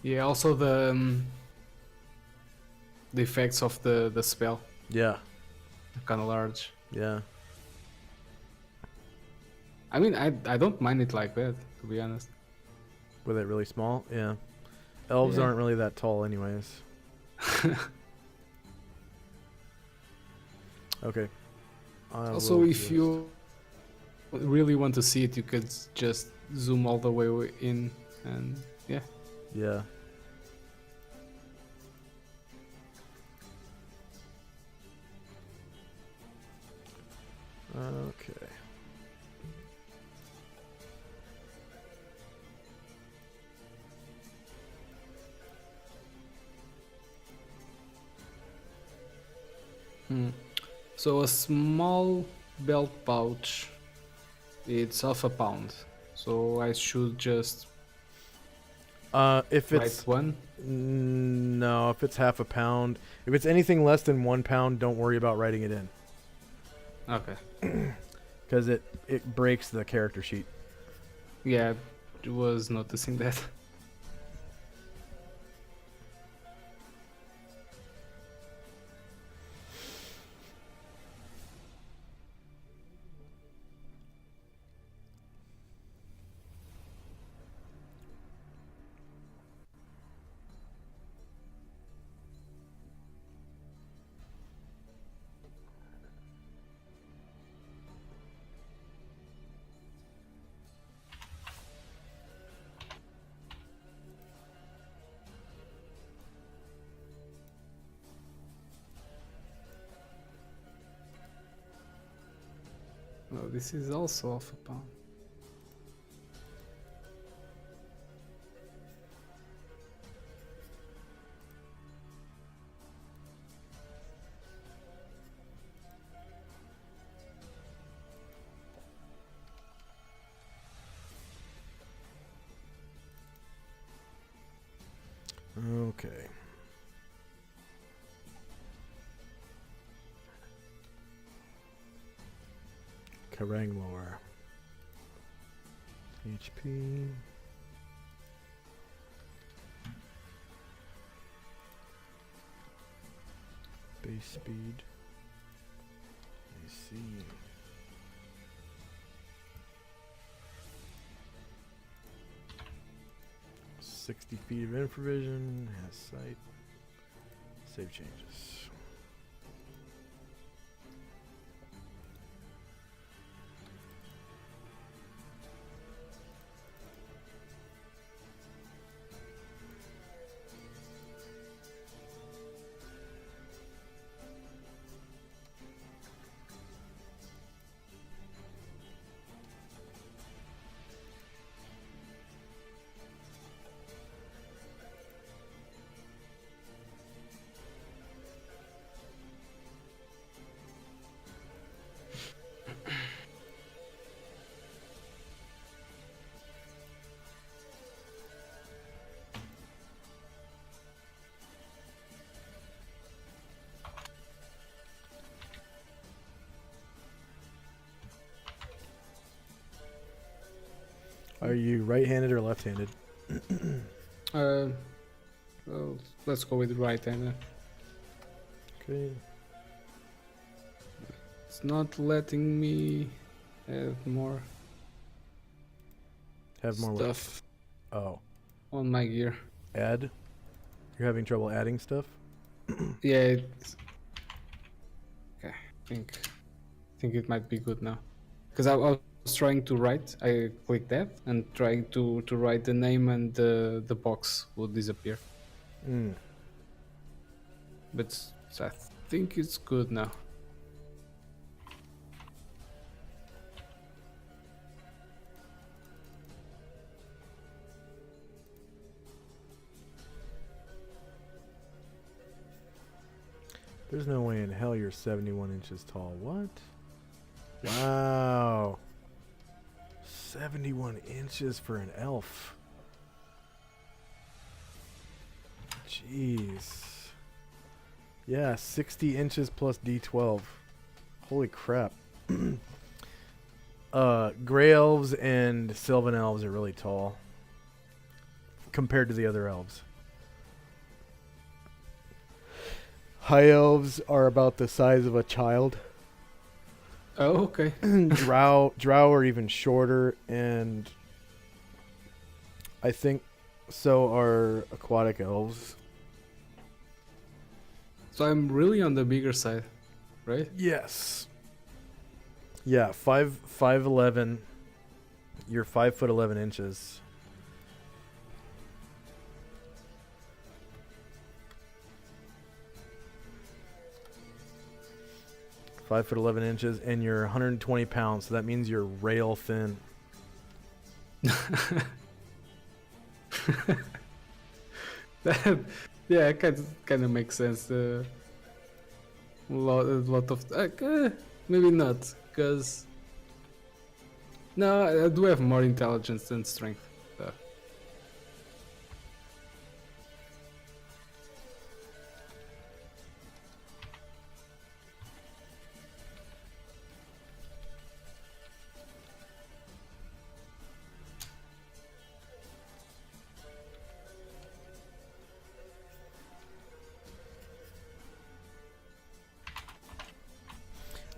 Yeah, also the effects of the spell Yeah, are kind of large. yeah. I mean, I don't mind it like that, to be honest. With it really small, yeah. Elves Yeah. aren't really that tall, anyways. Okay. Also, if you really want to see it, you could just zoom all the way in, and yeah. Yeah. Okay. So a small belt pouch, it's half a pound. So I should just If write it's one. no, if it's half a pound, if it's anything less than 1 pound, don't worry about writing it in, Okay. because it breaks the character sheet. Yeah, I was noticing that. Oh, this is also half a pound. Okay. Karangmore. HP. Base speed. I see. "60 feet of infravision, has sight." Save changes. Are you right-handed or left-handed? Well, let's go with right hand. Okay. It's not letting me add more Have more what? stuff Oh, on my gear. add. You're having trouble adding stuff. Yeah, okay. I think it might be good now. Because I was trying to write. I clicked that and trying to write the name, and the box would disappear. Mm. But I think it's good now. There's no way in hell you're 71 inches tall. What? Wow. 71 inches for an elf. Jeez. Yeah, 60 inches plus D12. Holy crap. Gray elves and Sylvan elves are really tall compared to the other elves. High elves are about the size of a child. Oh, okay. Drow are even shorter, and I think so are aquatic elves. So I'm really on the bigger side, right? Yes. Yeah, 5'11". You're 5'11". 5'11", and you're 120 pounds. So that means you're rail thin. That, yeah, kind of makes sense. A lot of maybe not, because no, I do have more intelligence than strength. So.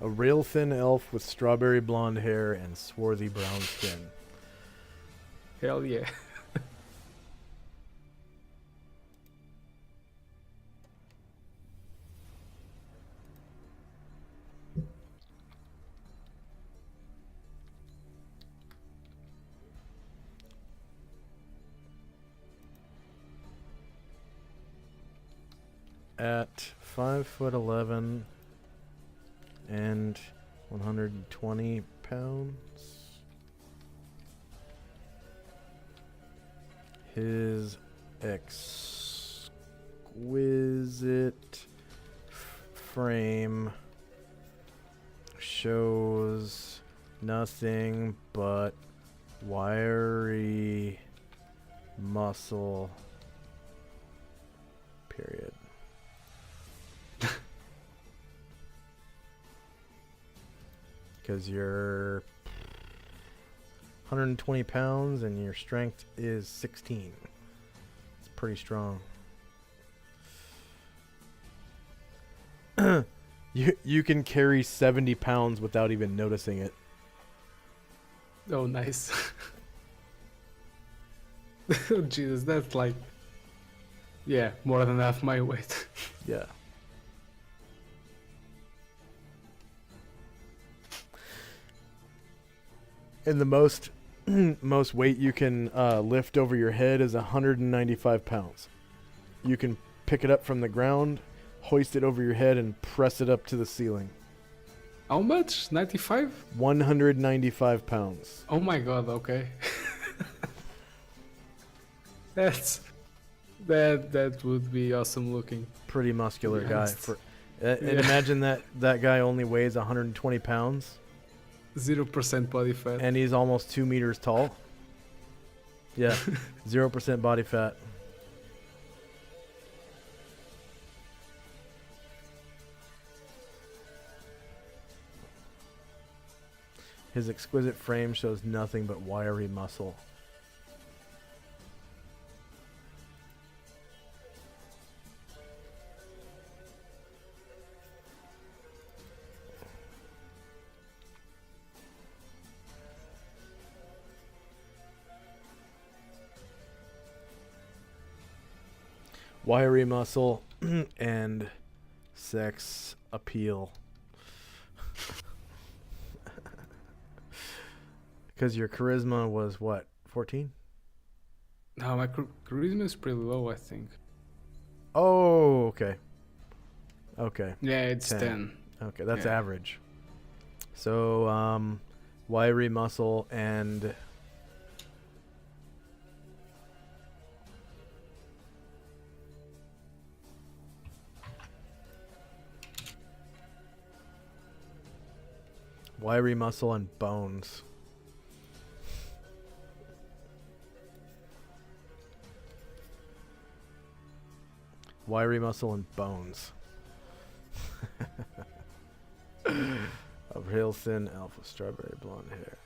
A rail thin elf with strawberry blonde hair and swarthy brown skin. Hell yeah. At 5'11" and 120 pounds, his exquisite frame shows nothing but wiry muscle. Period. Because you're 120 pounds and your strength is 16. It's pretty strong. You can carry 70 pounds without even noticing it. Oh, nice. Oh, Jesus, that's like, yeah, more than half my weight. Yeah. And the most most weight you can lift over your head is 195 pounds. You can pick it up from the ground, hoist it over your head, and press it up to the ceiling. How much? 95? 195 pounds. Oh my god, okay. That would be awesome looking. Pretty muscular Yeah, guy. it's- And Yeah. imagine that guy only weighs 120 pounds, 0% body fat. and he's almost 2 meters tall. Yeah, 0% body fat. His exquisite frame shows nothing but wiry muscle. wiry muscle, and sex appeal. Because your charisma was what, 14? No, my charisma is pretty low, I think. Oh, okay. Okay. Yeah, it's 10. 10. Okay, that's Yeah. average. So, wiry muscle and wiry muscle and bones. Wiry muscle and bones. Of real thin alpha strawberry blonde hair.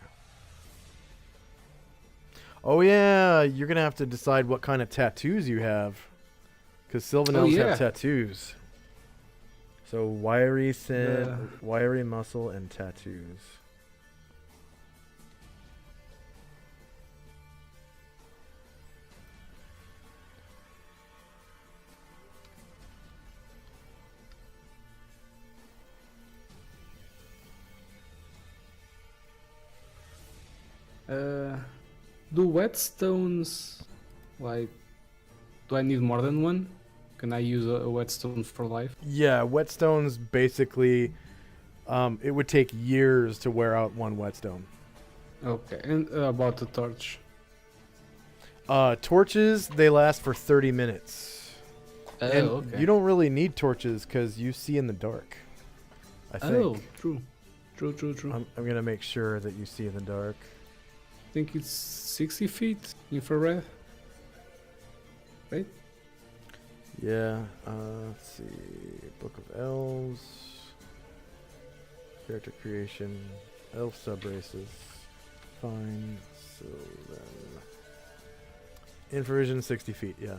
Oh yeah, you're gonna have to decide what kind of tattoos you have, because Sylvan elves yeah. have tattoos. So wiry thin, The- wiry muscle and tattoos. Do whetstones, like, do I need more than one? Can I use a whetstone for life? Yeah, whetstones basically, it would take years to wear out one whetstone. Okay, and about the torch. Torches, they last for 30 minutes. Oh, And okay. you don't really need torches because you see in the dark. I think. Oh, true. True. I'm gonna make sure that you see in the dark. I think it's 60 feet infrared. Right? Yeah. Let's see. Book of Elves. Character creation. Elf subraces. Fine. So then. Infravision 60 feet. Yeah.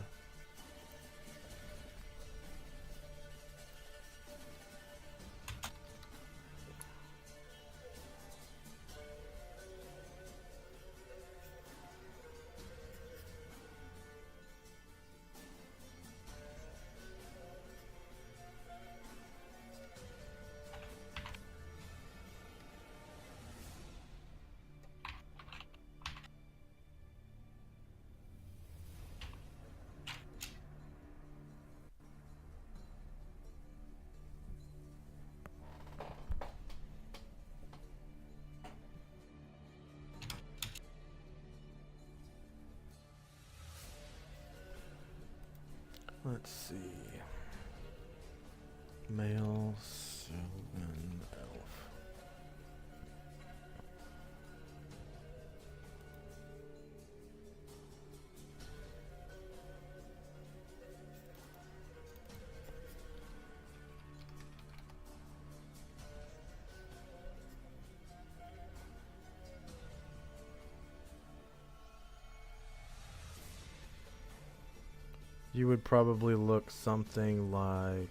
Let's see. Male Sylvan Elf. You would probably look something like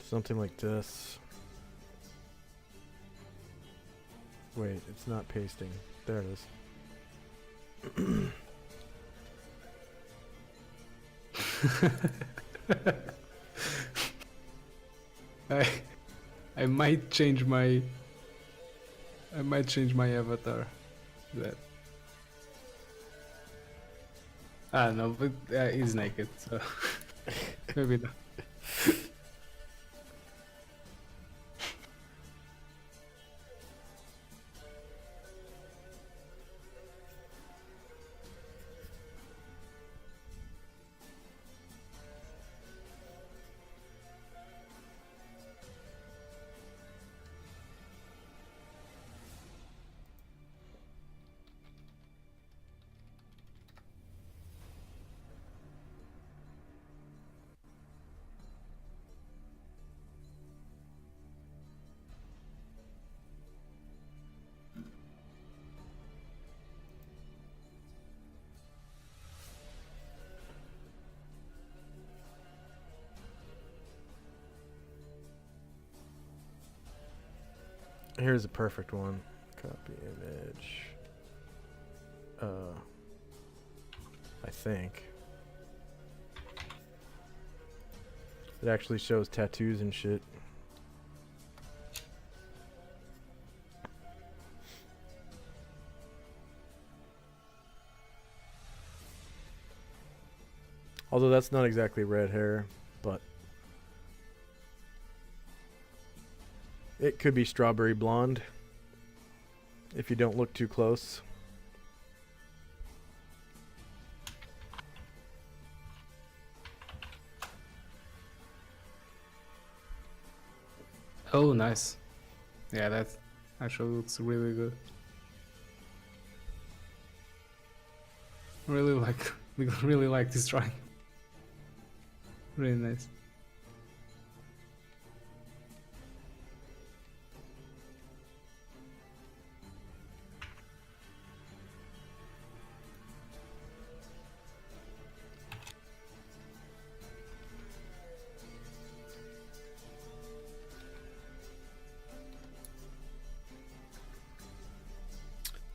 something like this. Wait, it's not pasting. There it is. I might change my avatar. That. No, but he's naked, so maybe not. Here's a perfect one. Copy image. I think. It actually shows tattoos and shit. Although that's not exactly red hair, but it could be strawberry blonde if you don't look too close. Oh, nice. Yeah, that actually looks really good. Really like this drawing. Really nice.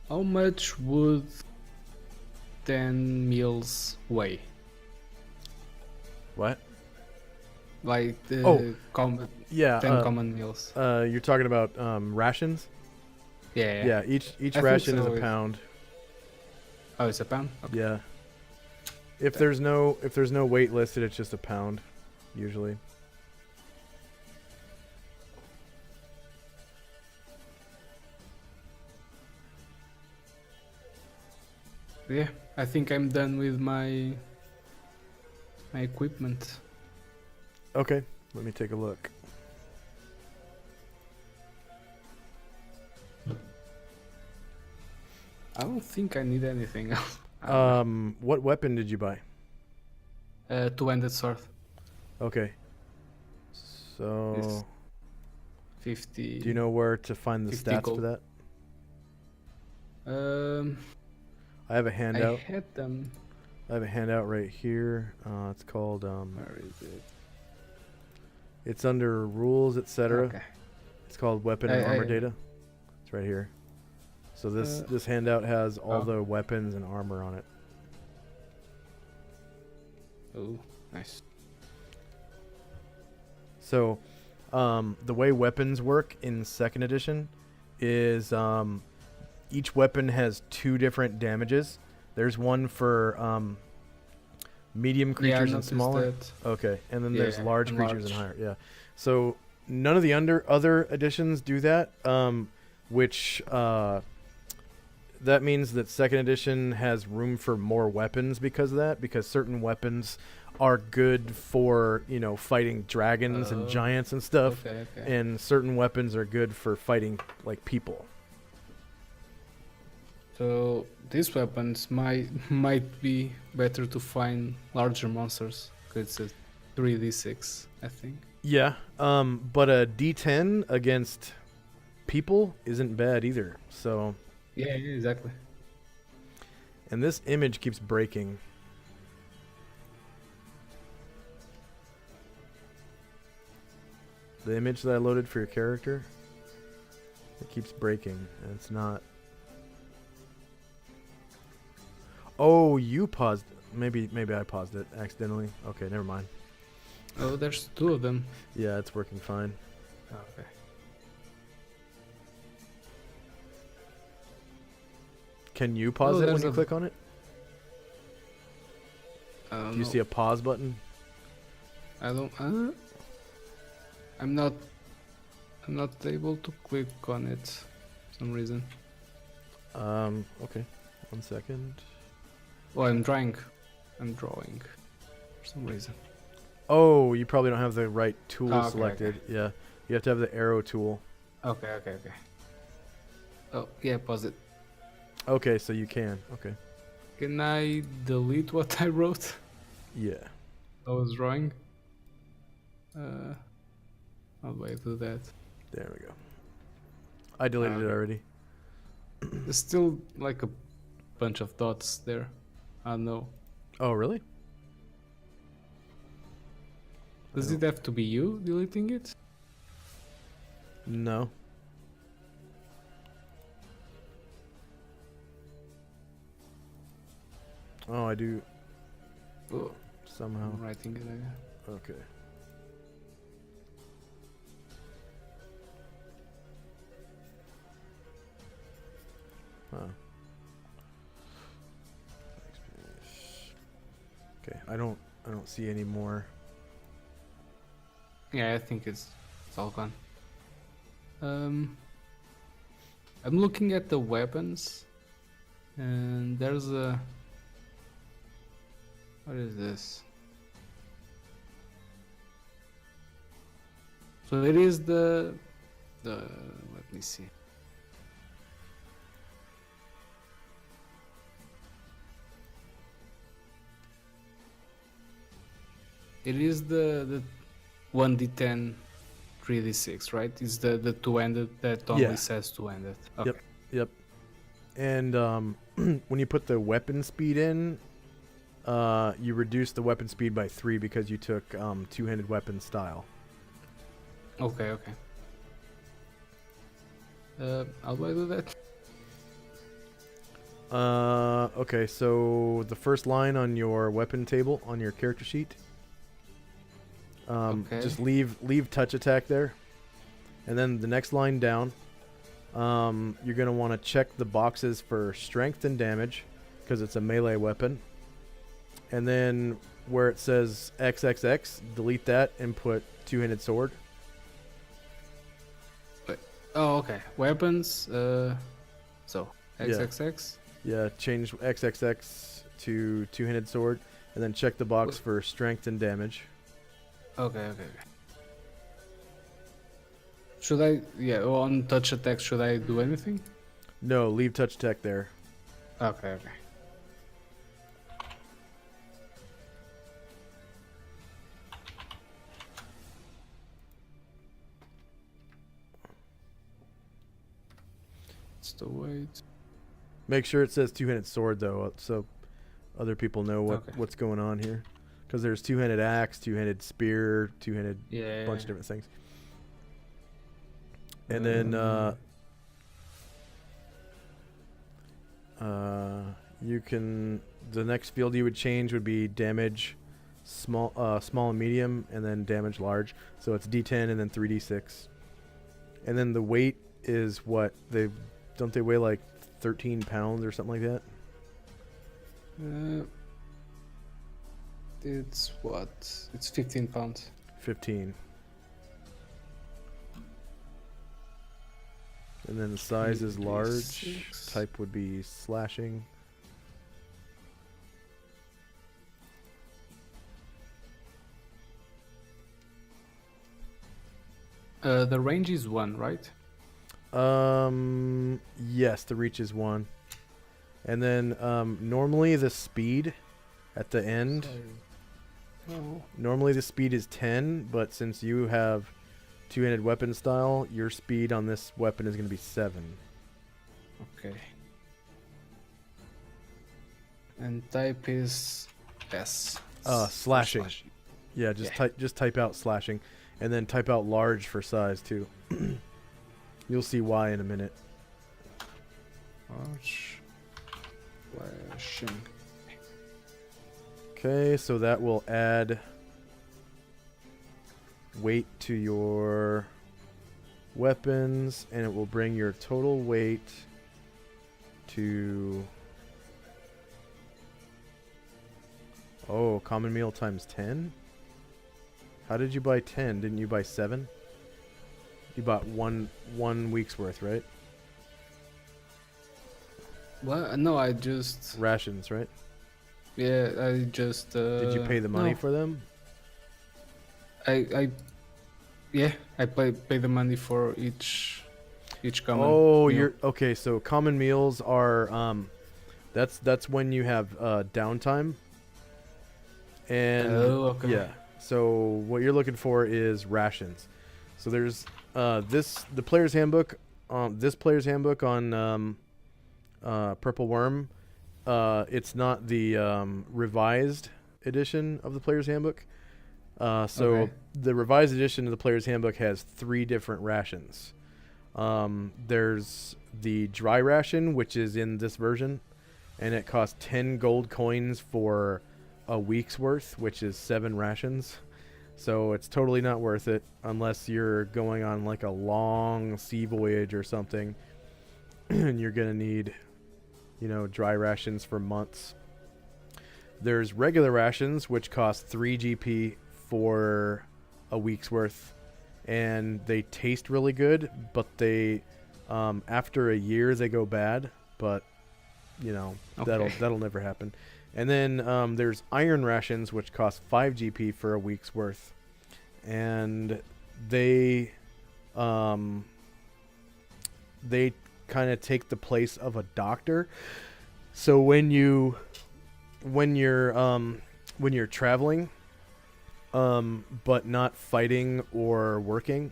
How much would 10 meals weigh? What? Like the Oh, common Yeah. 10 common meals. You're talking about rations? Yeah. Yeah. Each I think ration is so. a pound. Oh, it's a pound. Okay. Yeah. If there's no weight listed, it's just a pound, usually. Yeah, I think I'm done with my equipment. Okay. Let me take a look. I don't think I need anything else. I don't know. What weapon did you buy? Two-handed sword. Okay. So, It's 50. do you know where to find the 50 stats gold. for that? Um, I have a I handout. had them. I have a handout right here. It's called Where is it? it's under rules, etc. Okay. It's called weapon and armor I- data. It's right here. So this Uh, this handout has all oh. the weapons and armor on it. Oh, nice. So, the way weapons work in second edition is each weapon has 2 different damages. There's one for medium Yeah, I creatures and noticed smaller. that. Okay, and then there's Yeah, large and creatures and large. higher. Yeah. So none of the other editions do that, which that means that second edition has room for more weapons because of that. Because certain weapons are good for fighting dragons and Oh, giants and stuff, Okay, okay. and certain weapons are good for fighting like people. So these weapons might be better to find larger monsters. 'Cause it's a 3d6, I think. Yeah, but a D10 against people isn't bad either. So, Yeah, exactly. and this image keeps breaking. The image that I loaded for your character, it keeps breaking, and it's not. Oh, you paused. Maybe I paused it accidentally. Okay, never mind. Oh, there's 2 of them. Yeah, it's working fine. Okay. Can you pause Oh, it when there's you a- click on it? Do you see a pause button? I don't. I'm not able to click on it for some reason. Okay. 1 second. Oh, I'm drawing. For some reason. Oh, you probably don't have the right tool Oh, okay, selected. Yeah. You have to have the arrow tool. Okay. Oh, yeah, pause it. Okay, so you can. Okay. Can I delete what I wrote? Yeah. I was drawing. How do I do that? There we go. I deleted it Okay. already. There's still like a bunch of dots there. I don't know. Oh, really? Does it have to be you deleting it? No. Oh, I do Oh, somehow. I'm writing it again. Okay. Huh. Okay, I don't see any more. Yeah, I think it's all gone. I'm looking at the weapons, and there's a. What is this? So it is the. Let me see. It is the 1d10 3d6, right? It's the two-handed that only Yeah. says two-handed. Okay. Yep. And when you put the weapon speed in, you reduce the weapon speed by 3 because you took two-handed weapon style. Okay. How do I do that? Okay, so the first line on your weapon table on your character sheet, Okay. just leave touch attack there, and then the next line down, you're gonna want to check the boxes for strength and damage because it's a melee weapon, and then where it says XXX, delete that and put two-handed sword. Oh, okay. Weapons. So Yeah. XXX. Yeah, change XXX to two-handed sword, and then check the box for strength and damage. Okay. Should I? Yeah. On touch attack, should I do anything? No, leave touch attack there. Okay. It's the weight. Make sure it says two-handed sword though, so other people know what's going on here. Because there's two-handed axe, two-handed spear, two-handed Yeah. bunch of different things. And then you can, the next field you would change would be damage small and medium, and then damage large. So it's D10 and then 3D6. And then the weight is what they weigh like 13 pounds or something like that? It's what? It's 15 pounds. 15. And then the size is large. 3D6. Type would be slashing. The range is 1, right? Yes, the reach is 1. And then normally the speed at the end, normally the speed is 10, but since you have two-handed weapon style, your speed on this weapon is going to be 7. Okay. And type is S. Slashing. Yeah, just type out slashing, and then type out large for size too. You'll see why in a minute. Large. Slashing. Okay, so that will add weight to your weapons, and it will bring your total weight to... Oh, common meal times 10? How did you buy 10? Didn't you buy 7? You bought one week's worth, right? What? No, I just... Rations, right? Yeah, I just... Did you pay the money no. for them? Yeah, I pay the money for each common Oh, meal. you're... Okay, so common meals are... That's when you have downtime. And okay. yeah, so what you're looking for is rations. So there's the player's handbook. This player's handbook on Purple Worm. It's not the revised edition of the player's handbook. So the revised edition of the player's handbook has 3 different rations. There's the dry ration, which is in this version, and it costs 10 gold coins for a week's worth, which is 7 rations. So it's totally not worth it unless you're going on like a long sea voyage or something, and you're gonna need, you know, dry rations for months. There's regular rations, which cost 3 GP for a week's worth, and they taste really good, but they, after a year, they go bad. But, you know, that'll never happen. And then there's iron rations, which cost 5 GP for a week's worth, and they kind of take the place of a doctor. So when you're traveling, but not fighting or working,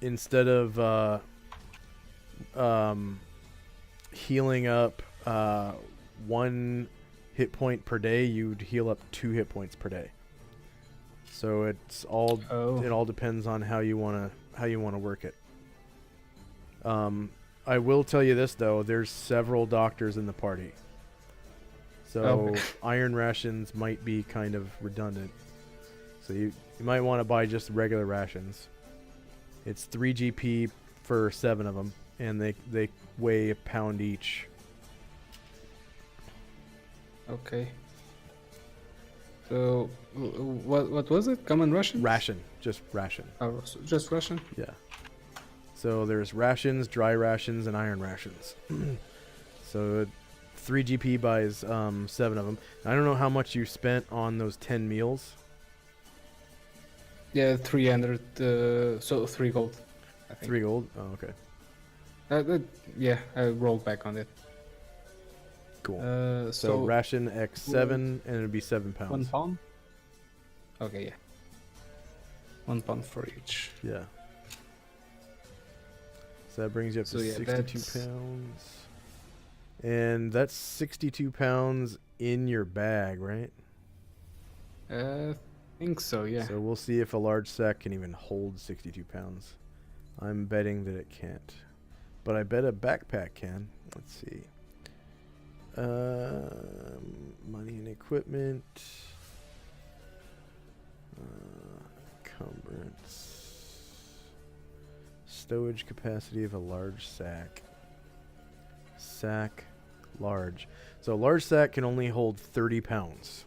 instead of healing up 1 hit point per day, you'd heal up 2 hit points per day. So it all depends on how you wanna work it. I will tell you this though, there's several doctors in the party. So iron rations might be kind of redundant. So you might want to buy just regular rations. It's 3 GP for 7 of them, and they weigh a pound each. Okay. So what was it? Common ration? Ration, just ration. Oh, so just ration? Yeah. So there's rations, dry rations, and iron rations. So 3 GP buys 7 of them. I don't know how much you spent on those 10 meals. Yeah, 300. So 3 gold. I think. 3 gold. Oh, okay. Yeah, I rolled back on it. Cool. So ration X 7, and it'd be 7 pounds. 1 pound. Okay, yeah. 1 pound for each. Yeah. So that brings you up to 62 pounds. And that's 62 pounds in your bag, right? I think so, yeah. So we'll see if a large sack can even hold 62 pounds. I'm betting that it can't. But I bet a backpack can. Let's see. Money and equipment. Encumbrance. Stowage capacity of a large sack. Sack. Large. So a large sack can only hold 30 pounds.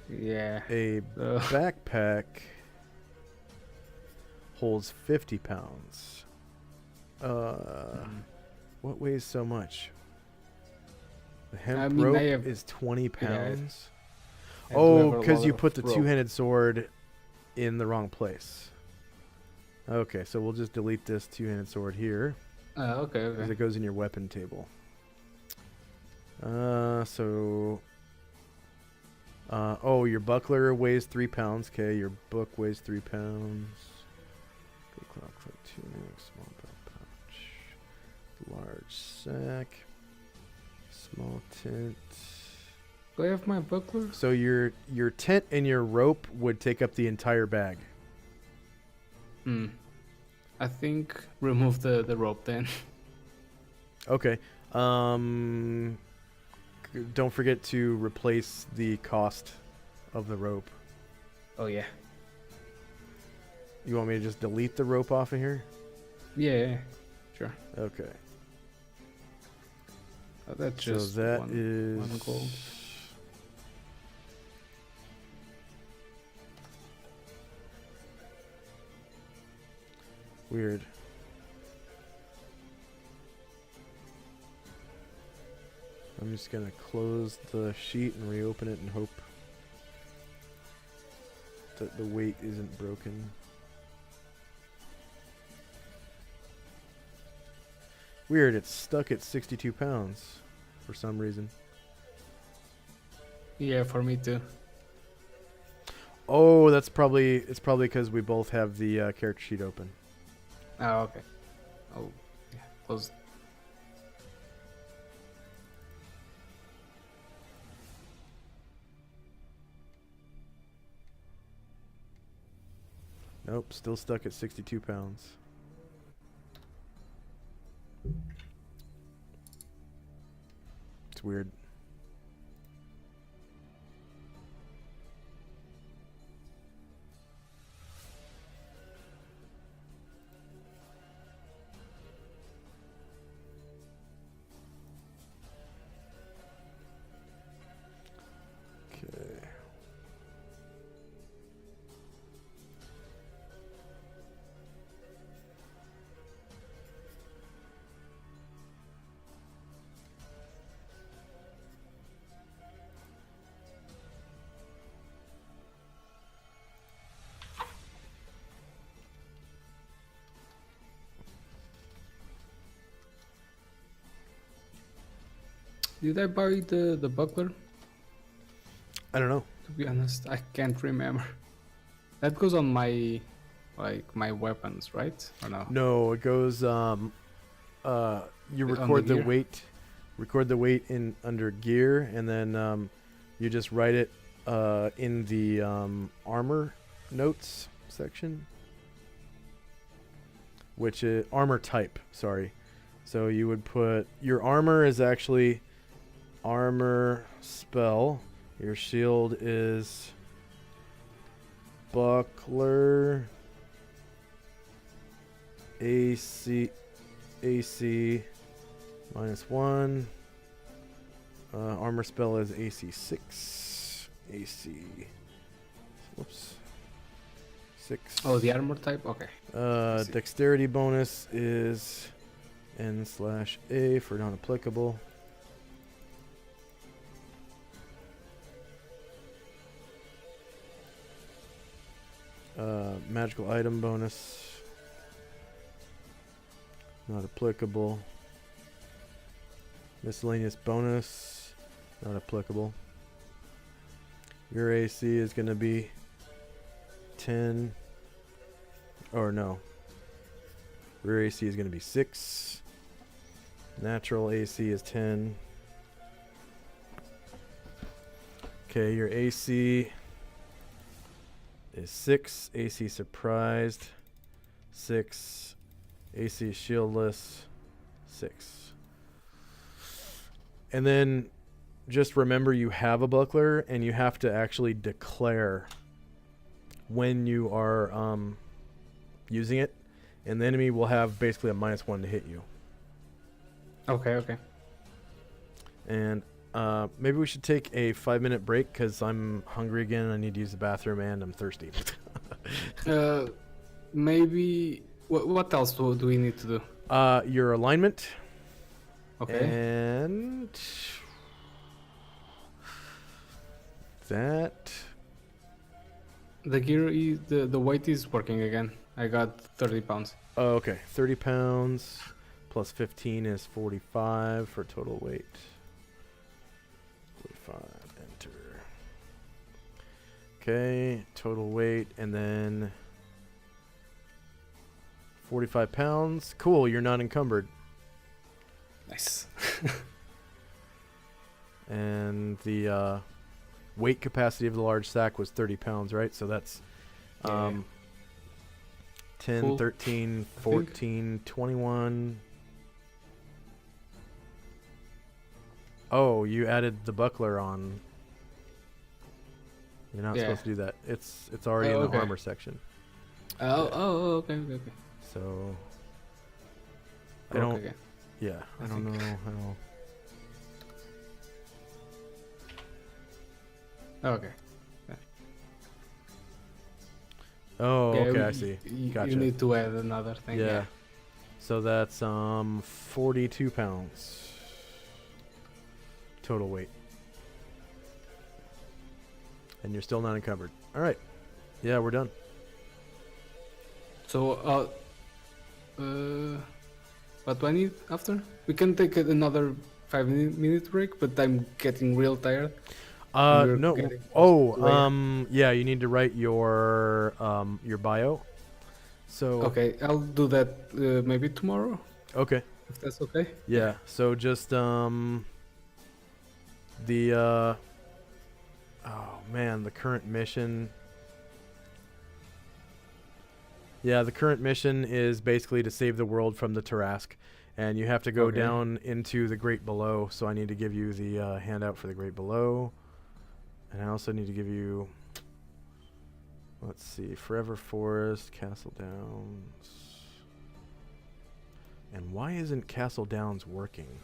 Yeah. A backpack holds 50 pounds. What weighs so much? The hemp rope is 20 pounds. Oh, because you put the two-handed sword in the wrong place. Okay, so we'll just delete this two-handed sword here. Okay. Because it goes in your weapon table. Your buckler weighs 3 pounds. Okay, your book weighs 3 pounds. Good clock, foot tunic, small belt pouch, large sack, small tent. Do I have my buckler? So your tent and your rope would take up the entire bag. I think remove the rope then. Okay. Don't forget to replace the cost of the rope. Oh yeah. You want me to just delete the rope off of here? Yeah, sure. Okay. That's just so that one gold. Weird. I'm just gonna close the sheet and reopen it and hope that the weight isn't broken. Weird, it's stuck at 62 pounds for some reason. Yeah, for me too. Oh, it's probably because we both have the character sheet open. Oh, okay. Oh, yeah, close. Nope, still stuck at 62 pounds. It's weird. Did I buy the buckler? I don't know. To be honest, I can't remember. That goes on my my weapons, right? Or no? No, it goes. You On the record the gear? weight, in under gear, and then you just write it in the armor notes section, which is armor type. Sorry. So you would put your armor is actually armor spell. Your shield is buckler AC -1. Armor spell is AC 6. AC. Whoops. 6. Oh, the armor type. Okay. see. Dexterity bonus is N/A for non-applicable. Magical item bonus, not applicable. Miscellaneous bonus, not applicable. Your AC is going to be 10. Or no. Rear AC is going to be 6. Natural AC is 10. Okay, your AC is 6. AC surprised, 6. AC shieldless, 6. And then just remember you have a buckler and you have to actually declare when you are using it, and the enemy will have basically a -1 to hit you. Okay. And maybe we should take a 5-minute break because I'm hungry again. I need to use the bathroom and I'm thirsty. Maybe. What else do we need to do? Your alignment. Okay. And that. The gear, the weight is working again. I got 30 pounds. Oh, okay. 30 pounds plus 15 is 45 for total weight. 45, enter. Okay, total weight, and then 45 pounds. Cool, you're not encumbered. Nice. And the weight capacity of the large sack was 30 pounds, right? So that's Yeah. 10, Cool. 13, 14, 21. Oh, you added the buckler on. You're not Yeah. supposed to do that. It's already Oh, in the okay. armor section. Okay. So I Broke don't. again. Yeah, I don't think. know how. Okay. Oh, Yeah, okay, I see. You Gotcha. need to add another thing. Yeah. So that's 42 pounds total weight. And you're still not encumbered. All right. Yeah, we're done. So, what do I need after? We can take another 5-minute break, but I'm getting real tired. We're No. getting Oh, later. yeah, you need to write your bio. So Okay, I'll do that maybe tomorrow, okay. if that's okay. Yeah. So just the oh man, the current mission. Yeah, the current mission is basically to save the world from the Tarask, and you have to go Okay. down into the Great Below. So I need to give you the handout for the Great Below, and I also need to give you. Let's see, Forever Forest, Castle Downs. And why isn't Castle Downs working?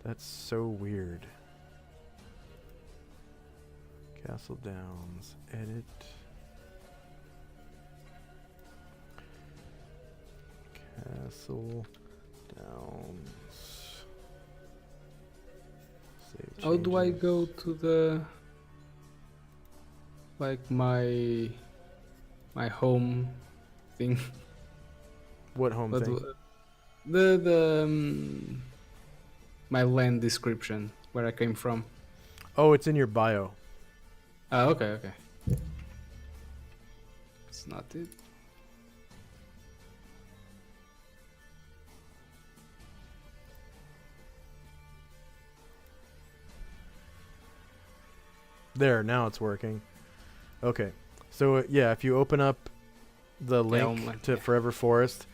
That's so weird. Castle Downs, edit. Castle Downs. Save How do I changes. go to the my home thing? What home What thing? do- the my land description, where I came from. Oh, it's in your bio. Okay. It's not it. There, now it's working. Okay. So, yeah, if you open up the link to Forever Forest,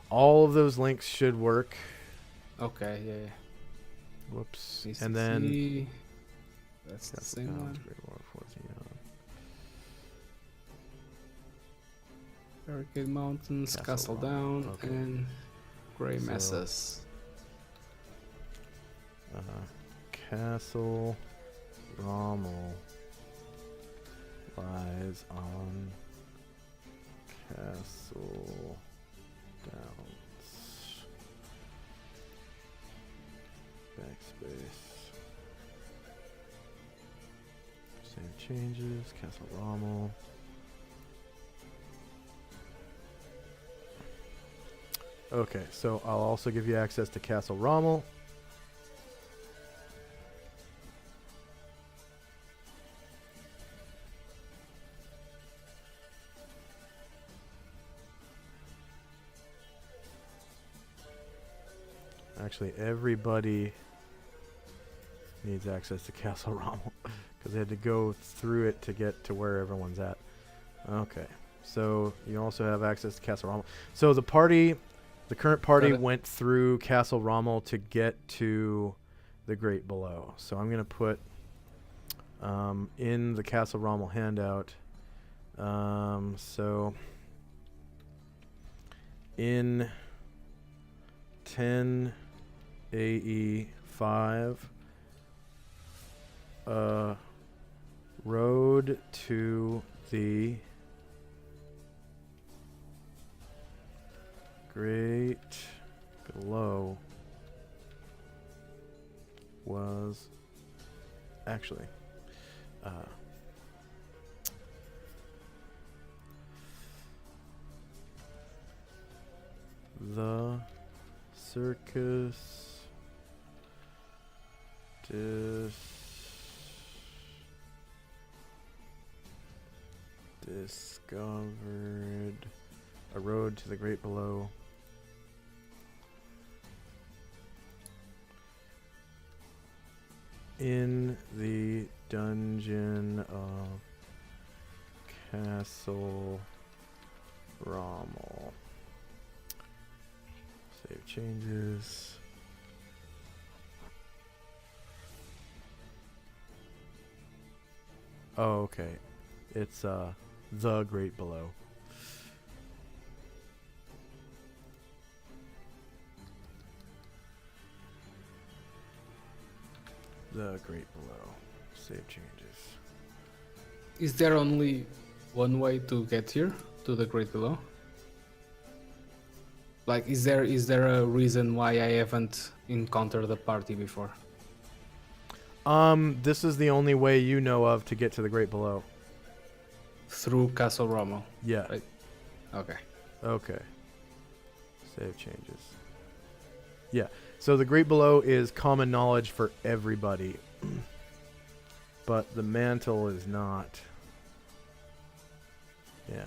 all of those links should work. Okay, yeah. Whoops. PCC. And then... That's the same one. Barricade Mountains, Castle Down, okay. and Grey Mesas. Castle Rommel lies on Castle Downs. Backspace. Save changes. Castle Rommel. Okay, so I'll also give you access to Castle Rommel. Actually, everybody needs access to Castle Rommel because they had to go through it to get to where everyone's at. Okay, so you also have access to Castle Rommel. So the current party went through Castle Rommel to get to the Great Below. So I'm going to put in the Castle Rommel handout. So in 10 AE 5, road to the Great Below was actually the circus discovered a road to the Great Below. In the dungeon of Castle Rommel. Save changes. Oh, okay. It's the Great Below. The Great Below. Save changes. Is there only one way to get here to the Great Below? Like, is there a reason why I haven't encountered the party before? This is the only way you know of to get to the Great Below. Through Castle Rommel. Yeah. Right. Okay. Okay. Save changes. Yeah. So the Great Below is common knowledge for everybody. But the mantle is not. Yeah.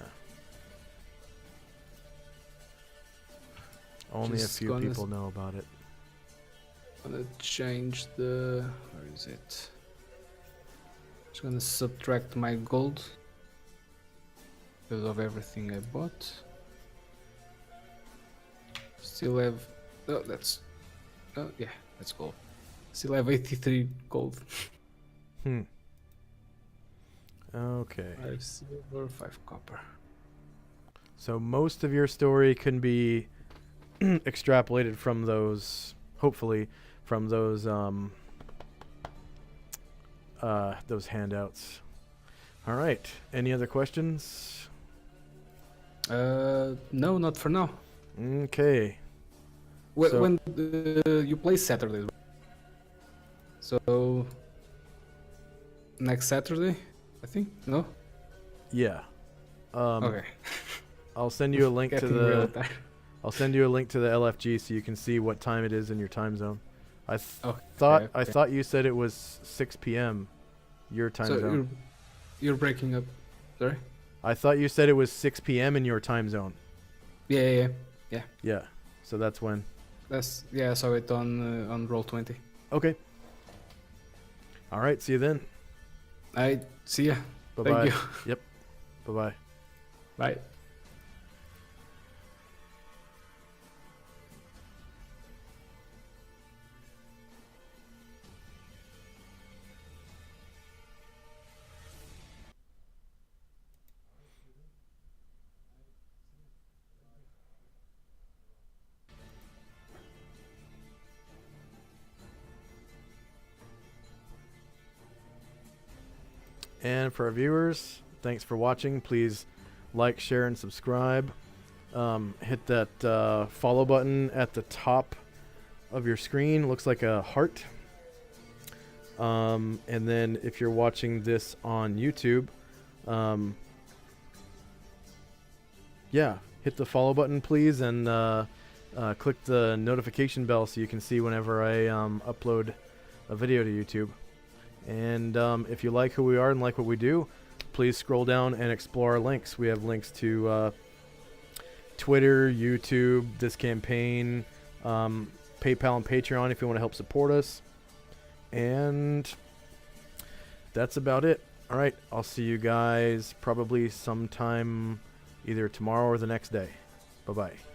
Only Just a few people know about it. Gonna change the... Where is it? Just gonna subtract my gold because of everything I bought. Still have... Oh, that's... Oh, yeah, that's gold. Still have 83 gold. Okay. 5 silver, 5 copper. So most of your story can be extrapolated from those, hopefully, from those handouts. All right. Any other questions? No, not for now. Okay. When you play Saturdays, so next Saturday, I think. No. Yeah. Okay. I'll send you a link to Getting really tired. I'll send you a link to the LFG so you can see what time it is in your time zone. Okay. I thought you said it was 6 p.m. your time So zone. you're breaking up. Sorry. I thought you said it was 6 p.m. in your time zone. Yeah. Yeah. So that's when. I saw it on Roll20. Okay. All right. See you then. I see ya. Bye Thank bye. you. Yep. Bye bye. Bye. And for our viewers, thanks for watching. Please like, share, and subscribe. Hit that follow button at the top of your screen. Looks like a heart. And then if you're watching this on YouTube, yeah, hit the follow button, please, and click the notification bell so you can see whenever I upload a video to YouTube. And if you like who we are and like what we do, please scroll down and explore our links. We have links to Twitter, YouTube, this campaign, PayPal and Patreon if you want to help support us. And that's about it. All right, I'll see you guys probably sometime either tomorrow or the next day. Bye-bye.